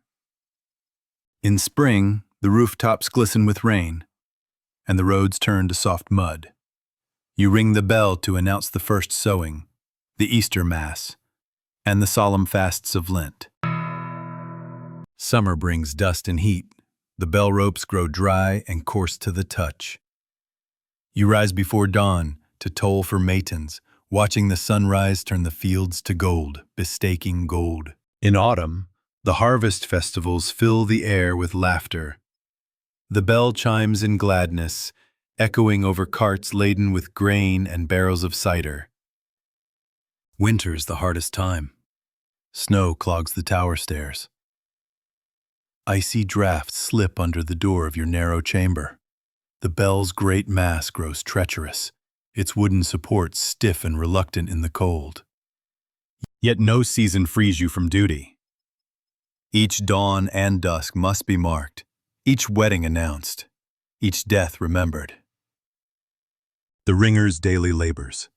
In spring, the rooftops glisten with rain, and the roads turn to soft mud. You ring the bell to announce the first sowing, the Easter Mass, and the solemn fasts of Lent. Summer brings dust and heat. The bell ropes grow dry and coarse to the touch. You rise before dawn to toll for matins, watching the sunrise turn the fields to gold, painstaking gold. In autumn, the harvest festivals fill the air with laughter. The bell chimes in gladness, echoing over carts laden with grain and barrels of cider. Winter's the hardest time. Snow clogs the tower stairs. Icy drafts slip under the door of your narrow chamber. The bell's great mass grows treacherous, its wooden supports stiff and reluctant in the cold. Yet no season frees you from duty. Each dawn and dusk must be marked, each wedding announced, each death remembered. The ringer's daily labors.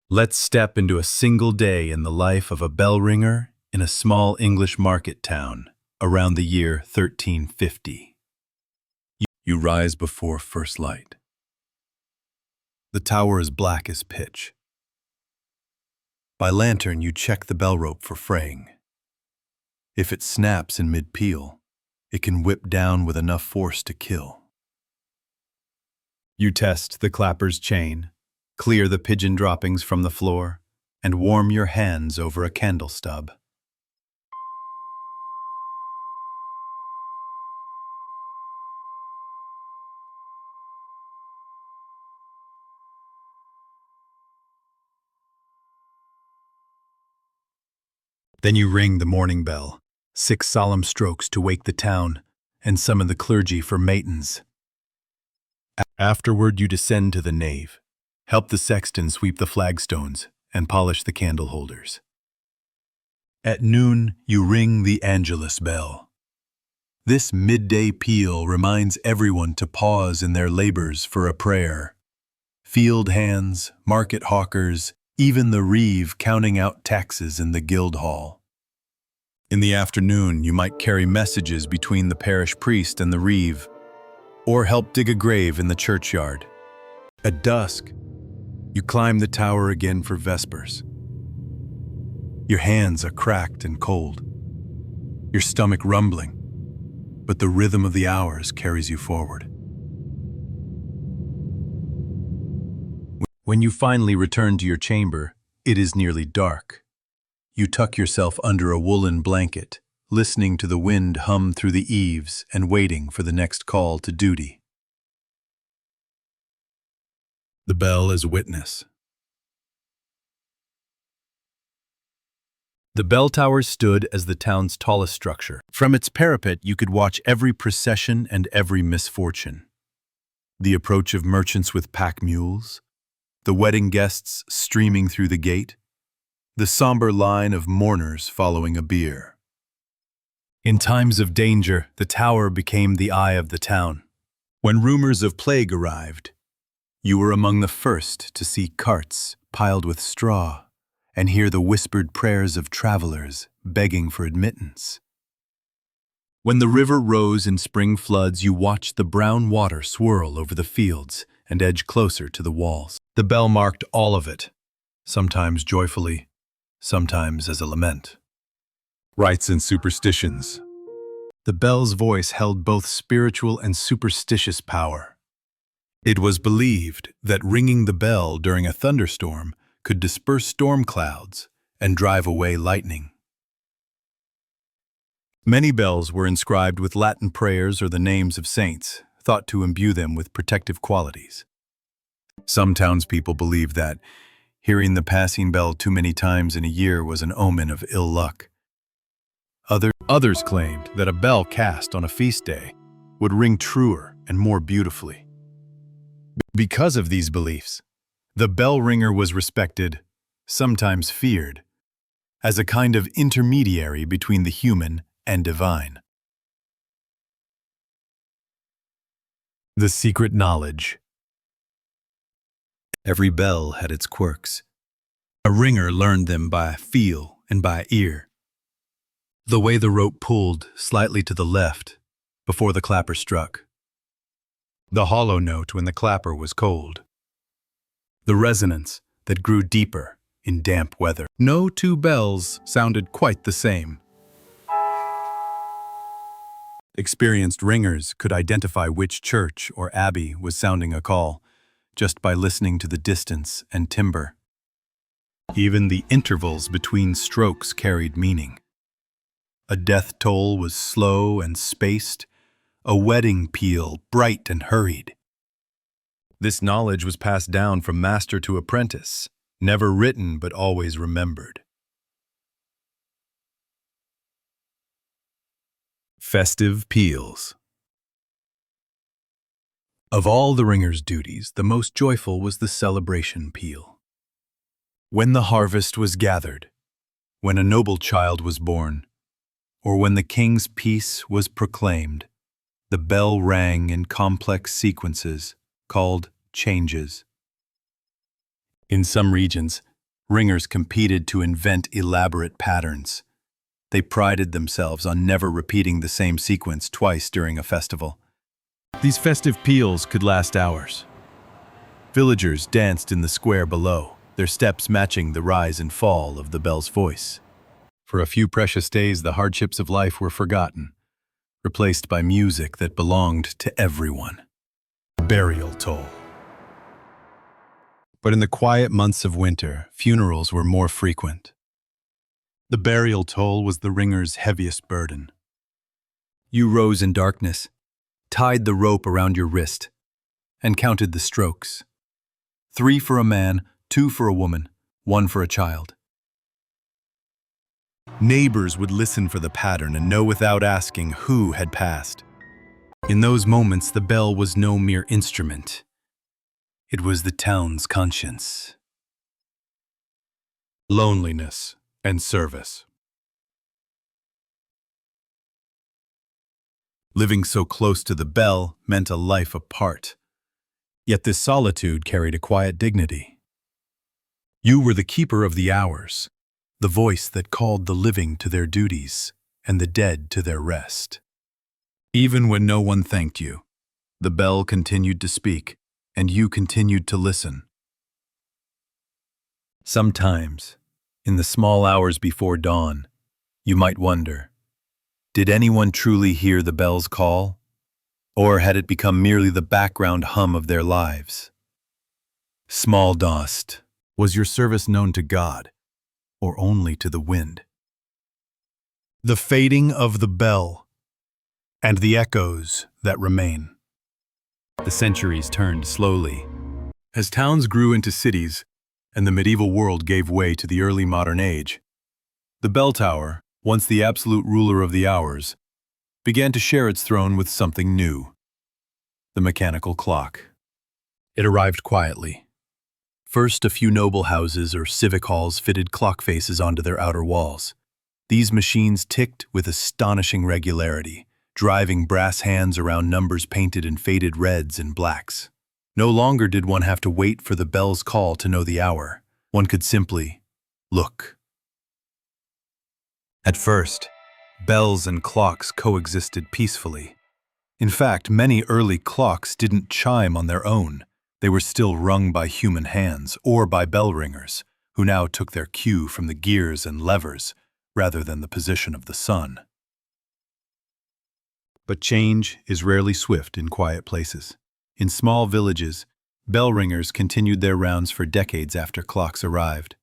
Let's step into a single day in the life of a bell ringer in a small English market town around the year 1350. You rise before first light. The tower is black as pitch. By lantern, you check the bell rope for fraying. If it snaps in mid-peal, it can whip down with enough force to kill. You test the clapper's chain, clear the pigeon droppings from the floor, and warm your hands over a candle stub. Then you ring the morning bell, 6 solemn strokes to wake the town and summon the clergy for matins. Afterward, you descend to the nave, help the sexton sweep the flagstones and polish the candle holders. At noon, you ring the Angelus bell. This midday peal reminds everyone to pause in their labors for a prayer. Field hands, market hawkers, even the reeve counting out taxes in the guild hall. In the afternoon, you might carry messages between the parish priest and the reeve, or help dig a grave in the churchyard. At dusk, you climb the tower again for vespers. Your hands are cracked and cold, your stomach rumbling, but the rhythm of the hours carries you forward. When you finally return to your chamber, it is nearly dark. You tuck yourself under a woolen blanket, listening to the wind hum through the eaves and waiting for the next call to duty. The bell is witness. The bell tower stood as the town's tallest structure. From its parapet, you could watch every procession and every misfortune. The approach of merchants with pack mules, the wedding guests streaming through the gate, the somber line of mourners following a bier. In times of danger, the tower became the eye of the town. When rumors of plague arrived, you were among the first to see carts piled with straw and hear the whispered prayers of travelers begging for admittance. When the river rose in spring floods, you watched the brown water swirl over the fields and edge closer to the walls. The bell marked all of it, sometimes joyfully, sometimes as a lament. Rites and superstitions. The bell's voice held both spiritual and superstitious power. It was believed that ringing the bell during a thunderstorm could disperse storm clouds and drive away lightning. Many bells were inscribed with Latin prayers or the names of saints, thought to imbue them with protective qualities. Some townspeople believed that hearing the passing bell too many times in a year was an omen of ill luck. Others claimed that a bell cast on a feast day would ring truer and more beautifully. Because of these beliefs, the bell ringer was respected, sometimes feared, as a kind of intermediary between the human and divine. The secret knowledge. Every bell had its quirks. A ringer learned them by feel and by ear. The way the rope pulled slightly to the left before the clapper struck. The hollow note when the clapper was cold. The resonance that grew deeper in damp weather. No two bells sounded quite the same. Experienced ringers could identify which church or abbey was sounding a call just by listening to the distance and timbre. Even the intervals between strokes carried meaning. A death toll was slow and spaced, a wedding peal bright and hurried. This knowledge was passed down from master to apprentice, never written but always remembered. Festive peals. Of all the ringer's duties, the most joyful was the celebration peal. When the harvest was gathered, when a noble child was born, or when the king's peace was proclaimed, the bell rang in complex sequences called changes. In some regions, ringers competed to invent elaborate patterns. They prided themselves on never repeating the same sequence twice during a festival. These festive peals could last hours. Villagers danced in the square below, their steps matching the rise and fall of the bell's voice. For a few precious days, the hardships of life were forgotten, replaced by music that belonged to everyone. Burial toll. But in the quiet months of winter, funerals were more frequent. The burial toll was the ringer's heaviest burden. You rose in darkness, tied the rope around your wrist, and counted the strokes. 3 for a man, 2 for a woman, 1 for a child. Neighbors would listen for the pattern and know without asking who had passed. In those moments, the bell was no mere instrument. It was the town's conscience. Loneliness and service. Living so close to the bell meant a life apart. Yet this solitude carried a quiet dignity. You were the keeper of the hours, the voice that called the living to their duties and the dead to their rest. Even when no one thanked you, the bell continued to speak, and you continued to listen. Sometimes, in the small hours before dawn, you might wonder, did anyone truly hear the bell's call? Or had it become merely the background hum of their lives? Small dust, was your service known to God, or only to the wind? The fading of the bell, and the echoes that remain. The centuries turned slowly. As towns grew into cities, and the medieval world gave way to the early modern age, the bell tower, once the absolute ruler of the hours, began to share its throne with something new: the mechanical clock. It arrived quietly. First, a few noble houses or civic halls fitted clock faces onto their outer walls. These machines ticked with astonishing regularity, driving brass hands around numbers painted in faded reds and blacks. No longer did one have to wait for the bell's call to know the hour. One could simply look. At first, bells and clocks coexisted peacefully. In fact, many early clocks didn't chime on their own. They were still rung by human hands or by bell ringers, who now took their cue from the gears and levers rather than the position of the sun. But change is rarely swift in quiet places. In small villages, bell ringers continued their rounds for decades after clocks arrived.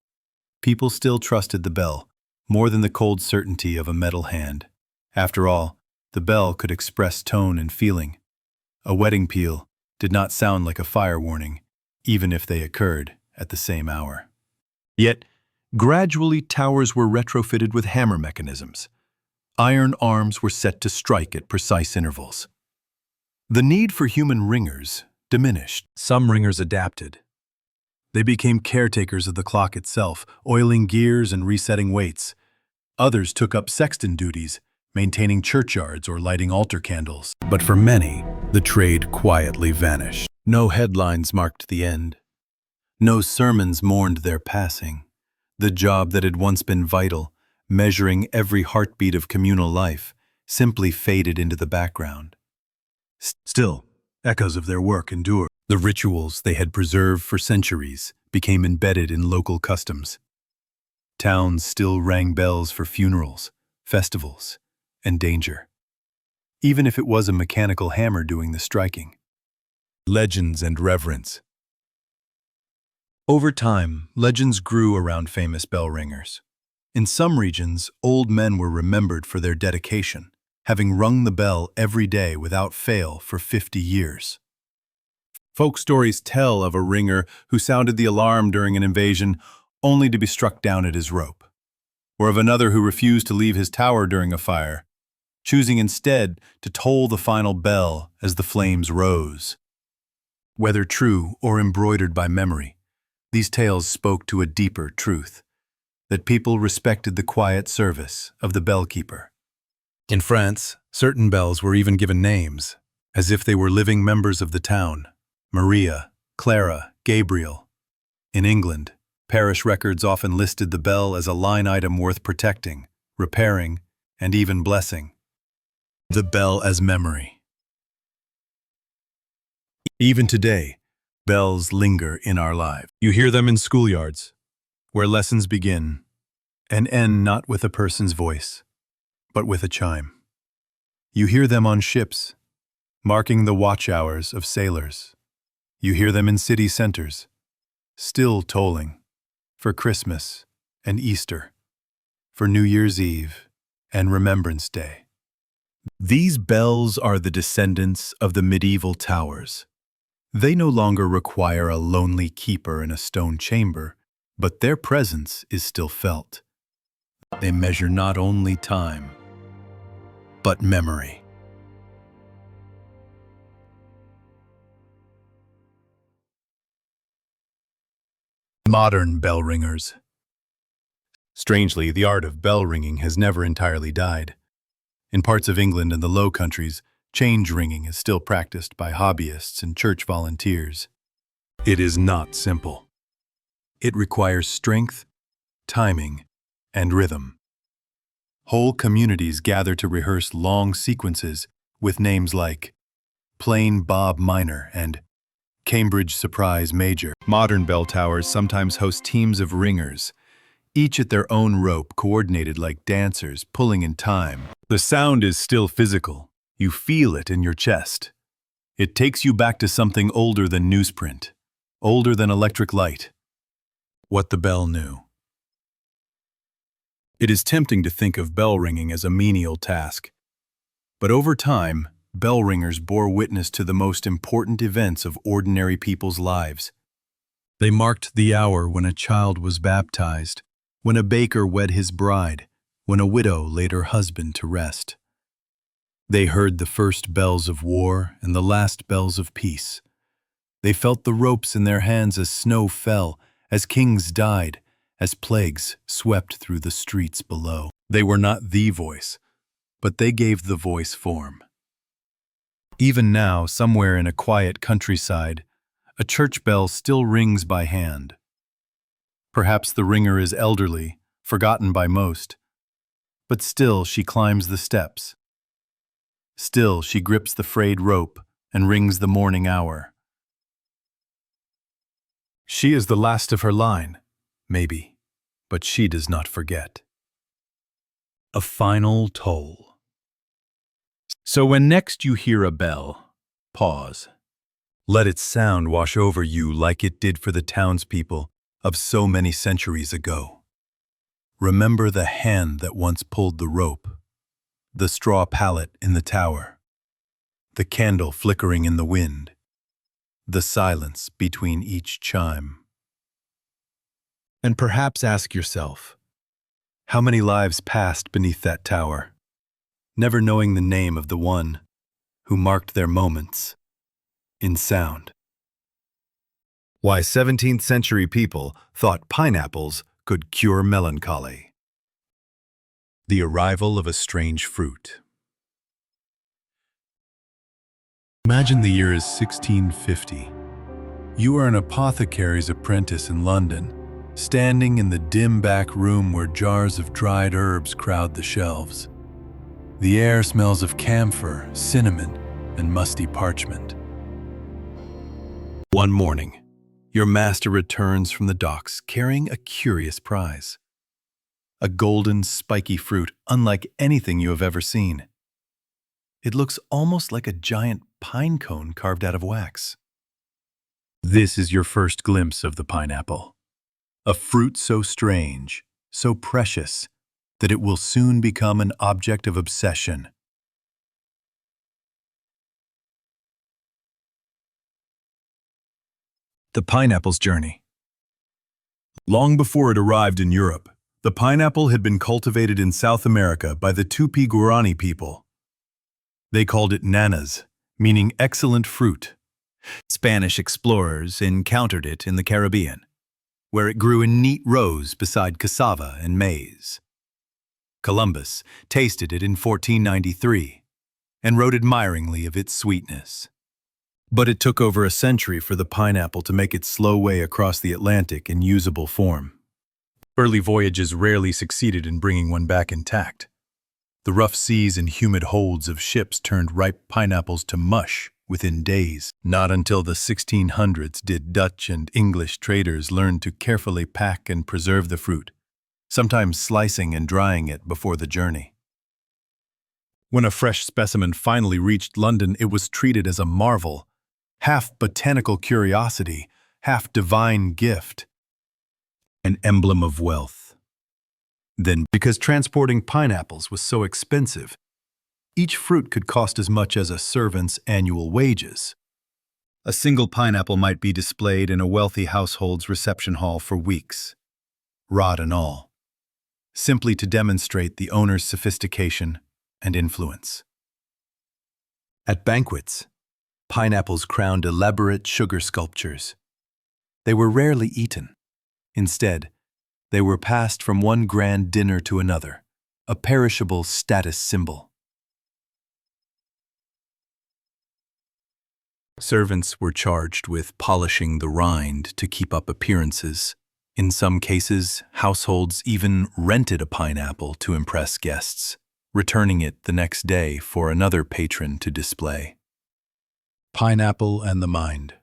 People still trusted the bell, more than the cold certainty of a metal hand. After all, the bell could express tone and feeling. A wedding peal did not sound like a fire warning, even if they occurred at the same hour. Yet, gradually towers were retrofitted with hammer mechanisms. Iron arms were set to strike at precise intervals. The need for human ringers diminished. Some ringers adapted. They became caretakers of the clock itself, oiling gears and resetting weights. Others took up sexton duties, maintaining churchyards or lighting altar candles. But for many, the trade quietly vanished. No headlines marked the end. No sermons mourned their passing. The job that had once been vital, measuring every heartbeat of communal life, simply faded into the background. Still, echoes of their work endured. The rituals they had preserved for centuries became embedded in local customs. Towns still rang bells for funerals, festivals, and danger, even if it was a mechanical hammer doing the striking. Legends and reverence. Over time, legends grew around famous bell ringers. In some regions, old men were remembered for their dedication, having rung the bell every day without fail for 50 years. Folk stories tell of a ringer who sounded the alarm during an invasion only to be struck down at his rope, or of another who refused to leave his tower during a fire, choosing instead to toll the final bell as the flames rose. Whether true or embroidered by memory, these tales spoke to a deeper truth, that people respected the quiet service of the bellkeeper. In France, certain bells were even given names, as if they were living members of the town: Maria, Clara, Gabriel. In England, parish records often listed the bell as a line item worth protecting, repairing, and even blessing. The bell as memory. Even today, bells linger in our lives. You hear them in schoolyards, where lessons begin and end not with a person's voice, but with a chime. You hear them on ships, marking the watch hours of sailors. You hear them in city centers, still tolling for Christmas and Easter, for New Year's Eve and Remembrance Day. These bells are the descendants of the medieval towers. They no longer require a lonely keeper in a stone chamber, but their presence is still felt. They measure not only time, but memory. Modern bell ringers. Strangely, the art of bell ringing has never entirely died. In parts of England and the Low Countries, change ringing is still practiced by hobbyists and church volunteers. It is not simple. It requires strength, timing, and rhythm. Whole communities gather to rehearse long sequences with names like Plain Bob Minor and Cambridge Surprise Major. Modern bell towers sometimes host teams of ringers, each at their own rope, coordinated like dancers, pulling in time. The sound is still physical. You feel it in your chest. It takes you back to something older than newsprint, older than electric light. What the bell knew. It is tempting to think of bell ringing as a menial task. But over time, bell ringers bore witness to the most important events of ordinary people's lives. They marked the hour when a child was baptized, when a baker wed his bride, when a widow laid her husband to rest. They heard the first bells of war and the last bells of peace. They felt the ropes in their hands as snow fell, as kings died, as plagues swept through the streets below. They were not the voice, but they gave the voice form. Even now, somewhere in a quiet countryside, a church bell still rings by hand. Perhaps the ringer is elderly, forgotten by most, but still she climbs the steps. Still she grips the frayed rope and rings the morning hour. She is the last of her line, maybe, but she does not forget. A final toll. So when next you hear a bell, pause. Let its sound wash over you like it did for the townspeople of so many centuries ago. Remember the hand that once pulled the rope, the straw pallet in the tower, the candle flickering in the wind, the silence between each chime. And perhaps ask yourself, how many lives passed beneath that tower, never knowing the name of the one who marked their moments in sound? Why 17th century people thought pineapples could cure melancholy. The arrival of a strange fruit. Imagine the year is 1650. You are an apothecary's apprentice in London, standing in the dim back room where jars of dried herbs crowd the shelves. The air smells of camphor, cinnamon, and musty parchment. One morning, your master returns from the docks carrying a curious prize. A golden, spiky fruit unlike anything you have ever seen. It looks almost like a giant pine cone carved out of wax. This is your first glimpse of the pineapple. A fruit so strange, so precious, that it will soon become an object of obsession. The pineapple's journey. Long before it arrived in Europe, the pineapple had been cultivated in South America by the Tupi-Guarani people. They called it nanas, meaning excellent fruit. Spanish explorers encountered it in the Caribbean, where it grew in neat rows beside cassava and maize. Columbus tasted it in 1493 and wrote admiringly of its sweetness. But it took over a century for the pineapple to make its slow way across the Atlantic in usable form. Early voyages rarely succeeded in bringing one back intact. The rough seas and humid holds of ships turned ripe pineapples to mush within days. Not until the 1600s did Dutch and English traders learn to carefully pack and preserve the fruit, sometimes slicing and drying it before the journey. When a fresh specimen finally reached London, it was treated as a marvel, half botanical curiosity, half divine gift, an emblem of wealth. Then, because transporting pineapples was so expensive, each fruit could cost as much as a servant's annual wages. A single pineapple might be displayed in a wealthy household's reception hall for weeks, rod and all, simply to demonstrate the owner's sophistication and influence. At banquets, pineapples crowned elaborate sugar sculptures. They were rarely eaten. Instead, they were passed from one grand dinner to another, a perishable status symbol. Servants were charged with polishing the rind to keep up appearances, In some cases, households even rented a pineapple to impress guests, returning it the next day for another patron to display. Pineapple and the mind.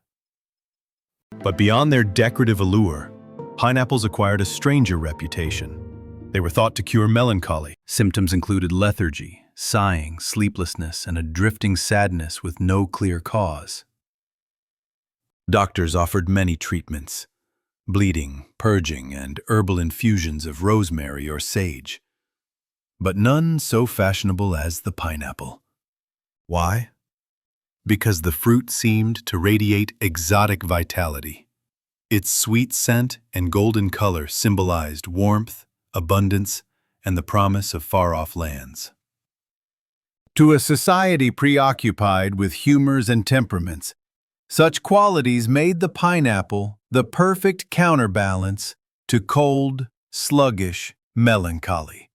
But beyond their decorative allure, pineapples acquired a stranger reputation. They were thought to cure melancholy. Symptoms included lethargy, sighing, sleeplessness, and a drifting sadness with no clear cause. Doctors offered many treatments: bleeding, purging, and herbal infusions of rosemary or sage, but none so fashionable as the pineapple. Why? Because the fruit seemed to radiate exotic vitality. Its sweet scent and golden color symbolized warmth, abundance, and the promise of far-off lands. To a society preoccupied with humors and temperaments, such qualities made the pineapple the perfect counterbalance to cold, sluggish melancholy.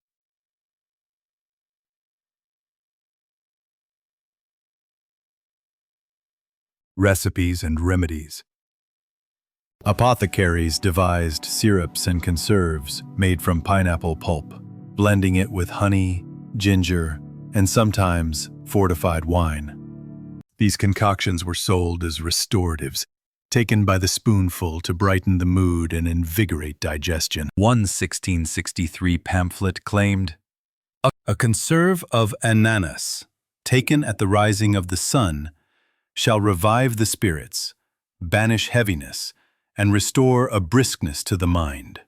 Recipes and remedies. Apothecaries devised syrups and conserves made from pineapple pulp, blending it with honey, ginger, and sometimes fortified wine. These concoctions were sold as restoratives, taken by the spoonful to brighten the mood and invigorate digestion. One 1663 pamphlet claimed, "A conserve of ananas, taken at the rising of the sun, shall revive the spirits, banish heaviness, and restore a briskness to the mind."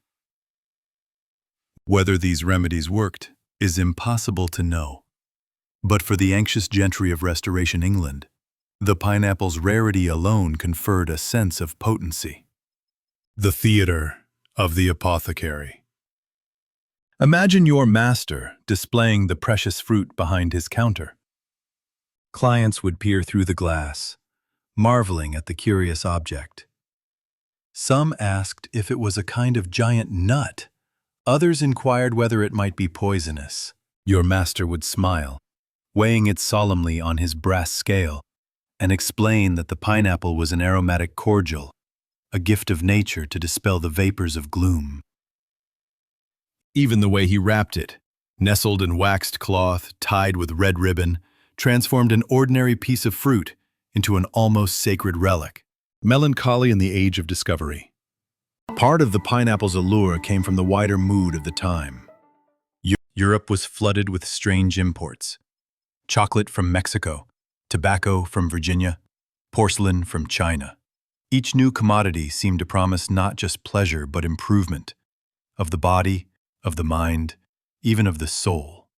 Whether these remedies worked is impossible to know. But for the anxious gentry of Restoration England, the pineapple's rarity alone conferred a sense of potency. The theater of the apothecary. Imagine your master displaying the precious fruit behind his counter. Clients would peer through the glass, marveling at the curious object. Some asked if it was a kind of giant nut. Others inquired whether it might be poisonous. Your master would smile, weighing it solemnly on his brass scale, and explain that the pineapple was an aromatic cordial, a gift of nature to dispel the vapors of gloom. Even the way he wrapped it, nestled in waxed cloth, tied with red ribbon, transformed an ordinary piece of fruit into an almost sacred relic. Melancholy in the age of discovery. Part of the pineapple's allure came from the wider mood of the time. Europe was flooded with strange imports. Chocolate from Mexico, tobacco from Virginia, porcelain from China. Each new commodity seemed to promise not just pleasure but improvement of the body, of the mind, even of the soul.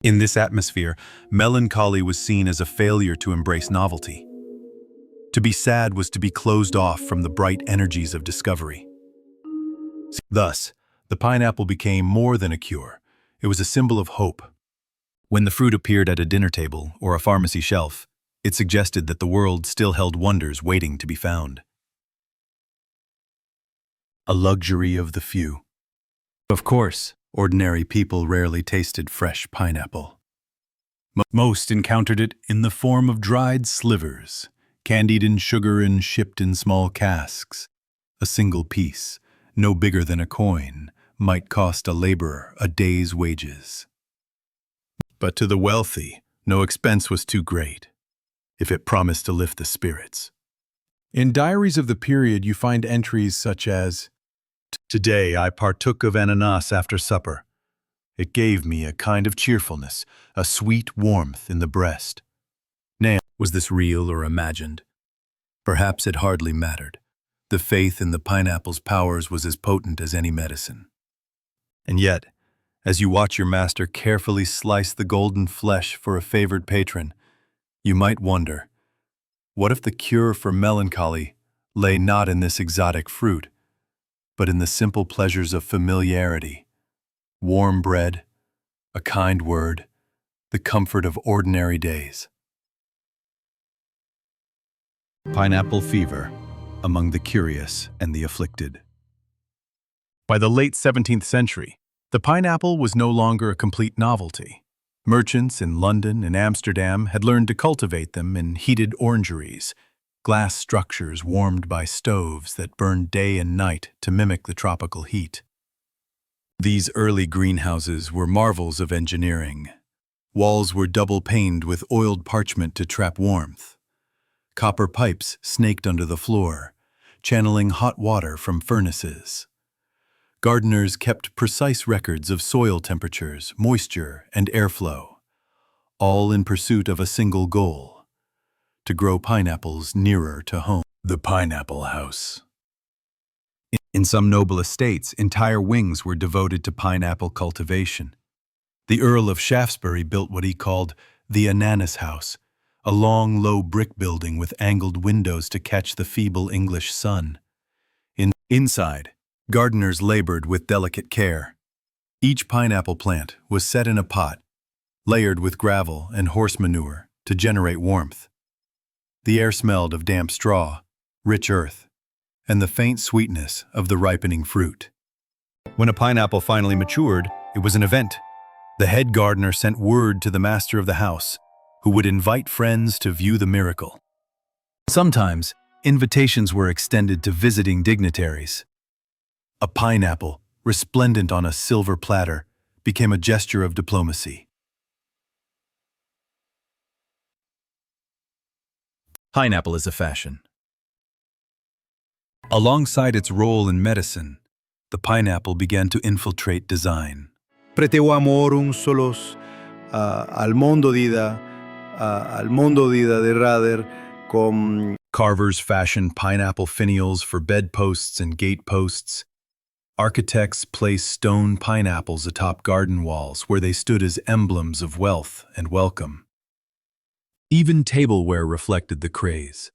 In this atmosphere, melancholy was seen as a failure to embrace novelty. To be sad was to be closed off from the bright energies of discovery. Thus, the pineapple became more than a cure. It was a symbol of hope. When the fruit appeared at a dinner table or a pharmacy shelf, it suggested that the world still held wonders waiting to be found. A luxury of the few. Of course, ordinary people rarely tasted fresh pineapple. Most encountered it in the form of dried slivers, candied in sugar and shipped in small casks. A single piece, no bigger than a coin, might cost a laborer a day's wages. But to the wealthy, no expense was too great, if it promised to lift the spirits. In diaries of the period, you find entries such as, "Today I partook of ananas after supper. It gave me a kind of cheerfulness, a sweet warmth in the breast." Nay, was this real or imagined? Perhaps it hardly mattered. The faith in the pineapple's powers was as potent as any medicine. And yet, as you watch your master carefully slice the golden flesh for a favored patron, you might wonder, what if the cure for melancholy lay not in this exotic fruit, but in the simple pleasures of familiarity, warm bread, a kind word, the comfort of ordinary days? Pineapple fever among the curious and the afflicted. By the late 17th century, the pineapple was no longer a complete novelty. Merchants in London and Amsterdam had learned to cultivate them in heated orangeries, glass structures warmed by stoves that burned day and night to mimic the tropical heat. These early greenhouses were marvels of engineering. Walls were double-paned with oiled parchment to trap warmth. Copper pipes snaked under the floor, channeling hot water from furnaces. Gardeners kept precise records of soil temperatures, moisture, and airflow, all in pursuit of a single goal: to grow pineapples nearer to home. The pineapple house. In some noble estates, entire wings were devoted to pineapple cultivation. The Earl of Shaftesbury built what he called the Ananas House, a long, low brick building with angled windows to catch the feeble English sun. Inside, gardeners labored with delicate care. Each pineapple plant was set in a pot, layered with gravel and horse manure to generate warmth. The air smelled of damp straw, rich earth, and the faint sweetness of the ripening fruit. When a pineapple finally matured, it was an event. The head gardener sent word to the master of the house, who would invite friends to view the miracle. Sometimes, invitations were extended to visiting dignitaries. A pineapple, resplendent on a silver platter, became a gesture of diplomacy. Pineapple is a fashion. Alongside its role in medicine, the pineapple began to infiltrate design. Preteo amorum solos al mondo dida de rader com. Carvers fashioned pineapple finials for bedposts and gateposts. Architects placed stone pineapples atop garden walls where they stood as emblems of wealth and welcome. Even tableware reflected the craze.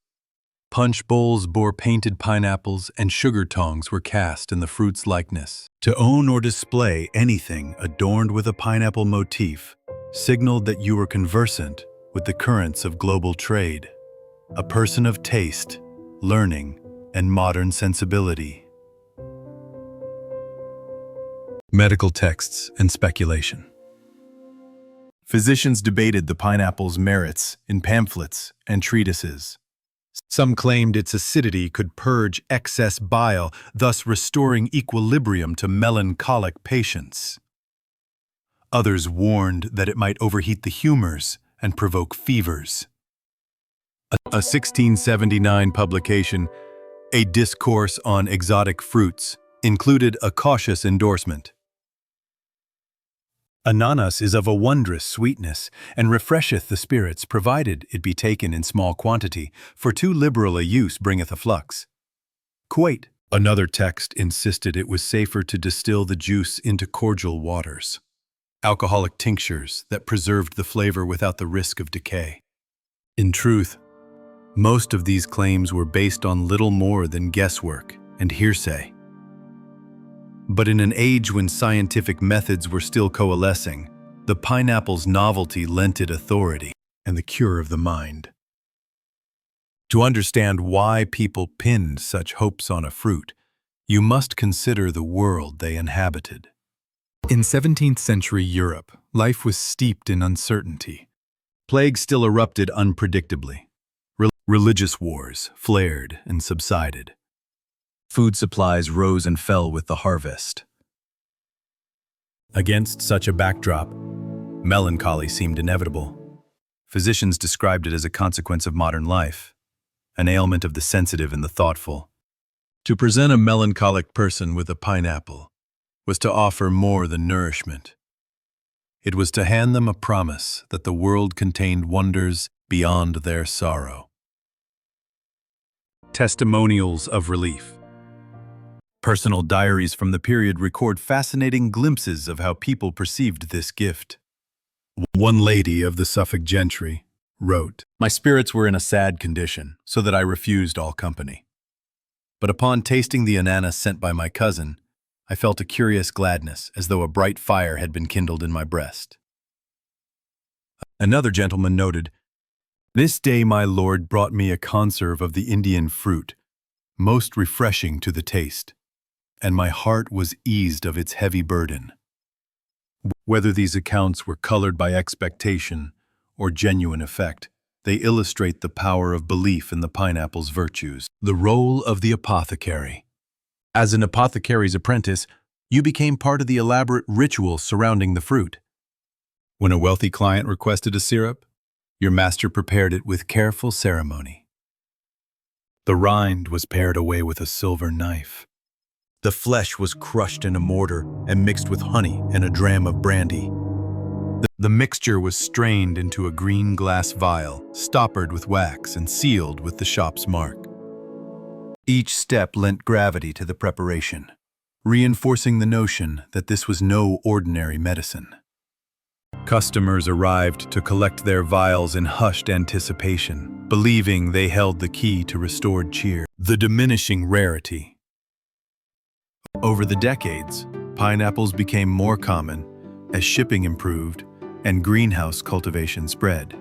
Punch bowls bore painted pineapples, and sugar tongs were cast in the fruit's likeness. To own or display anything adorned with a pineapple motif signaled that you were conversant with the currents of global trade, a person of taste, learning, and modern sensibility. Medical texts and speculation. Physicians debated the pineapple's merits in pamphlets and treatises. Some claimed its acidity could purge excess bile, thus restoring equilibrium to melancholic patients. Others warned that it might overheat the humors and provoke fevers. A 1679 publication, A Discourse on Exotic Fruits, included a cautious endorsement. Ananas is of a wondrous sweetness, and refresheth the spirits, provided it be taken in small quantity, for too liberal a use bringeth a flux. Quate. Another text insisted it was safer to distill the juice into cordial waters, alcoholic tinctures that preserved the flavor without the risk of decay. In truth, most of these claims were based on little more than guesswork and hearsay. But in an age when scientific methods were still coalescing, the pineapple's novelty lent it authority and the cure of the mind. To understand why people pinned such hopes on a fruit, you must consider the world they inhabited. In 17th century Europe, life was steeped in uncertainty. Plague still erupted unpredictably. Religious wars flared and subsided. Food supplies rose and fell with the harvest. Against such a backdrop, melancholy seemed inevitable. Physicians described it as a consequence of modern life, an ailment of the sensitive and the thoughtful. To present a melancholic person with a pineapple was to offer more than nourishment. It was to hand them a promise that the world contained wonders beyond their sorrow. Testimonials of relief. Personal diaries from the period record fascinating glimpses of how people perceived this gift. One lady of the Suffolk gentry wrote, "My spirits were in a sad condition, so that I refused all company. But upon tasting the ananas sent by my cousin, I felt a curious gladness, as though a bright fire had been kindled in my breast." Another gentleman noted, "This day my lord brought me a conserve of the Indian fruit, most refreshing to the taste, and my heart was eased of its heavy burden." Whether these accounts were colored by expectation or genuine effect, They illustrate the power of belief in the pineapple's virtues. The role of the apothecary. As an apothecary's apprentice, you became part of the elaborate ritual surrounding the fruit. When a wealthy client requested a syrup, your master prepared it with careful ceremony. The rind was pared away with a silver knife. The flesh was crushed in a mortar and mixed with honey and a dram of brandy. The mixture was strained into a green glass vial, stoppered with wax and sealed with the shop's mark. Each step lent gravity to the preparation, reinforcing the notion that this was no ordinary medicine. Customers arrived to collect their vials in hushed anticipation, believing they held the key to restored cheer. The diminishing rarity. Over the decades, pineapples became more common as shipping improved and greenhouse cultivation spread.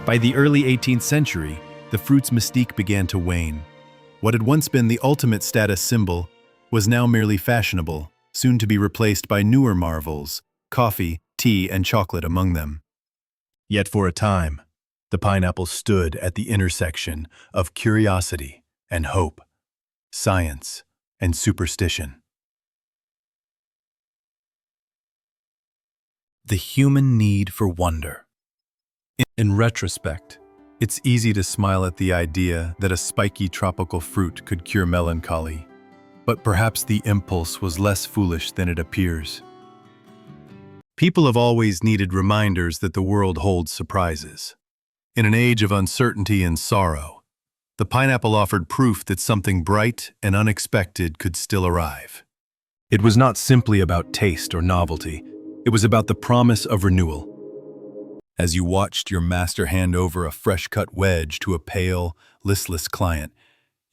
By the early 18th century, the fruit's mystique began to wane. What had once been the ultimate status symbol was now merely fashionable, soon to be replaced by newer marvels, coffee, tea, and chocolate among them. Yet for a time, the pineapple stood at the intersection of curiosity and hope, science and superstition. The human need for wonder. In retrospect, it's easy to smile at the idea that a spiky tropical fruit could cure melancholy, but perhaps the impulse was less foolish than it appears. People have always needed reminders that the world holds surprises. In an age of uncertainty and sorrow, the pineapple offered proof that something bright and unexpected could still arrive. It was not simply about taste or novelty. It was about the promise of renewal. As you watched your master hand over a fresh-cut wedge to a pale, listless client,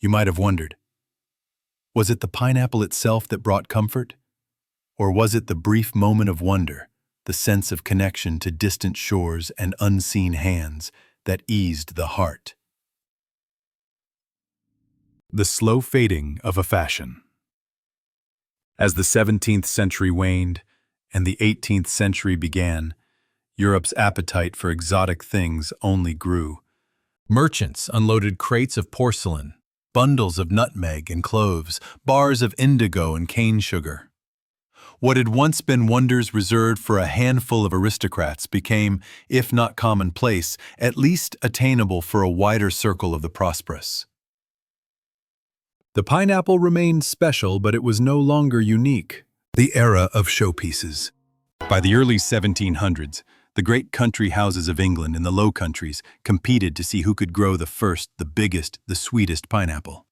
you might have wondered, was it the pineapple itself that brought comfort? Or was it the brief moment of wonder, the sense of connection to distant shores and unseen hands that eased the heart? The slow fading of a fashion. As the 17th century waned and the 18th century began, Europe's appetite for exotic things only grew. Merchants unloaded crates of porcelain, bundles of nutmeg and cloves, bars of indigo and cane sugar. What had once been wonders reserved for a handful of aristocrats became, if not commonplace, at least attainable for a wider circle of the prosperous. The pineapple remained special, but it was no longer unique. The era of showpieces. By the early 1700s, the great country houses of England and the Low Countries competed to see who could grow the first, the biggest, the sweetest pineapple.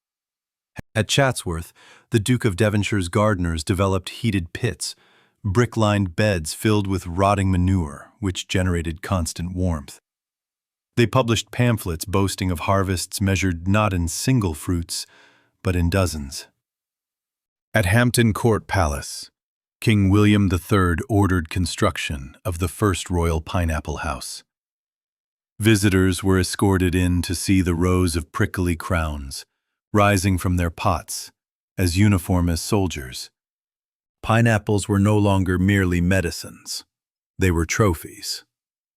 At Chatsworth, the Duke of Devonshire's gardeners developed heated pits, brick-lined beds filled with rotting manure, which generated constant warmth. They published pamphlets boasting of harvests measured not in single fruits, but in dozens. At Hampton Court Palace, King William III ordered construction of the first royal pineapple house. Visitors were escorted in to see the rows of prickly crowns, rising from their pots, as uniform as soldiers. Pineapples were no longer merely medicines. They were trophies,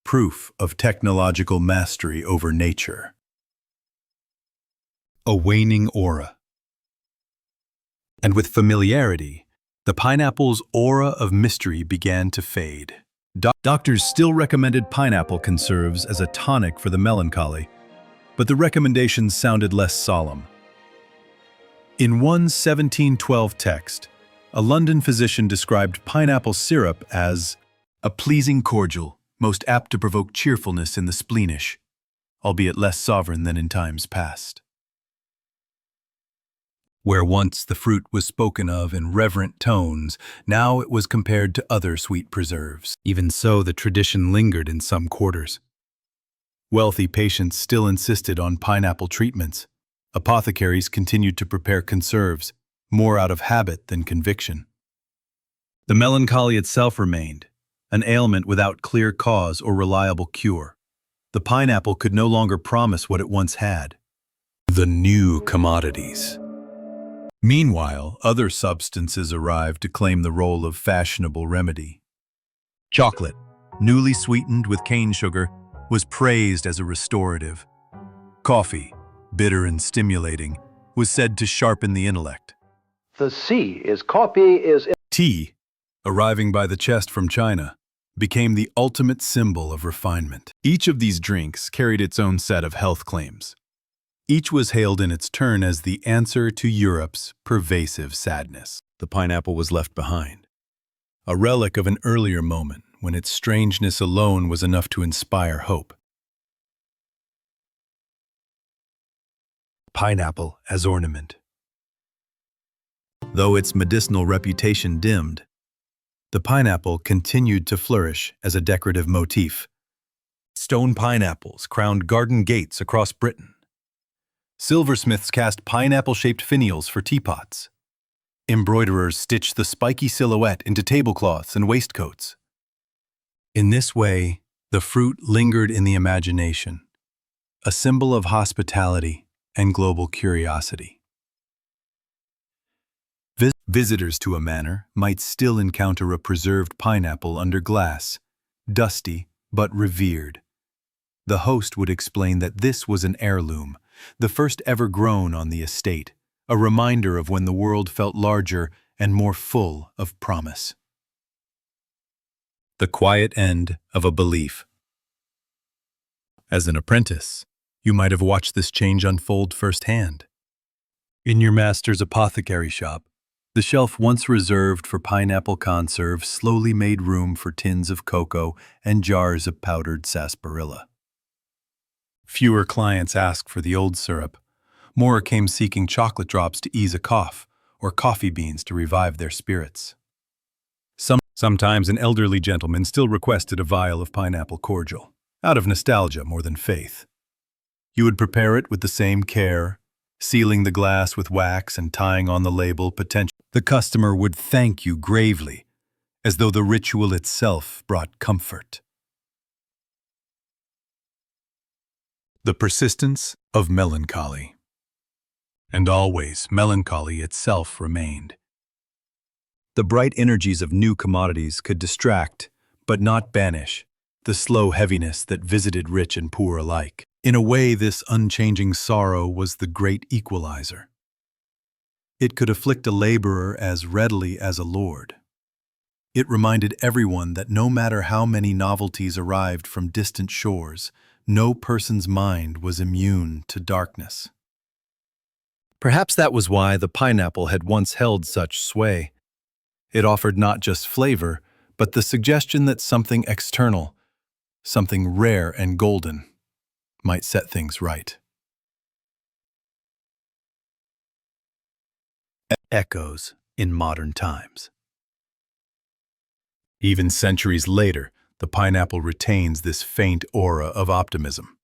proof of technological mastery over nature. A waning aura. And with familiarity, the pineapple's aura of mystery began to fade. Doctors still recommended pineapple conserves as a tonic for the melancholy, but the recommendations sounded less solemn. In one 1712 text, a London physician described pineapple syrup as a pleasing cordial, most apt to provoke cheerfulness in the spleenish, albeit less sovereign than in times past. Where once the fruit was spoken of in reverent tones, now it was compared to other sweet preserves. Even so, the tradition lingered in some quarters. Wealthy patients still insisted on pineapple treatments. Apothecaries continued to prepare conserves, more out of habit than conviction. The melancholy itself remained, an ailment without clear cause or reliable cure. The pineapple could no longer promise what it once had. The new commodities. Meanwhile, other substances arrived to claim the role of fashionable remedy. Chocolate, newly sweetened with cane sugar, was praised as a restorative. Coffee, bitter and stimulating, was said to sharpen the intellect. The C is copy is Tea, arriving by the chest from China, became the ultimate symbol of refinement. Each of these drinks carried its own set of health claims. Each was hailed in its turn as the answer to Europe's pervasive sadness. The pineapple was left behind, a relic of an earlier moment when its strangeness alone was enough to inspire hope. Pineapple as ornament. Though its medicinal reputation dimmed, the pineapple continued to flourish as a decorative motif. Stone pineapples crowned garden gates across Britain. Silversmiths cast pineapple-shaped finials for teapots. Embroiderers stitched the spiky silhouette into tablecloths and waistcoats. In this way, the fruit lingered in the imagination, a symbol of hospitality and global curiosity. Visitors to a manor might still encounter a preserved pineapple under glass, dusty but revered. The host would explain that this was an heirloom, the first ever grown on the estate, a reminder of when the world felt larger and more full of promise. The quiet end of a belief. As an apprentice, you might have watched this change unfold firsthand. In your master's apothecary shop, the shelf once reserved for pineapple conserve slowly made room for tins of cocoa and jars of powdered sarsaparilla. Fewer clients asked for the old syrup. More came seeking chocolate drops to ease a cough, or coffee beans to revive their spirits. Sometimes an elderly gentleman still requested a vial of pineapple cordial, out of nostalgia more than faith. You would prepare it with the same care, sealing the glass with wax and tying on the label potential. The customer would thank you gravely, as though the ritual itself brought comfort. The persistence of melancholy. And always melancholy itself remained. The bright energies of new commodities could distract, but not banish, the slow heaviness that visited rich and poor alike. In a way, this unchanging sorrow was the great equalizer. It could afflict a laborer as readily as a lord. It reminded everyone that no matter how many novelties arrived from distant shores, no person's mind was immune to darkness. Perhaps that was why the pineapple had once held such sway. It offered not just flavor, but the suggestion that something external, something rare and golden, might set things right. Echoes in modern times. Even centuries later, the pineapple retains this faint aura of optimism.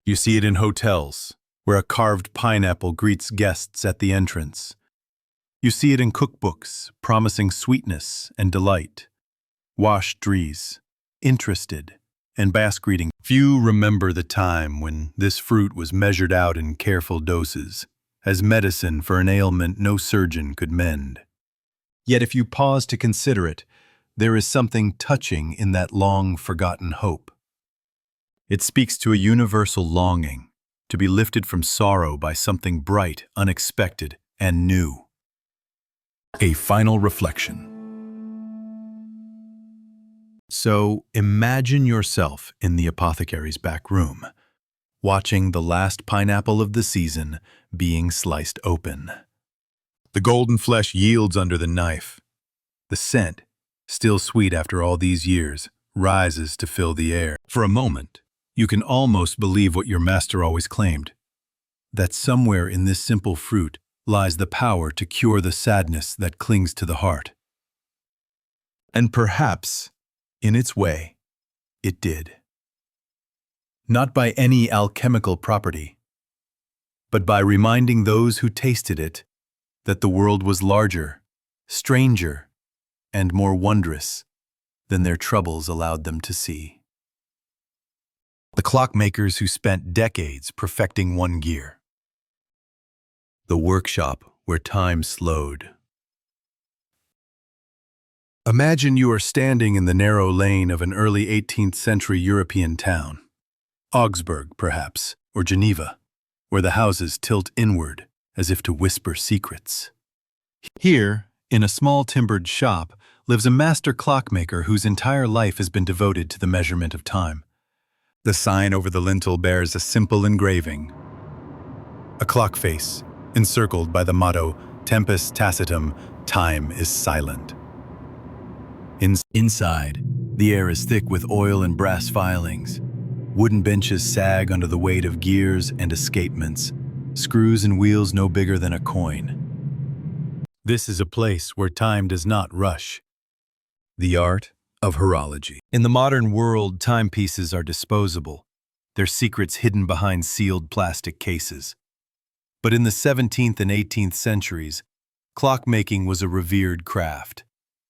You see it in hotels, where a carved pineapple greets guests at the entrance. You see it in cookbooks, promising sweetness and delight. Washed trees, interested, and bask greeting. Few remember the time when this fruit was measured out in careful doses, as medicine for an ailment no surgeon could mend. Yet if you pause to consider it, there is something touching in that long-forgotten hope. It speaks to a universal longing to be lifted from sorrow by something bright, unexpected, and new. A final reflection. So imagine yourself in the apothecary's back room, watching the last pineapple of the season being sliced open. The golden flesh yields under the knife. The scent, still sweet after all these years, rises to fill the air. For a moment, you can almost believe what your master always claimed, that somewhere in this simple fruit lies the power to cure the sadness that clings to the heart. And perhaps, in its way, it did. Not by any alchemical property, but by reminding those who tasted it that the world was larger, stranger, and more wondrous than their troubles allowed them to see. The clockmakers who spent decades perfecting one gear. The workshop where time slowed. Imagine you are standing in the narrow lane of an early 18th century European town. Augsburg, perhaps, or Geneva, where the houses tilt inward as if to whisper secrets. Here, in a small timbered shop, lives a master clockmaker whose entire life has been devoted to the measurement of time. The sign over the lintel bears a simple engraving, a clock face, encircled by the motto, Tempus tacitum, time is silent. Inside, the air is thick with oil and brass filings. Wooden benches sag under the weight of gears and escapements, screws and wheels no bigger than a coin. This is a place where time does not rush. The art of horology. In the modern world, timepieces are disposable, their secrets hidden behind sealed plastic cases. But in the 17th and 18th centuries, clockmaking was a revered craft,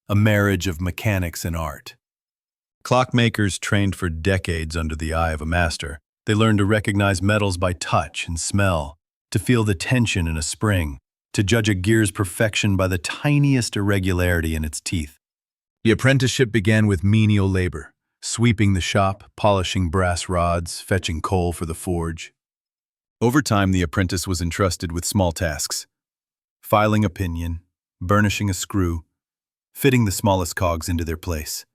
a marriage of mechanics and art. Clockmakers trained for decades under the eye of a master. They learned to recognize metals by touch and smell, to feel the tension in a spring, to judge a gear's perfection by the tiniest irregularity in its teeth. The apprenticeship began with menial labor, sweeping the shop, polishing brass rods, fetching coal for the forge. Over time, the apprentice was entrusted with small tasks: filing a pinion, burnishing a screw, fitting the smallest cogs into their place.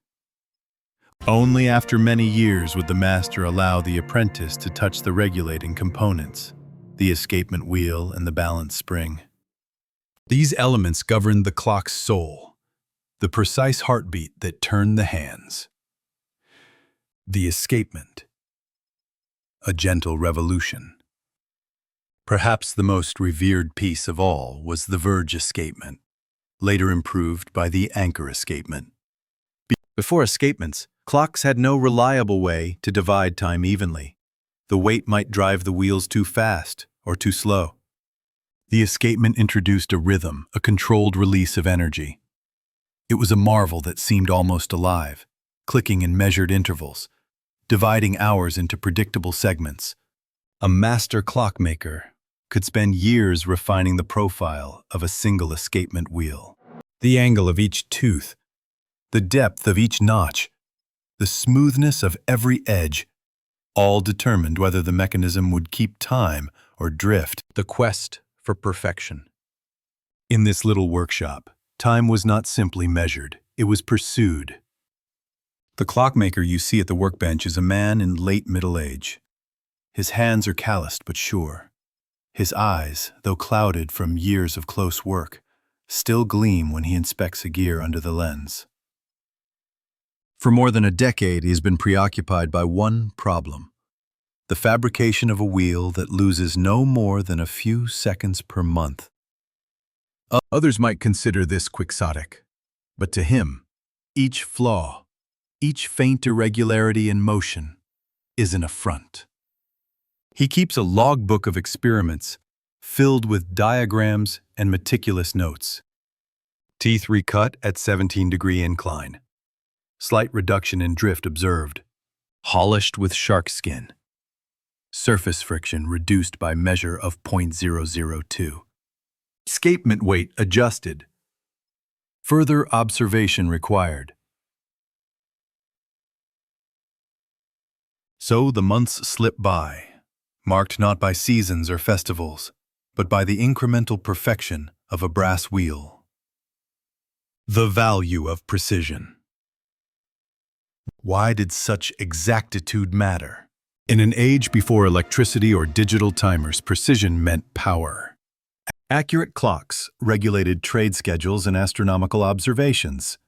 Only after many years would the master allow the apprentice to touch the regulating components, the escapement wheel and the balance spring. These elements governed the clock's soul, the precise heartbeat that turned the hands. The escapement, a gentle revolution. Perhaps the most revered piece of all was the verge escapement, later improved by the anchor escapement. Before escapements, clocks had no reliable way to divide time evenly. The weight might drive the wheels too fast or too slow. The escapement introduced a rhythm, a controlled release of energy. It was a marvel that seemed almost alive, clicking in measured intervals, dividing hours into predictable segments. A master clockmaker could spend years refining the profile of a single escapement wheel. The angle of each tooth, the depth of each notch, the smoothness of every edge, all determined whether the mechanism would keep time or drift. The quest for perfection. In this little workshop, time was not simply measured, it was pursued. The clockmaker you see at the workbench is a man in late middle age. His hands are calloused but sure. His eyes, though clouded from years of close work, still gleam when he inspects a gear under the lens. For more than a decade, he has been preoccupied by one problem: the fabrication of a wheel that loses no more than a few seconds per month. Others might consider this quixotic, but to him, each flaw, each faint irregularity in motion, is an affront. He keeps a logbook of experiments filled with diagrams and meticulous notes. Teeth recut at 17-degree incline. Slight reduction in drift observed. Polished with shark skin. Surface friction reduced by measure of 0.002. Escapement weight adjusted. Further observation required. So the months slip by, marked not by seasons or festivals, but by the incremental perfection of a brass wheel. The value of precision. Why did such exactitude matter? In an age before electricity or digital timers, precision meant power. Accurate clocks regulated trade schedules and astronomical observations.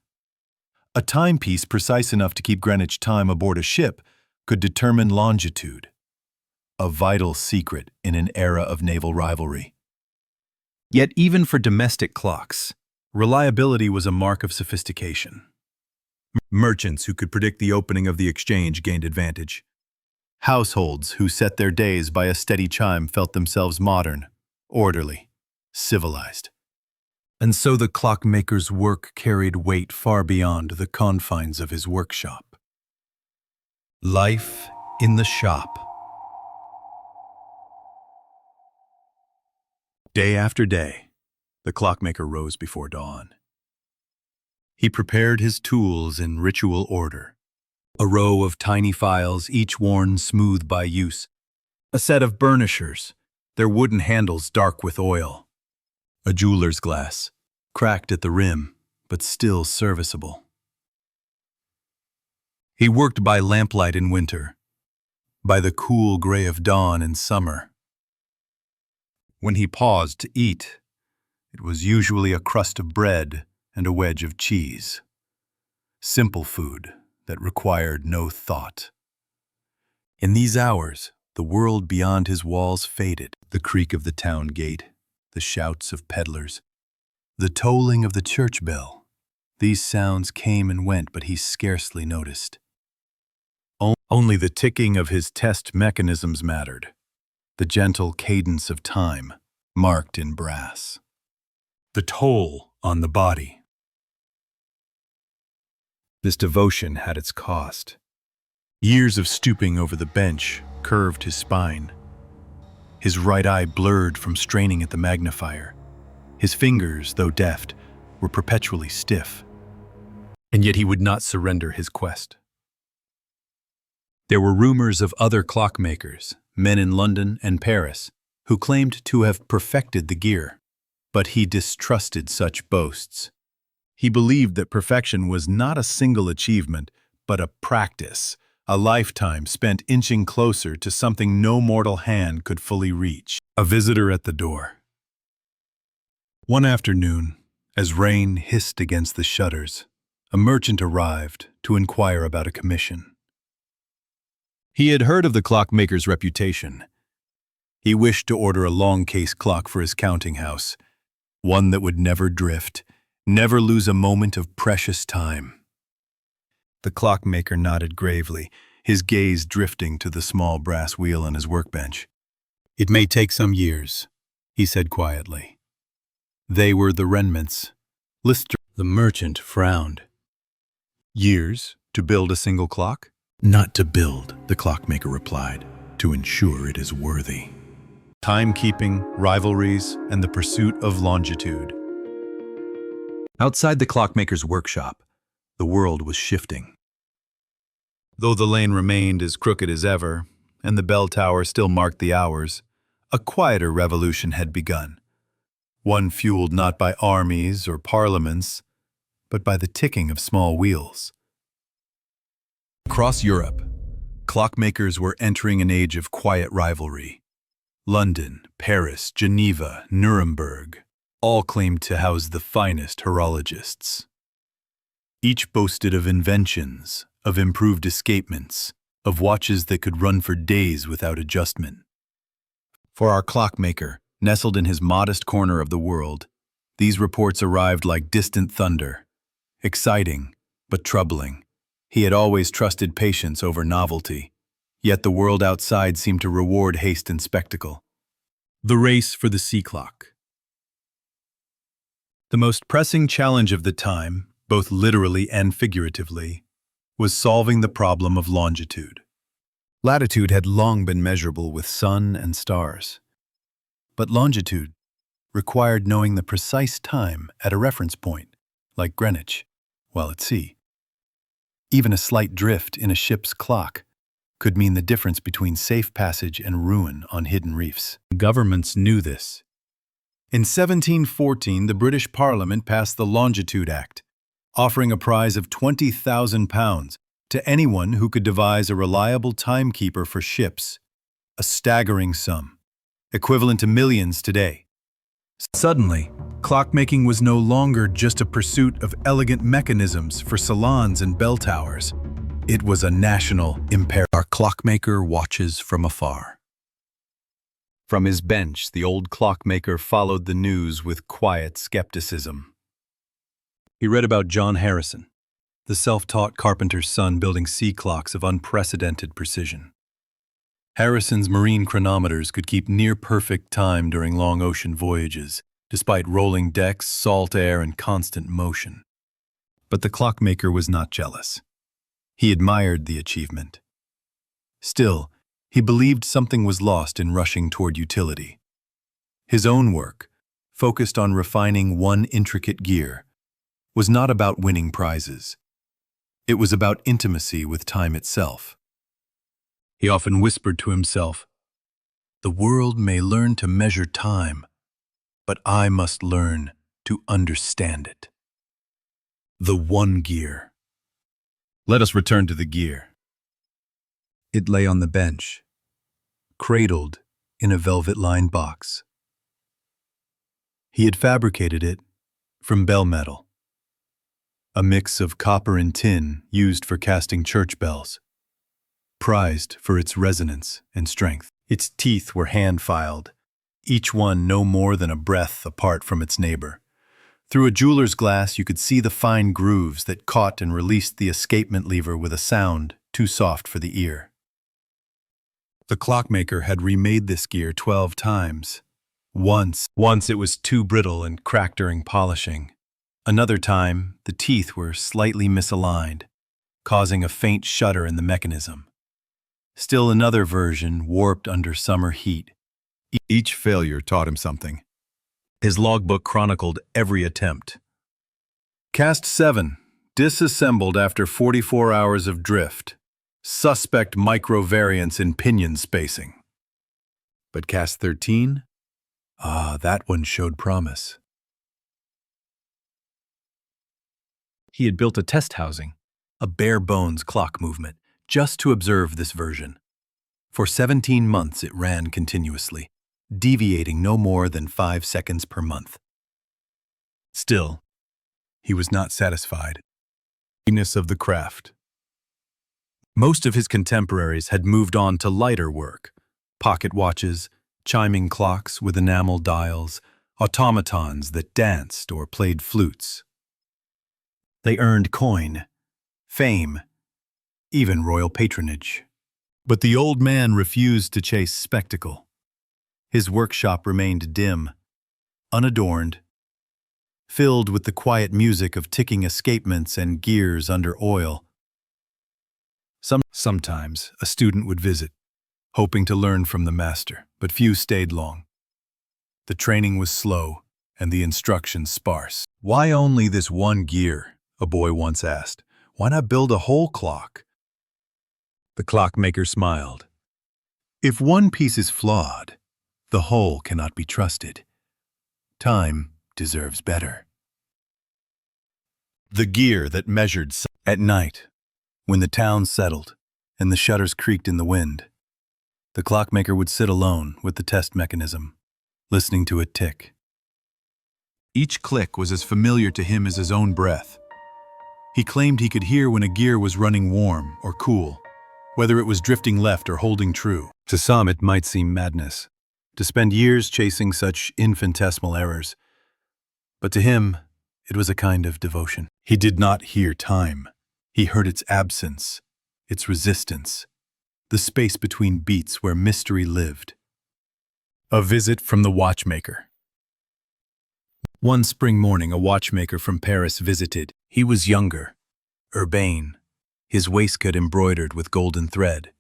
A timepiece precise enough to keep Greenwich time aboard a ship could determine longitude, a vital secret in an era of naval rivalry. Yet even for domestic clocks, reliability was a mark of sophistication. Merchants who could predict the opening of the exchange gained advantage. Households who set their days by a steady chime felt themselves modern, orderly, civilized. And so the clockmaker's work carried weight far beyond the confines of his workshop. Life in the shop. Day after day, the clockmaker rose before dawn. He prepared his tools in ritual order, A row of tiny files, each worn smooth by use. A set of burnishers, their wooden handles dark with oil. A jeweler's glass, cracked at the rim, but still serviceable. He worked by lamplight in winter, by the cool gray of dawn in summer. When he paused to eat, it was usually a crust of bread and a wedge of cheese. Simple food that required no thought. In these hours, the world beyond his walls faded. The creak of the town gate, the shouts of peddlers, the tolling of the church bell. These sounds came and went, but he scarcely noticed. Only the ticking of his test mechanisms mattered, the gentle cadence of time, marked in brass. The toll on the body. This devotion had its cost. Years of stooping over the bench curved his spine. His right eye blurred from straining at the magnifier. His fingers, though deft, were perpetually stiff. And yet he would not surrender his quest. There were rumors of other clockmakers, men in London and Paris, who claimed to have perfected the gear. But he distrusted such boasts. He believed that perfection was not a single achievement, but a practice, a lifetime spent inching closer to something no mortal hand could fully reach. A visitor at the door. One afternoon, as rain hissed against the shutters, a merchant arrived to inquire about a commission. He had heard of the clockmaker's reputation. He wished to order a long-case clock for his counting house, one that would never drift, never lose a moment of precious time. The clockmaker nodded gravely, his gaze drifting to the small brass wheel on his workbench. "It may take some years," he said quietly. They were the remnants. Lister, the merchant, frowned. "Years to build a single clock?" "Not to build," the clockmaker replied, "to ensure it is worthy." Timekeeping, rivalries, and the pursuit of longitude. Outside the clockmaker's workshop, the world was shifting. Though the lane remained as crooked as ever, and the bell tower still marked the hours, a quieter revolution had begun. One fueled not by armies or parliaments, but by the ticking of small wheels. Across Europe, clockmakers were entering an age of quiet rivalry. London, Paris, Geneva, Nuremberg, all claimed to house the finest horologists. Each boasted of inventions, of improved escapements, of watches that could run for days without adjustment. For our clockmaker, nestled in his modest corner of the world, these reports arrived like distant thunder. Exciting, but troubling. He had always trusted patience over novelty, yet the world outside seemed to reward haste and spectacle. The race for the sea clock. The most pressing challenge of the time, both literally and figuratively, was solving the problem of longitude. Latitude had long been measurable with sun and stars, but longitude required knowing the precise time at a reference point, like Greenwich, while at sea. Even a slight drift in a ship's clock could mean the difference between safe passage and ruin on hidden reefs. Governments knew this. In 1714, the British Parliament passed the Longitude Act, offering a prize of £20,000 to anyone who could devise a reliable timekeeper for ships, a staggering sum, equivalent to millions today. Suddenly, clockmaking was no longer just a pursuit of elegant mechanisms for salons and bell towers. It was a national imperative. Our clockmaker watches from afar. From his bench, the old clockmaker followed the news with quiet skepticism. He read about John Harrison, the self-taught carpenter's son building sea clocks of unprecedented precision. Harrison's marine chronometers could keep near-perfect time during long ocean voyages, despite rolling decks, salt air, and constant motion. But the clockmaker was not jealous. He admired the achievement. Still, he believed something was lost in rushing toward utility. His own work, focused on refining one intricate gear, was not about winning prizes. It was about intimacy with time itself. He often whispered to himself, "The world may learn to measure time, but I must learn to understand it." The one gear. Let us return to the gear. It lay on the bench, cradled in a velvet-lined box. He had fabricated it from bell metal, a mix of copper and tin used for casting church bells, prized for its resonance and strength. Its teeth were hand-filed, each one no more than a breath apart from its neighbor. Through a jeweler's glass, you could see the fine grooves that caught and released the escapement lever with a sound too soft for the ear. The clockmaker had remade this gear 12 times. Once it was too brittle and cracked during polishing. Another time, the teeth were slightly misaligned, causing a faint shudder in the mechanism. Still another version warped under summer heat. Each failure taught him something. His logbook chronicled every attempt. Cast 7, disassembled after 44 hours of drift. Suspect microvariance in pinion spacing. But cast 13? That one showed promise. He had built a test housing, a bare-bones clock movement, just to observe this version. For 17 months it ran continuously, deviating no more than 5 seconds per month. Still, he was not satisfied. The genius of the craft. Most of his contemporaries had moved on to lighter work: pocket watches, chiming clocks with enamel dials, automatons that danced or played flutes. They earned coin, fame, even royal patronage. But the old man refused to chase spectacle. His workshop remained dim, unadorned, filled with the quiet music of ticking escapements and gears under oil. Sometimes a student would visit, hoping to learn from the master, but few stayed long. The training was slow and the instructions sparse. "Why only this one gear?" a boy once asked. "Why not build a whole clock?" The clockmaker smiled. "If one piece is flawed, the whole cannot be trusted. Time deserves better." The gear that measured at night, when the town settled and the shutters creaked in the wind, the clockmaker would sit alone with the test mechanism, listening to it tick. Each click was as familiar to him as his own breath. He claimed he could hear when a gear was running warm or cool, whether it was drifting left or holding true. To some, it might seem madness to spend years chasing such infinitesimal errors, but to him, it was a kind of devotion. He did not hear time. He heard its absence, its resistance, the space between beats where mystery lived. A visit from the watchmaker. One spring morning, a watchmaker from Paris visited. He was younger, urbane, his waistcoat embroidered with golden thread.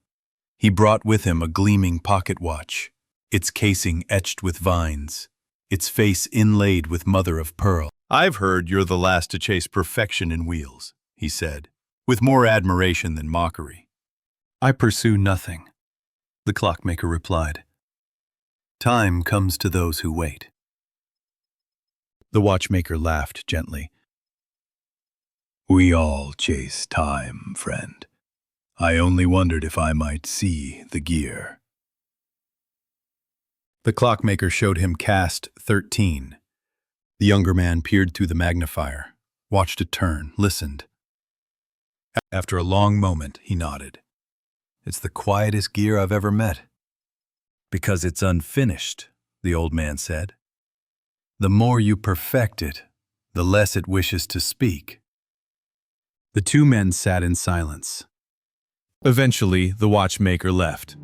He brought with him a gleaming pocket watch, its casing etched with vines, its face inlaid with mother of pearl. "I've heard you're the last to chase perfection in wheels," he said, with more admiration than mockery. "I pursue nothing," the clockmaker replied. "Time comes to those who wait." The watchmaker laughed gently. "We all chase time, friend. I only wondered if I might see the gear." The clockmaker showed him cast 13. The younger man peered through the magnifier, watched it turn, listened. After a long moment, he nodded. "It's the quietest gear I've ever met." "Because it's unfinished," the old man said. "The more you perfect it, the less it wishes to speak." The two men sat in silence. Eventually, the watchmaker left,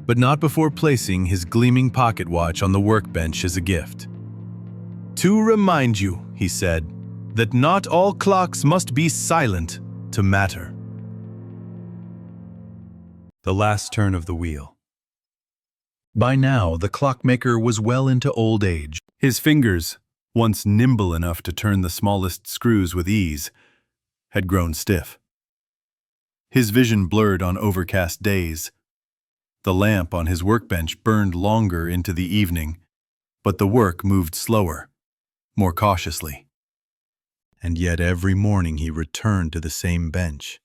but not before placing his gleaming pocket watch on the workbench as a gift. "To remind you," he said, "that not all clocks must be silent to matter." The last turn of the wheel. By now, the clockmaker was well into old age. His fingers, once nimble enough to turn the smallest screws with ease, had grown stiff. His vision blurred on overcast days. The lamp on his workbench burned longer into the evening, but the work moved slower, more cautiously. And yet every morning he returned to the same bench,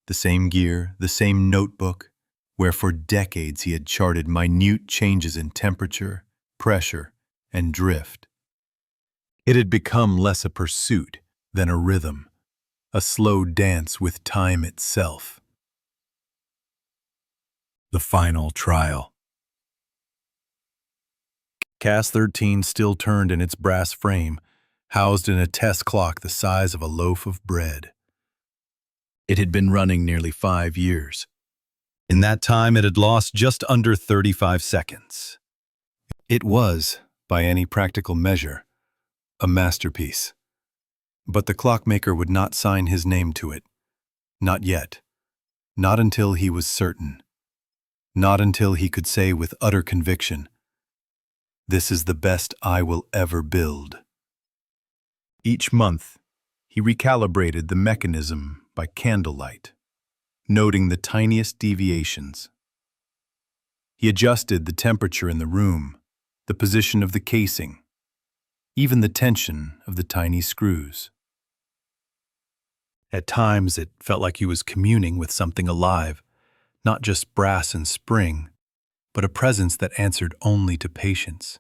the same gear, the same notebook, where for decades he had charted minute changes in temperature, pressure, and drift. It had become less a pursuit than a rhythm, a slow dance with time itself. The final trial. Cast 13 still turned in its brass frame, housed in a test clock the size of a loaf of bread. It had been running nearly 5 years. In that time, it had lost just under 35 seconds. It was, by any practical measure, a masterpiece. But the clockmaker would not sign his name to it. Not yet. Not until he was certain. Not until he could say with utter conviction, "This is the best I will ever build." Each month, he recalibrated the mechanism by candlelight, noting the tiniest deviations. He adjusted the temperature in the room, the position of the casing, even the tension of the tiny screws. At times, it felt like he was communing with something alive, not just brass and spring, but a presence that answered only to patience.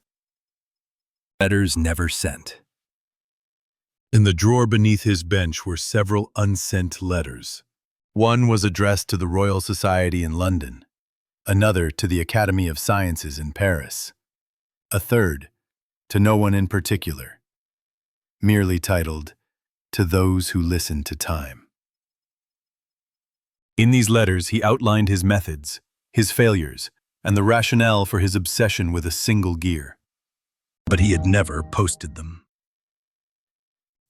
Letters never sent. In the drawer beneath his bench were several unsent letters. One was addressed to the Royal Society in London, another to the Academy of Sciences in Paris, a third to no one in particular, merely titled, "To Those Who Listen to Time." In these letters, he outlined his methods, his failures, and the rationale for his obsession with a single gear. But he had never posted them.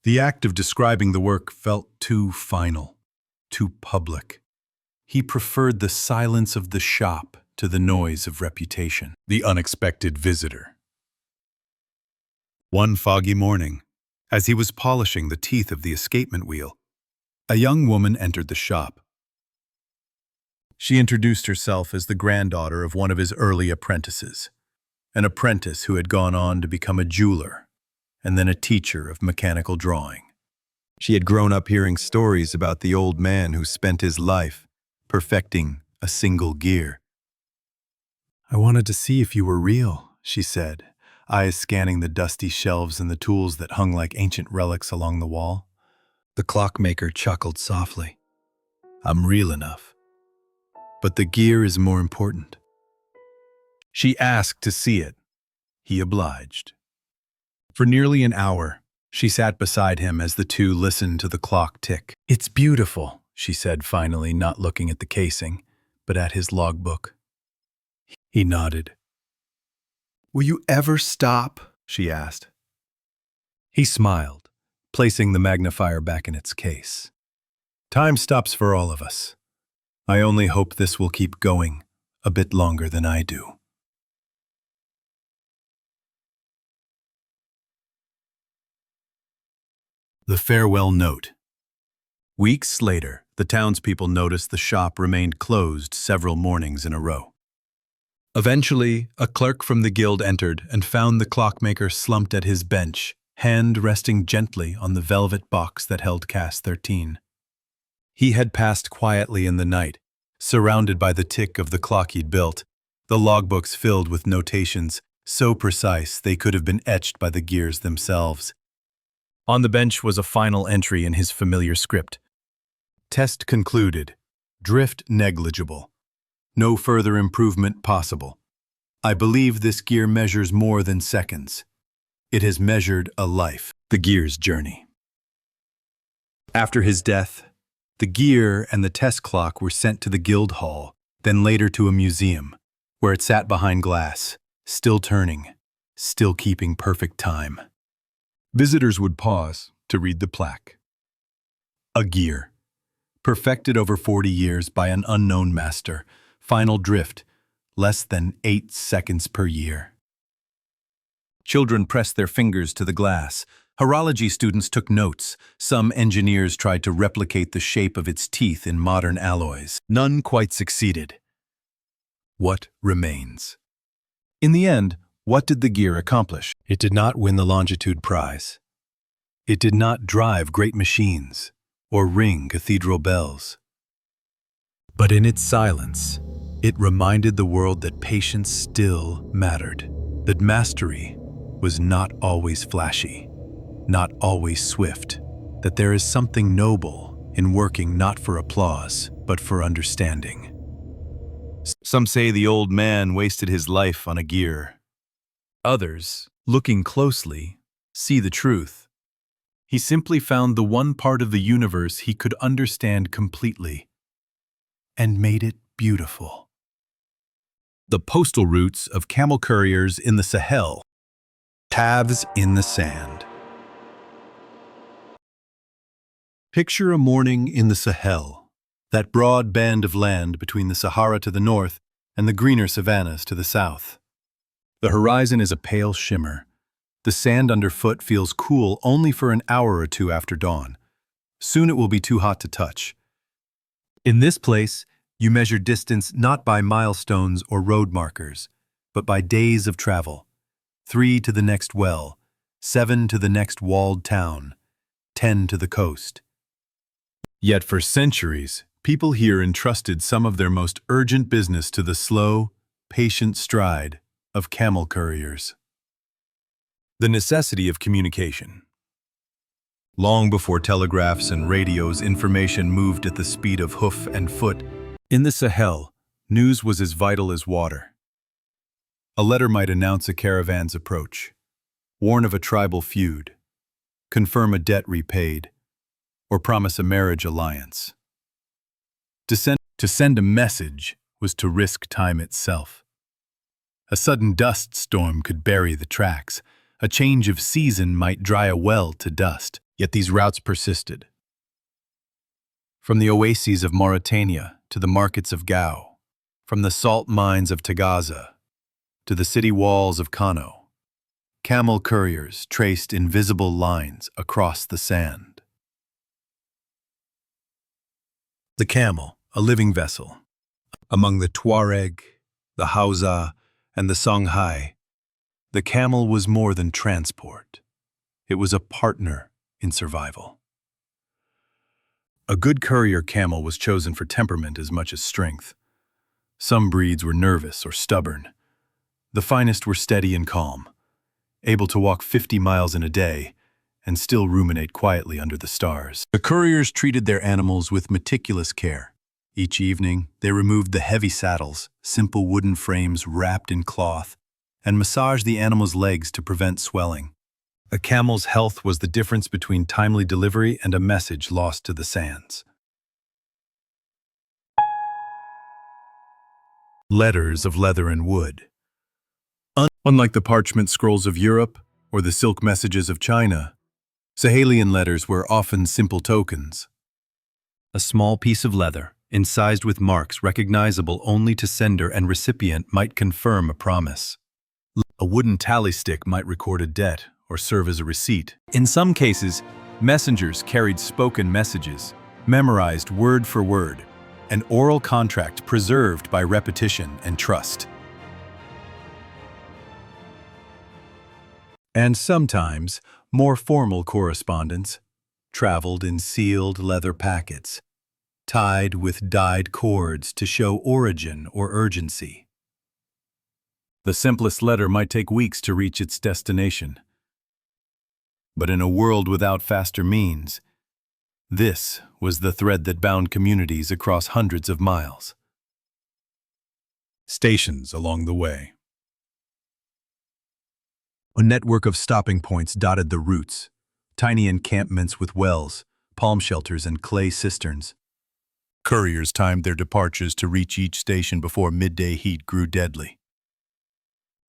The act of describing the work felt too final, too public. He preferred the silence of the shop to the noise of reputation, the unexpected visitor. One foggy morning, as he was polishing the teeth of the escapement wheel, a young woman entered the shop. She introduced herself as the granddaughter of one of his early apprentices, an apprentice who had gone on to become a jeweler and then a teacher of mechanical drawing. She had grown up hearing stories about the old man who spent his life perfecting a single gear. "I wanted to see if you were real," she said, eyes scanning the dusty shelves and the tools that hung like ancient relics along the wall. The clockmaker chuckled softly. "I'm real enough. But the gear is more important." She asked to see it. He obliged. For nearly an hour, she sat beside him as the two listened to the clock tick. "It's beautiful," she said finally, not looking at the casing, but at his logbook. He nodded. "Will you ever stop?" she asked. He smiled, placing the magnifier back in its case. "Time stops for all of us. I only hope this will keep going a bit longer than I do." The farewell note. Weeks later, the townspeople noticed the shop remained closed several mornings in a row. Eventually, a clerk from the guild entered and found the clockmaker slumped at his bench, hand resting gently on the velvet box that held cast 13. He had passed quietly in the night, surrounded by the tick of the clock he'd built, the logbooks filled with notations so precise they could have been etched by the gears themselves. On the bench was a final entry in his familiar script. Test concluded. Drift negligible. No further improvement possible. I believe this gear measures more than seconds. It has measured a life, the gear's journey. After his death, the gear and the test clock were sent to the guild hall, then later to a museum, where it sat behind glass, still turning, still keeping perfect time. Visitors would pause to read the plaque. A gear, perfected over 40 years by an unknown master, final drift, less than 8 seconds per year. Children pressed their fingers to the glass, Horology students took notes. Some engineers tried to replicate the shape of its teeth in modern alloys. None quite succeeded. What remains? In the end, what did the gear accomplish? It did not win the longitude prize. It did not drive great machines or ring cathedral bells. But in its silence, it reminded the world that patience still mattered, that mastery was not always flashy, not always swift, that there is something noble in working not for applause, but for understanding. Some say the old man wasted his life on a gear. Others, looking closely, see the truth. He simply found the one part of the universe he could understand completely, and made it beautiful. The postal routes of camel couriers in the Sahel. Paths in the sand. Picture a morning in the Sahel, that broad band of land between the Sahara to the north and the greener savannas to the south. The horizon is a pale shimmer. The sand underfoot feels cool only for an hour or two after dawn. Soon it will be too hot to touch. In this place, you measure distance not by milestones or road markers, but by days of travel. 3 to the next well, 7 to the next walled town, 10 to the coast. Yet for centuries, people here entrusted some of their most urgent business to the slow, patient stride of camel couriers. The necessity of communication. Long before telegraphs and radios, information moved at the speed of hoof and foot. In the Sahel, news was as vital as water. A letter might announce a caravan's approach, warn of a tribal feud, confirm a debt repaid, or promise a marriage alliance. To send a message was to risk time itself. A sudden dust storm could bury the tracks. A change of season might dry a well to dust. Yet these routes persisted. From the oases of Mauritania to the markets of Gao, from the salt mines of Tagaza to the city walls of Kano, camel couriers traced invisible lines across the sand. The camel, a living vessel. Among the Tuareg, the Hausa, and the Songhai, the camel was more than transport. It was a partner in survival. A good courier camel was chosen for temperament as much as strength. Some breeds were nervous or stubborn. The finest were steady and calm, able to walk 50 miles in a day and still ruminate quietly under the stars. The couriers treated their animals with meticulous care. Each evening, they removed the heavy saddles, simple wooden frames wrapped in cloth, and massaged the animal's legs to prevent swelling. A camel's health was the difference between timely delivery and a message lost to the sands. Letters of leather and wood. Unlike the parchment scrolls of Europe or the silk messages of China, Sahelian letters were often simple tokens. A small piece of leather, incised with marks recognizable only to sender and recipient, might confirm a promise. A wooden tally stick might record a debt or serve as a receipt. In some cases, messengers carried spoken messages, memorized word for word, an oral contract preserved by repetition and trust. And sometimes, more formal correspondence traveled in sealed leather packets, tied with dyed cords to show origin or urgency. The simplest letter might take weeks to reach its destination. But in a world without faster means, this was the thread that bound communities across hundreds of miles. Stations along the way. A network of stopping points dotted the routes, tiny encampments with wells, palm shelters, and clay cisterns. Couriers timed their departures to reach each station before midday heat grew deadly.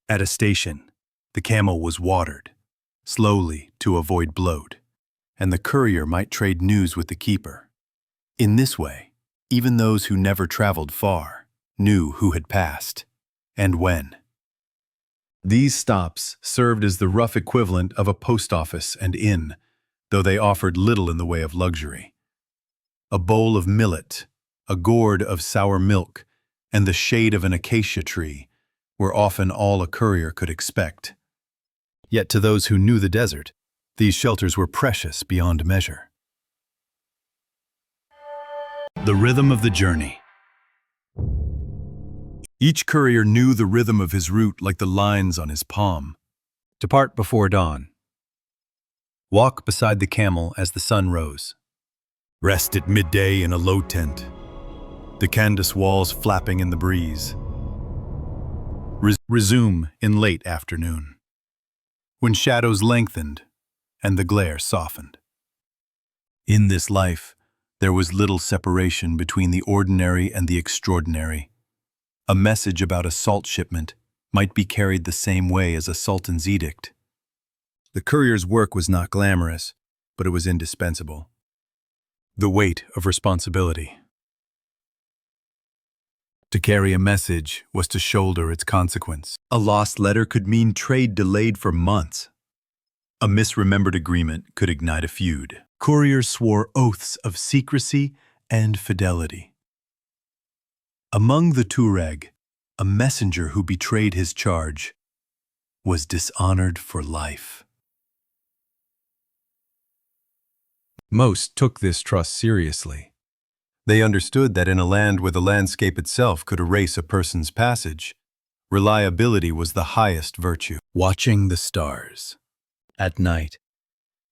At a station, the camel was watered, slowly to avoid bloat, and the courier might trade news with the keeper. In this way, even those who never traveled far knew who had passed and when. These stops served as the rough equivalent of a post office and inn, though they offered little in the way of luxury. A bowl of millet, a gourd of sour milk, and the shade of an acacia tree were often all a courier could expect. Yet to those who knew the desert, these shelters were precious beyond measure. The rhythm of the journey. Each courier knew the rhythm of his route like the lines on his palm. Depart before dawn. Walk beside the camel as the sun rose. Rest at midday in a low tent, the canvas walls flapping in the breeze. Resume in late afternoon, when shadows lengthened and the glare softened. In this life, there was little separation between the ordinary and the extraordinary. A message about a salt shipment might be carried the same way as a sultan's edict. The courier's work was not glamorous, but it was indispensable. The weight of responsibility. To carry a message was to shoulder its consequence. A lost letter could mean trade delayed for months. A misremembered agreement could ignite a feud. Couriers swore oaths of secrecy and fidelity. Among the Tuareg, a messenger who betrayed his charge was dishonored for life. Most took this trust seriously. They understood that in a land where the landscape itself could erase a person's passage, reliability was the highest virtue. Watching the stars. At night,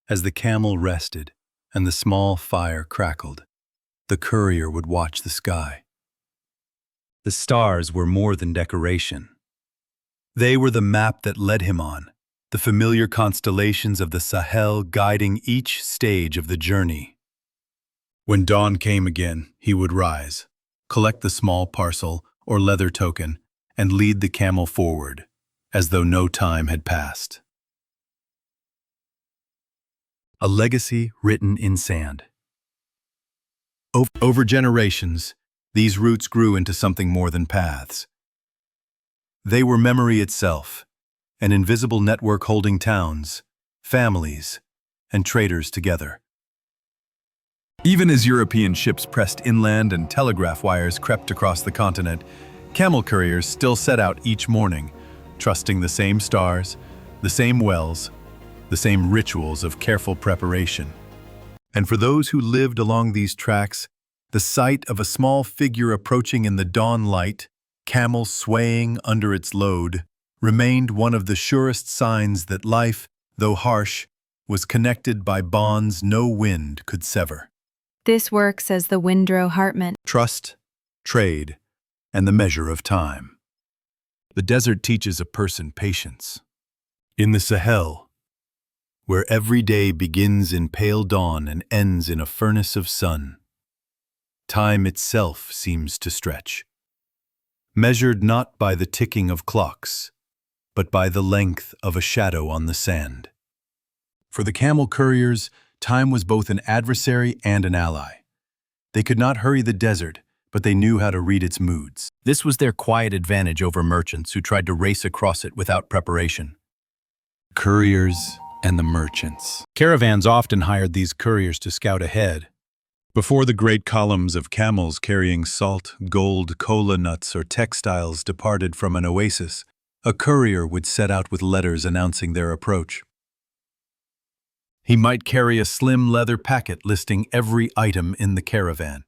as the camel rested and the small fire crackled, the courier would watch the sky. The stars were more than decoration. They were the map that led him on, the familiar constellations of the Sahel guiding each stage of the journey. When dawn came again, he would rise, collect the small parcel or leather token, and lead the camel forward, as though no time had passed. A legacy written in sand. Over generations, these routes grew into something more than paths. They were memory itself, an invisible network holding towns, families, and traders together. Even as European ships pressed inland and telegraph wires crept across the continent, camel couriers still set out each morning, trusting the same stars, the same wells, the same rituals of careful preparation. And for those who lived along these tracks, the sight of a small figure approaching in the dawn light, camel swaying under its load, remained one of the surest signs that life, though harsh, was connected by bonds no wind could sever. This works as the windrow hartment. Trust, trade, and the measure of time. The desert teaches a person patience. In the Sahel, where every day begins in pale dawn and ends in a furnace of sun, time itself seems to stretch, measured not by the ticking of clocks, but by the length of a shadow on the sand. For the camel couriers, time was both an adversary and an ally. They could not hurry the desert, but they knew how to read its moods. This was their quiet advantage over merchants who tried to race across it without preparation. Couriers and the merchants. Caravans often hired these couriers to scout ahead. Before the great columns of camels carrying salt, gold, cola nuts, or textiles departed from an oasis, a courier would set out with letters announcing their approach. He might carry a slim leather packet listing every item in the caravan,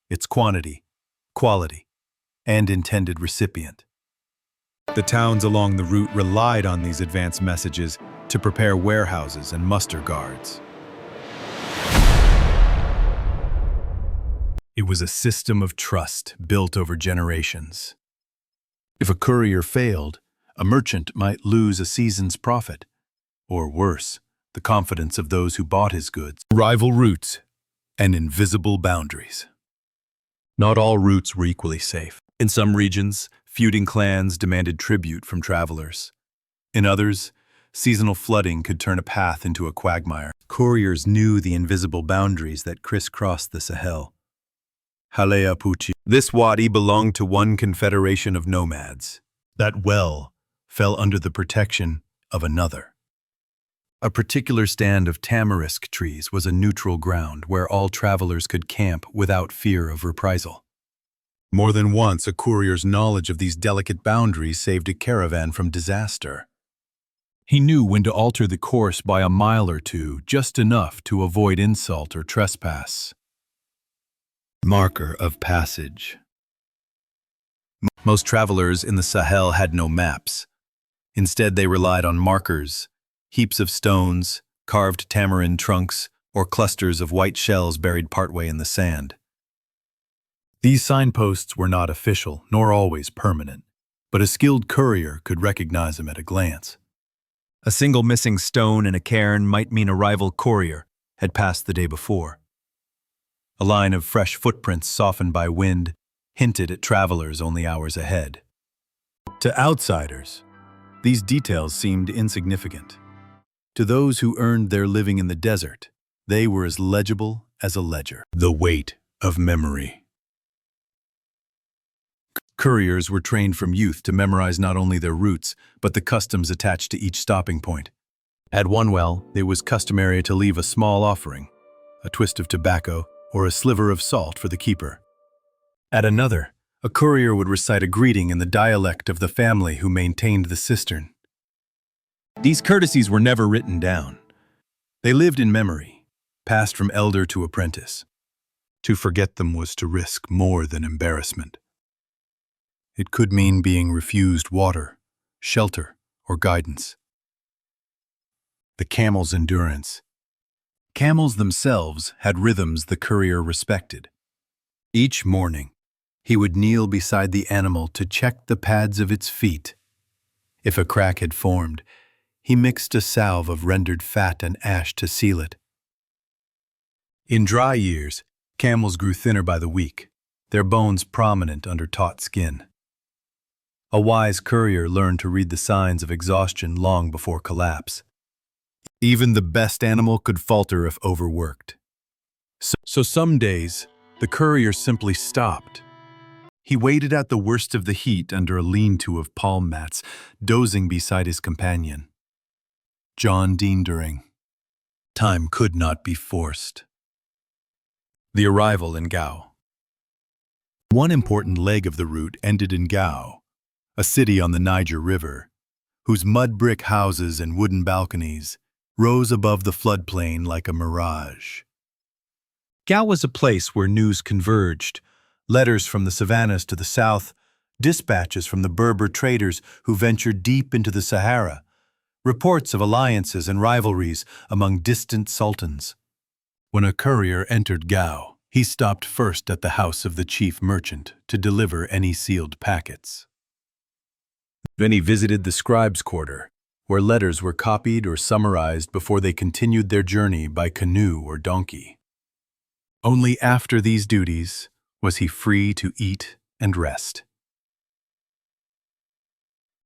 its quantity, quality, and intended recipient. The towns along the route relied on these advance messages to prepare warehouses and muster guards. It was a system of trust built over generations. If a courier failed, a merchant might lose a season's profit, or worse, the confidence of those who bought his goods. Rival routes and invisible boundaries. Not all routes were equally safe. In some regions, feuding clans demanded tribute from travelers. In others, seasonal flooding could turn a path into a quagmire. Couriers knew the invisible boundaries that crisscrossed the Sahel. Halea Pucci. This wadi belonged to one confederation of nomads. That well, fell under the protection of another. A particular stand of tamarisk trees was a neutral ground where all travelers could camp without fear of reprisal. More than once, a courier's knowledge of these delicate boundaries saved a caravan from disaster. He knew when to alter the course by a mile or two, just enough to avoid insult or trespass. Marker of passage. Most travelers in the Sahel had no maps. Instead, they relied on markers, heaps of stones, carved tamarind trunks, or clusters of white shells buried partway in the sand. These signposts were not official, nor always permanent, but a skilled courier could recognize them at a glance. A single missing stone in a cairn might mean a rival courier had passed the day before. A line of fresh footprints softened by wind hinted at travelers only hours ahead. To outsiders, these details seemed insignificant. To those who earned their living in the desert, they were as legible as a ledger. The weight of memory. Couriers were trained from youth to memorize not only their routes, but the customs attached to each stopping point. At one well, it was customary to leave a small offering, a twist of tobacco, or a sliver of salt for the keeper. At another, a courier would recite a greeting in the dialect of the family who maintained the cistern. These courtesies were never written down. They lived in memory, passed from elder to apprentice. To forget them was to risk more than embarrassment. It could mean being refused water, shelter, or guidance. The camel's endurance. Camels themselves had rhythms the courier respected. Each morning, he would kneel beside the animal to check the pads of its feet. If a crack had formed, he mixed a salve of rendered fat and ash to seal it. In dry years, camels grew thinner by the week, their bones prominent under taut skin. A wise courier learned to read the signs of exhaustion long before collapse. Even the best animal could falter if overworked. So some days, the courier simply stopped. He waited out the worst of the heat under a lean-to of palm mats, dozing beside his companion. John Deendering. Time could not be forced. The arrival in Gao. One important leg of the route ended in Gao, a city on the Niger River, whose mud brick houses and wooden balconies rose above the floodplain like a mirage. Gao was a place where news converged, letters from the savannas to the south, dispatches from the Berber traders who ventured deep into the Sahara, reports of alliances and rivalries among distant sultans. When a courier entered Gao, he stopped first at the house of the chief merchant to deliver any sealed packets. Then he visited the scribes' quarter, where letters were copied or summarized before they continued their journey by canoe or donkey. Only after these duties was he free to eat and rest.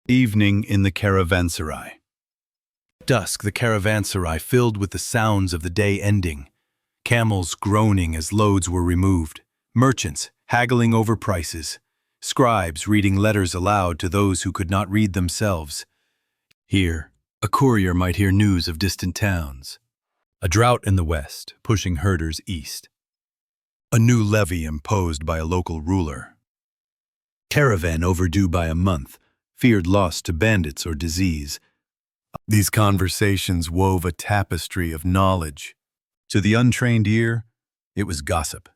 Evening in the caravanserai. Dusk, the caravanserai filled with the sounds of the day ending, camels groaning as loads were removed, merchants haggling over prices, scribes reading letters aloud to those who could not read themselves. Here, a courier might hear news of distant towns, a drought in the west pushing herders east, a new levy imposed by a local ruler, caravan overdue by a month, feared loss to bandits or disease. These conversations wove a tapestry of knowledge. To the untrained ear, it was gossip.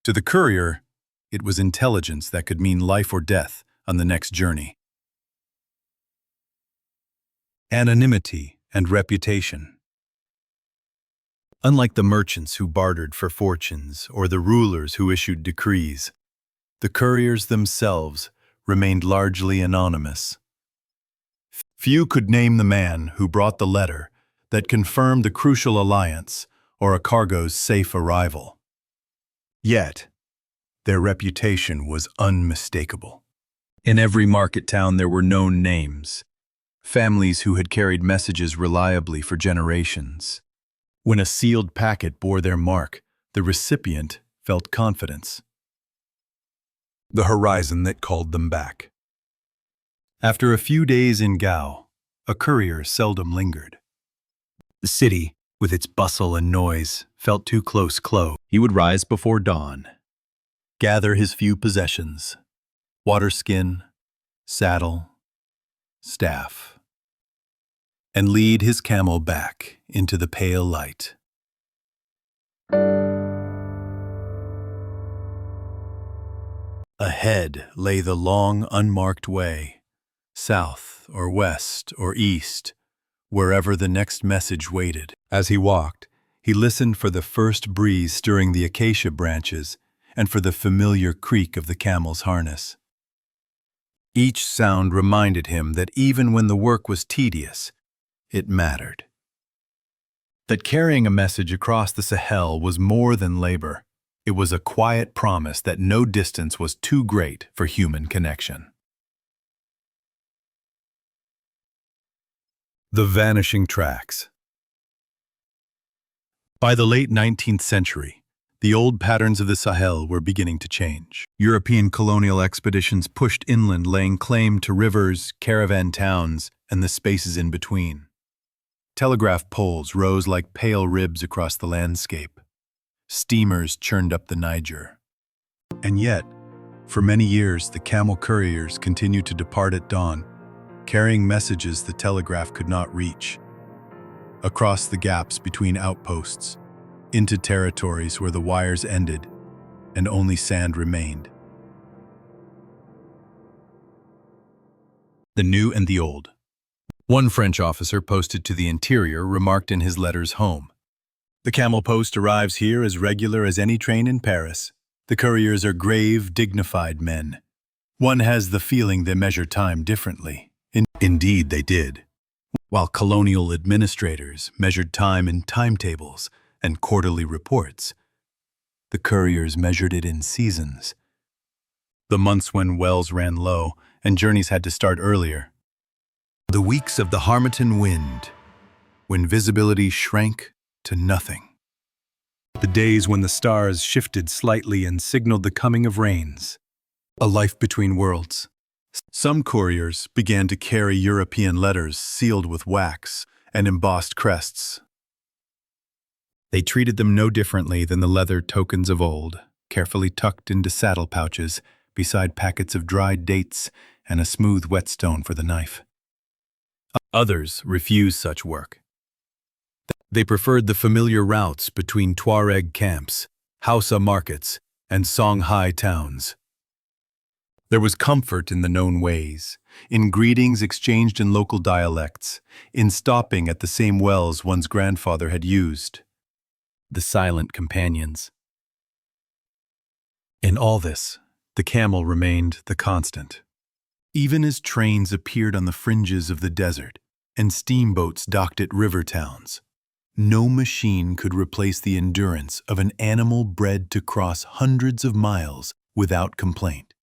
To the courier, it was intelligence that could mean life or death on the next journey. Anonymity and reputation. Unlike the merchants who bartered for fortunes or the rulers who issued decrees, the couriers themselves remained largely anonymous. Few could name the man who brought the letter that confirmed the crucial alliance or a cargo's safe arrival. Yet, their reputation was unmistakable. In every market town there were known names, families who had carried messages reliably for generations. When a sealed packet bore their mark, the recipient felt confidence. The horizon that called them back. After a few days in Gao, a courier seldom lingered. The city, with its bustle and noise, felt too close. He would rise before dawn, gather his few possessions, water skin, saddle, staff, and lead his camel back into the pale light. Ahead lay the long, unmarked way, south or west or east, wherever the next message waited. As he walked, he listened for the first breeze stirring the acacia branches and for the familiar creak of the camel's harness. Each sound reminded him that even when the work was tedious, it mattered. That carrying a message across the Sahel was more than labor. It was a quiet promise that no distance was too great for human connection. The vanishing tracks. By the late 19th century, the old patterns of the Sahel were beginning to change. European colonial expeditions pushed inland, laying claim to rivers, caravan towns, and the spaces in between. Telegraph poles rose like pale ribs across the landscape. Steamers churned up the Niger. And yet, for many years, the camel couriers continued to depart at dawn, carrying messages the telegraph could not reach. Across the gaps between outposts, into territories where the wires ended and only sand remained. The new and the old. One French officer posted to the interior remarked in his letters home, "The camel post arrives here as regular as any train in Paris. The couriers are grave, dignified men. One has the feeling they measure time differently." Indeed, they did. While colonial administrators measured time in timetables and quarterly reports, the couriers measured it in seasons. The months when wells ran low and journeys had to start earlier. The weeks of the Harmattan wind, when visibility shrank to nothing. The days when the stars shifted slightly and signaled the coming of rains. A life between worlds. Some couriers began to carry European letters sealed with wax and embossed crests. They treated them no differently than the leather tokens of old, carefully tucked into saddle pouches beside packets of dried dates and a smooth whetstone for the knife. Others refused such work. They preferred the familiar routes between Tuareg camps, Hausa markets, and Songhai towns. There was comfort in the known ways, in greetings exchanged in local dialects, in stopping at the same wells one's grandfather had used. The silent companions. In all this, the camel remained the constant. Even as trains appeared on the fringes of the desert and steamboats docked at river towns, no machine could replace the endurance of an animal bred to cross hundreds of miles without complaint.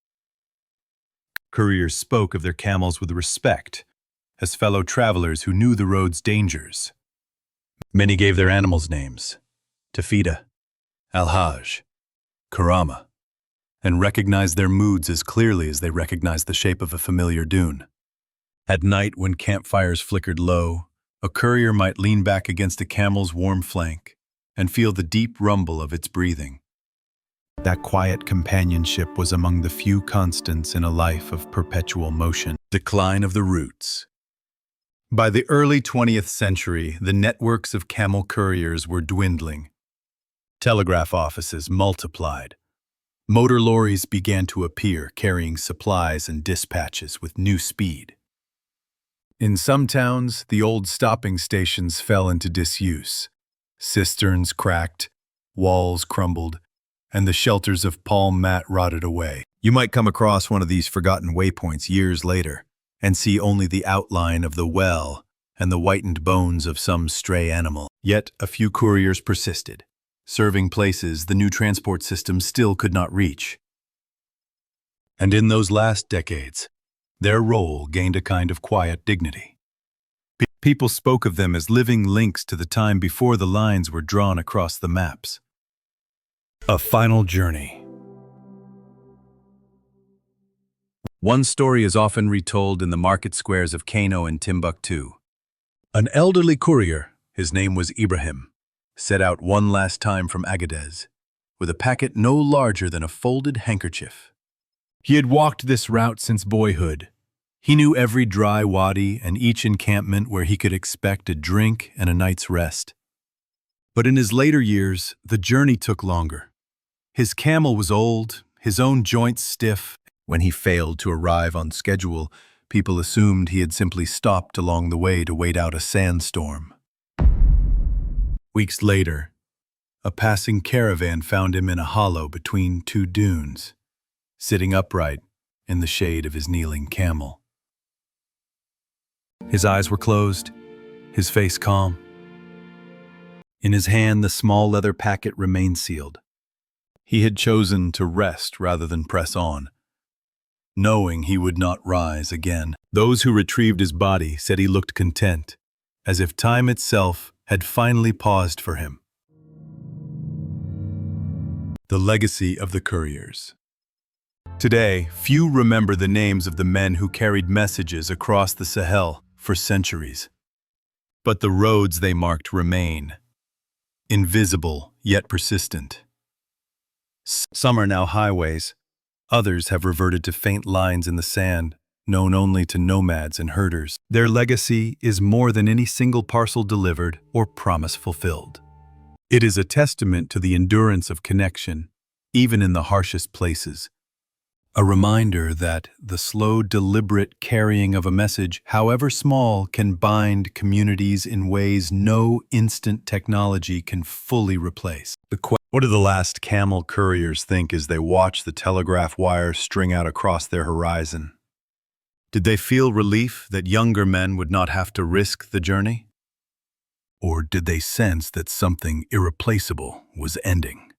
Couriers spoke of their camels with respect, as fellow travelers who knew the road's dangers. Many gave their animals names: Tafida, Al-Hajj, Karama, and recognized their moods as clearly as they recognized the shape of a familiar dune. At night, when campfires flickered low, a courier might lean back against a camel's warm flank and feel the deep rumble of its breathing. That quiet companionship was among the few constants in a life of perpetual motion. Decline of the roots. By the early 20th century, the networks of camel couriers were dwindling. Telegraph offices multiplied. Motor lorries began to appear, carrying supplies and dispatches with new speed. In some towns, the old stopping stations fell into disuse. Cisterns cracked, walls crumbled, and the shelters of palm mat rotted away. You might come across one of these forgotten waypoints years later and see only the outline of the well and the whitened bones of some stray animal. Yet a few couriers persisted, serving places the new transport system still could not reach. And in those last decades, their role gained a kind of quiet dignity. People spoke of them as living links to the time before the lines were drawn across the maps. A final journey. One story is often retold in the market squares of Kano and Timbuktu. An elderly courier, his name was Ibrahim, set out one last time from Agadez, with a packet no larger than a folded handkerchief. He had walked this route since boyhood. He knew every dry wadi and each encampment where he could expect a drink and a night's rest. But in his later years, the journey took longer. His camel was old, his own joints stiff. When he failed to arrive on schedule, people assumed he had simply stopped along the way to wait out a sandstorm. Weeks later, a passing caravan found him in a hollow between two dunes, sitting upright in the shade of his kneeling camel. His eyes were closed, his face calm. In his hand, the small leather packet remained sealed. He had chosen to rest rather than press on, knowing he would not rise again. Those who retrieved his body said he looked content, as if time itself had finally paused for him. The legacy of the couriers. Today, few remember the names of the men who carried messages across the Sahel for centuries. But the roads they marked remain, invisible yet persistent. Some are now highways. Others have reverted to faint lines in the sand, known only to nomads and herders. Their legacy is more than any single parcel delivered or promise fulfilled. It is a testament to the endurance of connection, even in the harshest places. A reminder that the slow, deliberate carrying of a message, however small, can bind communities in ways no instant technology can fully replace. What do the last camel couriers think as they watch the telegraph wire string out across their horizon? Did they feel relief that younger men would not have to risk the journey? Or did they sense that something irreplaceable was ending?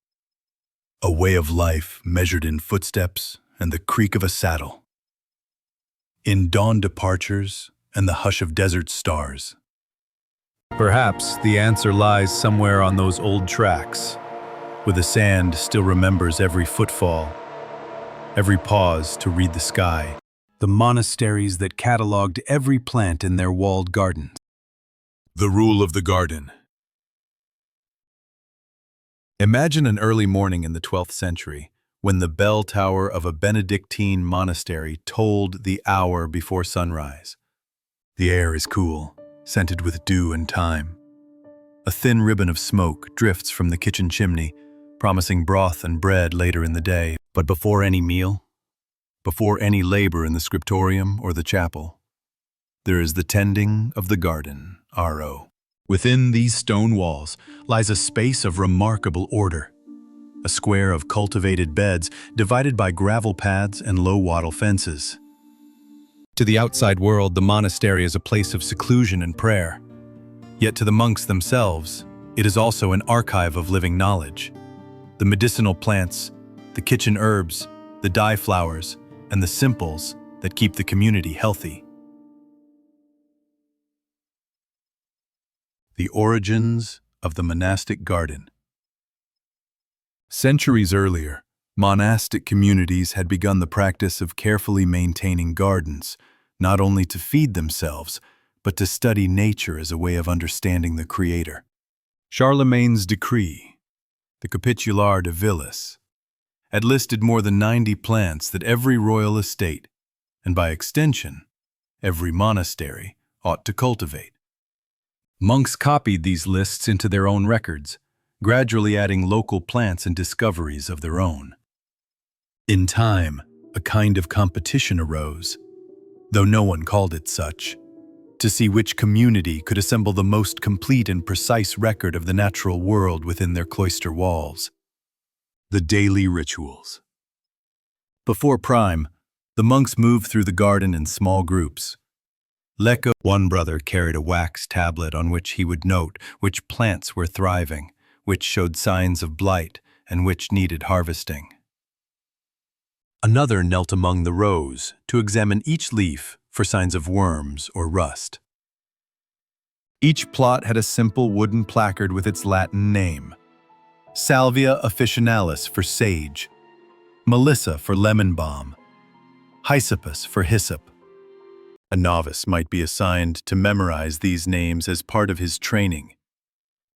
A way of life measured in footsteps and the creak of a saddle, in dawn departures and the hush of desert stars. Perhaps the answer lies somewhere on those old tracks, where the sand still remembers every footfall, every pause to read the sky. The monasteries that cataloged every plant in their walled gardens. The rule of the garden. Imagine an early morning in the 12th century, when the bell tower of a Benedictine monastery tolled the hour before sunrise. The air is cool, scented with dew and thyme. A thin ribbon of smoke drifts from the kitchen chimney, promising broth and bread later in the day. But before any meal, before any labor in the scriptorium or the chapel, there is the tending of the garden, R.O. Within these stone walls lies a space of remarkable order, a square of cultivated beds divided by gravel paths and low wattle fences. To the outside world, the monastery is a place of seclusion and prayer. Yet to the monks themselves, it is also an archive of living knowledge. The medicinal plants, the kitchen herbs, the dye flowers, and the simples that keep the community healthy. The origins of the monastic garden. Centuries earlier, monastic communities had begun the practice of carefully maintaining gardens, not only to feed themselves, but to study nature as a way of understanding the Creator. Charlemagne's decree, the Capitular de Villis, had listed more than 90 plants that every royal estate, and by extension, every monastery, ought to cultivate. Monks copied these lists into their own records, gradually adding local plants and discoveries of their own. In time, a kind of competition arose, though no one called it such, to see which community could assemble the most complete and precise record of the natural world within their cloister walls. The daily rituals. Before prime, the monks moved through the garden in small groups. Lecco, one brother, carried a wax tablet on which he would note which plants were thriving, which showed signs of blight, and which needed harvesting. Another knelt among the rows to examine each leaf for signs of worms or rust. Each plot had a simple wooden placard with its Latin name: Salvia officinalis for sage, Melissa for lemon balm, Hyssopus for hyssop. A novice might be assigned to memorize these names as part of his training,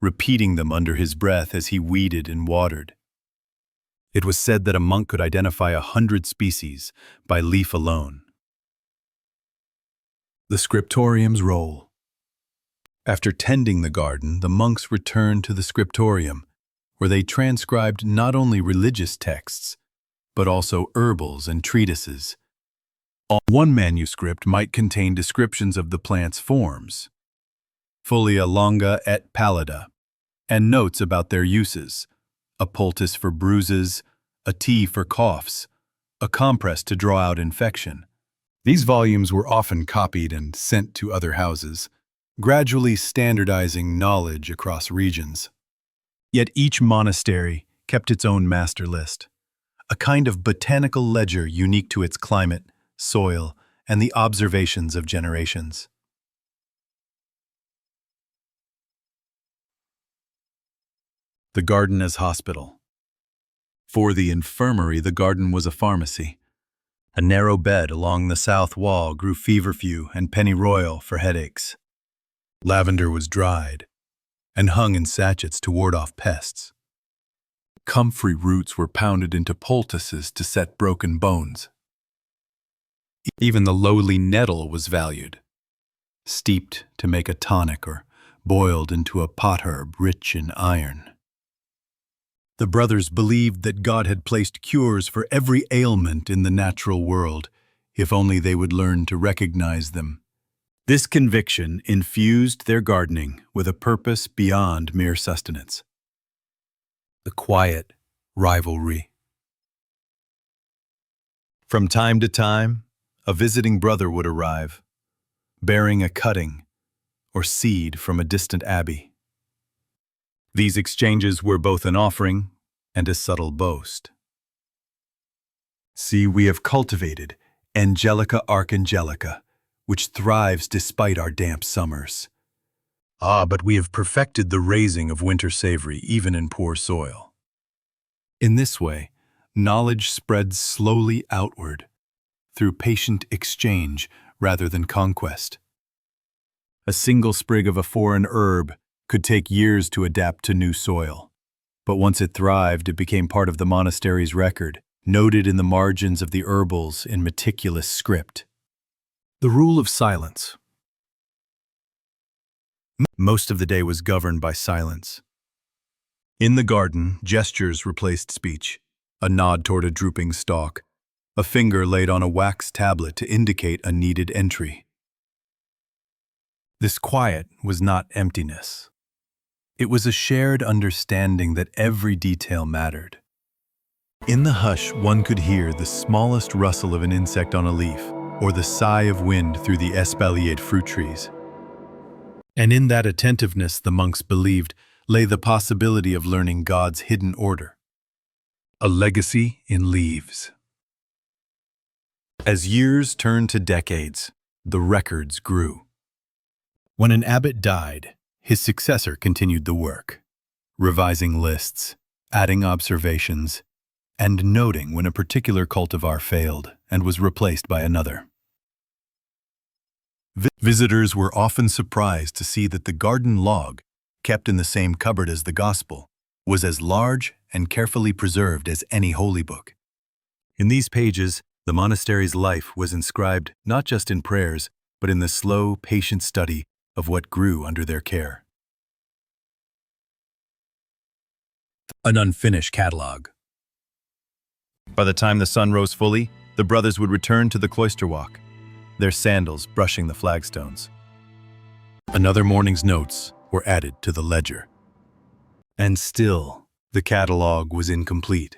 repeating them under his breath as he weeded and watered. It was said that a monk could identify 100 species by leaf alone. The scriptorium's role. After tending the garden, the monks returned to the scriptorium, where they transcribed not only religious texts, but also herbals and treatises. One manuscript might contain descriptions of the plant's forms, folia longa et pallida, and notes about their uses, a poultice for bruises, a tea for coughs, a compress to draw out infection. These volumes were often copied and sent to other houses, gradually standardizing knowledge across regions. Yet each monastery kept its own master list, a kind of botanical ledger unique to its climate, soil, and the observations of generations. The garden as hospital. For the infirmary, the garden was a pharmacy. A narrow bed along the south wall grew feverfew and pennyroyal for headaches. Lavender was dried and hung in sachets to ward off pests. Comfrey roots were pounded into poultices to set broken bones. Even the lowly nettle was valued, steeped to make a tonic or boiled into a potherb rich in iron. The brothers believed that God had placed cures for every ailment in the natural world, if only they would learn to recognize them. This conviction infused their gardening with a purpose beyond mere sustenance. The quiet rivalry. From time to time, a visiting brother would arrive, bearing a cutting or seed from a distant abbey. These exchanges were both an offering and a subtle boast. See, we have cultivated Angelica archangelica, which thrives despite our damp summers. But we have perfected the raising of winter savory even in poor soil. In this way, knowledge spreads slowly outward, through patient exchange rather than conquest. A single sprig of a foreign herb could take years to adapt to new soil. But once it thrived, it became part of the monastery's record, noted in the margins of the herbals in meticulous script. The rule of silence. Most of the day was governed by silence. In the garden, gestures replaced speech, a nod toward a drooping stalk, a finger laid on a wax tablet to indicate a needed entry. This quiet was not emptiness. It was a shared understanding that every detail mattered. In the hush, one could hear the smallest rustle of an insect on a leaf, or the sigh of wind through the espaliered fruit trees. And in that attentiveness, the monks believed, lay the possibility of learning God's hidden order. A legacy in leaves. As years turned to decades, the records grew. When an abbot died, his successor continued the work, revising lists, adding observations, and noting when a particular cultivar failed and was replaced by another. Visitors were often surprised to see that the garden log, kept in the same cupboard as the Gospel, was as large and carefully preserved as any holy book. In these pages, the monastery's life was inscribed not just in prayers, but in the slow, patient study of what grew under their care. An unfinished catalog. By the time the sun rose fully, the brothers would return to the cloister walk, their sandals brushing the flagstones. Another morning's notes were added to the ledger. And still, the catalog was incomplete.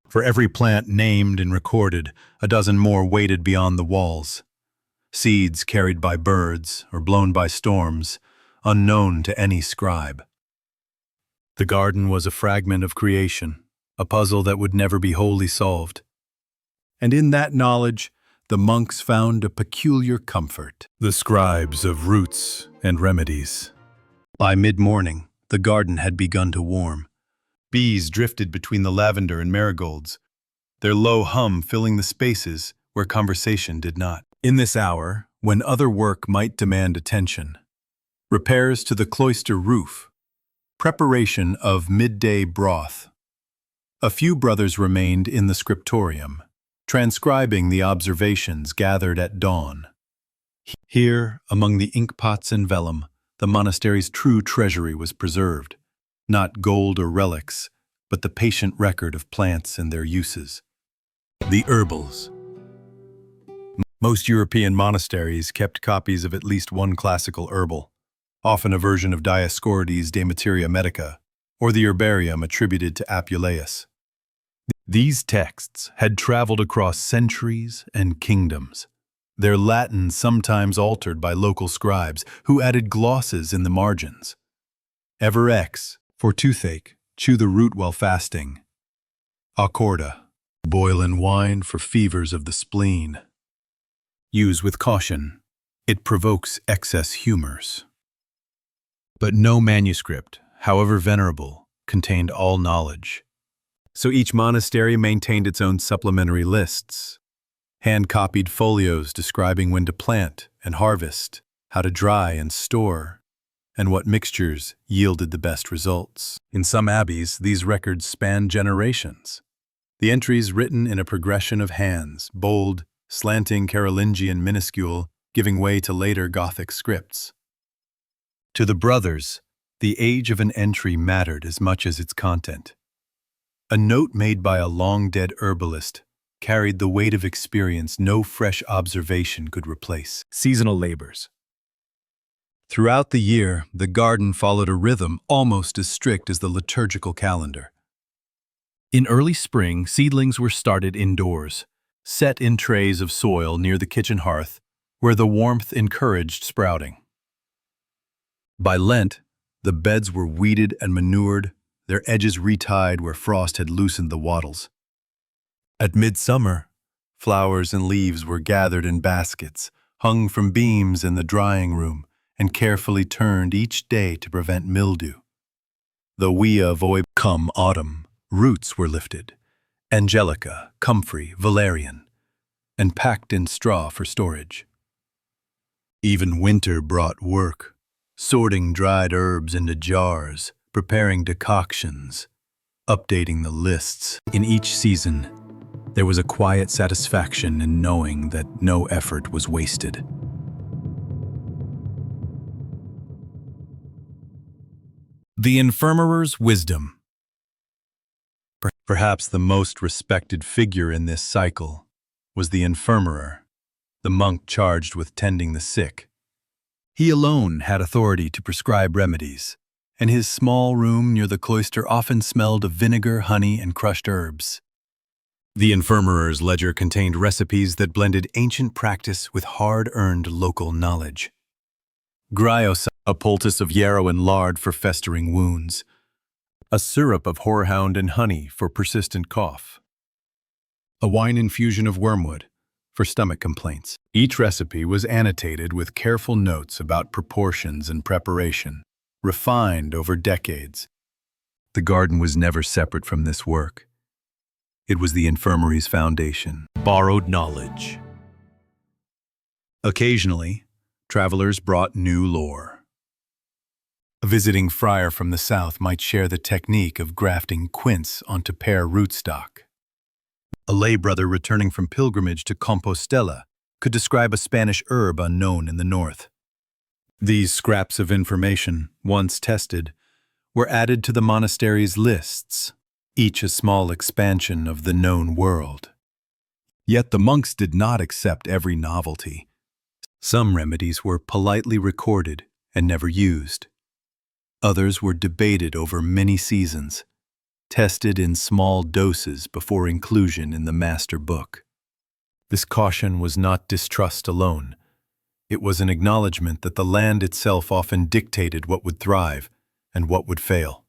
For every plant named and recorded, a dozen more waited beyond the walls. Seeds carried by birds or blown by storms, unknown to any scribe. The garden was a fragment of creation, a puzzle that would never be wholly solved. And in that knowledge, the monks found a peculiar comfort, the scribes of roots and remedies. By mid-morning, the garden had begun to warm. Bees drifted between the lavender and marigolds, their low hum filling the spaces where conversation did not. In this hour, when other work might demand attention, repairs to the cloister roof, preparation of midday broth. A few brothers remained in the scriptorium, transcribing the observations gathered at dawn. Here, among the inkpots and vellum, the monastery's true treasury was preserved, not gold or relics, but the patient record of plants and their uses. The herbals. Most European monasteries kept copies of at least one classical herbal, often a version of Dioscorides de Materia Medica, or the herbarium attributed to Apuleius. These texts had traveled across centuries and kingdoms, their Latin sometimes altered by local scribes who added glosses in the margins. Ever X, for toothache, chew the root while fasting. Accorda, boil in wine for fevers of the spleen. Use with caution, it provokes excess humors. But no manuscript, however venerable, contained all knowledge. So each monastery maintained its own supplementary lists, hand-copied folios describing when to plant and harvest, how to dry and store, and what mixtures yielded the best results. In some abbeys, these records spanned generations. The entries written in a progression of hands, bold, slanting Carolingian minuscule, giving way to later Gothic scripts. To the brothers, the age of an entry mattered as much as its content. A note made by a long-dead herbalist carried the weight of experience no fresh observation could replace. Seasonal labors. Throughout the year, the garden followed a rhythm almost as strict as the liturgical calendar. In early spring, seedlings were started indoors, set in trays of soil near the kitchen hearth, where the warmth encouraged sprouting. By Lent, the beds were weeded and manured, their edges retied where frost had loosened the wattles. At midsummer, flowers and leaves were gathered in baskets, hung from beams in the drying room, and carefully turned each day to prevent mildew. The we avoid come autumn, roots were lifted, angelica, comfrey, valerian, and packed in straw for storage. Even winter brought work, sorting dried herbs into jars, preparing decoctions, updating the lists. In each season, there was a quiet satisfaction in knowing that no effort was wasted. The infirmerer's wisdom. Perhaps the most respected figure in this cycle was the infirmerer, the monk charged with tending the sick. He alone had authority to prescribe remedies, and his small room near the cloister often smelled of vinegar, honey, and crushed herbs. The infirmerer's ledger contained recipes that blended ancient practice with hard-earned local knowledge. Gryos, a poultice of yarrow and lard for festering wounds. A syrup of horehound and honey for persistent cough. A wine infusion of wormwood for stomach complaints. Each recipe was annotated with careful notes about proportions and preparation, refined over decades. The garden was never separate from this work. It was the infirmary's foundation. Borrowed knowledge. Occasionally, travelers brought new lore. A visiting friar from the south might share the technique of grafting quince onto pear rootstock. A lay brother returning from pilgrimage to Compostela could describe a Spanish herb unknown in the north. These scraps of information, once tested, were added to the monastery's lists, each a small expansion of the known world. Yet the monks did not accept every novelty. Some remedies were politely recorded and never used. Others were debated over many seasons, tested in small doses before inclusion in the master book. This caution was not distrust alone. It was an acknowledgement that the land itself often dictated what would thrive and what would fail.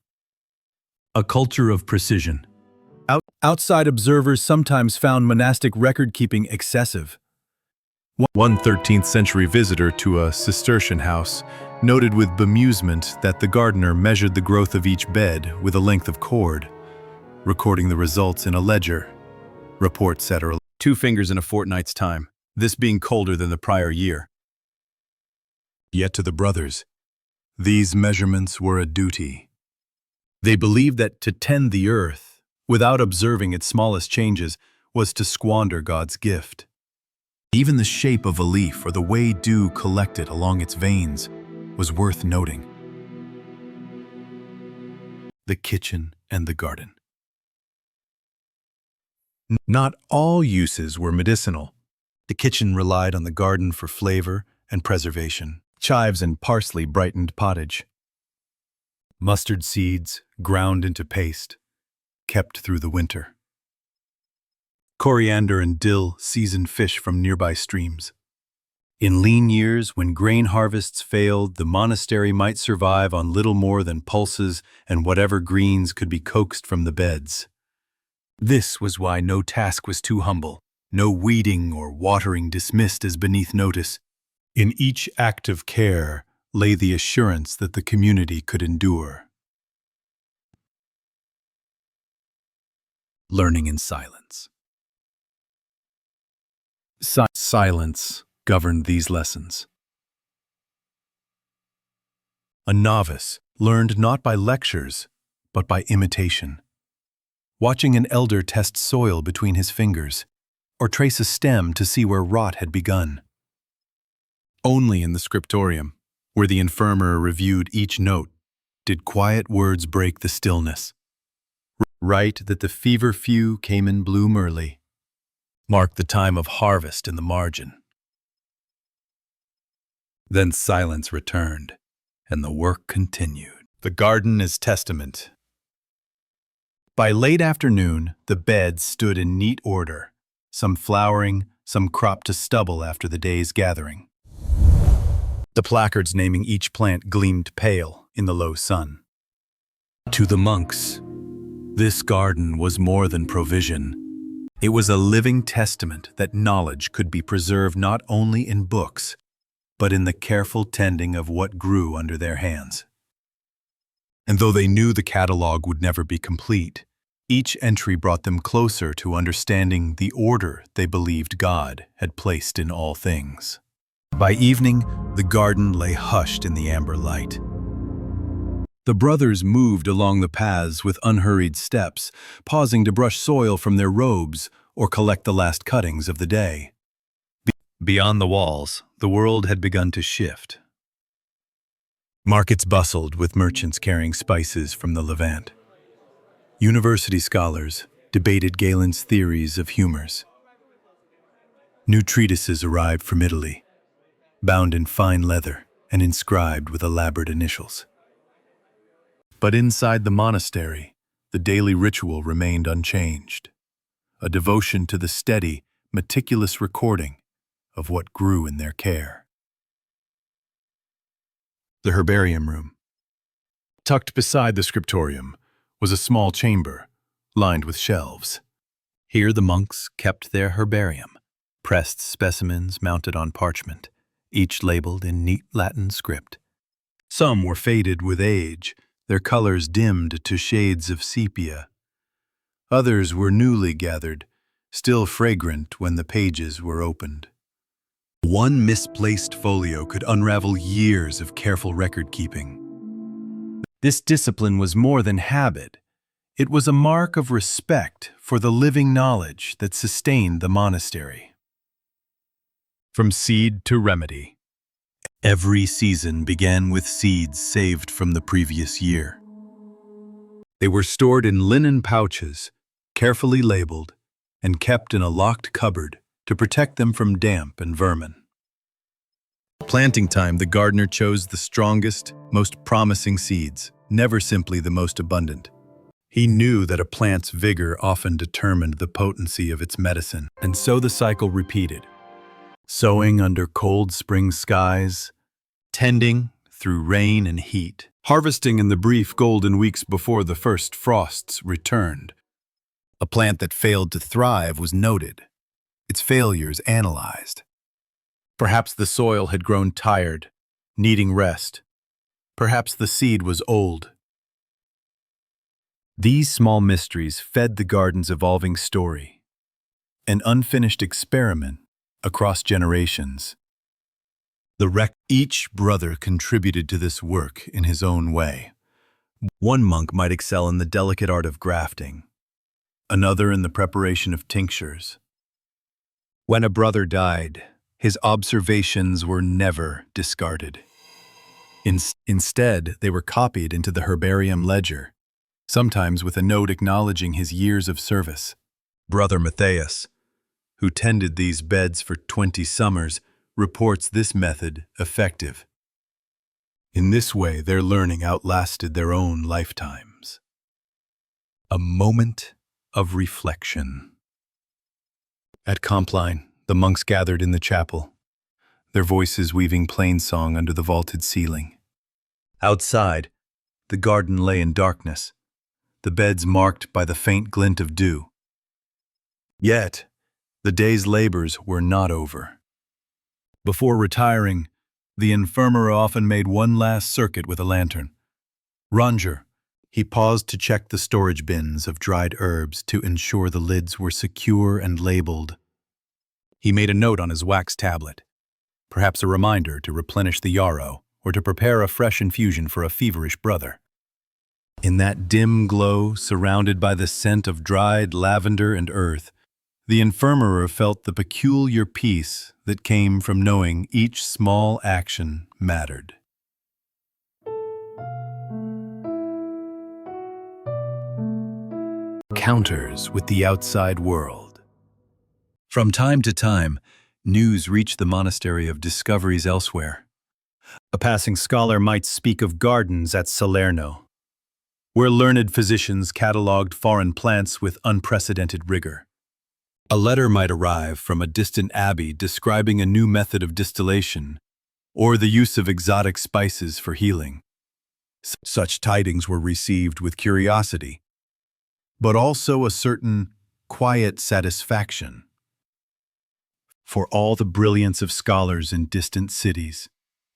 A culture of precision. Outside observers sometimes found monastic record-keeping excessive. One 13th century visitor to a Cistercian house noted with bemusement that the gardener measured the growth of each bed with a length of cord, recording the results in a ledger. Reports said earlier. 2 fingers in a fortnight's time, this being colder than the prior year. Yet to the brothers, these measurements were a duty. They believed that to tend the earth, without observing its smallest changes, was to squander God's gift. Even the shape of a leaf or the way dew collected along its veins was worth noting. The kitchen and the garden. Not all uses were medicinal. The kitchen relied on the garden for flavor and preservation. Chives and parsley brightened pottage. Mustard seeds, ground into paste, kept through the winter. Coriander and dill seasoned fish from nearby streams. In lean years, when grain harvests failed, the monastery might survive on little more than pulses and whatever greens could be coaxed from the beds. This was why no task was too humble, no weeding or watering dismissed as beneath notice. In each act of care lay the assurance that the community could endure. Learning in silence. Silence governed these lessons. A novice learned not by lectures, but by imitation. Watching an elder test soil between his fingers, or trace a stem to see where rot had begun. Only in the scriptorium, where the infirmer reviewed each note, did quiet words break the stillness. Write that the fever few came in bloom early. Mark the time of harvest in the margin. Then silence returned, and the work continued. The garden is testament. By late afternoon, the beds stood in neat order, some flowering, some cropped to stubble after the day's gathering. The placards naming each plant gleamed pale in the low sun. To the monks, this garden was more than provision. It was a living testament that knowledge could be preserved not only in books, but in the careful tending of what grew under their hands. And though they knew the catalog would never be complete, each entry brought them closer to understanding the order they believed God had placed in all things. By evening, the garden lay hushed in the amber light. The brothers moved along the paths with unhurried steps, pausing to brush soil from their robes or collect the last cuttings of the day. Beyond the walls, the world had begun to shift. Markets bustled with merchants carrying spices from the Levant. University scholars debated Galen's theories of humors. New treatises arrived from Italy, bound in fine leather and inscribed with elaborate initials. But inside the monastery, the daily ritual remained unchanged, a devotion to the steady, meticulous recording of what grew in their care. The herbarium room. Tucked beside the scriptorium was a small chamber, lined with shelves. Here the monks kept their herbarium, pressed specimens mounted on parchment, each labeled in neat Latin script. Some were faded with age, their colors dimmed to shades of sepia. Others were newly gathered, still fragrant when the pages were opened. One misplaced folio could unravel years of careful record-keeping. This discipline was more than habit. It was a mark of respect for the living knowledge that sustained the monastery. From seed to remedy. Every season began with seeds saved from the previous year. They were stored in linen pouches, carefully labeled, and kept in a locked cupboard to protect them from damp and vermin. Planting time, the gardener chose the strongest, most promising seeds, never simply the most abundant. He knew that a plant's vigor often determined the potency of its medicine, and so the cycle repeated. Sowing under cold spring skies, tending through rain and heat, harvesting in the brief golden weeks before the first frosts returned. A plant that failed to thrive was noted, its failures analyzed. Perhaps the soil had grown tired, needing rest. Perhaps the seed was old. These small mysteries fed the garden's evolving story. an unfinished experiment across generations. Each brother contributed to this work in his own way. One monk might excel in the delicate art of grafting, another in the preparation of tinctures. When a brother died, his observations were never discarded. Instead, they were copied into the herbarium ledger, sometimes with a note acknowledging his years of service. Brother Matthias, who tended these beds for 20 summers, reports this method effective. In this way, their learning outlasted their own lifetimes. A moment of reflection. At Compline, the monks gathered in the chapel, their voices weaving plainsong under the vaulted ceiling. Outside, the garden lay in darkness, the beds marked by the faint glint of dew. Yet, the day's labors were not over. Before retiring, the infirmary often made one last circuit with a lantern. Ranger, he paused to check the storage bins of dried herbs to ensure the lids were secure and labeled. He made a note on his wax tablet, perhaps a reminder to replenish the yarrow or to prepare a fresh infusion for a feverish brother. In that dim glow, surrounded by the scent of dried lavender and earth, the infirmary felt the peculiar peace that came from knowing each small action mattered. Encounters with the outside world. From time to time, news reached the monastery of discoveries elsewhere. A passing scholar might speak of gardens at Salerno, where learned physicians catalogued foreign plants with unprecedented rigor. A letter might arrive from a distant abbey describing a new method of distillation or the use of exotic spices for healing. Such tidings were received with curiosity, but also a certain quiet satisfaction. For all the brilliance of scholars in distant cities,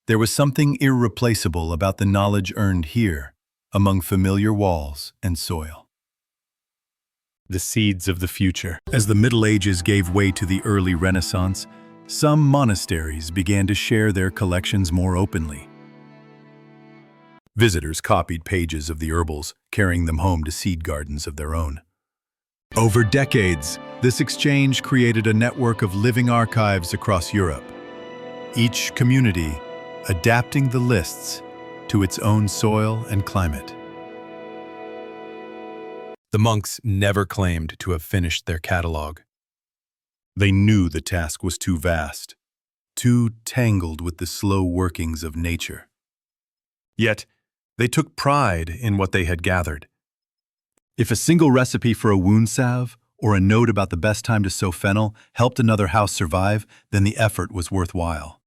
there was something irreplaceable about the knowledge earned here among familiar walls and soil. The seeds of the future. As the Middle Ages gave way to the early Renaissance, some monasteries began to share their collections more openly. Visitors copied pages of the herbals, carrying them home to seed gardens of their own. Over decades, this exchange created a network of living archives across Europe, each community adapting the lists to its own soil and climate. The monks never claimed to have finished their catalog. They knew the task was too vast, too tangled with the slow workings of nature. Yet, they took pride in what they had gathered. If a single recipe for a wound salve or a note about the best time to sow fennel helped another house survive, then the effort was worthwhile.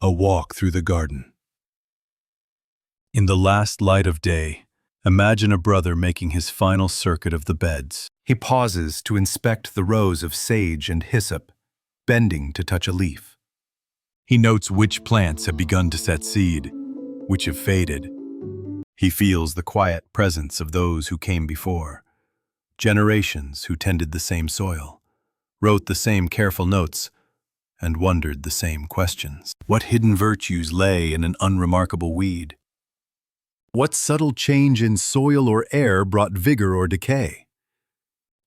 A walk through the garden. In the last light of day, imagine a brother making his final circuit of the beds. He pauses to inspect the rows of sage and hyssop, bending to touch a leaf. He notes which plants have begun to set seed, which have faded. He feels the quiet presence of those who came before, generations who tended the same soil, wrote the same careful notes, and wondered the same questions. What hidden virtues lay in an unremarkable weed? What subtle change in soil or air brought vigor or decay?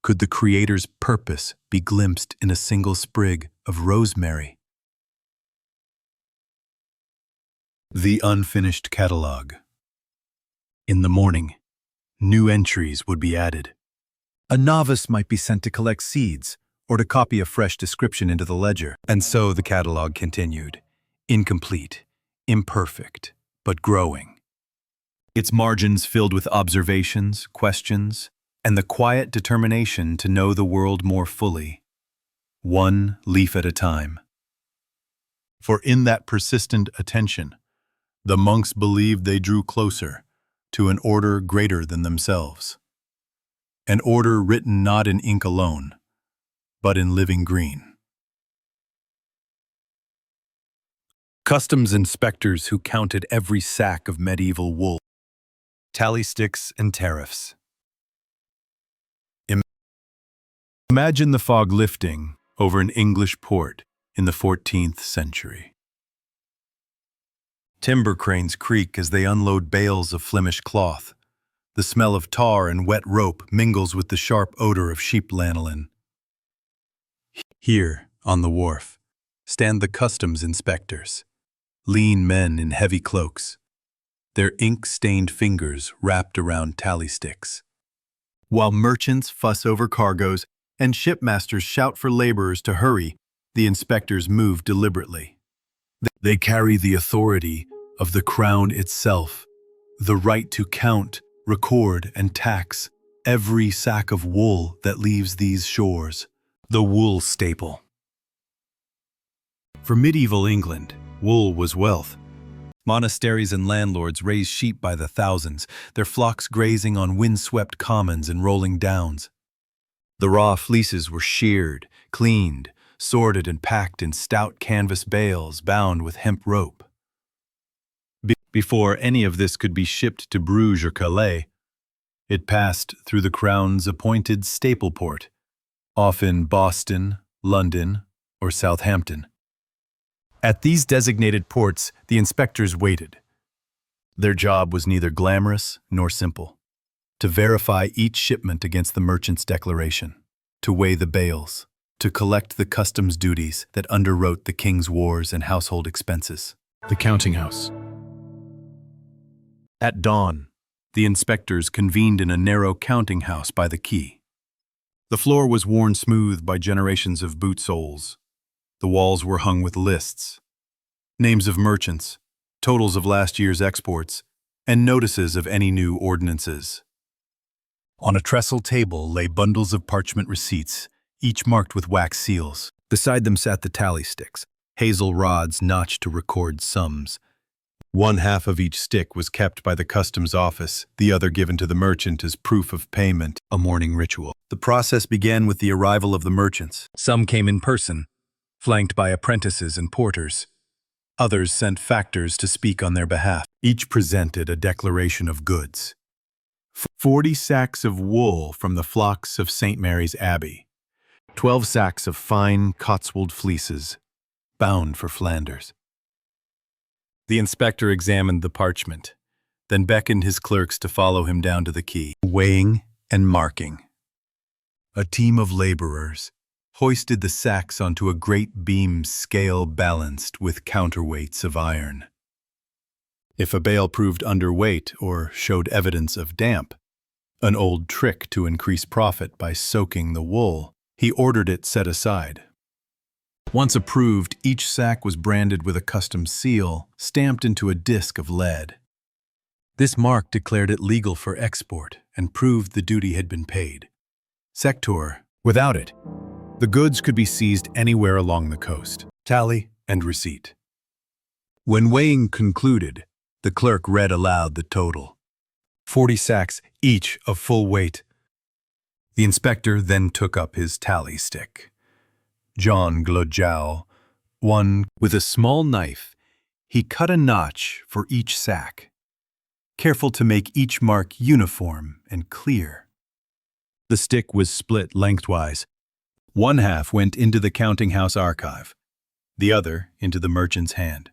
Could the Creator's purpose be glimpsed in a single sprig of rosemary? The unfinished catalog. In the morning, new entries would be added. A novice might be sent to collect seeds or to copy a fresh description into the ledger. And so the catalog continued, incomplete, imperfect, but growing. Its margins filled with observations, questions, and the quiet determination to know the world more fully, one leaf at a time. For in that persistent attention, the monks believed they drew closer to an order greater than themselves, an order written not in ink alone, but in living green. Customs inspectors who counted every sack of medieval wool, tally sticks and tariffs. Imagine the fog lifting over an English port in the 14th century. Timber cranes creak as they unload bales of Flemish cloth. The smell of tar and wet rope mingles with the sharp odor of sheep lanolin. Here, on the wharf, stand the customs inspectors, lean men in heavy cloaks, their ink-stained fingers wrapped around tally sticks. While merchants fuss over cargoes and shipmasters shout for laborers to hurry, the inspectors move deliberately. They carry the authority of the crown itself, the right to count, record, and tax every sack of wool that leaves these shores, the wool staple. For medieval England, wool was wealth. Monasteries and landlords raised sheep by the thousands, their flocks grazing on windswept commons and rolling downs. The raw fleeces were sheared, cleaned, sorted and packed in stout canvas bales bound with hemp rope. Before any of this could be shipped to Bruges or Calais, it passed through the Crown's appointed staple port, often Boston, London, or Southampton. At these designated ports, the inspectors waited. Their job was neither glamorous nor simple: to verify each shipment against the merchant's declaration, to weigh the bales, to collect the customs duties that underwrote the king's wars and household expenses. The counting house. At dawn, the inspectors convened in a narrow counting house by the quay. The floor was worn smooth by generations of boot soles. The walls were hung with lists, names of merchants, totals of last year's exports, and notices of any new ordinances. On a trestle table lay bundles of parchment receipts, each marked with wax seals. Beside them sat the tally sticks, hazel rods notched to record sums. One half of each stick was kept by the customs office, the other given to the merchant as proof of payment, a morning ritual. The process began with the arrival of the merchants. Some came in person, flanked by apprentices and porters. Others sent factors to speak on their behalf. Each presented a declaration of goods. 40 sacks of wool from the flocks of St. Mary's Abbey, 12 sacks of fine Cotswold fleeces, bound for Flanders. The inspector examined the parchment, then beckoned his clerks to follow him down to the quay, weighing and marking. A team of laborers hoisted the sacks onto a great beam scale balanced with counterweights of iron. If a bale proved underweight or showed evidence of damp, an old trick to increase profit by soaking the wool, he ordered it set aside. Once approved, each sack was branded with a custom seal stamped into a disc of lead. This mark declared it legal for export and proved the duty had been paid. Sector, without it, the goods could be seized anywhere along the coast. Tally and receipt. When weighing concluded, the clerk read aloud the total. 40 sacks, each of full weight. The inspector then took up his tally stick. John Glodjow, one with a small knife, he cut a notch for each sack, careful to make each mark uniform and clear. The stick was split lengthwise. One half went into the counting house archive, the other into the merchant's hand.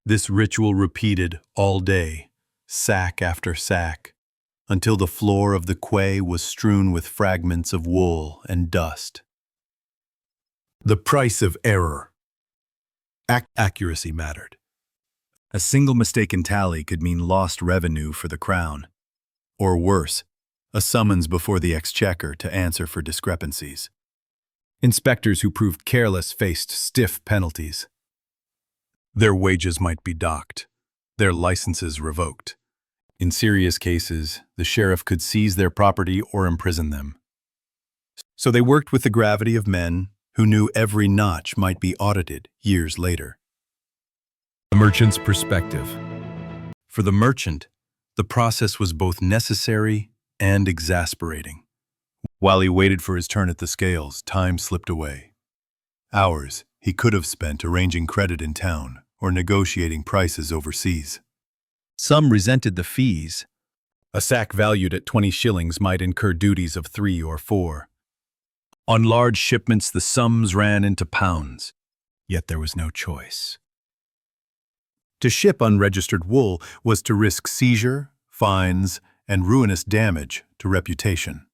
This ritual repeated all day, sack after sack, until the floor of the quay was strewn with fragments of wool and dust. The price of error. Accuracy mattered. A single mistaken tally could mean lost revenue for the crown, or worse, a summons before the exchequer to answer for discrepancies. Inspectors who proved careless faced stiff penalties. Their wages might be docked, their licenses revoked. In serious cases, the sheriff could seize their property or imprison them. So they worked with the gravity of men who knew every notch might be audited years later. The merchant's perspective. For the merchant, the process was both necessary and exasperating. While he waited for his turn at the scales, time slipped away. Hours he could have spent arranging credit in town or negotiating prices overseas. Some resented the fees. A sack valued at 20 shillings might incur duties of 3 or 4. On large shipments, the sums ran into pounds, yet there was no choice. To ship unregistered wool was to risk seizure, fines, and ruinous damage to reputation.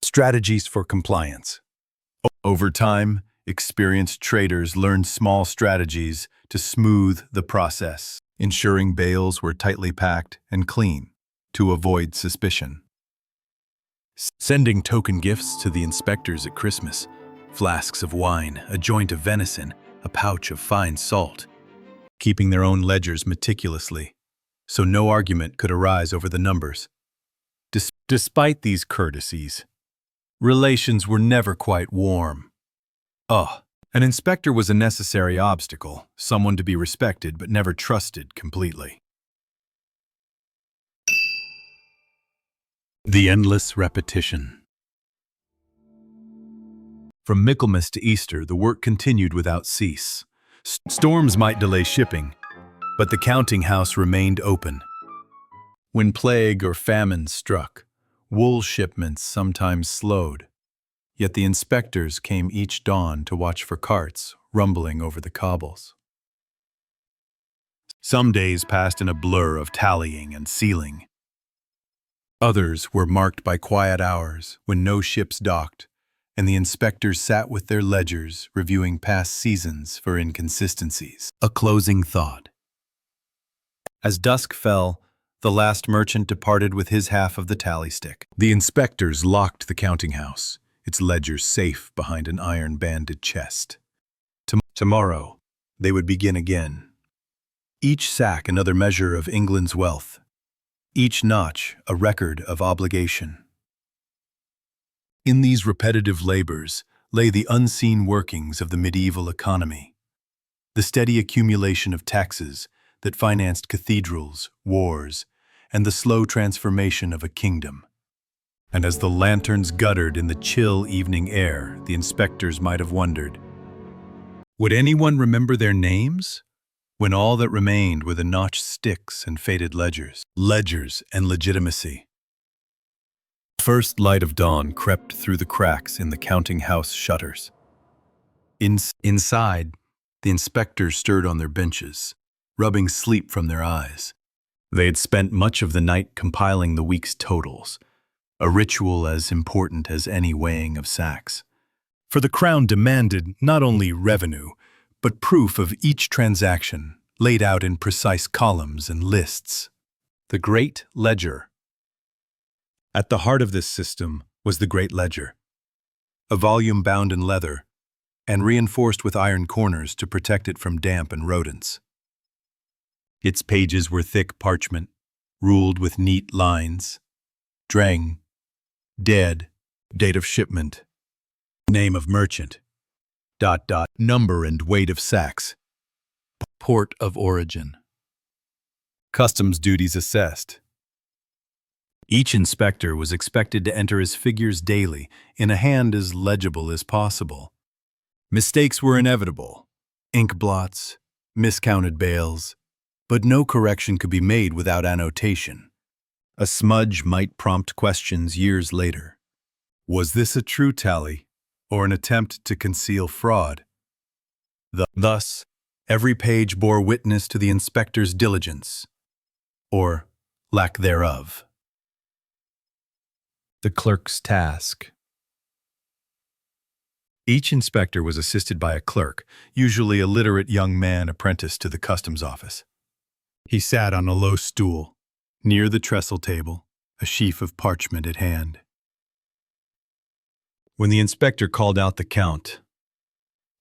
Strategies for compliance. Over time, experienced traders learned small strategies to smooth the process, ensuring bales were tightly packed and clean to avoid suspicion. Sending token gifts to the inspectors at Christmas, flasks of wine, a joint of venison, a pouch of fine salt, keeping their own ledgers meticulously, so no argument could arise over the numbers. Despite these courtesies, relations were never quite warm. An inspector was a necessary obstacle, someone to be respected but never trusted completely. The endless repetition. From Michaelmas to Easter, the work continued without cease. Storms might delay shipping, but the counting house remained open. When plague or famine struck, wool shipments sometimes slowed, yet the inspectors came each dawn to watch for carts rumbling over the cobbles. Some days passed in a blur of tallying and sealing. Others were marked by quiet hours when no ships docked, and the inspectors sat with their ledgers reviewing past seasons for inconsistencies. A closing thought. As dusk fell, the last merchant departed with his half of the tally stick. The inspectors locked the counting house, its ledgers safe behind an iron-banded chest. Tomorrow, they would begin again. Each sack another measure of England's wealth, each notch a record of obligation. In these repetitive labors lay the unseen workings of the medieval economy, the steady accumulation of taxes that financed cathedrals, wars, and the slow transformation of a kingdom. And as the lanterns guttered in the chill evening air, the inspectors might have wondered, would anyone remember their names? When all that remained were the notched sticks and faded ledgers. Ledgers and legitimacy. First light of dawn crept through the cracks in the counting house shutters. Inside, the inspectors stirred on their benches, rubbing sleep from their eyes. They had spent much of the night compiling the week's totals, a ritual as important as any weighing of sacks. For the Crown demanded not only revenue, but proof of each transaction, laid out in precise columns and lists. The Great Ledger. At the heart of this system was the Great Ledger, a volume bound in leather and reinforced with iron corners to protect it from damp and rodents. Its pages were thick parchment, ruled with neat lines. Dreng, dead, date of shipment, name of merchant, ... number and weight of sacks, port of origin, customs duties assessed. Each inspector was expected to enter his figures daily in a hand as legible as possible. Mistakes were inevitable, ink blots, miscounted bales, but no correction could be made without annotation. A smudge might prompt questions years later. Was this a true tally, or an attempt to conceal fraud? Thus, every page bore witness to the inspector's diligence, or lack thereof. The clerk's task. Each inspector was assisted by a clerk, usually a literate young man apprenticed to the customs office. He sat on a low stool, near the trestle table, a sheaf of parchment at hand. When the inspector called out the count,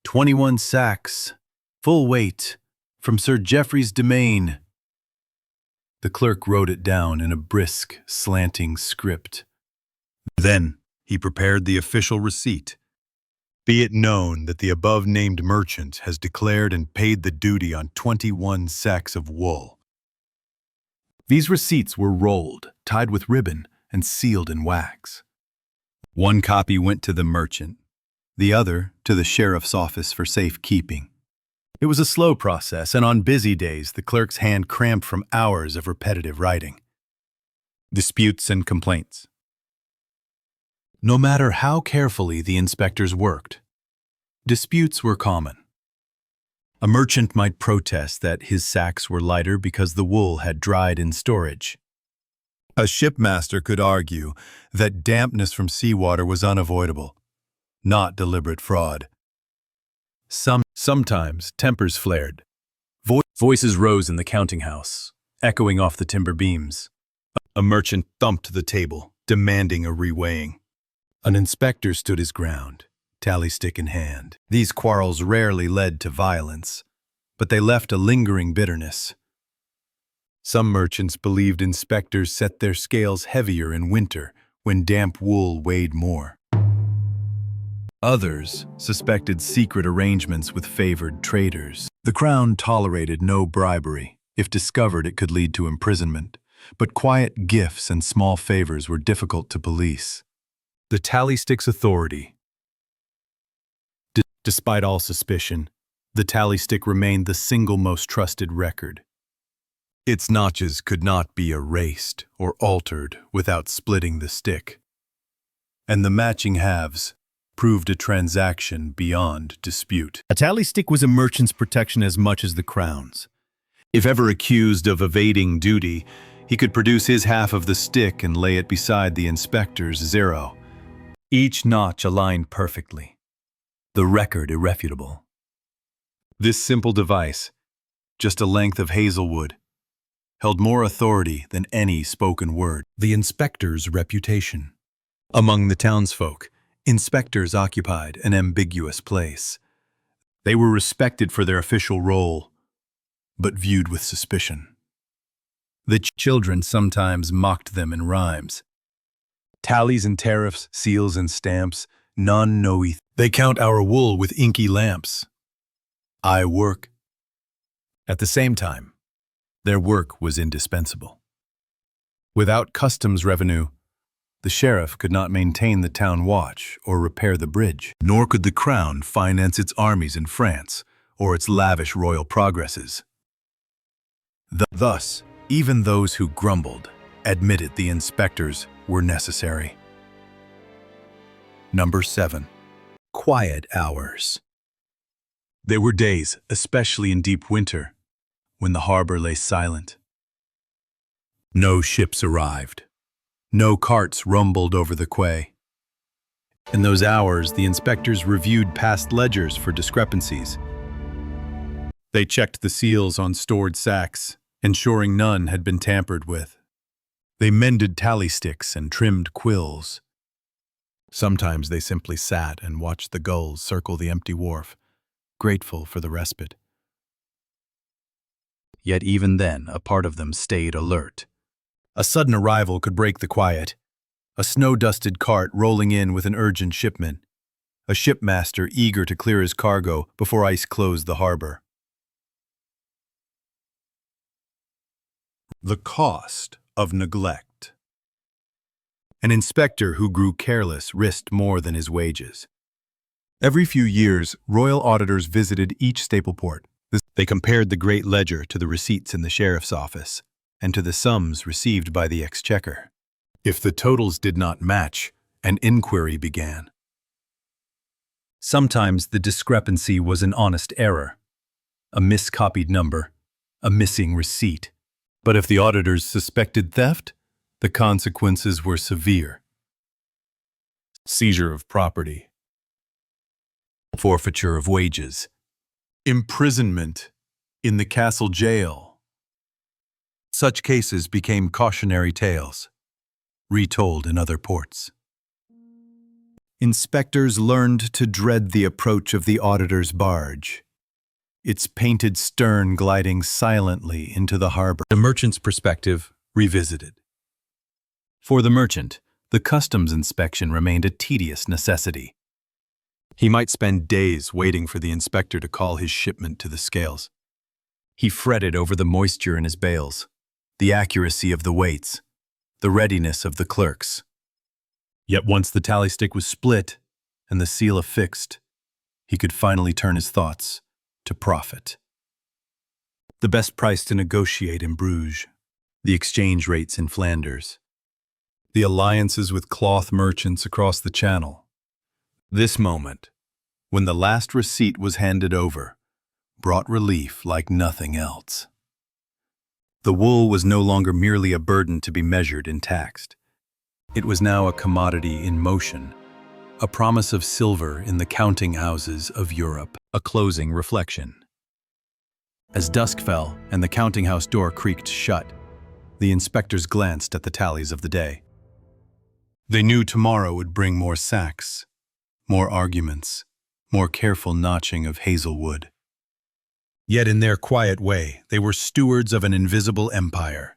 21 sacks, full weight, from Sir Geoffrey's domain, the clerk wrote it down in a brisk, slanting script. Then he prepared the official receipt. Be it known that the above-named merchant has declared and paid the duty on 21 sacks of wool. These receipts were rolled, tied with ribbon, and sealed in wax. One copy went to the merchant, the other to the sheriff's office for safekeeping. It was a slow process, and on busy days the clerk's hand cramped from hours of repetitive writing. Disputes and complaints. no matter how carefully the inspectors worked. Disputes were common. A merchant might protest that his sacks were lighter because the wool had dried in storage. A shipmaster could argue that dampness from seawater was unavoidable, not deliberate fraud. Sometimes tempers flared. Voices rose in the counting house, echoing off the timber beams. A merchant thumped the table, demanding a reweighing. An inspector stood his ground, tally stick in hand. These quarrels rarely led to violence, but they left a lingering bitterness. Some merchants believed inspectors set their scales heavier in winter when damp wool weighed more. Others suspected secret arrangements with favored traders. The crown tolerated no bribery. If discovered, it could lead to imprisonment, but quiet gifts and small favors were difficult to police. The tally stick's authority. Despite all suspicion, the tally stick remained the single most trusted record. Its notches could not be erased or altered without splitting the stick. And the matching halves proved a transaction beyond dispute. A tally stick was a merchant's protection as much as the crown's. If ever accused of evading duty, he could produce his half of the stick and lay it beside the inspector's zero. Each notch aligned perfectly, the record irrefutable. This simple device, just a length of hazelwood, held more authority than any spoken word. The inspector's reputation. Among the townsfolk, inspectors occupied an ambiguous place. They were respected for their official role, but viewed with suspicion. The children sometimes mocked them in rhymes. Tallies and tariffs, seals and stamps, none knoweth. They count our wool with inky lamps. I work. At the same time, their work was indispensable. Without customs revenue, the sheriff could not maintain the town watch or repair the bridge, nor could the crown finance its armies in France or its lavish royal progresses. Thus, even those who grumbled admitted the inspectors were necessary. Number 7. Quiet hours. There were days, especially in deep winter, when the harbor lay silent. No ships arrived. No carts rumbled over the quay. In those hours, the inspectors reviewed past ledgers for discrepancies. They checked the seals on stored sacks, ensuring none had been tampered with. They mended tally sticks and trimmed quills. Sometimes they simply sat and watched the gulls circle the empty wharf, grateful for the respite. Yet even then, a part of them stayed alert. A sudden arrival could break the quiet. A snow-dusted cart rolling in with an urgent shipment. A shipmaster eager to clear his cargo before ice closed the harbor. The cost of neglect. An inspector who grew careless risked more than his wages. Every few years, royal auditors visited each staple port. They compared the great ledger to the receipts in the sheriff's office and to the sums received by the exchequer. If the totals did not match, an inquiry began. Sometimes the discrepancy was an honest error, a miscopied number, a missing receipt. But if the auditors suspected theft, the consequences were severe. Seizure of property, forfeiture of wages, imprisonment in the castle jail. Such cases became cautionary tales, retold in other ports. Inspectors learned to dread the approach of the auditor's barge, its painted stern gliding silently into the harbor. The merchant's perspective revisited. For the merchant, the customs inspection remained a tedious necessity. He might spend days waiting for the inspector to call his shipment to the scales. He fretted over the moisture in his bales, the accuracy of the weights, the readiness of the clerks. Yet once the tally stick was split and the seal affixed, he could finally turn his thoughts to profit. The best price to negotiate in Bruges, the exchange rates in Flanders. the alliances with cloth merchants across the channel. This moment, when the last receipt was handed over, brought relief like nothing else. The wool was no longer merely a burden to be measured and taxed. It was now a commodity in motion, a promise of silver in the counting houses of Europe. A closing reflection. As dusk fell and the counting house door creaked shut, the inspectors glanced at the tallies of the day. They knew tomorrow would bring more sacks, more arguments, more careful notching of hazelwood. Yet in their quiet way, they were stewards of an invisible empire.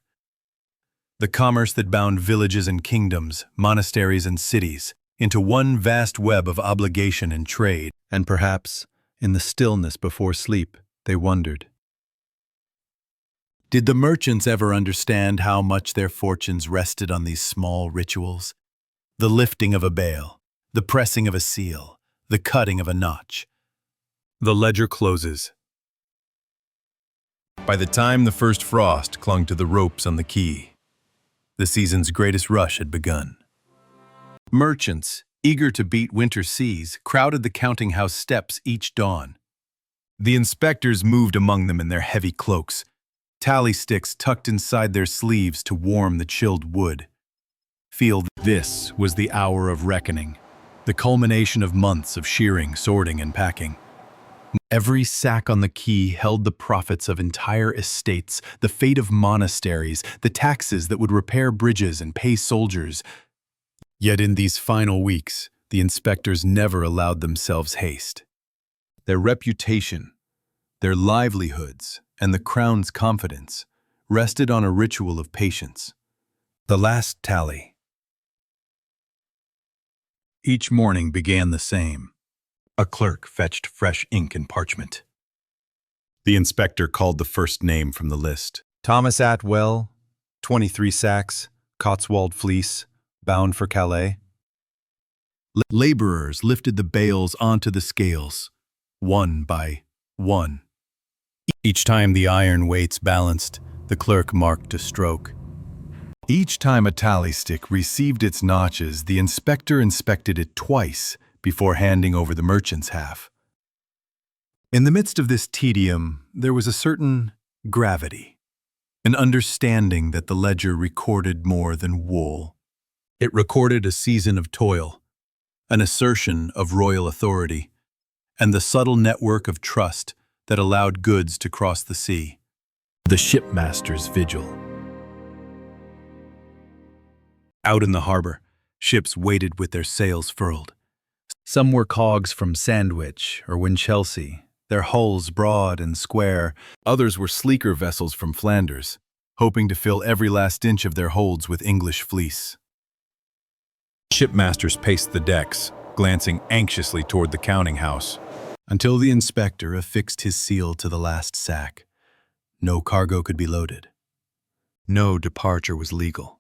The commerce that bound villages and kingdoms, monasteries and cities, into one vast web of obligation and trade, and perhaps, in the stillness before sleep, they wondered. Did the merchants ever understand how much their fortunes rested on these small rituals? The lifting of a bale, the pressing of a seal, the cutting of a notch. The ledger closes. By the time the first frost clung to the ropes on the quay, the season's greatest rush had begun. Merchants, eager to beat winter seas, crowded the counting house steps each dawn. The inspectors moved among them in their heavy cloaks, tally sticks tucked inside their sleeves to warm the chilled wood. This was the hour of reckoning, the culmination of months of shearing, sorting, and packing. Every sack on the quay held the profits of entire estates, the fate of monasteries, the taxes that would repair bridges and pay soldiers. Yet in these final weeks, the inspectors never allowed themselves haste. Their reputation, their livelihoods, and the crown's confidence rested on a ritual of patience. The last tally. Each morning began the same. A clerk fetched fresh ink and parchment. The inspector called the first name from the list. Thomas Atwell, 23 sacks, Cotswold fleece, bound for Calais. Laborers lifted the bales onto the scales, one by one. Each time the iron weights balanced, the clerk marked a stroke. Each time a tally stick received its notches, the inspector inspected it twice before handing over the merchant's half. In the midst of this tedium, there was a certain gravity, an understanding that the ledger recorded more than wool. It recorded a season of toil, an assertion of royal authority, and the subtle network of trust that allowed goods to cross the sea. The shipmaster's vigil. Out in the harbor, ships waited with their sails furled. Some were cogs from Sandwich or Winchelsea, their hulls broad and square. Others were sleeker vessels from Flanders, hoping to fill every last inch of their holds with English fleece. Shipmasters paced the decks, glancing anxiously toward the counting house, until the inspector affixed his seal to the last sack. No cargo could be loaded. No departure was legal.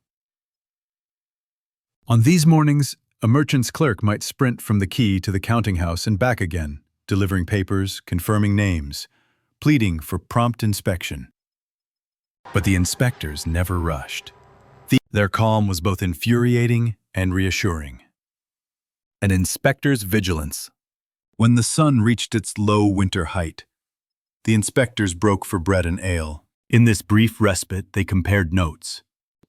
On these mornings, a merchant's clerk might sprint from the quay to the counting house and back again, delivering papers, confirming names, pleading for prompt inspection. But the inspectors never rushed. Their calm was both infuriating and reassuring. An inspector's vigilance. When the sun reached its low winter height, the inspectors broke for bread and ale. In this brief respite, they compared notes.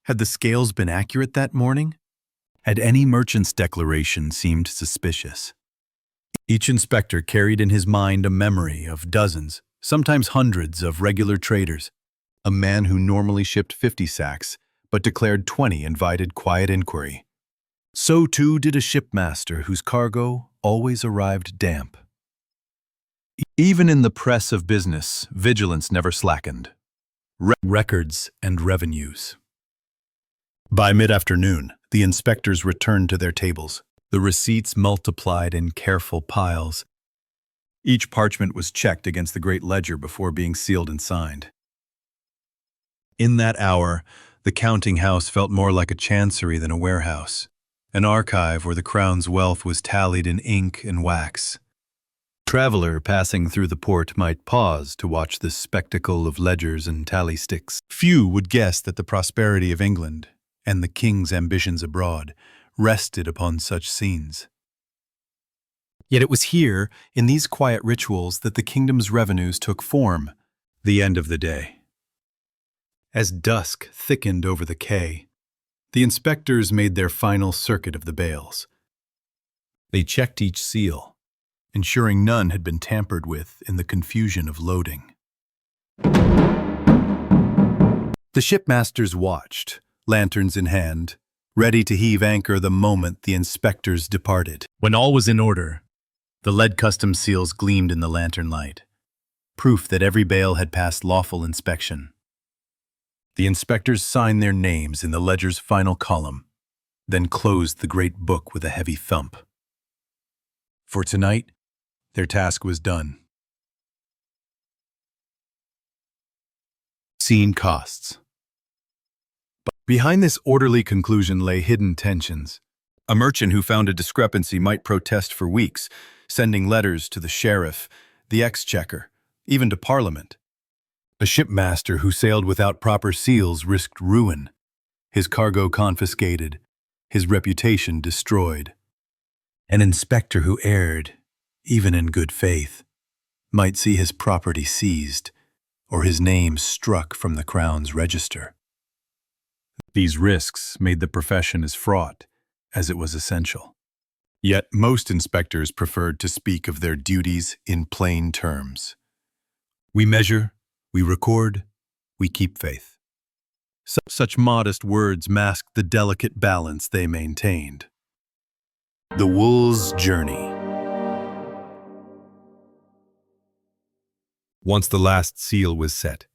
Had the scales been accurate that morning? Had any merchant's declaration seemed suspicious? Each inspector carried in his mind a memory of dozens, sometimes hundreds of regular traders. A man who normally shipped 50 sacks, but declared 20 invited quiet inquiry. So too did a shipmaster whose cargo always arrived damp. Even in the press of business, vigilance never slackened. Records and revenues. By mid-afternoon, the inspectors returned to their tables, the receipts multiplied in careful piles. Each parchment was checked against the great ledger before being sealed and signed. In that hour, the counting house felt more like a chancery than a warehouse, an archive where the crown's wealth was tallied in ink and wax. A traveler passing through the port might pause to watch this spectacle of ledgers and tally sticks. Few would guess that the prosperity of England, and the king's ambitions abroad rested upon such scenes. Yet it was here, in these quiet rituals, that the kingdom's revenues took form. The end of the day. As dusk thickened over the quay, the inspectors made their final circuit of the bales. They checked each seal, ensuring none had been tampered with in the confusion of loading. The shipmasters watched, lanterns in hand, ready to heave anchor the moment the inspectors departed. When all was in order, the lead customs seals gleamed in the lantern light, proof that every bale had passed lawful inspection. The inspectors signed their names in the ledger's final column, then closed the great book with a heavy thump. For tonight, their task was done. Scene costs. But behind this orderly conclusion lay hidden tensions. A merchant who found a discrepancy might protest for weeks, sending letters to the sheriff, the exchequer, even to Parliament. A shipmaster who sailed without proper seals risked ruin, his cargo confiscated, his reputation destroyed. An inspector who erred, even in good faith, might see his property seized or his name struck from the Crown's register. These risks made the profession as fraught as it was essential. Yet most inspectors preferred to speak of their duties in plain terms. We measure, we record, we keep faith. Such modest words masked the delicate balance they maintained. The Wool's Journey. Once the last seal was set,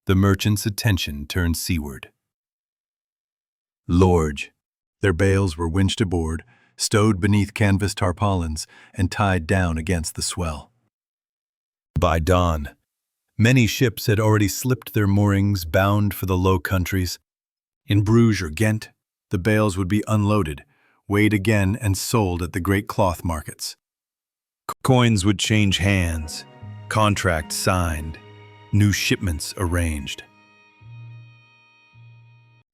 the merchant's attention turned seaward. Lorge, their bales were winched aboard, stowed beneath canvas tarpaulins, and tied down against the swell. By dawn, many ships had already slipped their moorings, bound for the Low Countries. In Bruges or Ghent, the bales would be unloaded, weighed again, and sold at the great cloth markets. Coins would change hands, contracts signed, new shipments arranged.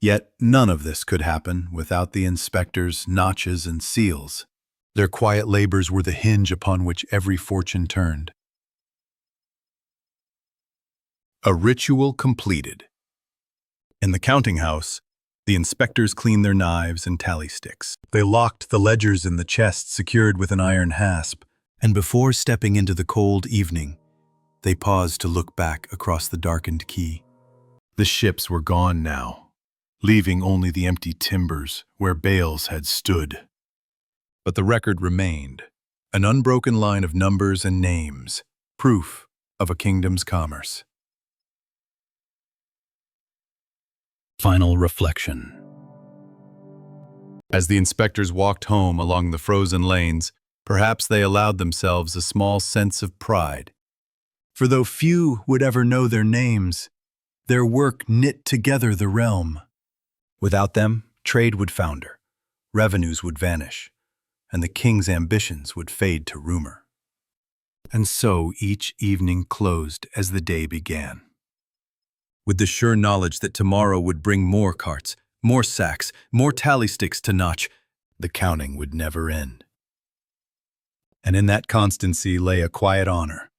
Yet none of this could happen without the inspectors, notches, and seals. Their quiet labors were the hinge upon which every fortune turned. A ritual completed. In the counting house, the inspectors cleaned their knives and tally sticks. They locked the ledgers in the chest secured with an iron hasp, and before stepping into the cold evening, they paused to look back across the darkened quay. The ships were gone now, leaving only the empty timbers where bales had stood. But the record remained, an unbroken line of numbers and names, proof of a kingdom's commerce. Final reflection. As the inspectors walked home along the frozen lanes, perhaps they allowed themselves a small sense of pride. For though few would ever know their names, their work knit together the realm. Without them, trade would founder, revenues would vanish, and the king's ambitions would fade to rumor. And so each evening closed as the day began, with the sure knowledge that tomorrow would bring more carts, more sacks, more tally sticks to notch. The counting would never end. And in that constancy lay a quiet honor,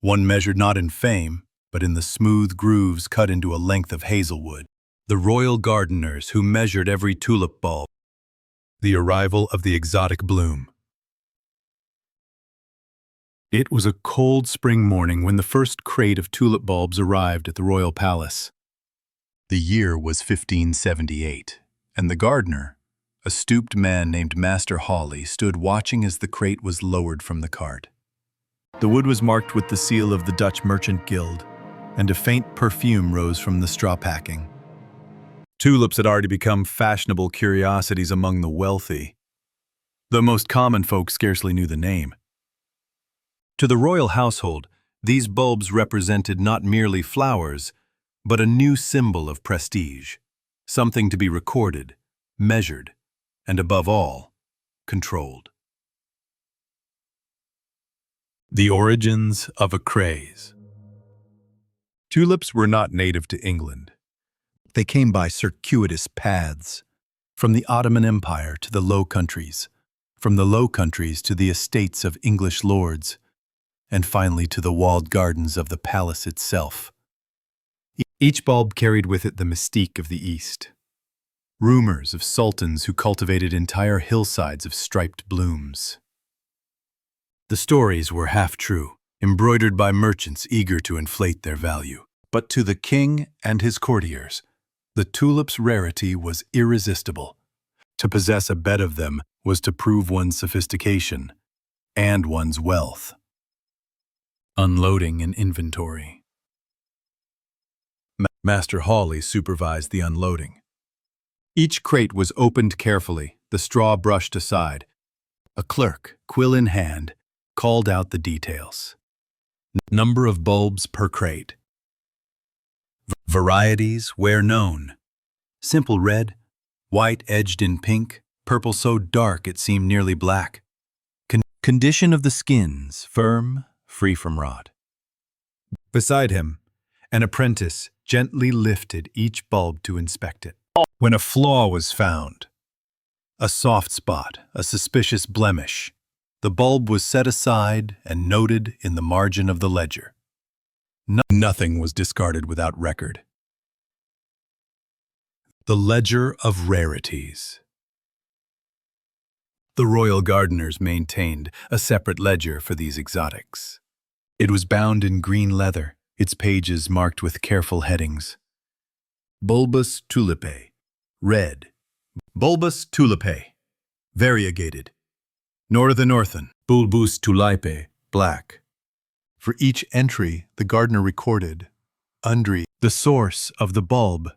one measured not in fame, but in the smooth grooves cut into a length of hazelwood. The royal gardeners who measured every tulip bulb, the arrival of the exotic bloom. It was a cold spring morning when the first crate of tulip bulbs arrived at the royal palace. The year was 1578, and the gardener, a stooped man named Master Hawley, stood watching as the crate was lowered from the cart. The wood was marked with the seal of the Dutch Merchant Guild, and a faint perfume rose from the straw packing. Tulips had already become fashionable curiosities among the wealthy. The most common folk scarcely knew the name. To the royal household, these bulbs represented not merely flowers, but a new symbol of prestige, something to be recorded, measured, and above all, controlled. The origins of a craze. Tulips were not native to England. They came by circuitous paths, from the Ottoman Empire to the Low Countries, from the Low Countries to the estates of English lords, and finally to the walled gardens of the palace itself. Each bulb carried with it the mystique of the East. Rumors of sultans who cultivated entire hillsides of striped blooms. The stories were half true, embroidered by merchants eager to inflate their value. But to the king and his courtiers, the tulip's rarity was irresistible. To possess a bed of them was to prove one's sophistication and one's wealth. Unloading and inventory. Master Hawley supervised the unloading. Each crate was opened carefully, the straw brushed aside. A clerk, quill in hand, called out the details. Number of bulbs per crate. Varieties where known. Simple red, white edged in pink, purple so dark it seemed nearly black. Condition of the skins, firm, free from rot. Beside him, an apprentice gently lifted each bulb to inspect it. When a flaw was found, a soft spot, a suspicious blemish, the bulb was set aside and noted in the margin of the ledger. Nothing was discarded without record. The Ledger of Rarities. The royal gardeners maintained a separate ledger for these exotics. It was bound in green leather, its pages marked with careful headings. Bulbus tulipae, red. Bulbus tulipae, variegated. Northern, bulbus tulipae, black. For each entry, the gardener recorded, under the source of the bulb,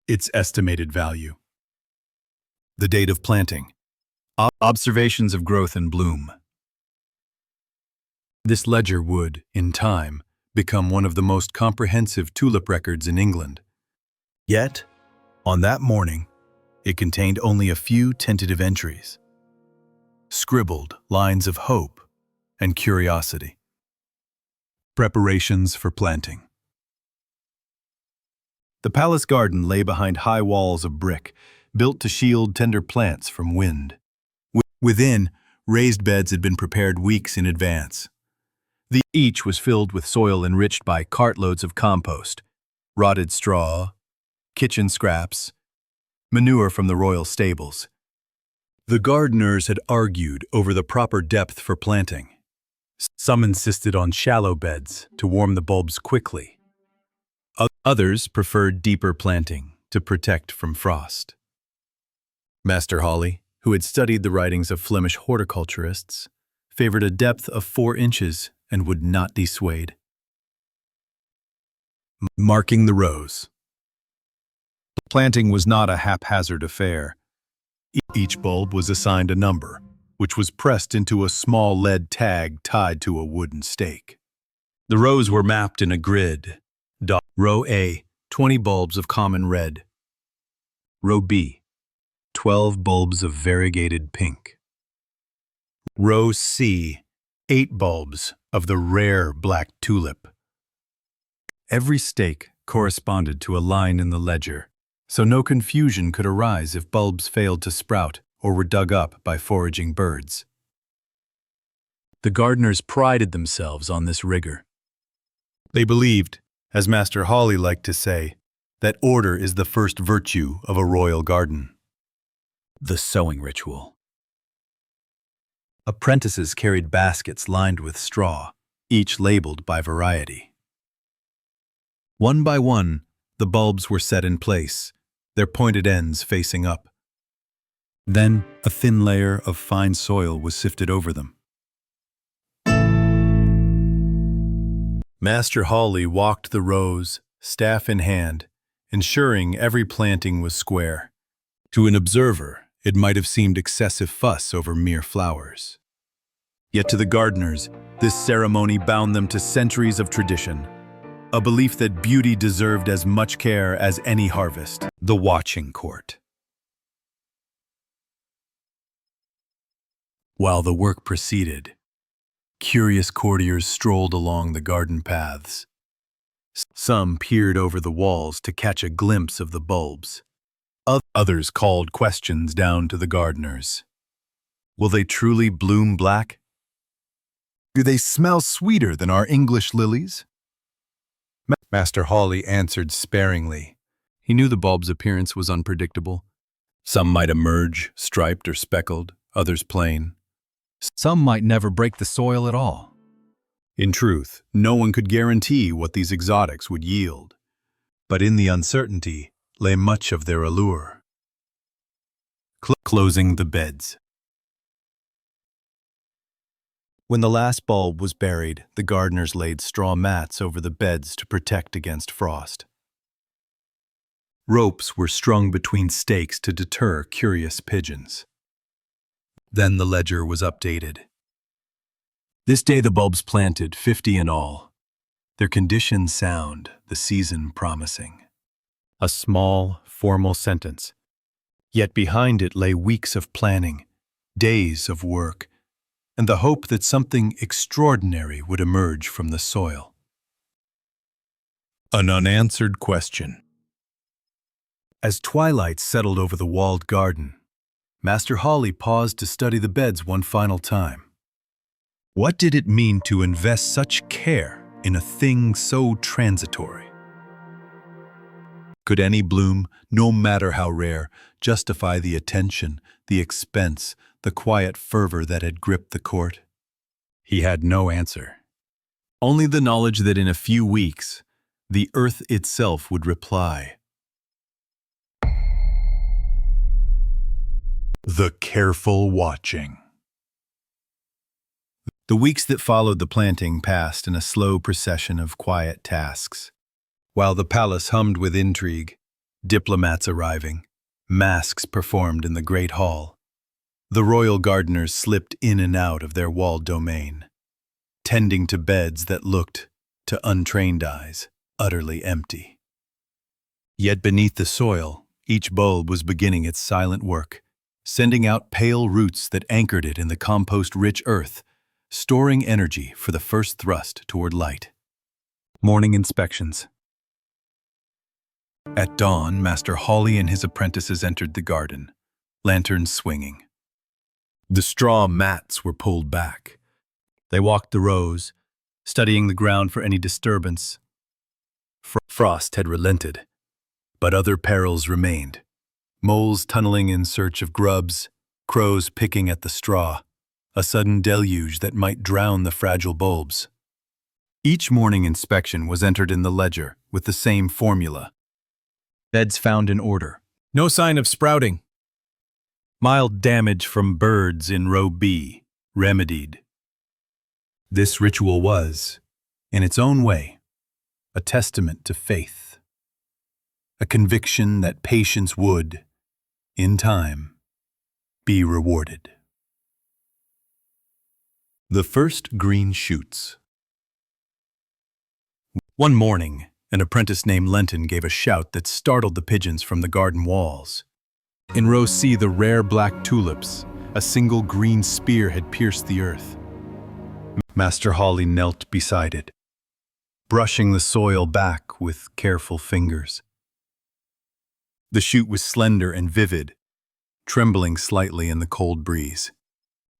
its estimated value. The date of planting. Observations of growth and bloom. This ledger would, in time, become one of the most comprehensive tulip records in England. Yet, on that morning, it contained only a few tentative entries. Scribbled lines of hope and curiosity. Preparations for planting. The palace garden lay behind high walls of brick, built to shield tender plants from wind. Within, raised beds had been prepared weeks in advance. Each was filled with soil enriched by cartloads of compost, rotted straw, kitchen scraps, manure from the royal stables. The gardeners had argued over the proper depth for planting. Some insisted on shallow beds to warm the bulbs quickly. Others preferred deeper planting to protect from frost. Master Hawley, who had studied the writings of Flemish horticulturists, favored a depth of 4 inches and would not dissuade. Marking the rows. Planting was not a haphazard affair. Each bulb was assigned a number, which was pressed into a small lead tag tied to a wooden stake. The rows were mapped in a grid. Row A, 20 bulbs of common red. Row B, 12 bulbs of variegated pink. Row C, 8 bulbs of the rare black tulip. Every stake corresponded to a line in the ledger, so no confusion could arise if bulbs failed to sprout or were dug up by foraging birds. The gardeners prided themselves on this rigor. They believed, as Master Hawley liked to say, that order is the first virtue of a royal garden. The sowing ritual. Apprentices carried baskets lined with straw, each labeled by variety. One by one, the bulbs were set in place, their pointed ends facing up. Then a thin layer of fine soil was sifted over them. Master Hawley walked the rows, staff in hand, ensuring every planting was square. To an observer, it might have seemed excessive fuss over mere flowers. Yet to the gardeners, this ceremony bound them to centuries of tradition, a belief that beauty deserved as much care as any harvest. The watching court. While the work proceeded, curious courtiers strolled along the garden paths. Some peered over the walls to catch a glimpse of the bulbs. Others called questions down to the gardeners. Will they truly bloom black? Do they smell sweeter than our English lilies? Master Hawley answered sparingly. He knew the bulb's appearance was unpredictable. Some might emerge, striped or speckled, others plain. Some might never break the soil at all. In truth, no one could guarantee what these exotics would yield. But in the uncertainty lay much of their allure. Closing the beds. When the last bulb was buried, the gardeners laid straw mats over the beds to protect against frost. Ropes were strung between stakes to deter curious pigeons. Then the ledger was updated. This day the bulbs planted, 50 in all. Their condition sound, the season promising. A small, formal sentence. Yet behind it lay weeks of planning, days of work, and the hope that something extraordinary would emerge from the soil. An unanswered question. As twilight settled over the walled garden, Master Hawley paused to study the beds one final time. What did it mean to invest such care in a thing so transitory? Could any bloom, no matter how rare, justify the attention, the expense, the quiet fervor that had gripped the court? He had no answer. Only the knowledge that in a few weeks, the earth itself would reply. The careful watching. The weeks that followed the planting passed in a slow procession of quiet tasks. While the palace hummed with intrigue, diplomats arriving, masks performed in the great hall, the royal gardeners slipped in and out of their walled domain, tending to beds that looked, to untrained eyes, utterly empty. Yet beneath the soil, each bulb was beginning its silent work, sending out pale roots that anchored it in the compost-rich earth, storing energy for the first thrust toward light. Morning inspections. At dawn, Master Hawley and his apprentices entered the garden, lanterns swinging. The straw mats were pulled back. They walked the rows, studying the ground for any disturbance. Frost had relented, but other perils remained. Moles tunneling in search of grubs, crows picking at the straw, a sudden deluge that might drown the fragile bulbs. Each morning inspection was entered in the ledger with the same formula. Beds found in order. No sign of sprouting. Mild damage from birds in row B, remedied. This ritual was, in its own way, a testament to faith. A conviction that patience would, in time, be rewarded. The first green shoots. One morning, an apprentice named Lenton gave a shout that startled the pigeons from the garden walls. In row C, the rare black tulips, a single green spear had pierced the earth. Master Hawley knelt beside it, brushing the soil back with careful fingers. The shoot was slender and vivid, trembling slightly in the cold breeze.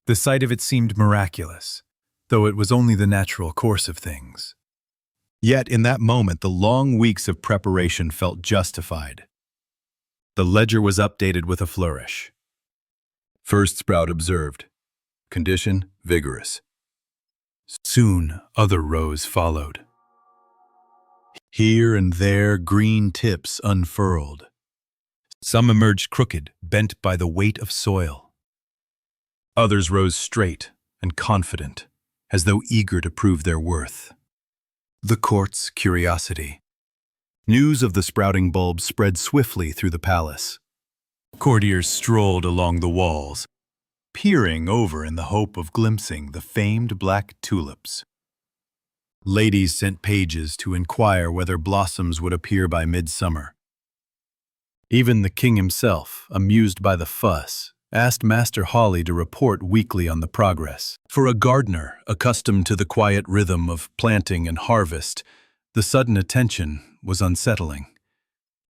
The sight of it seemed miraculous, though it was only the natural course of things. Yet in that moment, the long weeks of preparation felt justified. The ledger was updated with a flourish. First sprout observed. Condition vigorous. Soon other rows followed. Here and there green tips unfurled. Some emerged crooked, bent by the weight of soil. Others rose straight and confident, as though eager to prove their worth. The court's curiosity. News of the sprouting bulbs spread swiftly through the palace. Courtiers strolled along the walls, peering over in the hope of glimpsing the famed black tulips. Ladies sent pages to inquire whether blossoms would appear by midsummer. Even the king himself, amused by the fuss, asked Master Hawley to report weekly on the progress. For a gardener, accustomed to the quiet rhythm of planting and harvest, The sudden attention was unsettling.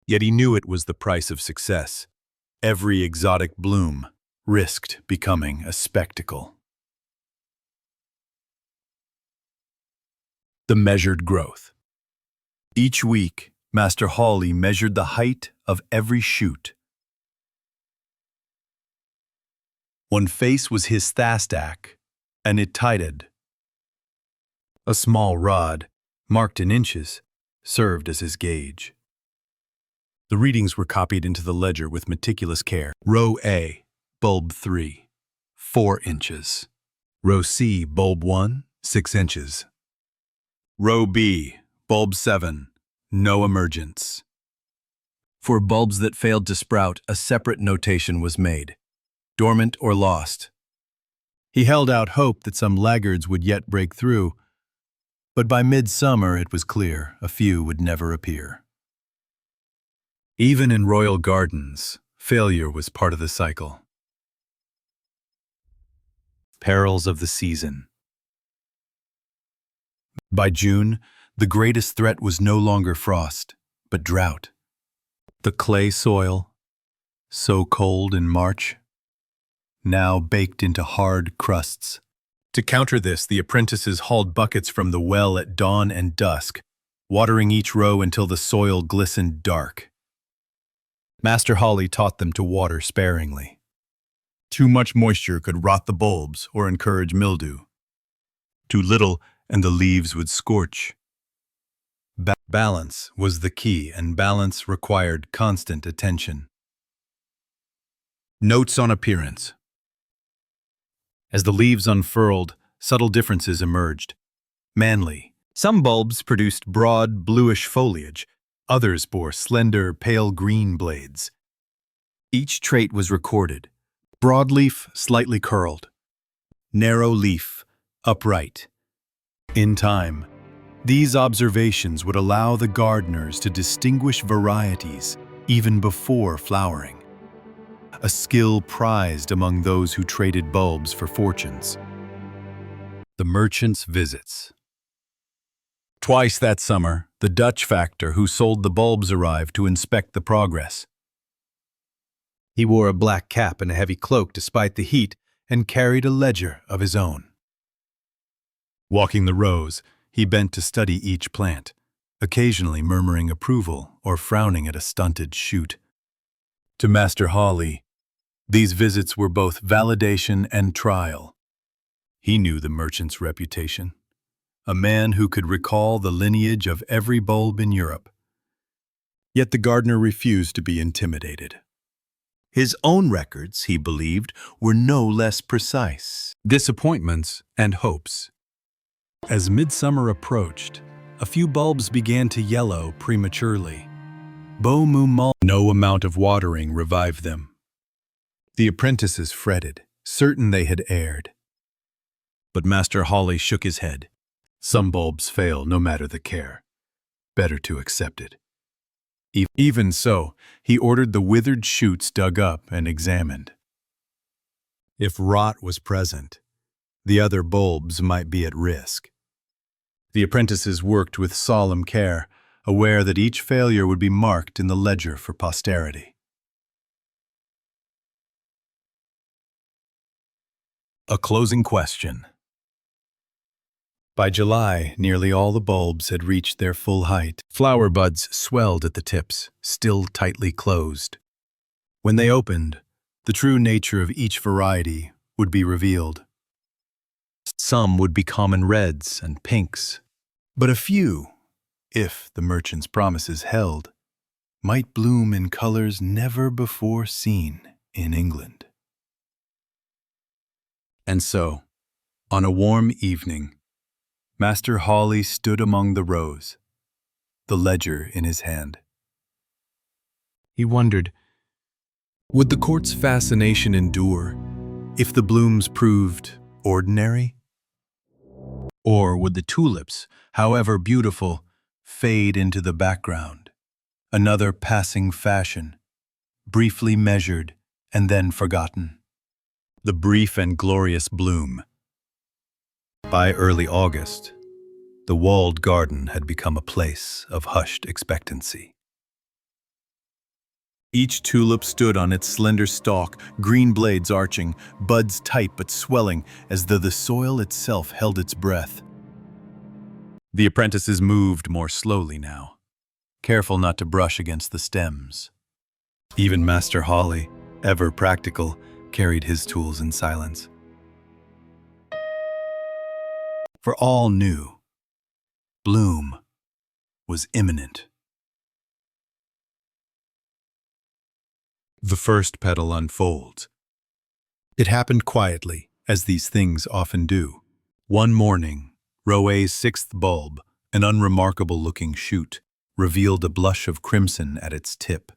Yet he knew it was the price of success. Every exotic bloom risked becoming a spectacle. The measured growth. Each week, Master Hawley measured the height of every shoot. One face was his thastak, and it tighted. A small rod, marked in inches, served as his gauge. The readings were copied into the ledger with meticulous care. Row A, bulb 3, 4 inches. Row C, bulb 1, 6 inches. Row B, bulb 7, no emergence. For bulbs that failed to sprout, a separate notation was made, dormant or lost. He held out hope that some laggards would yet break through, but by midsummer it was clear a few would never appear. Even in royal gardens, failure was part of the cycle. Perils of the season. By June, the greatest threat was no longer frost, but drought. The clay soil, so cold in March, now baked into hard crusts. To counter this, the apprentices hauled buckets from the well at dawn and dusk, watering each row until the soil glistened dark. Master Hawley taught them to water sparingly. Too much moisture could rot the bulbs or encourage mildew. Too little, and the leaves would scorch. Balance was the key, and balance required constant attention. Notes on appearance. As the leaves unfurled, subtle differences emerged. Manly. Some bulbs produced broad, bluish foliage. Others bore slender, pale green blades. Each trait was recorded. Broadleaf, slightly curled. Narrow leaf, upright. In time, these observations would allow the gardeners to distinguish varieties even before flowering, a skill prized among those who traded bulbs for fortunes. The merchant's visits. Twice that summer, the Dutch factor who sold the bulbs arrived to inspect the progress. He wore a black cap and a heavy cloak despite the heat and carried a ledger of his own. Walking the rows, he bent to study each plant, occasionally murmuring approval or frowning at a stunted shoot. To Master Hawley, these visits were both validation and trial. He knew the merchant's reputation, a man who could recall the lineage of every bulb in Europe. Yet the gardener refused to be intimidated. His own records, he believed, were no less precise. Disappointments and hopes. As midsummer approached, a few bulbs began to yellow prematurely. No amount of watering revived them. The apprentices fretted, certain they had erred. But Master Hawley shook his head. Some bulbs fail no matter the care. Better to accept it. Even so, he ordered the withered shoots dug up and examined. If rot was present, the other bulbs might be at risk. The apprentices worked with solemn care, aware that each failure would be marked in the ledger for posterity. A closing question. By July, nearly all the bulbs had reached their full height. Flower buds swelled at the tips, still tightly closed. When they opened, the true nature of each variety would be revealed. Some would be common reds and pinks, but a few, if the merchant's promises held, might bloom in colors never before seen in England. And so, on a warm evening, Master Hawley stood among the rows, the ledger in his hand. He wondered, would the court's fascination endure if the blooms proved ordinary? Or would the tulips, however beautiful, fade into the background, another passing fashion, briefly measured and then forgotten? The brief and glorious bloom. By early August, The walled garden had become a place of hushed expectancy. Each tulip stood on its slender stalk, green blades arching, buds tight but swelling, as though the soil itself held its breath. The apprentices moved more slowly now, careful not to brush against the stems. Even Master Holly, ever practical, carried his tools in silence. For all knew, bloom was imminent. The first petal unfolds. It happened quietly, as these things often do. One morning, Roe's sixth bulb, an unremarkable-looking shoot, revealed a blush of crimson at its tip.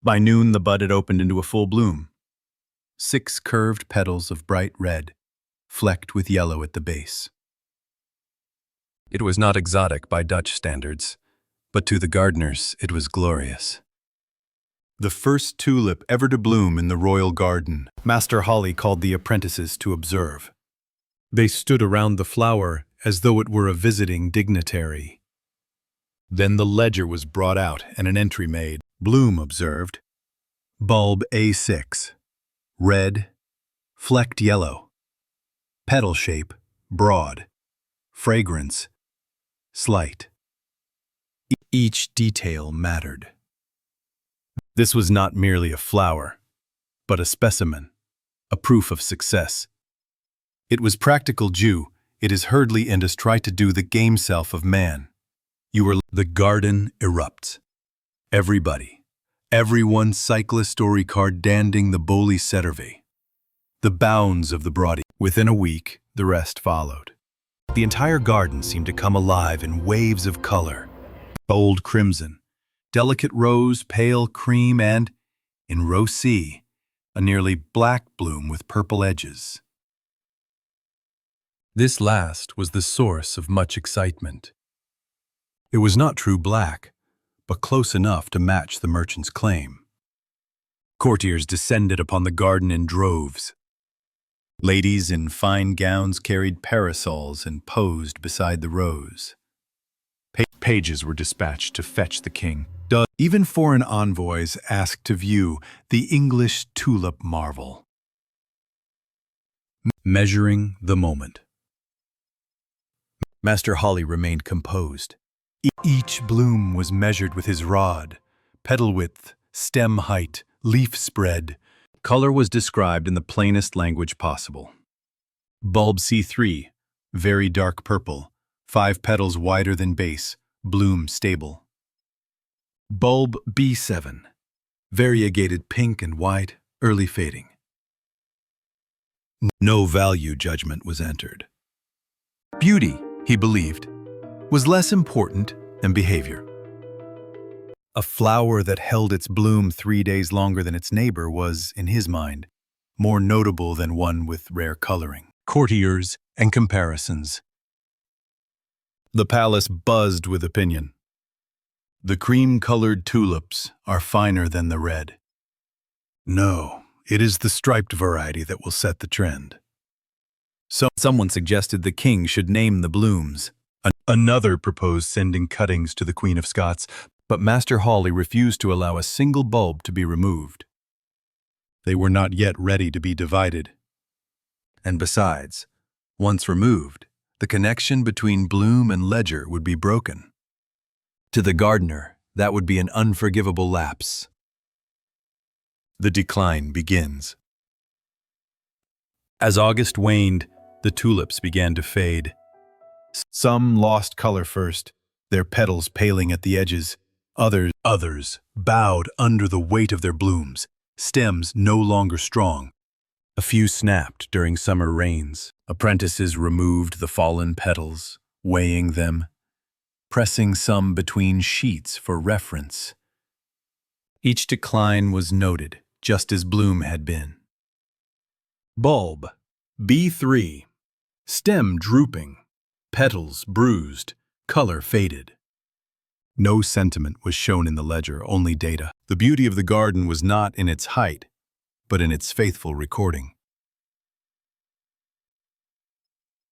By noon, the bud had opened into a full bloom. 6 curved petals of bright red, flecked with yellow at the base. It was not exotic by Dutch standards, but to the gardeners it was glorious. The first tulip ever to bloom in the royal garden, Master Holly called the apprentices to observe. They stood around the flower as though it were a visiting dignitary. Then the ledger was brought out and an entry made. Bloom observed. Bulb A6. Red, flecked yellow. Petal shape, broad. Fragrance, slight. Each detail mattered. This was not merely a flower, but a specimen, a proof of success. It was practical Jew. It is herdly and is try to do the game self of man. You were the garden erupts. Everybody, everyone cyclist or card danding the boli setterve. The bounds of the broady. Within a week, the rest followed. The entire garden seemed to come alive in waves of color. Bold crimson, delicate rose, pale cream, and, in row C, a nearly black bloom with purple edges. This last was the source of much excitement. It was not true black, but close enough to match the merchant's claim. Courtiers descended upon the garden in droves. Ladies in fine gowns carried parasols and posed beside the rows. Pages were dispatched to fetch the king. Even foreign envoys asked to view the English tulip marvel. Measuring the moment. Master Holly remained composed. Each bloom was measured with his rod, petal width, stem height, leaf spread. Color was described in the plainest language possible. Bulb C3, very dark purple, 5 petals wider than base, bloom stable. Bulb B7, variegated pink and white, early fading. No value judgment was entered. Beauty, he believed, was less important than behavior. A flower that held its bloom 3 days longer than its neighbor was, in his mind, more notable than one with rare coloring. Courtiers and comparisons. The palace buzzed with opinion. The cream-colored tulips are finer than the red. No, it is the striped variety that will set the trend. So someone suggested the king should name the blooms. Another proposed sending cuttings to the Queen of Scots, but Master Holly refused to allow a single bulb to be removed. They were not yet ready to be divided. And besides, once removed, the connection between bloom and ledger would be broken. To the gardener, that would be an unforgivable lapse. The decline begins. As August waned, the tulips began to fade. Some lost color first, their petals paling at the edges. Others bowed under the weight of their blooms, stems no longer strong. A few snapped during summer rains. Apprentices removed the fallen petals, weighing them, pressing some between sheets for reference. Each decline was noted, just as bloom had been. Bulb B3, stem drooping, petals bruised, color faded. No sentiment was shown in the ledger, only data. The beauty of the garden was not in its height, but in its faithful recording.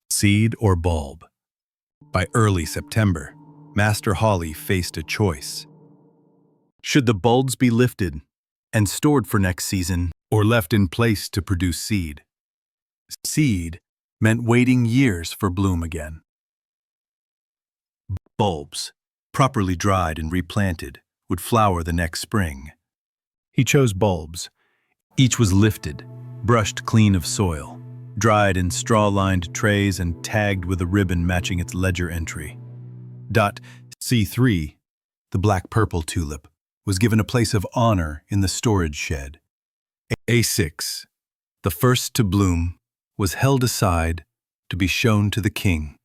Seed or bulb, By early September, Master Hawley faced a choice. Should the bulbs be lifted and stored for next season, or left in place to produce seed? Seed meant waiting years for bloom again. Bulbs, properly dried and replanted, would flower the next spring. He chose bulbs. Each was lifted, brushed clean of soil, dried in straw-lined trays and tagged with a ribbon matching its ledger entry. C3, the black-purple tulip, was given a place of honor in the storage shed. A6, the first to bloom, was held aside to be shown to the king.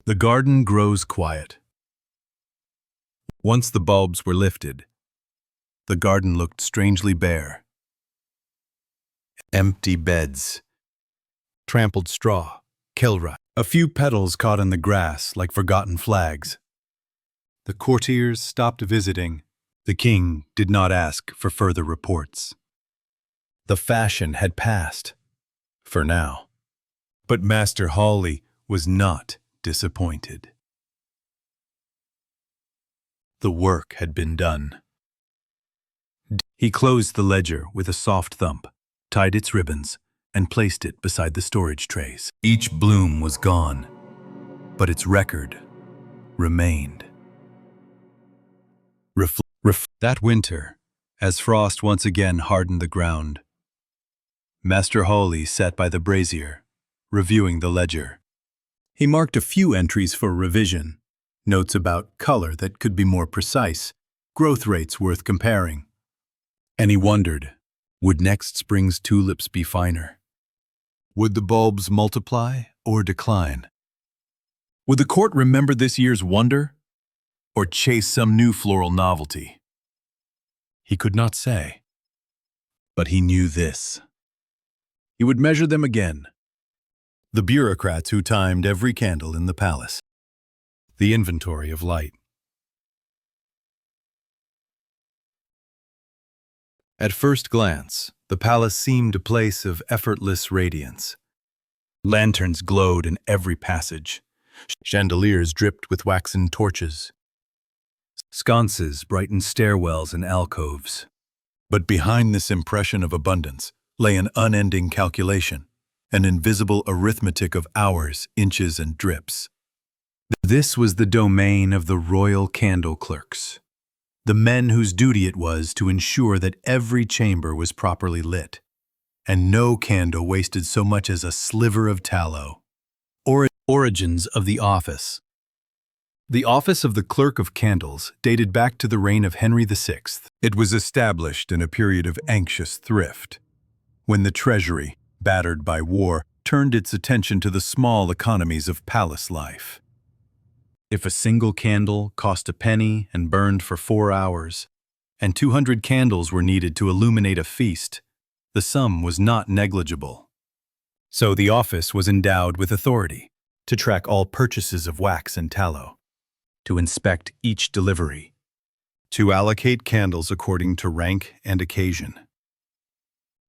The garden grows quiet. Once the bulbs were lifted, the garden looked strangely bare. Empty beds, trampled straw, kilra, a few petals caught in the grass like forgotten flags. The courtiers stopped visiting. The king did not ask for further reports. The fashion had passed, for now. But Master Hawley was not disappointed. The work had been done. He closed the ledger with a soft thump, tied its ribbons, and placed it beside the storage trays. Each bloom was gone, but its record remained. That winter, as frost once again hardened the ground, Master Hawley sat by the brazier, reviewing the ledger. He marked a few entries for revision, notes about color that could be more precise, growth rates worth comparing. And he wondered, would next spring's tulips be finer? Would the bulbs multiply or decline? Would the court remember this year's wonder, or chase some new floral novelty? He could not say, but he knew this. He would measure them again. The bureaucrats who timed every candle in the palace. The inventory of light. At first glance, the palace seemed a place of effortless radiance. Lanterns glowed in every passage. Chandeliers dripped with waxen torches. Sconces brightened stairwells and alcoves. But behind this impression of abundance lay an unending calculation, an invisible arithmetic of hours, inches, and drips. This was the domain of the royal candle clerks, the men whose duty it was to ensure that every chamber was properly lit, and no candle wasted so much as a sliver of tallow. Origins of the office. The office of the Clerk of Candles dated back to the reign of Henry VI. It was established in a period of anxious thrift, when the treasury, battered by war, turned its attention to the small economies of palace life. If a single candle cost a penny and burned for 4 hours, and 200 candles were needed to illuminate a feast, the sum was not negligible. So the office was endowed with authority to track all purchases of wax and tallow, to inspect each delivery, to allocate candles according to rank and occasion.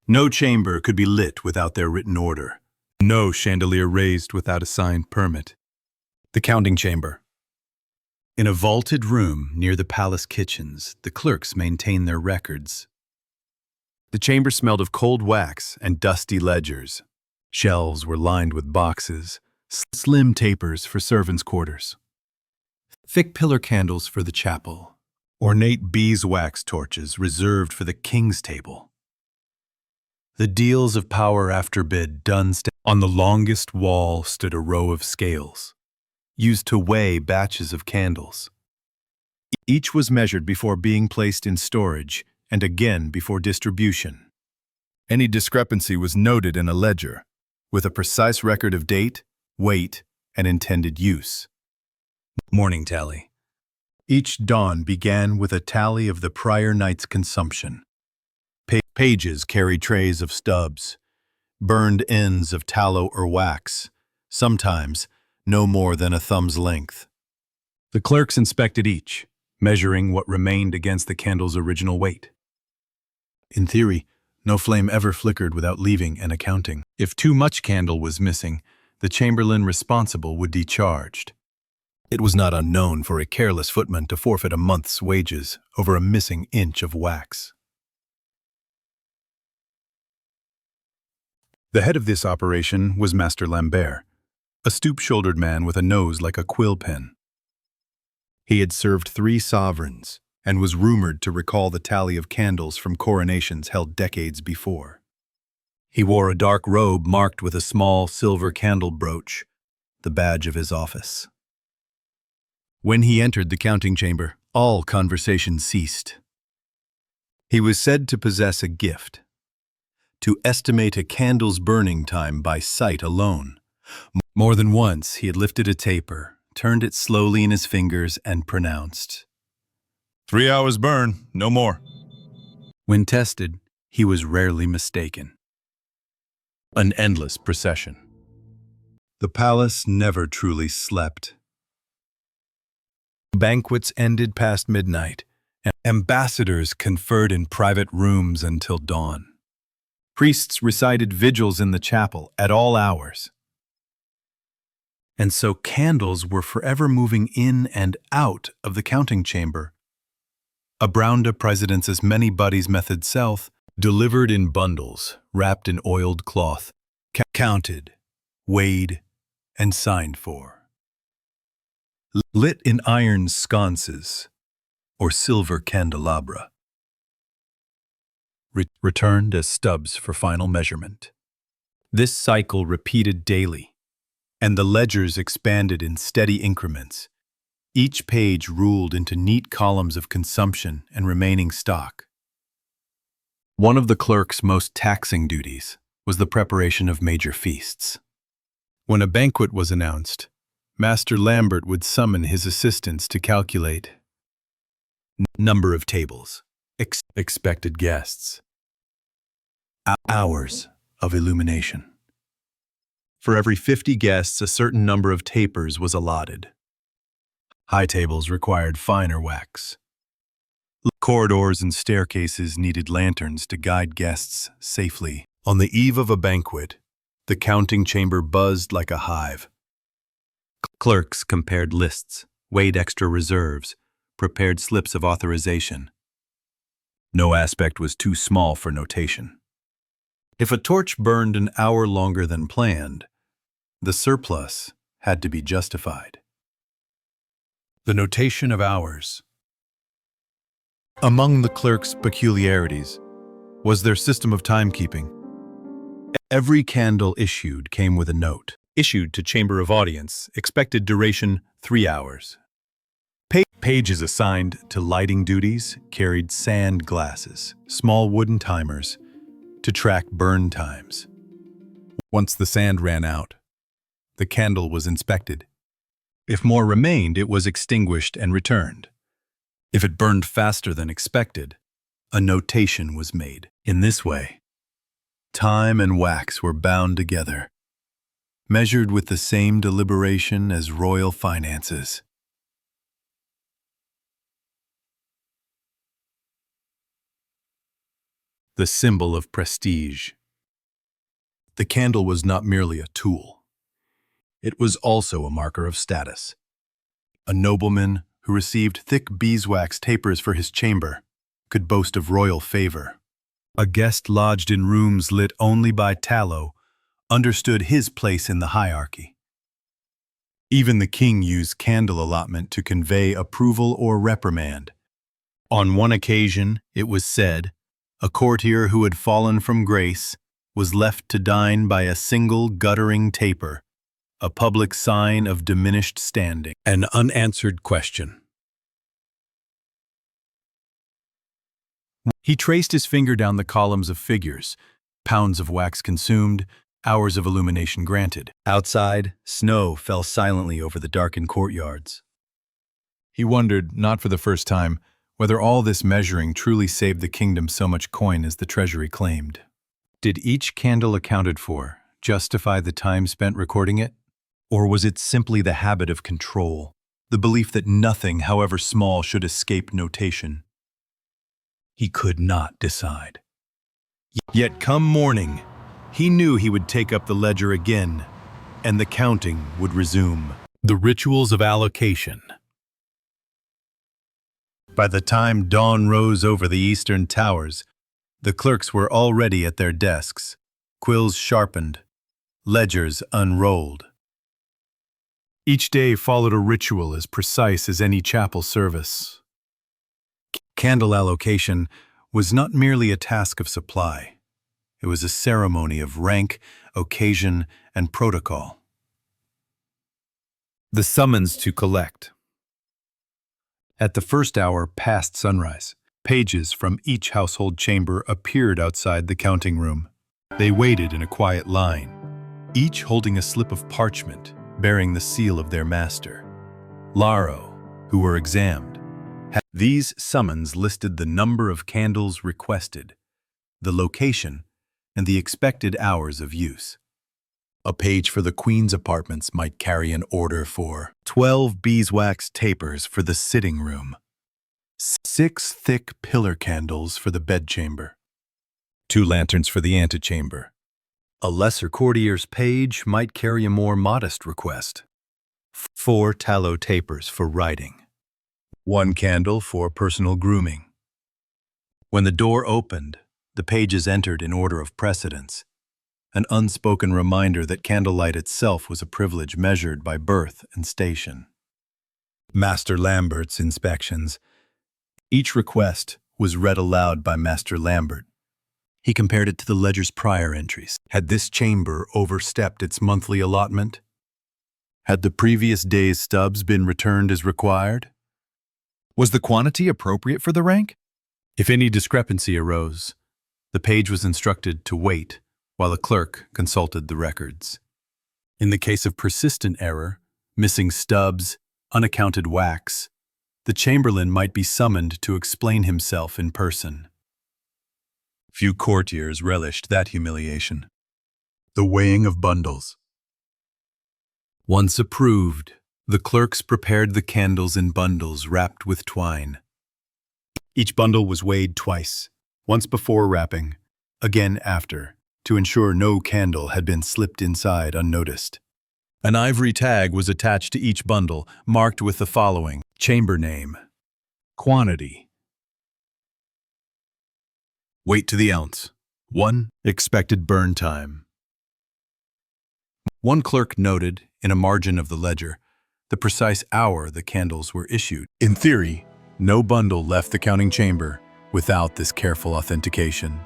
No chamber could be lit without their written order, no chandelier raised without a signed permit. The counting chamber. In a vaulted room near the palace kitchens, the clerks maintained their records. The chamber smelled of cold wax and dusty ledgers. Shelves were lined with boxes, slim tapers for servants' quarters, thick pillar candles for the chapel, ornate beeswax torches reserved for the king's table. The deals of power after bid done. On the longest wall stood a row of scales, used to weigh batches of candles. Each was measured before being placed in storage and again before distribution. Any discrepancy was noted in a ledger, with a precise record of date, weight, and intended use. Morning tally. Each dawn began with a tally of the prior night's consumption. Pages carried trays of stubs, burned ends of tallow or wax, sometimes no more than a thumb's length. The clerks inspected each, measuring what remained against the candle's original weight. In theory, no flame ever flickered without leaving an accounting. If too much candle was missing, the chamberlain responsible would be charged. It was not unknown for a careless footman to forfeit a month's wages over a missing inch of wax. The head of this operation was Master Lambert, a stoop-shouldered man with a nose like a quill pen. He had served 3 sovereigns and was rumored to recall the tally of candles from coronations held decades before. He wore a dark robe marked with a small silver candle brooch, the badge of his office. When he entered the counting chamber, all conversation ceased. He was said to possess a gift, to estimate a candle's burning time by sight alone. More than once he had lifted a taper, turned it slowly in his fingers, and pronounced, 3 hours burn, no more. When tested, he was rarely mistaken. An endless procession. The palace never truly slept. Banquets ended past midnight, and ambassadors conferred in private rooms until dawn. Priests recited vigils in the chapel at all hours. And so candles were forever moving in and out of the counting chamber. A Brownda president's many buddies method self, delivered in bundles, wrapped in oiled cloth, counted, weighed, and signed for. Lit in iron sconces or silver candelabra. Returned as stubs for final measurement. This cycle repeated daily, and the ledgers expanded in steady increments, each page ruled into neat columns of consumption and remaining stock. One of the clerk's most taxing duties was the preparation of major feasts. When a banquet was announced, Master Lambert would summon his assistants to calculate number of tables, expected guests, hours of illumination. For every 50 guests, a certain number of tapers was allotted. High tables required finer wax. Corridors and staircases needed lanterns to guide guests safely. On the eve of a banquet, the counting chamber buzzed like a hive. Clerks compared lists, weighed extra reserves, prepared slips of authorization. No aspect was too small for notation. If a torch burned an hour longer than planned, the surplus had to be justified. The notation of hours. Among the clerks' peculiarities was their system of timekeeping. Every candle issued came with a note. Issued to Chamber of Audience, expected duration 3 hours. Pages assigned to lighting duties carried sand glasses, small wooden timers, to track burn times. Once the sand ran out, the candle was inspected. If more remained, it was extinguished and returned. If it burned faster than expected, a notation was made. In this way, time and wax were bound together, measured with the same deliberation as royal finances. The symbol of prestige. The candle was not merely a tool. It was also a marker of status. A nobleman who received thick beeswax tapers for his chamber could boast of royal favor. A guest lodged in rooms lit only by tallow understood his place in the hierarchy. Even the king used candle allotment to convey approval or reprimand. On one occasion, it was said, a courtier who had fallen from grace was left to dine by a single guttering taper, a public sign of diminished standing. An unanswered question. He traced his finger down the columns of figures, pounds of wax consumed, hours of illumination granted. Outside, snow fell silently over the darkened courtyards. He wondered, not for the first time, whether all this measuring truly saved the kingdom so much coin as the treasury claimed. Did each candle accounted for justify the time spent recording it? Or was it simply the habit of control, the belief that nothing, however small, should escape notation? He could not decide. Yet come morning, he knew he would take up the ledger again, and the counting would resume. The rituals of allocation. By the time dawn rose over the eastern towers, the clerks were already at their desks, quills sharpened, ledgers unrolled. Each day followed a ritual as precise as any chapel service. Candle allocation was not merely a task of supply. It was a ceremony of rank, occasion, and protocol. The summons to collect. At the first hour past sunrise, pages from each household chamber appeared outside the counting room. They waited in a quiet line, each holding a slip of parchment bearing the seal of their master. Laro, who were examined. These summons listed the number of candles requested, the location, and the expected hours of use. A page for the Queen's apartments might carry an order for 12 beeswax tapers for the sitting room, 6 thick pillar candles for the bedchamber, 2 lanterns for the antechamber. A lesser courtier's page might carry a more modest request, 4 tallow tapers for writing, 1 candle for personal grooming. When the door opened, the pages entered in order of precedence, an unspoken reminder that candlelight itself was a privilege measured by birth and station. Master Lambert's inspections. Each request was read aloud by Master Lambert. He compared it to the ledger's prior entries. Had this chamber overstepped its monthly allotment? Had the previous day's stubs been returned as required? Was the quantity appropriate for the rank? If any discrepancy arose, the page was instructed to wait while a clerk consulted the records. In the case of persistent error, missing stubs, unaccounted wax, the chamberlain might be summoned to explain himself in person. Few courtiers relished that humiliation. The weighing of bundles. Once approved, the clerks prepared the candles in bundles wrapped with twine. Each bundle was weighed twice, once before wrapping, again after, to ensure no candle had been slipped inside unnoticed. An ivory tag was attached to each bundle, marked with the following: chamber name, quantity, weight to the ounce, 1 expected burn time. One clerk noted, in a margin of the ledger, the precise hour the candles were issued. In theory, no bundle left the counting chamber without this careful authentication.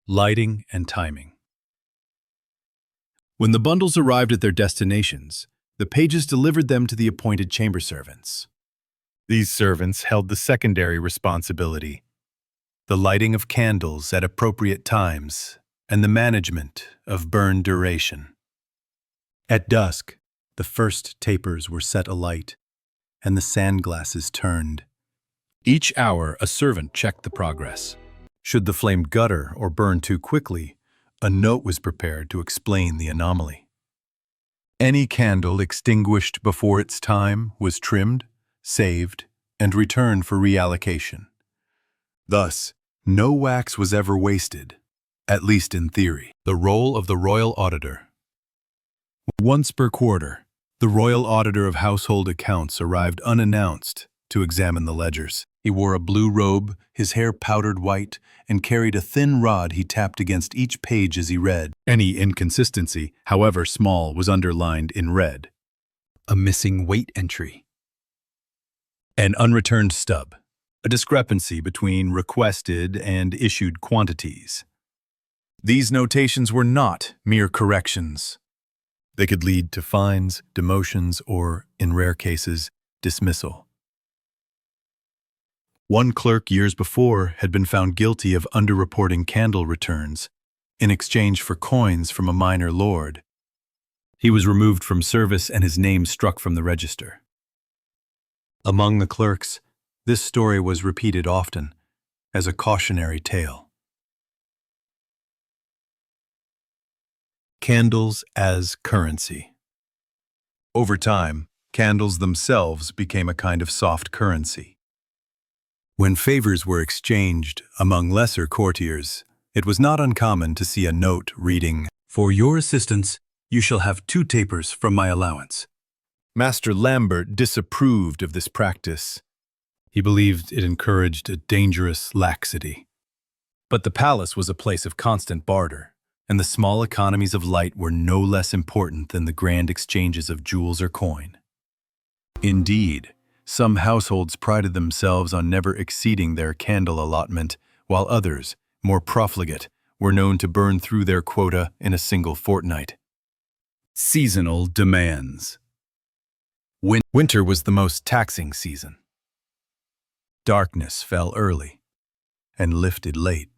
Lighting and timing. When the bundles arrived at their destinations, the pages delivered them to the appointed chamber servants. These servants held the secondary responsibility, the lighting of candles at appropriate times and the management of burn duration. At dusk, the first tapers were set alight and the sandglasses turned. Each hour, a servant checked the progress. Should the flame gutter or burn too quickly, a note was prepared to explain the anomaly. Any candle extinguished before its time was trimmed, saved, and returned for reallocation. Thus, no wax was ever wasted, at least in theory. The role of the royal auditor. Once per quarter, the royal auditor of household accounts arrived unannounced to examine the ledgers. He wore a blue robe, his hair powdered white, and carried a thin rod he tapped against each page as he read. Any inconsistency, however small, was underlined in red. A missing weight entry. An unreturned stub, a discrepancy between requested and issued quantities. These notations were not mere corrections. They could lead to fines, demotions, or, in rare cases, dismissal. One clerk years before had been found guilty of underreporting candle returns in exchange for coins from a minor lord. He was removed from service and his name struck from the register. Among the clerks, this story was repeated often as a cautionary tale. Candles as currency. Over time, candles themselves became a kind of soft currency. When favors were exchanged among lesser courtiers, it was not uncommon to see a note reading, "For your assistance, You shall have 2 tapers from my allowance. Master Lambert disapproved of this practice. He believed it encouraged a dangerous laxity. But the palace was a place of constant barter, and the small economies of light were no less important than the grand exchanges of jewels or coin. Indeed, some households prided themselves on never exceeding their candle allotment, while others, more profligate, were known to burn through their quota in a single fortnight. Seasonal demands. Winter was the most taxing season. Darkness fell early and lifted late.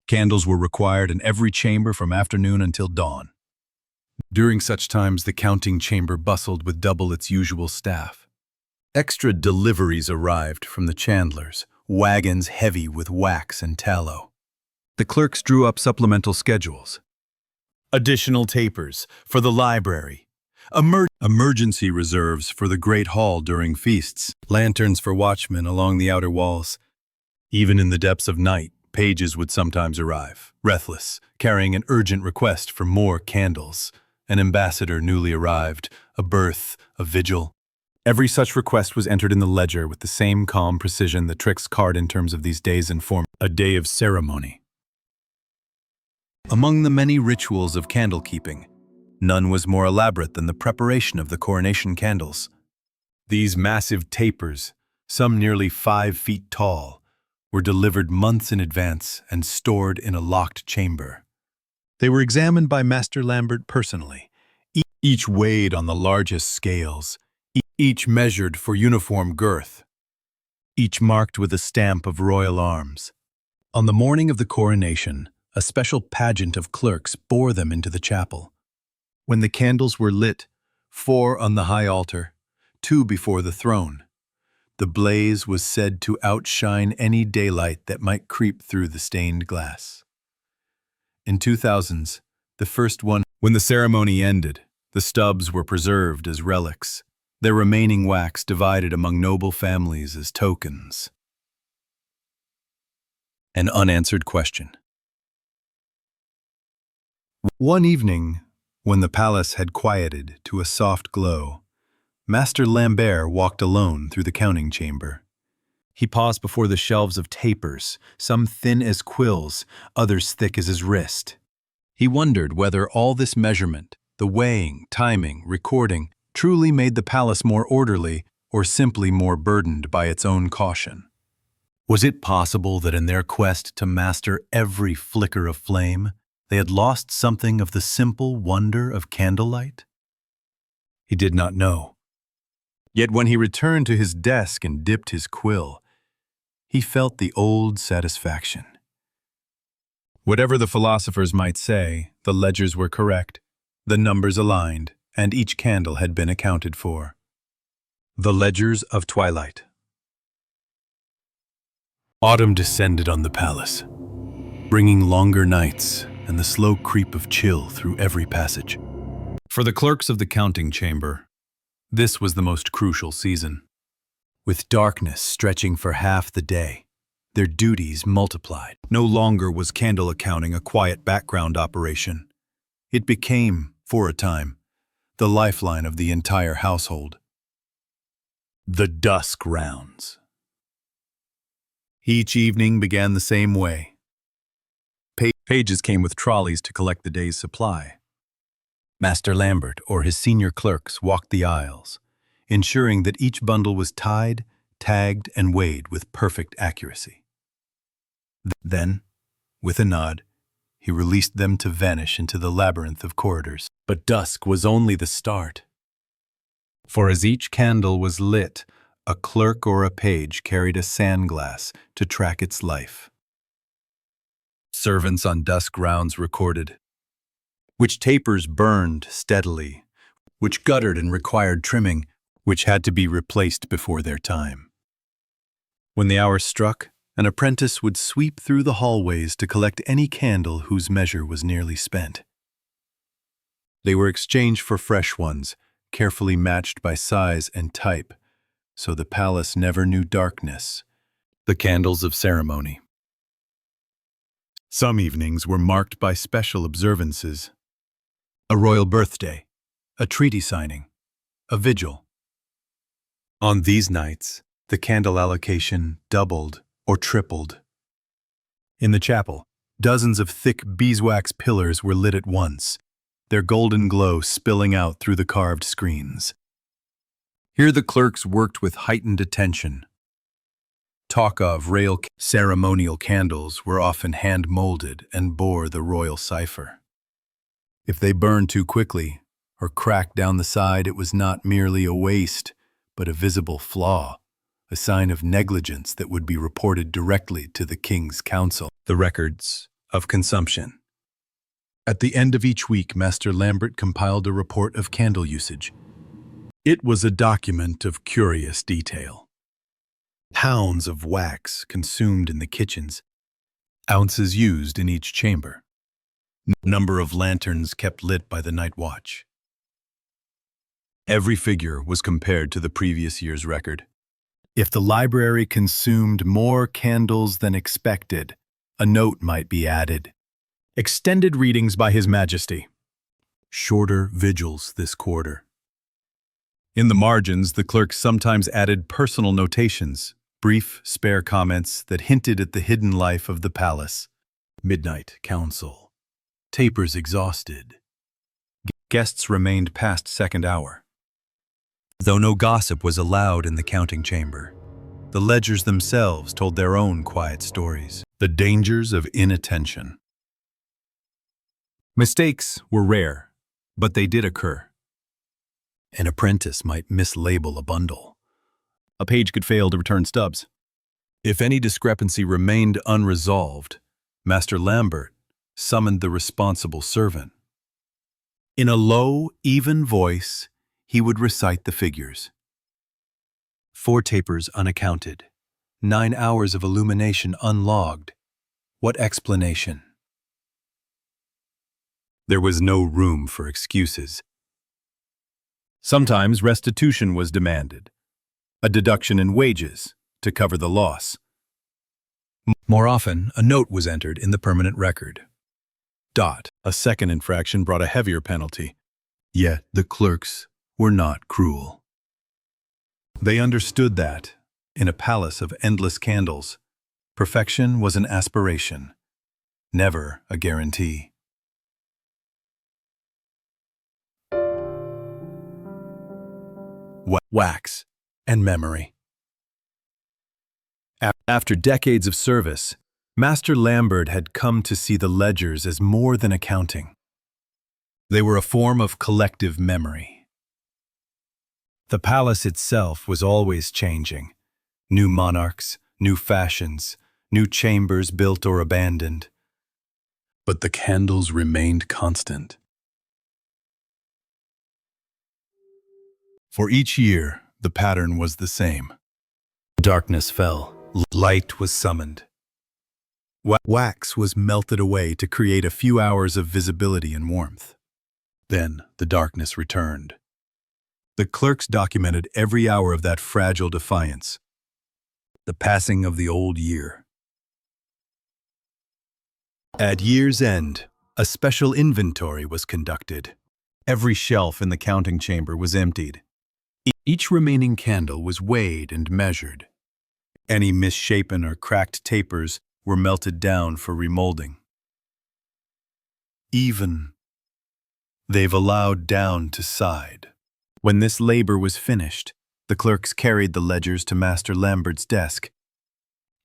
Candles were required in every chamber from afternoon until dawn. During such times, the counting chamber bustled with double its usual staff. Extra deliveries arrived from the chandlers, wagons heavy with wax and tallow. The clerks drew up supplemental schedules. Additional tapers for the library. Emergency reserves for the Great Hall during feasts. Lanterns for watchmen along the outer walls. Even in the depths of night, pages would sometimes arrive, breathless, carrying an urgent request for more candles. An ambassador newly arrived, a birth, a vigil. Every such request was entered in the ledger with the same calm precision that tricks card in terms of these days inform a day of ceremony. Among the many rituals of candle-keeping, none was more elaborate than the preparation of the coronation candles. These massive tapers, some nearly 5 feet tall, were delivered months in advance and stored in a locked chamber. They were examined by Master Lambert personally, each weighed on the largest scales, each measured for uniform girth, each marked with a stamp of royal arms. On the morning of the coronation, a special pageant of clerks bore them into the chapel. When the candles were lit, 4 on the high altar, 2 before the throne, the blaze was said to outshine any daylight that might creep through the stained glass. In 2000s, the first one, when the ceremony ended, the stubs were preserved as relics, their remaining wax divided among noble families as tokens. An unanswered question. One evening, when the palace had quieted to a soft glow, Master Lambert walked alone through the counting chamber. He paused before the shelves of tapers, some thin as quills, others thick as his wrist. He wondered whether all this measurement, the weighing, timing, recording, truly made the palace more orderly or simply more burdened by its own caution. Was it possible that in their quest to master every flicker of flame, they had lost something of the simple wonder of candlelight? He did not know. Yet when he returned to his desk and dipped his quill, he felt the old satisfaction. Whatever the philosophers might say, the ledgers were correct, the numbers aligned, and each candle had been accounted for. The Ledgers of Twilight. Autumn descended on the palace, bringing longer nights and the slow creep of chill through every passage. For the clerks of the counting chamber, this was the most crucial season. With darkness stretching for half the day, their duties multiplied. No longer was candle accounting a quiet background operation. It became, for a time, the lifeline of the entire household. The dusk rounds. Each evening began the same way. Pages came with trolleys to collect the day's supply. Master Lambert or his senior clerks walked the aisles, ensuring that each bundle was tied, tagged, and weighed with perfect accuracy. Then, with a nod, he released them to vanish into the labyrinth of corridors. But dusk was only the start. For as each candle was lit, a clerk or a page carried a sandglass to track its life. Servants on dusk rounds recorded which tapers burned steadily, which guttered and required trimming, which had to be replaced before their time. When the hour struck, an apprentice would sweep through the hallways to collect any candle whose measure was nearly spent. They were exchanged for fresh ones, carefully matched by size and type, so the palace never knew darkness. The candles of ceremony. Some evenings were marked by special observances. a royal birthday, a treaty signing, a vigil. On these nights, the candle allocation doubled or tripled. In the chapel, dozens of thick beeswax pillars were lit at once, their golden glow spilling out through the carved screens. Here the clerks worked with heightened attention. Talk of rail ceremonial candles were often hand-molded and bore the royal cipher. If they burned too quickly or cracked down the side, it was not merely a waste, but a visible flaw, a sign of negligence that would be reported directly to the king's council. The records of consumption. At the end of each week, Master Lambert compiled a report of candle usage. It was a document of curious detail. Pounds of wax consumed in the kitchens, ounces used in each chamber, number of lanterns kept lit by the night watch. Every figure was compared to the previous year's record. If the library consumed more candles than expected, a note might be added. Extended readings by His Majesty. Shorter vigils this quarter. In the margins, the clerks sometimes added personal notations, brief, spare comments that hinted at the hidden life of the palace. Midnight council. Tapers exhausted. Guests remained past second hour. Though no gossip was allowed in the counting chamber, the ledgers themselves told their own quiet stories. The dangers of inattention. Mistakes were rare, but they did occur. An apprentice might mislabel a bundle. A page could fail to return stubs. If any discrepancy remained unresolved, Master Lambert summoned the responsible servant. In a low, even voice, he would recite the figures. 4 tapers unaccounted. 9 hours of illumination unlogged. What explanation? There was no room for excuses. Sometimes restitution was demanded, a deduction in wages to cover the loss. More often, a note was entered in the permanent record. A second infraction brought a heavier penalty. Yet the clerks were not cruel. They understood that, in a palace of endless candles, perfection was an aspiration, never a guarantee. Wax and memory. After decades of service, Master Lambert had come to see the ledgers as more than accounting. They were a form of collective memory. The palace itself was always changing. New monarchs, new fashions, new chambers built or abandoned. But the candles remained constant. For each year, the pattern was the same. Darkness fell, light was summoned. Wax was melted away to create a few hours of visibility and warmth. Then the darkness returned. The clerks documented every hour of that fragile defiance, the passing of the old year. At year's end, a special inventory was conducted. Every shelf in the counting chamber was emptied. Each remaining candle was weighed and measured. Any misshapen or cracked tapers were melted down for remolding. Even they've allowed down to side. When this labor was finished, the clerks carried the ledgers to Master Lambert's desk.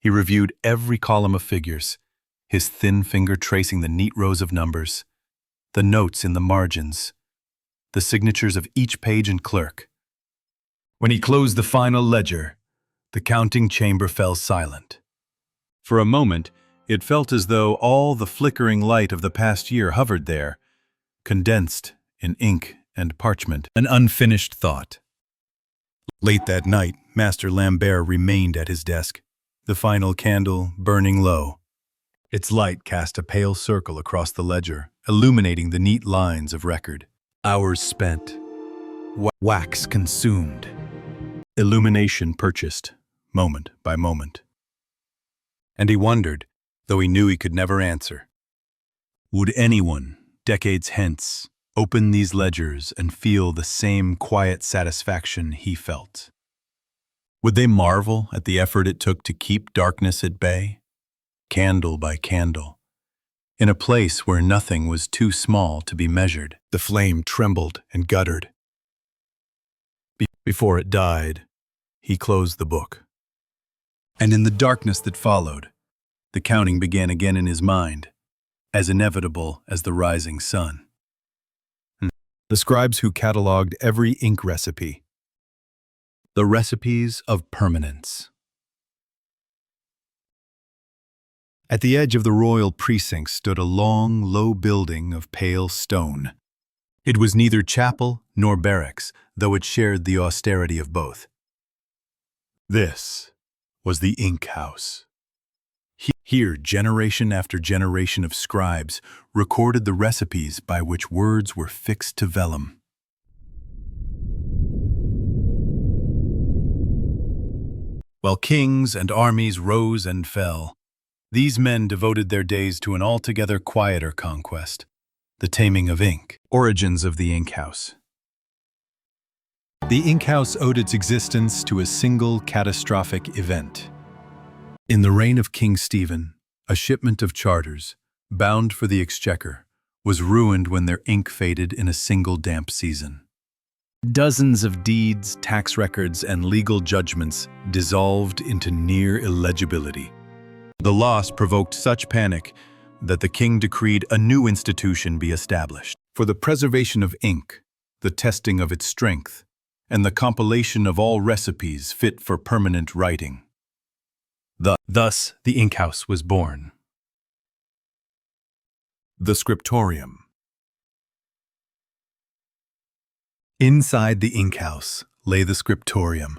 He reviewed every column of figures, his thin finger tracing the neat rows of numbers, the notes in the margins, the signatures of each page and clerk. When he closed the final ledger, the counting chamber fell silent. For a moment, it felt as though all the flickering light of the past year hovered there, condensed in ink and parchment, an unfinished thought. Late that night, Master Lambert remained at his desk, the final candle burning low. Its light cast a pale circle across the ledger, illuminating the neat lines of record. Hours spent. Wax consumed. Illumination purchased, moment by moment. And he wondered, though he knew he could never answer, would anyone, decades hence, Open these ledgers and feel the same quiet satisfaction he felt. Would they marvel at the effort it took to keep darkness at bay, candle by candle, in a place where nothing was too small to be measured? The flame trembled and guttered. Before it died, he closed the book. And in the darkness that followed, the counting began again in his mind, as inevitable as the rising sun. The scribes who cataloged every ink recipe. The recipes of permanence. At the edge of the royal precincts stood a long, low building of pale stone. It was neither chapel nor barracks, though it shared the austerity of both. This was the ink house. Here, generation after generation of scribes recorded the recipes by which words were fixed to vellum. While kings and armies rose and fell, these men devoted their days to an altogether quieter conquest, the taming of ink. Origins of the ink house. The ink house owed its existence to a single catastrophic event. In the reign of King Stephen, a shipment of charters, bound for the exchequer, was ruined when their ink faded in a single damp season. Dozens of deeds, tax records, and legal judgments dissolved into near illegibility. The loss provoked such panic that the king decreed a new institution be established for the preservation of ink, the testing of its strength, and the compilation of all recipes fit for permanent writing. Thus, the ink house was born. The scriptorium. Inside the ink house lay the scriptorium,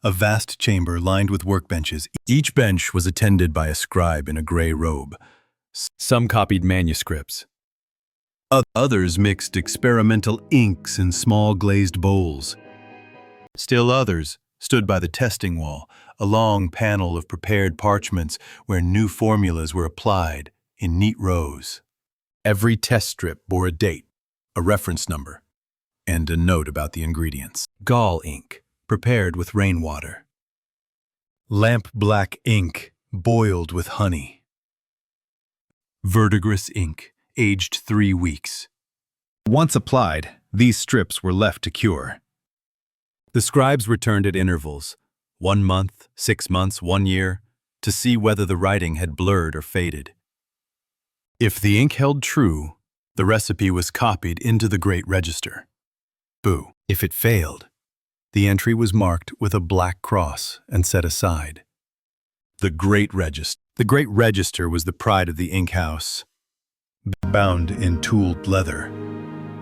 a vast chamber lined with workbenches. Each bench was attended by a scribe in a gray robe. Some copied manuscripts. Others mixed experimental inks in small glazed bowls. Still others stood by the testing wall, a long panel of prepared parchments where new formulas were applied in neat rows. Every test strip bore a date, a reference number, and a note about the ingredients. Gall ink, prepared with rainwater. Lamp black ink, boiled with honey. Verdigris ink, aged 3 weeks. Once applied, these strips were left to cure. The scribes returned at intervals, 1 month, 6 months, 1 year, to see whether the writing had blurred or faded. If the ink held true, the recipe was copied into the Great Register. If it failed, the entry was marked with a black cross and set aside. The Great Register. The Great Register was the pride of the ink house. Bound in tooled leather,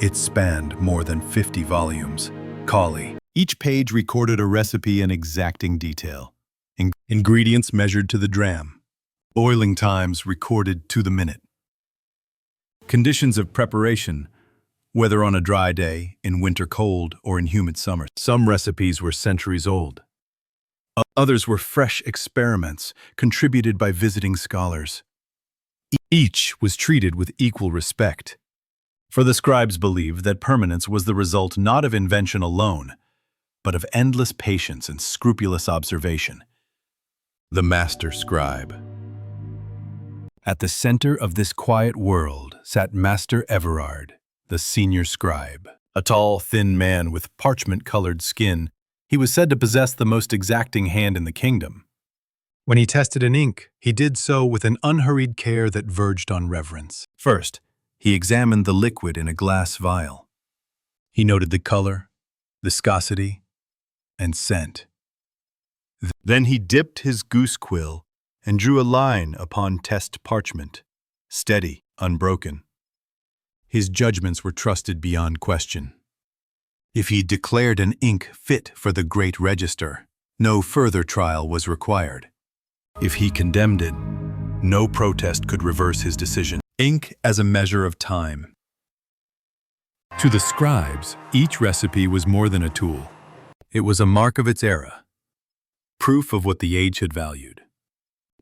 it spanned more than 50 volumes. Collie. Each page recorded a recipe in exacting detail. Ingredients measured to the dram. Boiling times recorded to the minute. Conditions of preparation, whether on a dry day, in winter cold, or in humid summer. Some recipes were centuries old. Others were fresh experiments contributed by visiting scholars. Each was treated with equal respect, for the scribes believed that permanence was the result not of invention alone, but of endless patience and scrupulous observation. The master scribe. At the center of this quiet world sat Master Everard, the senior scribe. A tall, thin man with parchment-colored skin, he was said to possess the most exacting hand in the kingdom. When he tested an ink, he did so with an unhurried care that verged on reverence. First, he examined the liquid in a glass vial. He noted the color, viscosity, and scent. Then he dipped his goose quill and drew a line upon test parchment, steady, unbroken. His judgments were trusted beyond question. If he declared an ink fit for the Great Register, no further trial was required. If he condemned it, no protest could reverse his decision. Ink as a measure of time. To the scribes, each recipe was more than a tool. It was a mark of its era, proof of what the age had valued.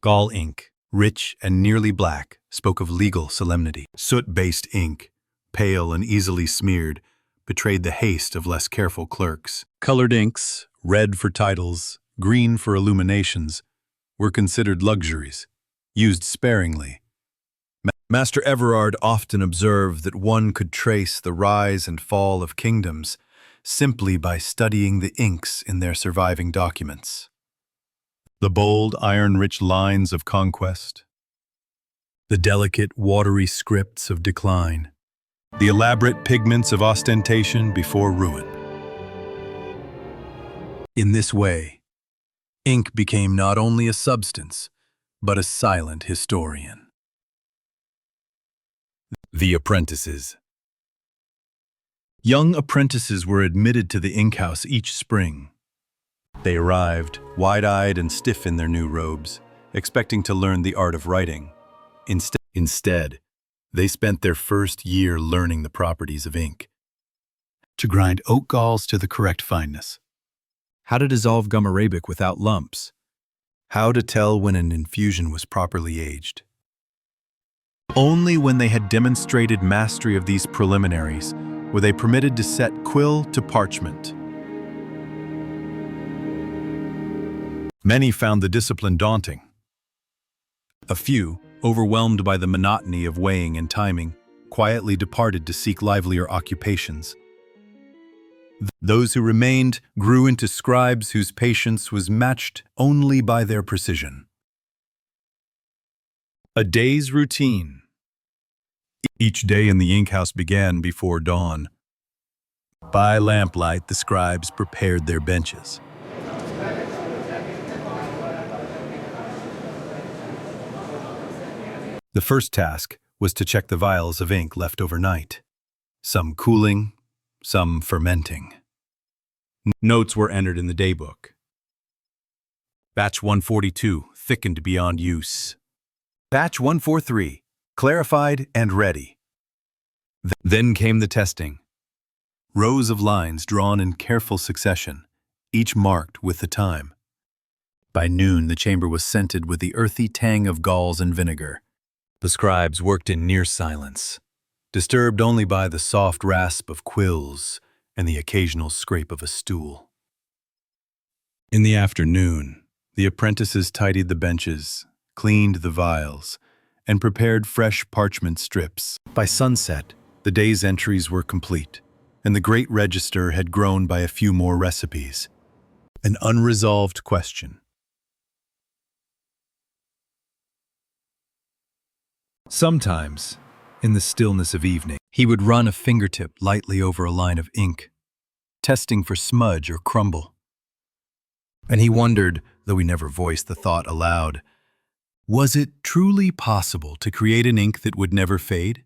Gall ink, rich and nearly black, spoke of legal solemnity. Soot-based ink, pale and easily smeared, betrayed the haste of less careful clerks. Colored inks, red for titles, Green for illuminations, were considered luxuries, used sparingly. Master Everard often observed that one could trace the rise and fall of kingdoms simply by studying the inks in their surviving documents. The bold, iron-rich lines of conquest, the delicate, watery scripts of decline, the elaborate pigments of ostentation before ruin. In this way, ink became not only a substance, but a silent historian. The apprentices. Young apprentices were admitted to the ink house each spring. They arrived, wide-eyed and stiff in their new robes, expecting to learn the art of writing. Instead, they spent their first year learning the properties of ink. To grind oak galls to the correct fineness. How to dissolve gum arabic without lumps. How to tell when an infusion was properly aged. Only when they had demonstrated mastery of these preliminaries were they permitted to set quill to parchment. Many found the discipline daunting. A few, overwhelmed by the monotony of weighing and timing, quietly departed to seek livelier occupations. Those who remained grew into scribes whose patience was matched only by their precision. A day's routine. Each day in the ink house began before dawn. By lamplight, the scribes prepared their benches. The first task was to check the vials of ink left overnight, some cooling, some fermenting. Notes were entered in the daybook. Batch 142, thickened beyond use. Batch 143, clarified and ready. Then came the testing. Rows of lines drawn in careful succession, each marked with the time. By noon, the chamber was scented with the earthy tang of galls and vinegar. The scribes worked in near silence, disturbed only by the soft rasp of quills and the occasional scrape of a stool. In the afternoon, the apprentices tidied the benches, cleaned the vials, and prepared fresh parchment strips. By sunset, the day's entries were complete, and the great register had grown by a few more recipes. An unresolved question. Sometimes, in the stillness of evening, he would run a fingertip lightly over a line of ink, testing for smudge or crumble. And he wondered, though he never voiced the thought aloud, was it truly possible to create an ink that would never fade?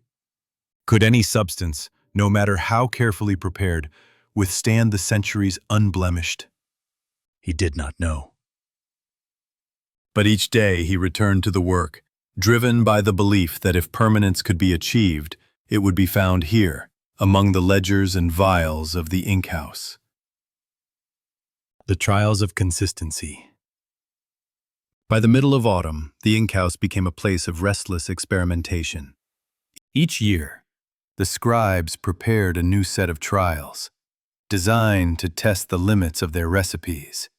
Could any substance, no matter how carefully prepared, withstand the centuries unblemished? He did not know. But each day he returned to the work, driven by the belief that if permanence could be achieved, it would be found here, among the ledgers and vials of the ink house. The trials of consistency. By the middle of autumn, the ink house became a place of restless experimentation. Each year, the scribes prepared a new set of trials, designed to test the limits of their recipes.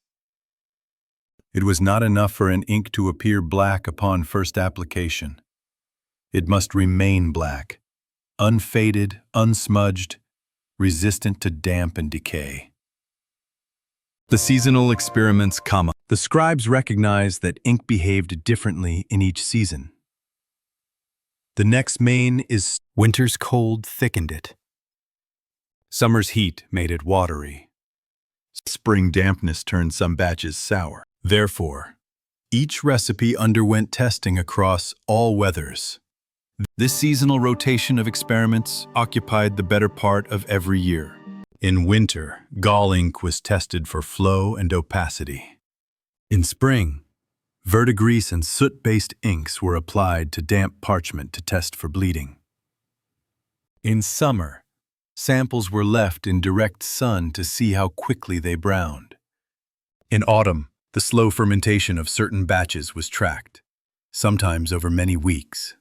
It was not enough for an ink to appear black upon first application. It must remain black, unfaded, unsmudged, resistant to damp and decay. The seasonal experiments, the scribes recognized that ink behaved differently in each season. The next main is winter's cold thickened it. Summer's heat made it watery. Spring dampness turned some batches sour. Therefore, each recipe underwent testing across all weathers. This seasonal rotation of experiments occupied the better part of every year. In winter, gall ink was tested for flow and opacity. In spring, verdigris and soot-based inks were applied to damp parchment to test for bleeding. In summer, samples were left in direct sun to see how quickly they browned. In autumn, the slow fermentation of certain batches was tracked, sometimes over many weeks.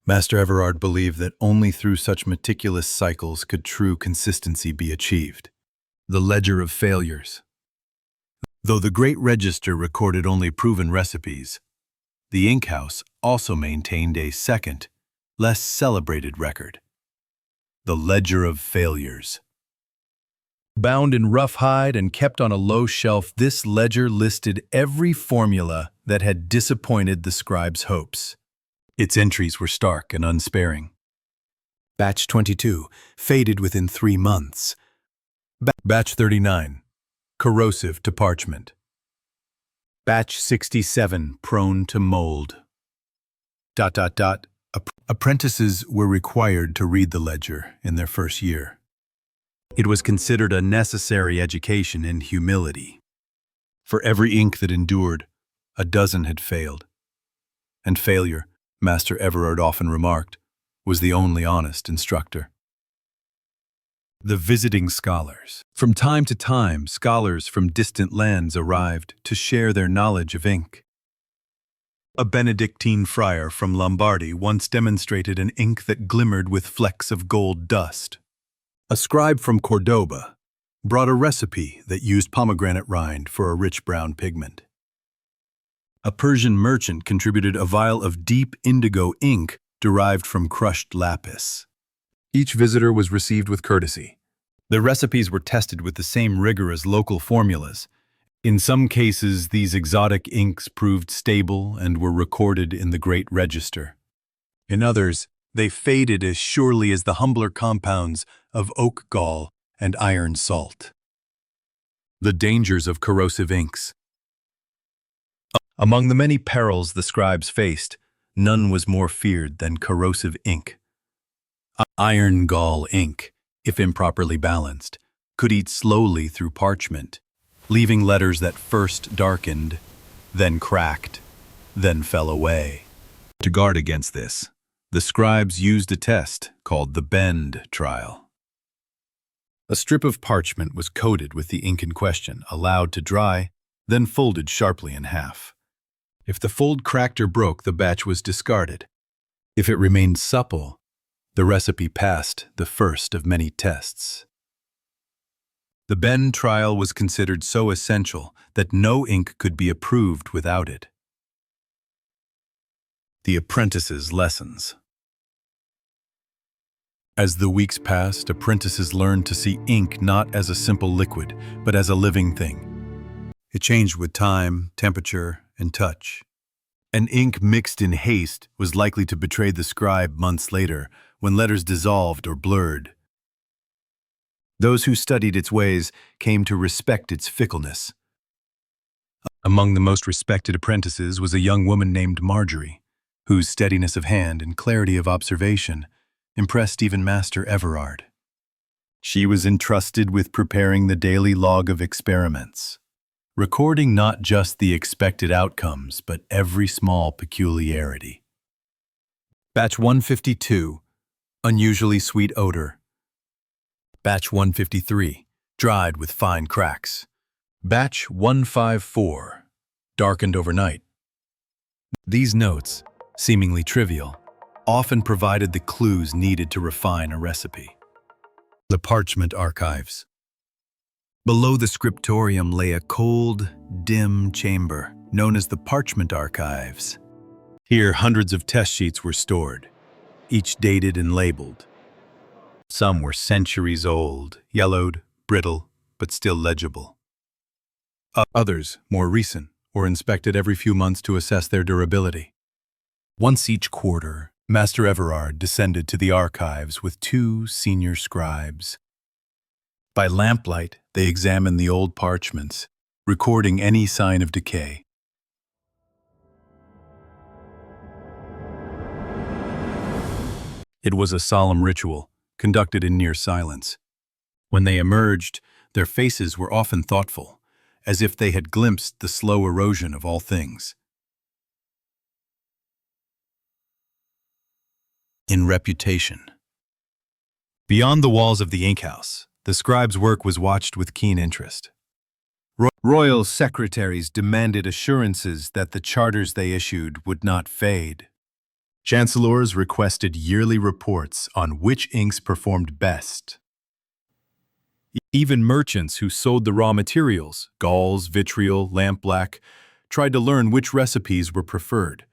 Master Everard believed that only through such meticulous cycles could true consistency be achieved. The Ledger of Failures. Though the Great Register recorded only proven recipes, the ink house also maintained a second, less celebrated record. The Ledger of Failures. Bound in rough hide and kept on a low shelf, this ledger listed every formula that had disappointed the scribe's hopes. Its entries were stark and unsparing. Batch 22, faded within 3 months. Batch 39, corrosive to parchment. Batch 67, prone to mold. Apprentices were required to read the ledger in their first year. It was considered a necessary education in humility. For every ink that endured, a dozen had failed. And failure, Master Everard often remarked, was the only honest instructor. The visiting scholars. From time to time, scholars from distant lands arrived to share their knowledge of ink. A Benedictine friar from Lombardy once demonstrated an ink that glimmered with flecks of gold dust. A scribe from Cordoba brought a recipe that used pomegranate rind for a rich brown pigment. A Persian merchant contributed a vial of deep indigo ink derived from crushed lapis. Each visitor was received with courtesy. The recipes were tested with the same rigor as local formulas. In some cases, these exotic inks proved stable and were recorded in the Great Register. In others, they faded as surely as the humbler compounds of oak gall and iron salt. The dangers of corrosive inks. Among the many perils the scribes faced, none was more feared than corrosive ink. Iron gall ink, if improperly balanced, could eat slowly through parchment, leaving letters that first darkened, then cracked, then fell away. To guard against this, the scribes used a test called the bend trial. A strip of parchment was coated with the ink in question, allowed to dry, then folded sharply in half. If the fold cracked or broke, the batch was discarded. If it remained supple, the recipe passed the first of many tests. The bend trial was considered so essential that no ink could be approved without it. The apprentice's lessons. As the weeks passed, apprentices learned to see ink not as a simple liquid, but as a living thing. It changed with time, temperature, and touch. An ink mixed in haste was likely to betray the scribe months later, when letters dissolved or blurred. Those who studied its ways came to respect its fickleness. Among the most respected apprentices was a young woman named Marjorie, whose steadiness of hand and clarity of observation impressed even Master Everard. She was entrusted with preparing the daily log of experiments, recording not just the expected outcomes, but every small peculiarity. Batch 152, unusually sweet odor. Batch 153, dried with fine cracks. Batch 154, darkened overnight. These notes, seemingly trivial, often provided the clues needed to refine a recipe. The parchment archives. Below the scriptorium lay a cold, dim chamber known as the parchment archives. Here, hundreds of test sheets were stored, each dated and labeled. Some were centuries old, yellowed, brittle, but still legible. Others, more recent, were inspected every few months to assess their durability. Once each quarter, Master Everard descended to the archives with 2 senior scribes. By lamplight, they examined the old parchments, recording any sign of decay. It was a solemn ritual, conducted in near silence. When they emerged, their faces were often thoughtful, as if they had glimpsed the slow erosion of all things. In reputation. Beyond the walls of the ink house, the scribe's work was watched with keen interest. Royal secretaries demanded assurances that the charters they issued would not fade. Chancellors requested yearly reports on which inks performed best. Even merchants who sold the raw materials, galls, vitriol, lampblack, tried to learn which recipes were preferred,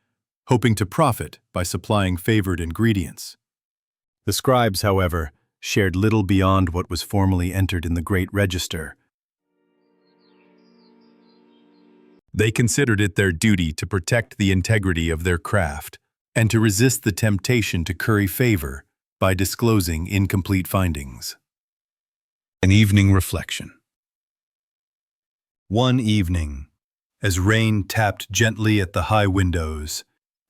hoping to profit by supplying favored ingredients. The scribes, however, shared little beyond what was formally entered in the Great Register. They considered it their duty to protect the integrity of their craft and to resist the temptation to curry favor by disclosing incomplete findings. An evening reflection. One evening, as rain tapped gently at the high windows,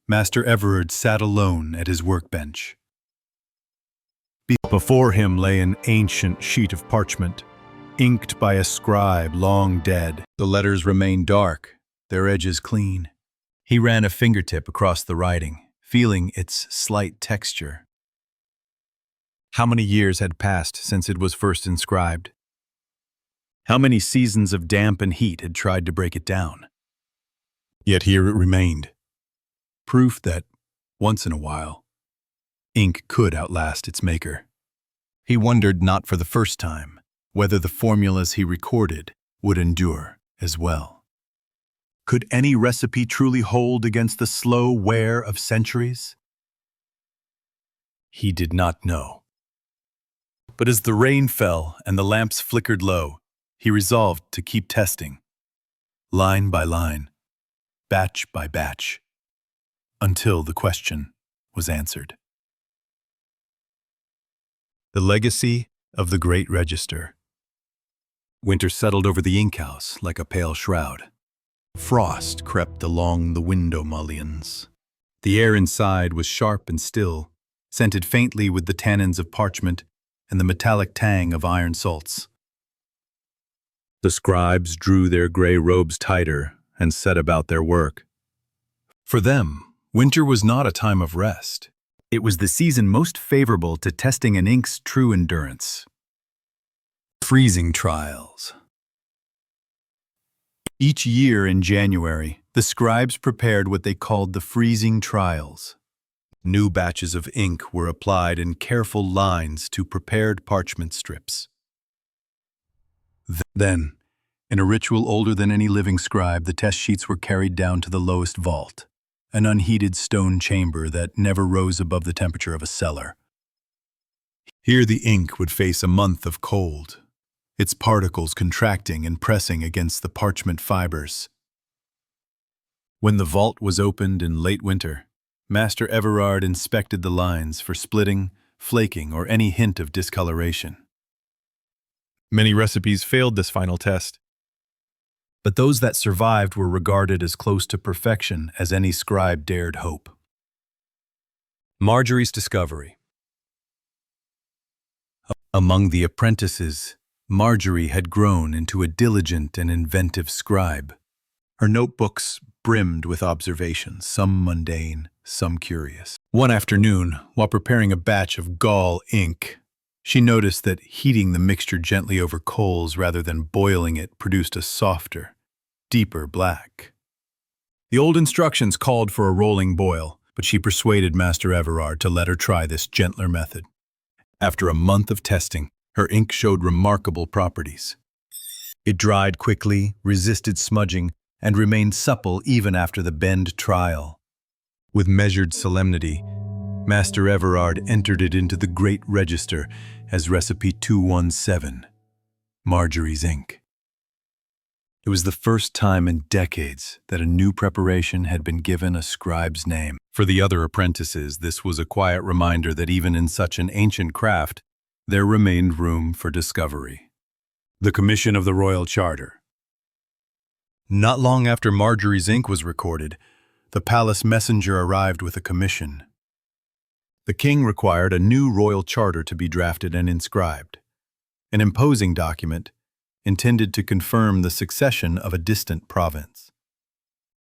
Master Everard sat alone at his workbench. Before him lay an ancient sheet of parchment, inked by a scribe long dead. The letters remained dark, their edges clean. He ran a fingertip across the writing, feeling its slight texture. How many years had passed since it was first inscribed? How many seasons of damp and heat had tried to break it down? Yet here it remained, proof that, once in a while, ink could outlast its maker. He wondered not for the first time whether the formulas he recorded would endure as well. Could any recipe truly hold against the slow wear of centuries? He did not know. But as the rain fell and the lamps flickered low, he resolved to keep testing, line by line, batch by batch, until the question was answered. The legacy of the Great Register. Winter settled over the ink house like a pale shroud. Frost crept along the window mullions. The air inside was sharp and still, scented faintly with the tannins of parchment and the metallic tang of iron salts. The scribes drew their gray robes tighter and set about their work. For them, winter was not a time of rest. It was the season most favorable to testing an ink's true endurance. Freezing trials. Each year in January, the scribes prepared what they called the freezing trials. New batches of ink were applied in careful lines to prepared parchment strips. Then, in a ritual older than any living scribe, the test sheets were carried down to the lowest vault, an unheated stone chamber that never rose above the temperature of a cellar. Here the ink would face a month of cold, its particles contracting and pressing against the parchment fibers. When the vault was opened in late winter, Master Everard inspected the lines for splitting, flaking, or any hint of discoloration. Many recipes failed this final test, but those that survived were regarded as close to perfection as any scribe dared hope. Marjorie's discovery. Among the apprentices, Marjorie had grown into a diligent and inventive scribe. Her notebooks brimmed with observations, some mundane, some curious. One afternoon, while preparing a batch of gall ink, she noticed that heating the mixture gently over coals rather than boiling it produced a softer, deeper black. The old instructions called for a rolling boil, but she persuaded Master Everard to let her try this gentler method. After a month of testing, her ink showed remarkable properties. It dried quickly, resisted smudging, and remained supple even after the bend trial. With measured solemnity, Master Everard entered it into the Great Register as Recipe 217, Marjorie's ink. It was the first time in decades that a new preparation had been given a scribe's name. For the other apprentices, this was a quiet reminder that even in such an ancient craft, there remained room for discovery. The Commission of the Royal Charter. Not long after Marjorie's ink was recorded, the palace messenger arrived with a commission. The king required a new royal charter to be drafted and inscribed, an imposing document intended to confirm the succession of a distant province.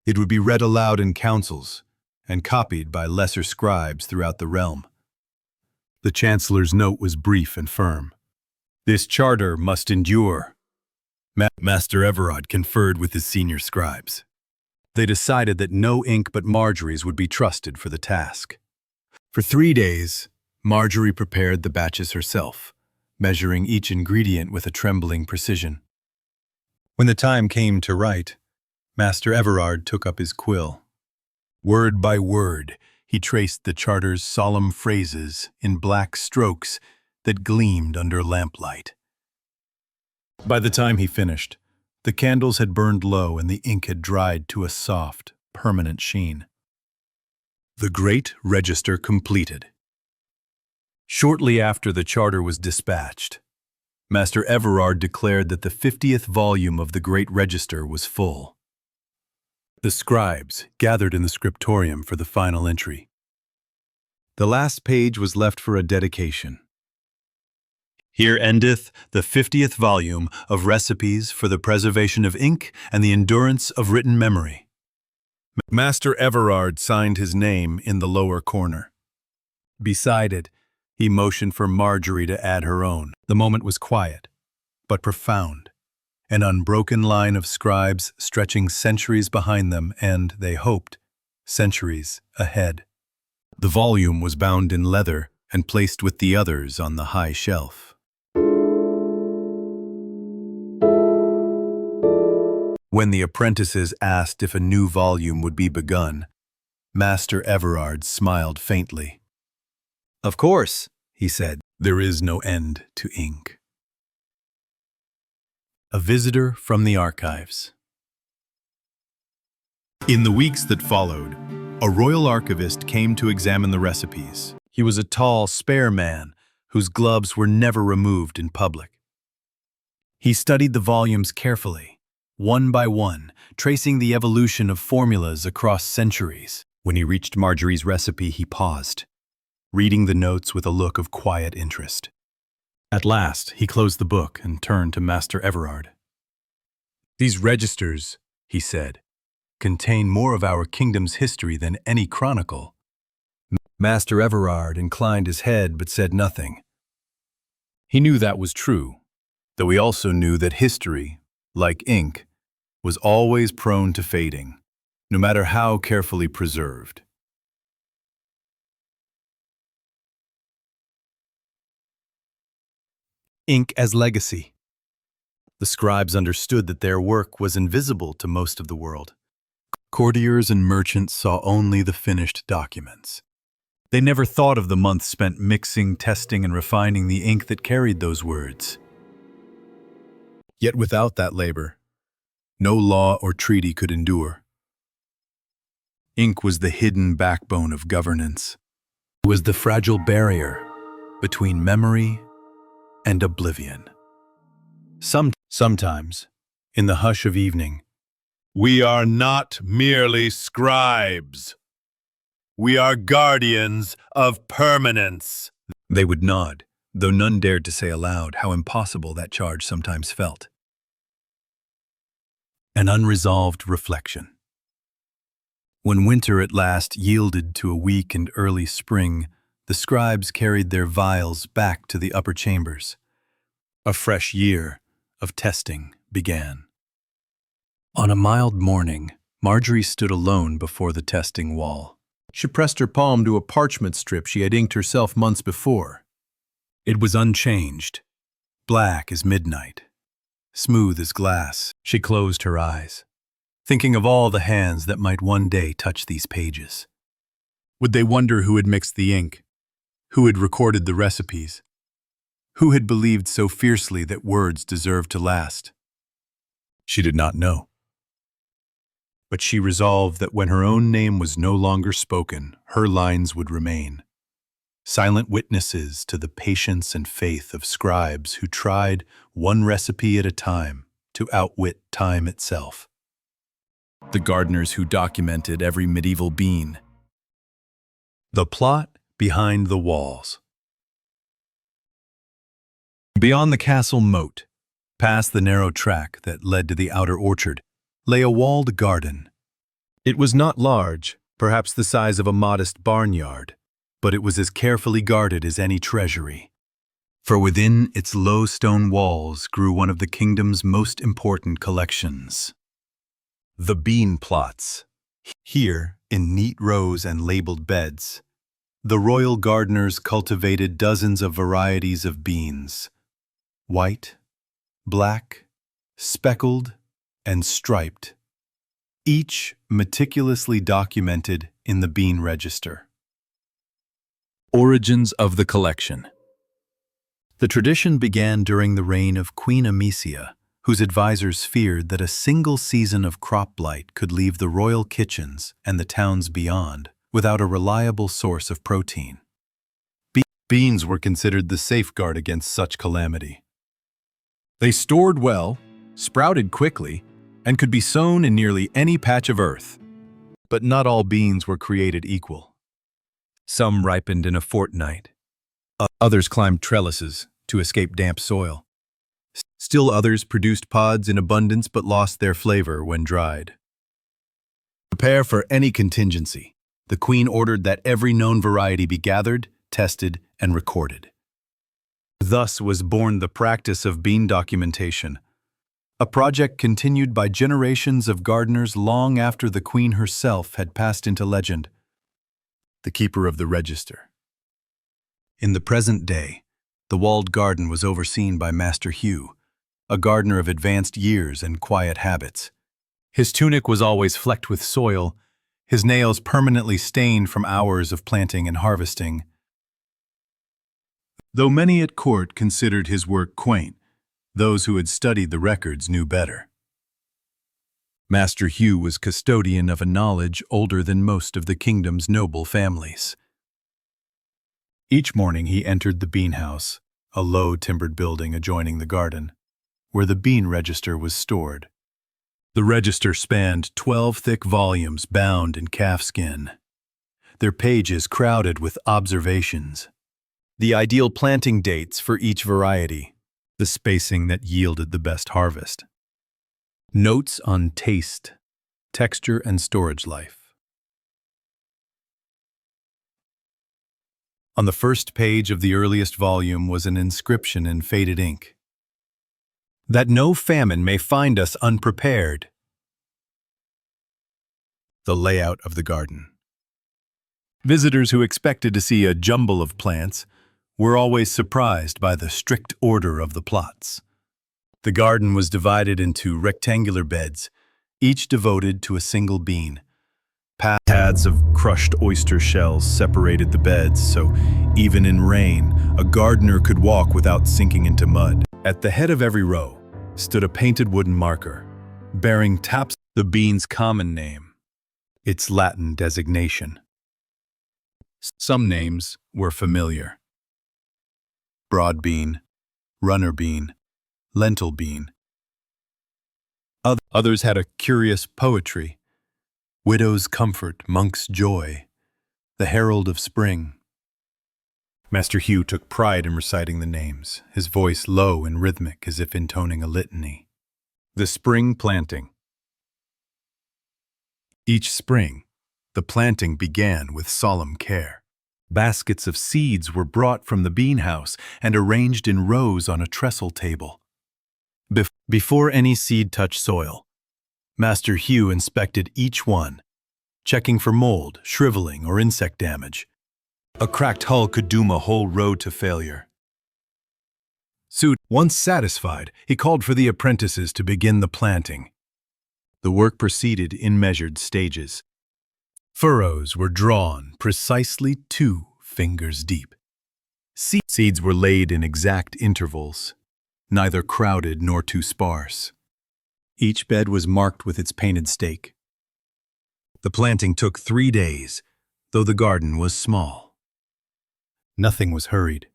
It would be read aloud in councils and copied by lesser scribes throughout the realm. The chancellor's note was brief and firm. This charter must endure. Master Everard conferred with his senior scribes. They decided that no ink but Marjorie's would be trusted for the task. For 3 days, Marjorie prepared the batches herself, measuring each ingredient with a trembling precision. When the time came to write, Master Everard took up his quill. Word by word, he traced the charter's solemn phrases in black strokes that gleamed under lamplight. By the time he finished, the candles had burned low and the ink had dried to a soft, permanent sheen. The Great Register completed. Shortly after the charter was dispatched, Master Everard declared that the 50th volume of the Great Register was full. The scribes gathered in the scriptorium for the final entry. The last page was left for a dedication. Here endeth the 50th volume of Recipes for the Preservation of Ink and the Endurance of Written Memory. Master Everard signed his name in the lower corner. Beside it, he motioned for Marjorie to add her own. The moment was quiet, but profound. An unbroken line of scribes stretching centuries behind them and, they hoped, centuries ahead. The volume was bound in leather and placed with the others on the high shelf. When the apprentices asked if a new volume would be begun, Master Everard smiled faintly. "Of course," he said, "there is no end to ink." A visitor from the archives. In the weeks that followed, a royal archivist came to examine the recipes. He was a tall, spare man whose gloves were never removed in public. He studied the volumes carefully, one by one, tracing the evolution of formulas across centuries. When he reached Marjorie's recipe, he paused, reading the notes with a look of quiet interest. At last, he closed the book and turned to Master Everard. "These registers," he said, "contain more of our kingdom's history than any chronicle." Master Everard inclined his head but said nothing. He knew that was true, though he also knew that history, like ink, was always prone to fading, no matter how carefully preserved. Ink as legacy. The scribes understood that their work was invisible to most of the world. Courtiers and merchants saw only the finished documents. They never thought of the months spent mixing, testing, and refining the ink that carried those words. Yet without that labor, no law or treaty could endure. Ink was the hidden backbone of governance. It was the fragile barrier between memory and oblivion. Sometimes, in the hush of evening, "We are not merely scribes. We are guardians of permanence," they would nod, though none dared to say aloud how impossible that charge sometimes felt. An unresolved reflection. When winter at last yielded to a weak and early spring, the scribes carried their vials back to the upper chambers. A fresh year of testing began. On a mild morning, Marjorie stood alone before the testing wall. She pressed her palm to a parchment strip she had inked herself months before. It was unchanged, black as midnight, smooth as glass. She closed her eyes, thinking of all the hands that might one day touch these pages. Would they wonder who had mixed the ink? Who had recorded the recipes? Who had believed so fiercely that words deserved to last? She did not know. But she resolved that when her own name was no longer spoken, her lines would remain. Silent witnesses to the patience and faith of scribes who tried, one recipe at a time, to outwit time itself. The gardeners who documented every medieval bean. The plot behind the walls. Beyond the castle moat, past the narrow track that led to the outer orchard, lay a walled garden. It was not large, perhaps the size of a modest barnyard, but it was as carefully guarded as any treasury. For within its low stone walls grew one of the kingdom's most important collections. The bean plots. Here, in neat rows and labeled beds, The royal gardeners cultivated dozens of varieties of beans: white, black, speckled, and striped, each meticulously documented in the bean register. Origins of the collection. The tradition began during the reign of Queen Amicia, whose advisors feared that a single season of crop blight could leave the royal kitchens and the towns beyond without a reliable source of protein. Beans were considered the safeguard against such calamity. They stored well, sprouted quickly, and could be sown in nearly any patch of earth. But not all beans were created equal. Some ripened in a fortnight. Others climbed trellises to escape damp soil. Still others produced pods in abundance but lost their flavor when dried. To prepare for any contingency, the Queen ordered that every known variety be gathered, tested, and recorded. Thus was born the practice of bean documentation, a project continued by generations of gardeners long after the Queen herself had passed into legend. The keeper of the register. In the present day, the walled garden was overseen by Master Hugh, a gardener of advanced years and quiet habits. His tunic was always flecked with soil, his nails permanently stained from hours of planting and harvesting. Though many at court considered his work quaint, those who had studied the records knew better. Master Hugh was custodian of a knowledge older than most of the kingdom's noble families. Each morning he entered the bean house, a low timbered building adjoining the garden, where the bean register was stored. The register spanned 12 thick volumes bound in calfskin, their pages crowded with observations, the ideal planting dates for each variety, the spacing that yielded the best harvest, notes on taste, texture, and storage life. On the first page of the earliest volume was an inscription in faded ink: "That no famine may find us unprepared." The layout of the garden. Visitors who expected to see a jumble of plants were always surprised by the strict order of the plots. The garden was divided into rectangular beds, each devoted to a single bean. Pads of crushed oyster shells separated the beds, so even in rain, a gardener could walk without sinking into mud. At the head of every row stood a painted wooden marker, bearing taps the bean's common name, its Latin designation. Some names were familiar: broad bean, runner bean, lentil bean. Others had a curious poetry: widow's comfort, monk's joy, the herald of spring. Master Hugh took pride in reciting the names, his voice low and rhythmic as if intoning a litany. The spring planting. Each spring, the planting began with solemn care. Baskets of seeds were brought from the bean house and arranged in rows on a trestle table. Before any seed touched soil, Master Hugh inspected each one, checking for mold, shriveling, or insect damage. A cracked hull could doom a whole row to failure. Once satisfied, he called for the apprentices to begin the planting. The work proceeded in measured stages. Furrows were drawn precisely 2 fingers deep. Seeds were laid in exact intervals, neither crowded nor too sparse. Each bed was marked with its painted stake. The planting took 3 days, though the garden was small. Nothing was hurried.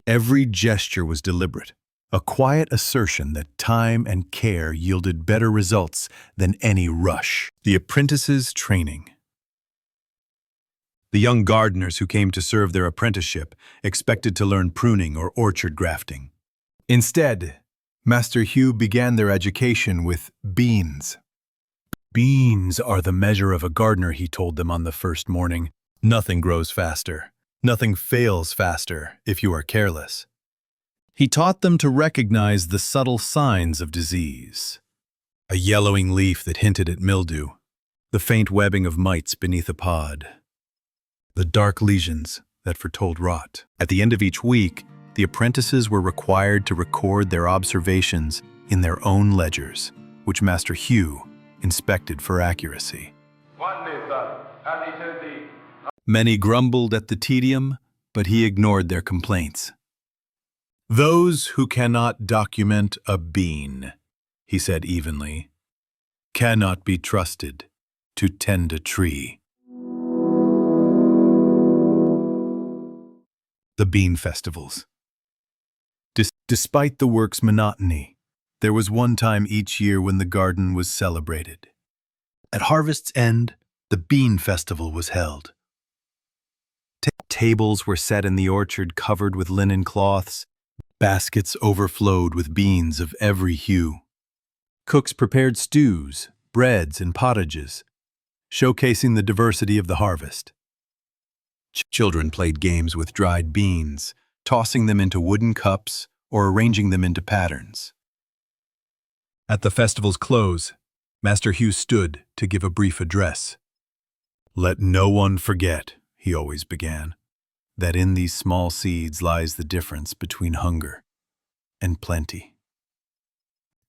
Every gesture was deliberate, a quiet assertion that time and care yielded better results than any rush. The apprentices' training. The young gardeners who came to serve their apprenticeship expected to learn pruning or orchard grafting. Instead, Master Hugh began their education with beans. Beans are the measure of a gardener, he told them on the first morning. Nothing grows faster. Nothing fails faster if you are careless. He taught them to recognize the subtle signs of disease: a yellowing leaf that hinted at mildew, the faint webbing of mites beneath a pod. the dark lesions that foretold rot. At the end of each week, the apprentices were required to record their observations in their own ledgers, which Master Hugh inspected for accuracy. Many grumbled at the tedium, but he ignored their complaints. "Those who cannot document a bean," he said evenly, "cannot be trusted to tend a tree." The Bean Festivals. Despite the work's monotony, there was one time each year when the garden was celebrated. At harvest's end, the Bean Festival was held. Tables were set in the orchard covered with linen cloths. Baskets overflowed with beans of every hue. Cooks prepared stews, breads, and pottages, showcasing the diversity of the harvest. Children played games with dried beans, tossing them into wooden cups or arranging them into patterns. At the festival's close, Master Hugh stood to give a brief address. "Let no one forget," he always began, "that in these small seeds lies the difference between hunger and plenty."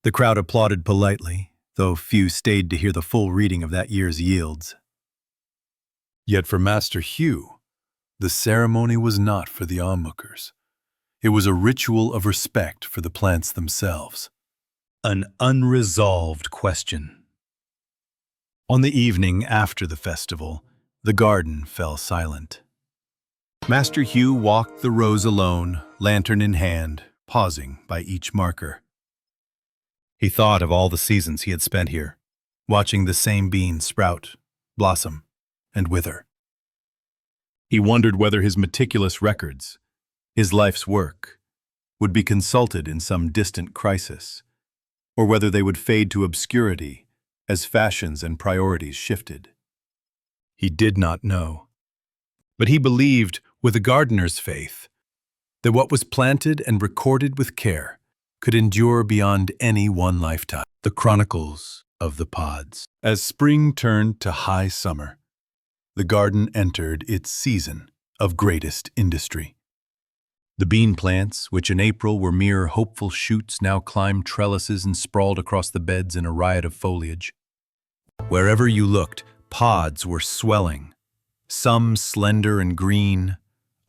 The crowd applauded politely, though few stayed to hear the full reading of that year's yields. Yet for Master Hugh, the ceremony was not for the onlookers. It was a ritual of respect for the plants themselves. An unresolved question. On the evening after the festival, the garden fell silent. Master Hugh walked the rows alone, lantern in hand, pausing by each marker. He thought of all the seasons he had spent here, watching the same beans sprout, blossom, and wither. He wondered whether his meticulous records, his life's work, would be consulted in some distant crisis, or whether they would fade to obscurity as fashions and priorities shifted. He did not know. But he believed, with a gardener's faith, that what was planted and recorded with care could endure beyond any one lifetime. The Chronicles of the Pods. As spring turned to high summer, the garden entered its season of greatest industry. The bean plants, which in April were mere hopeful shoots, now climbed trellises and sprawled across the beds in a riot of foliage. Wherever you looked, pods were swelling, some slender and green,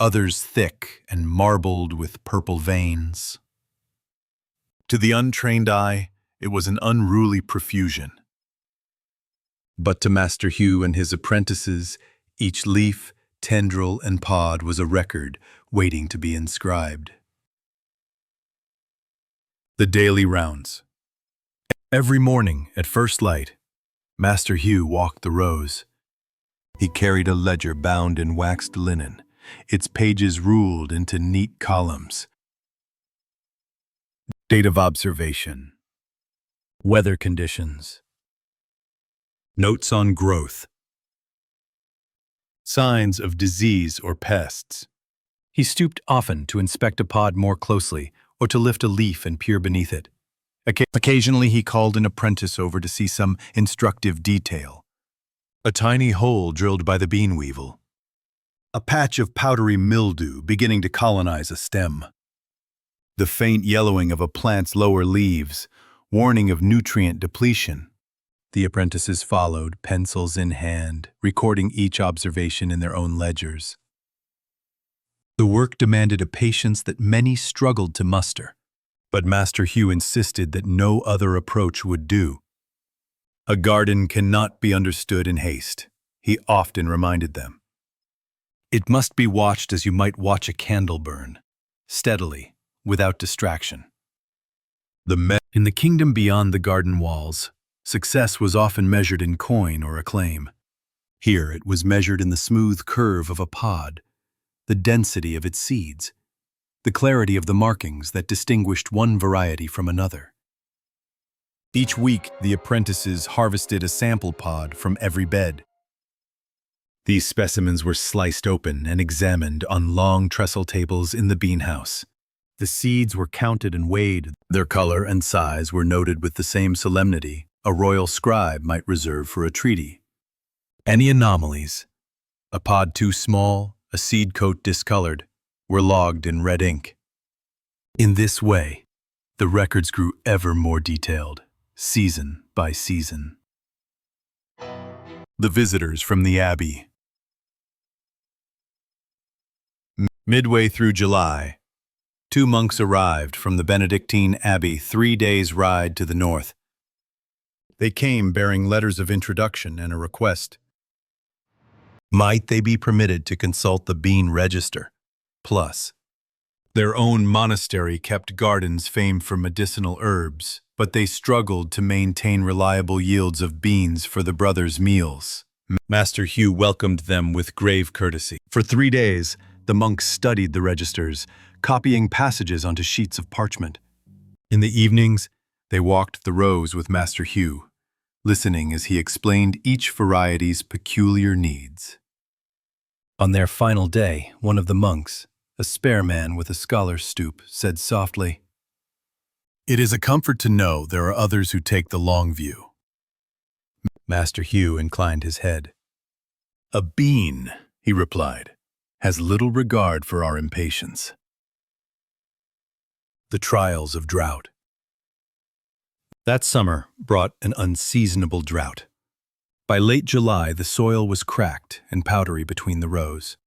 others thick and marbled with purple veins. To the untrained eye, it was an unruly profusion. But to Master Hugh and his apprentices, each leaf, tendril, and pod was a record waiting to be inscribed. The daily rounds. Every morning at first light, Master Hugh walked the rows. He carried a ledger bound in waxed linen, its pages ruled into neat columns. Date of observation. Weather conditions. Notes on growth. Signs of disease or pests. He stooped often to inspect a pod more closely or to lift a leaf and peer beneath it. Occasionally he called an apprentice over to see some instructive detail. A tiny hole drilled by the bean weevil. A patch of powdery mildew beginning to colonize a stem. The faint yellowing of a plant's lower leaves, warning of nutrient depletion. The apprentices followed, pencils in hand, recording each observation in their own ledgers. The work demanded a patience that many struggled to muster, but Master Hugh insisted that no other approach would do. A garden cannot be understood in haste, he often reminded them. It must be watched as you might watch a candle burn, steadily, without distraction. In the kingdom beyond the garden walls, success was often measured in coin or acclaim. Here it was measured in the smooth curve of a pod, the density of its seeds, the clarity of the markings that distinguished one variety from another. Each week, the apprentices harvested a sample pod from every bed. These specimens were sliced open and examined on long trestle tables in the bean house. The seeds were counted and weighed. Their color and size were noted with the same solemnity a royal scribe might reserve for a treaty. Any anomalies, A pod too small, a seed coat discolored, were logged in red ink. In this way, the records grew ever more detailed, season by season. The visitors from the Abbey. Midway through July, 2 monks arrived from the Benedictine Abbey 3 days' ride to the north. They came bearing letters of introduction and a request. Might they be permitted to consult the bean register? Plus, their own monastery kept gardens famed for medicinal herbs, but they struggled to maintain reliable yields of beans for the brothers' meals. Master Hugh welcomed them with grave courtesy. For 3 days, the monks studied the registers, copying passages onto sheets of parchment. In the evenings, they walked the rows with Master Hugh, listening as he explained each variety's peculiar needs. On their final day, one of the monks, a spare man with a scholar's stoop, said softly, "It is a comfort to know there are others who take the long view." Master Hugh inclined his head. "A bean," he replied, "has little regard for our impatience." The trials of drought. That summer brought an unseasonable drought. By late July, the soil was cracked and powdery between the rows.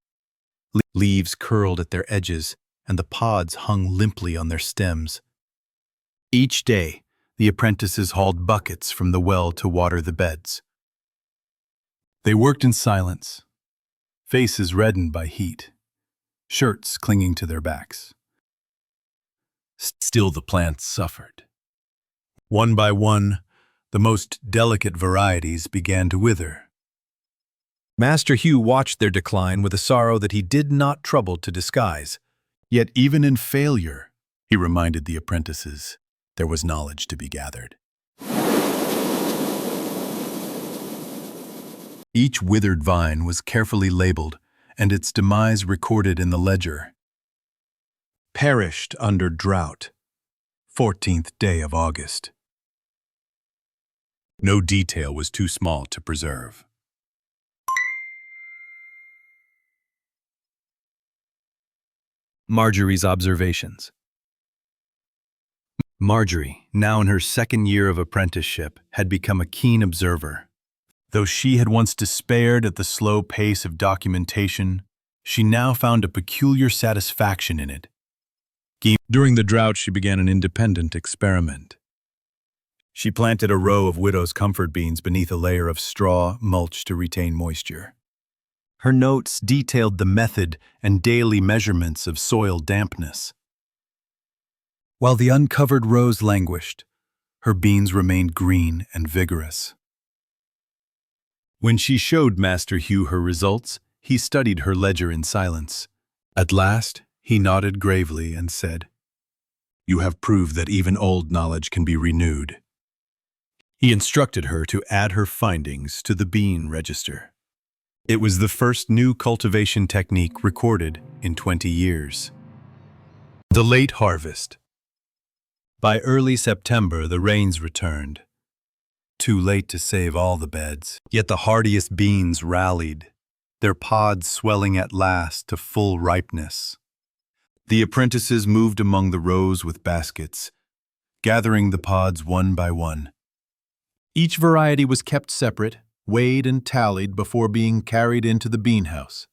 Leaves curled at their edges, and the pods hung limply on their stems. Each day, the apprentices hauled buckets from the well to water the beds. They worked in silence, faces reddened by heat, shirts clinging to their backs. Still the plants suffered. One by one, the most delicate varieties began to wither. Master Hugh watched their decline with a sorrow that he did not trouble to disguise. Yet even in failure, he reminded the apprentices, there was knowledge to be gathered. Each withered vine was carefully labeled, and its demise recorded in the ledger. Perished under drought, 14th day of August. No detail was too small to preserve. Marjorie's observations. Marjorie, now in her 2nd year of apprenticeship, had become a keen observer. Though she had once despaired at the slow pace of documentation, she now found a peculiar satisfaction in it. During the drought, she began an independent experiment. She planted a row of widow's comfort beans beneath a layer of straw mulch to retain moisture. Her notes detailed the method and daily measurements of soil dampness. While the uncovered rows languished, her beans remained green and vigorous. When she showed Master Hugh her results, he studied her ledger in silence. At last, he nodded gravely and said, "You have proved that even old knowledge can be renewed." He instructed her to add her findings to the bean register. It was the first new cultivation technique recorded in 20 years. The late harvest. By early September, the rains returned. Too late to save all the beds, yet the hardiest beans rallied, their pods swelling at last to full ripeness. The apprentices moved among the rows with baskets, gathering the pods one by one. Each variety was kept separate, weighed and tallied before being carried into the bean house.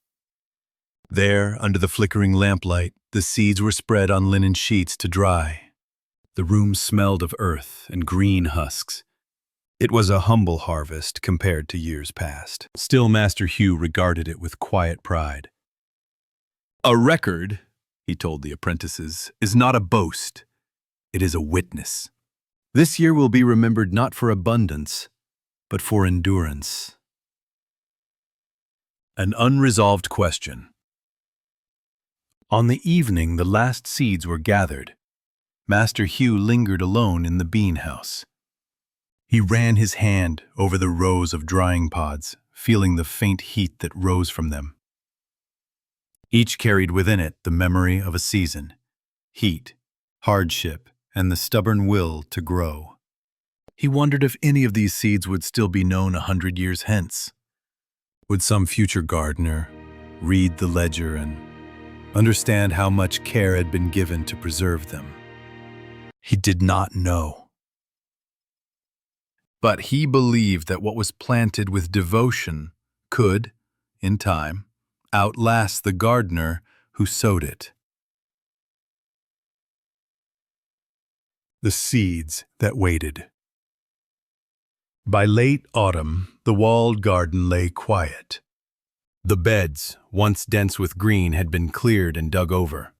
There, under the flickering lamplight, the seeds were spread on linen sheets to dry. The room smelled of earth and green husks. It was a humble harvest compared to years past. Still, Master Hugh regarded it with quiet pride. "A record," he told the apprentices, "is not a boast. It is a witness. This year will be remembered not for abundance, but for endurance." An unresolved question. On the evening the last seeds were gathered, Master Hugh lingered alone in the bean house. He ran his hand over the rows of drying pods, feeling the faint heat that rose from them. Each carried within it the memory of a season, heat, hardship, and the stubborn will to grow. He wondered if any of these seeds would still be known 100 years hence. Would some future gardener read the ledger and understand how much care had been given to preserve them? He did not know. But he believed that what was planted with devotion could, in time, outlast the gardener who sowed it. The seeds that waited. By late autumn, the walled garden lay quiet. The beds, once dense with green, had been cleared and dug over.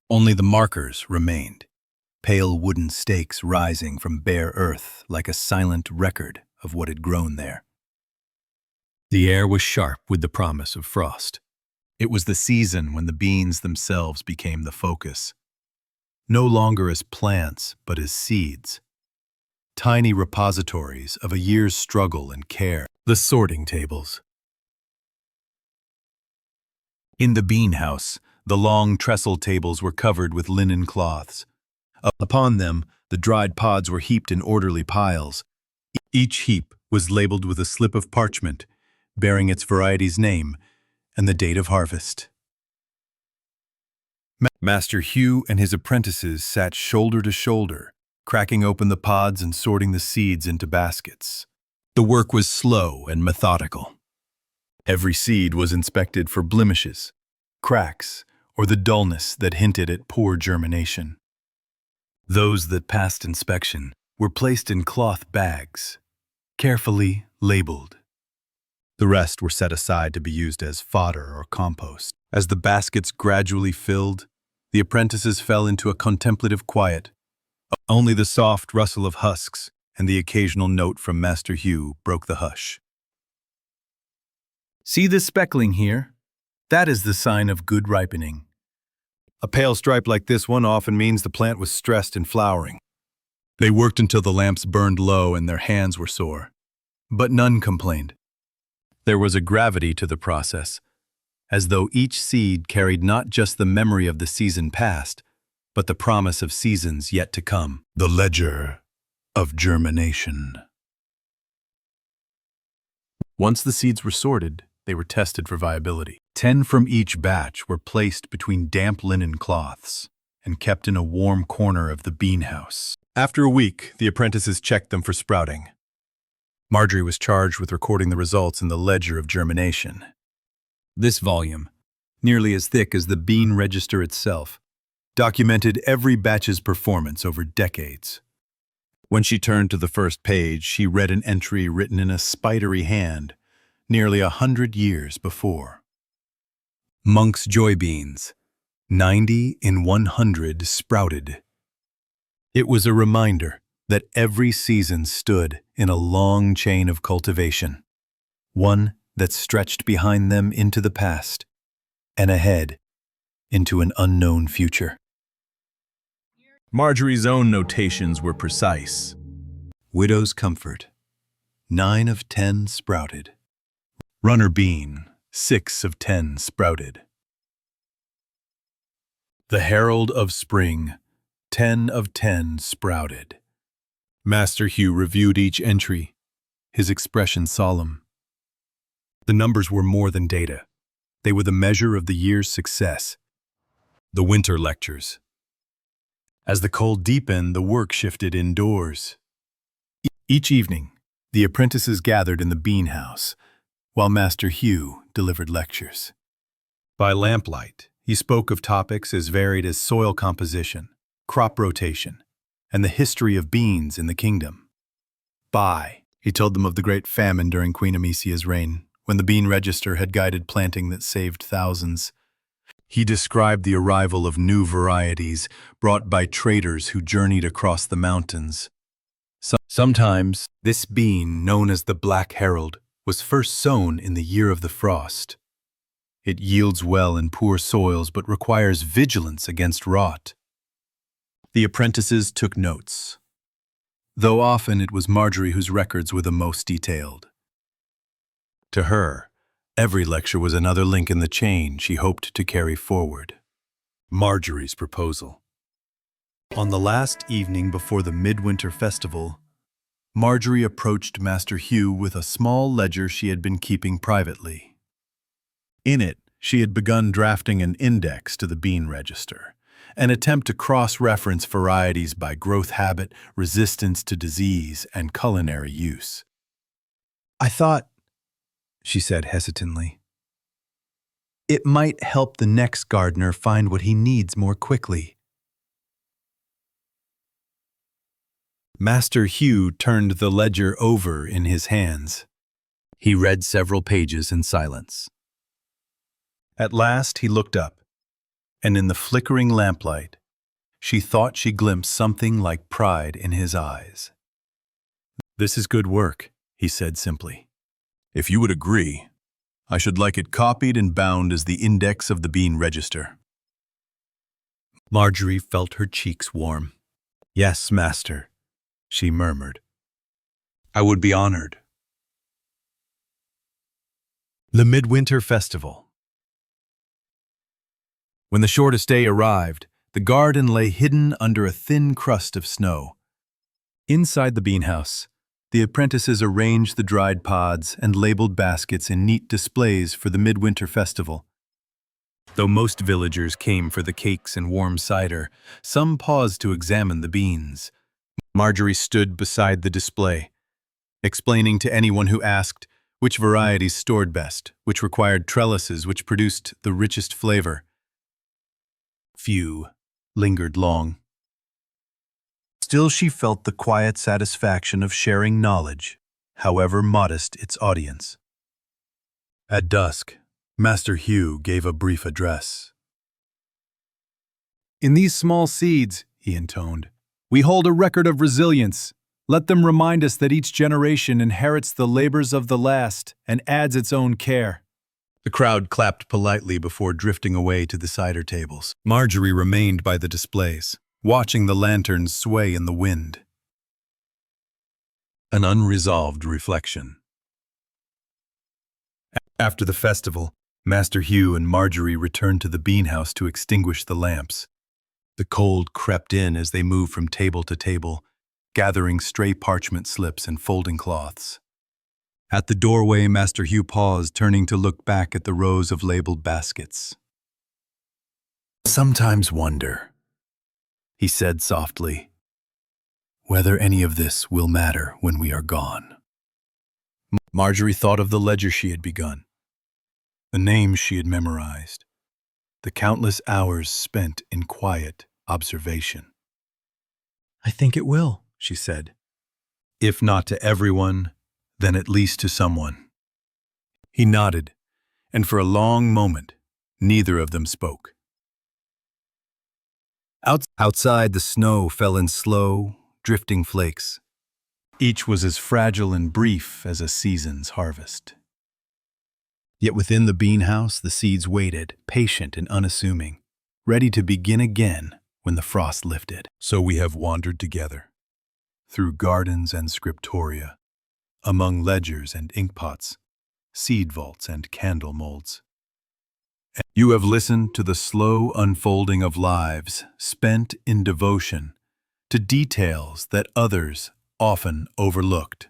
Only the markers remained, pale wooden stakes rising from bare earth like a silent record of what had grown there. The air was sharp with the promise of frost. It was the season when the beans themselves became the focus, no longer as plants but as seeds, tiny repositories of a year's struggle and care. The sorting tables. In the bean house, the long trestle tables were covered with linen cloths. Upon them, the dried pods were heaped in orderly piles. Each heap was labeled with a slip of parchment, bearing its variety's name and the date of harvest. Master Hugh and his apprentices sat shoulder to shoulder, cracking open the pods and sorting the seeds into baskets. The work was slow and methodical. Every seed was inspected for blemishes, cracks, or the dullness that hinted at poor germination. Those that passed inspection were placed in cloth bags, carefully labeled. The rest were set aside to be used as fodder or compost. As the baskets gradually filled, the apprentices fell into a contemplative quiet. Only the soft rustle of husks and the occasional note from Master Hugh broke the hush. See this speckling here? That is the sign of good ripening. A pale stripe like this one often means the plant was stressed and flowering. They worked until the lamps burned low and their hands were sore. But none complained. There was a gravity to the process, as though each seed carried not just the memory of the season past, but the promise of seasons yet to come. The ledger of germination. Once the seeds were sorted, they were tested for viability. 10 from each batch were placed between damp linen cloths and kept in a warm corner of the bean house. After a week, the apprentices checked them for sprouting. Marjorie was charged with recording the results in the ledger of germination. This volume, nearly as thick as the bean register itself, documented every batch's performance over decades. When she turned to the first page, she read an entry written in a spidery hand, nearly 100 years before. Monk's joy beans, 90 in 100 sprouted. It was a reminder that every season stood in a long chain of cultivation, one that stretched behind them into the past and ahead into an unknown future. Marjorie's own notations were precise. Widow's comfort, 9 of 10 sprouted. Runner bean, 6 of 10 sprouted. The herald of spring, 10 of 10 sprouted. Master Hugh reviewed each entry, his expression solemn. The numbers were more than data. They were the measure of the year's success. The winter lectures. As the cold deepened, the work shifted indoors. Each evening, the apprentices gathered in the bean house, while Master Hugh delivered lectures. By lamplight, he spoke of topics as varied as soil composition, crop rotation, and the history of beans in the kingdom. He told them of the great famine during Queen Amicia's reign, when the bean register had guided planting that saved thousands. He described the arrival of new varieties brought by traders who journeyed across the mountains. Sometimes, this bean, known as the Black Herald, was first sown in the year of the frost. It yields well in poor soils but requires vigilance against rot. The apprentices took notes, though often it was Marjorie whose records were the most detailed. To her, every lecture was another link in the chain she hoped to carry forward. Marjorie's proposal. On the last evening before the midwinter festival, Marjorie approached Master Hugh with a small ledger she had been keeping privately. In it, she had begun drafting an index to the bean register, an attempt to cross-reference varieties by growth habit, resistance to disease, and culinary use. I thought, she said hesitantly, it might help the next gardener find what he needs more quickly. Master Hugh turned the ledger over in his hands. He read several pages in silence. At last he looked up, and in the flickering lamplight, she thought she glimpsed something like pride in his eyes. "This is good work," he said simply. "If you would agree, I should like it copied and bound as the index of the bean register." Marjorie felt her cheeks warm. "Yes, master," she murmured. "I would be honored." The Midwinter Festival. When the shortest day arrived, the garden lay hidden under a thin crust of snow. Inside the beanhouse, the apprentices arranged the dried pods and labeled baskets in neat displays for the Midwinter Festival. Though most villagers came for the cakes and warm cider, some paused to examine the beans. Marjorie stood beside the display, explaining to anyone who asked which varieties stored best, which required trellises, which produced the richest flavor. Few lingered long. Still, she felt the quiet satisfaction of sharing knowledge, however modest its audience. At dusk, Master Hugh gave a brief address. "In these small seeds," he intoned, "we hold a record of resilience. Let them remind us that each generation inherits the labors of the last and adds its own care." The crowd clapped politely before drifting away to the cider tables. Marjorie remained by the displays, watching the lanterns sway in the wind. An unresolved reflection. After the festival, Master Hugh and Marjorie returned to the beanhouse to extinguish the lamps. The cold crept in as they moved from table to table, gathering stray parchment slips and folding cloths. At the doorway, Master Hugh paused, turning to look back at the rows of labeled baskets. "Sometimes wonder," he said softly, "whether any of this will matter when we are gone." Marjorie thought of the ledger she had begun, the names she had memorized, the countless hours spent in quiet observation. "I think it will," she said. "If not to everyone, then at least to someone." He nodded, and for a long moment, neither of them spoke. Outside, the snow fell in slow, drifting flakes. Each was as fragile and brief as a season's harvest. Yet within the beanhouse, the seeds waited, patient and unassuming, ready to begin again when the frost lifted. So we have wandered together, through gardens and scriptoria, among ledgers and inkpots, seed vaults and candle molds. You have listened to the slow unfolding of lives spent in devotion to details that others often overlooked.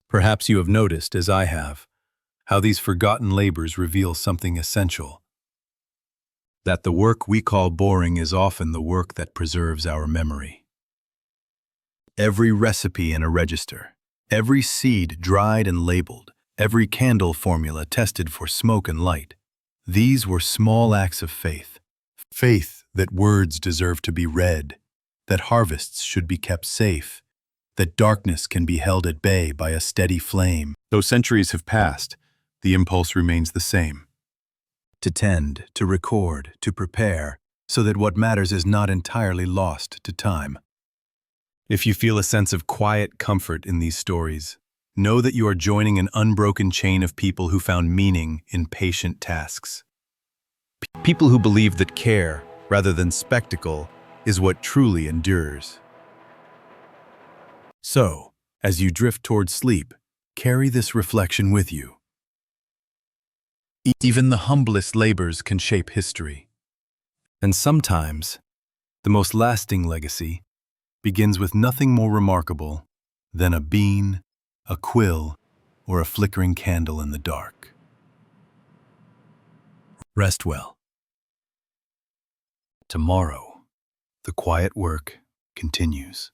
Perhaps you have noticed, as I have, how these forgotten labors reveal something essential. That the work we call boring is often the work that preserves our memory. Every recipe in a register, every seed dried and labeled, every candle formula tested for smoke and light, these were small acts of faith. Faith that words deserve to be read, that harvests should be kept safe, that darkness can be held at bay by a steady flame. Though centuries have passed, the impulse remains the same. To tend, to record, to prepare, so that what matters is not entirely lost to time. If you feel a sense of quiet comfort in these stories, know that you are joining an unbroken chain of people who found meaning in patient tasks. People who believe that care, rather than spectacle, is what truly endures. So, as you drift toward sleep, carry this reflection with you. Even the humblest labors can shape history. And sometimes, the most lasting legacy begins with nothing more remarkable than a bean, a quill, or a flickering candle in the dark. Rest well. Tomorrow, the quiet work continues.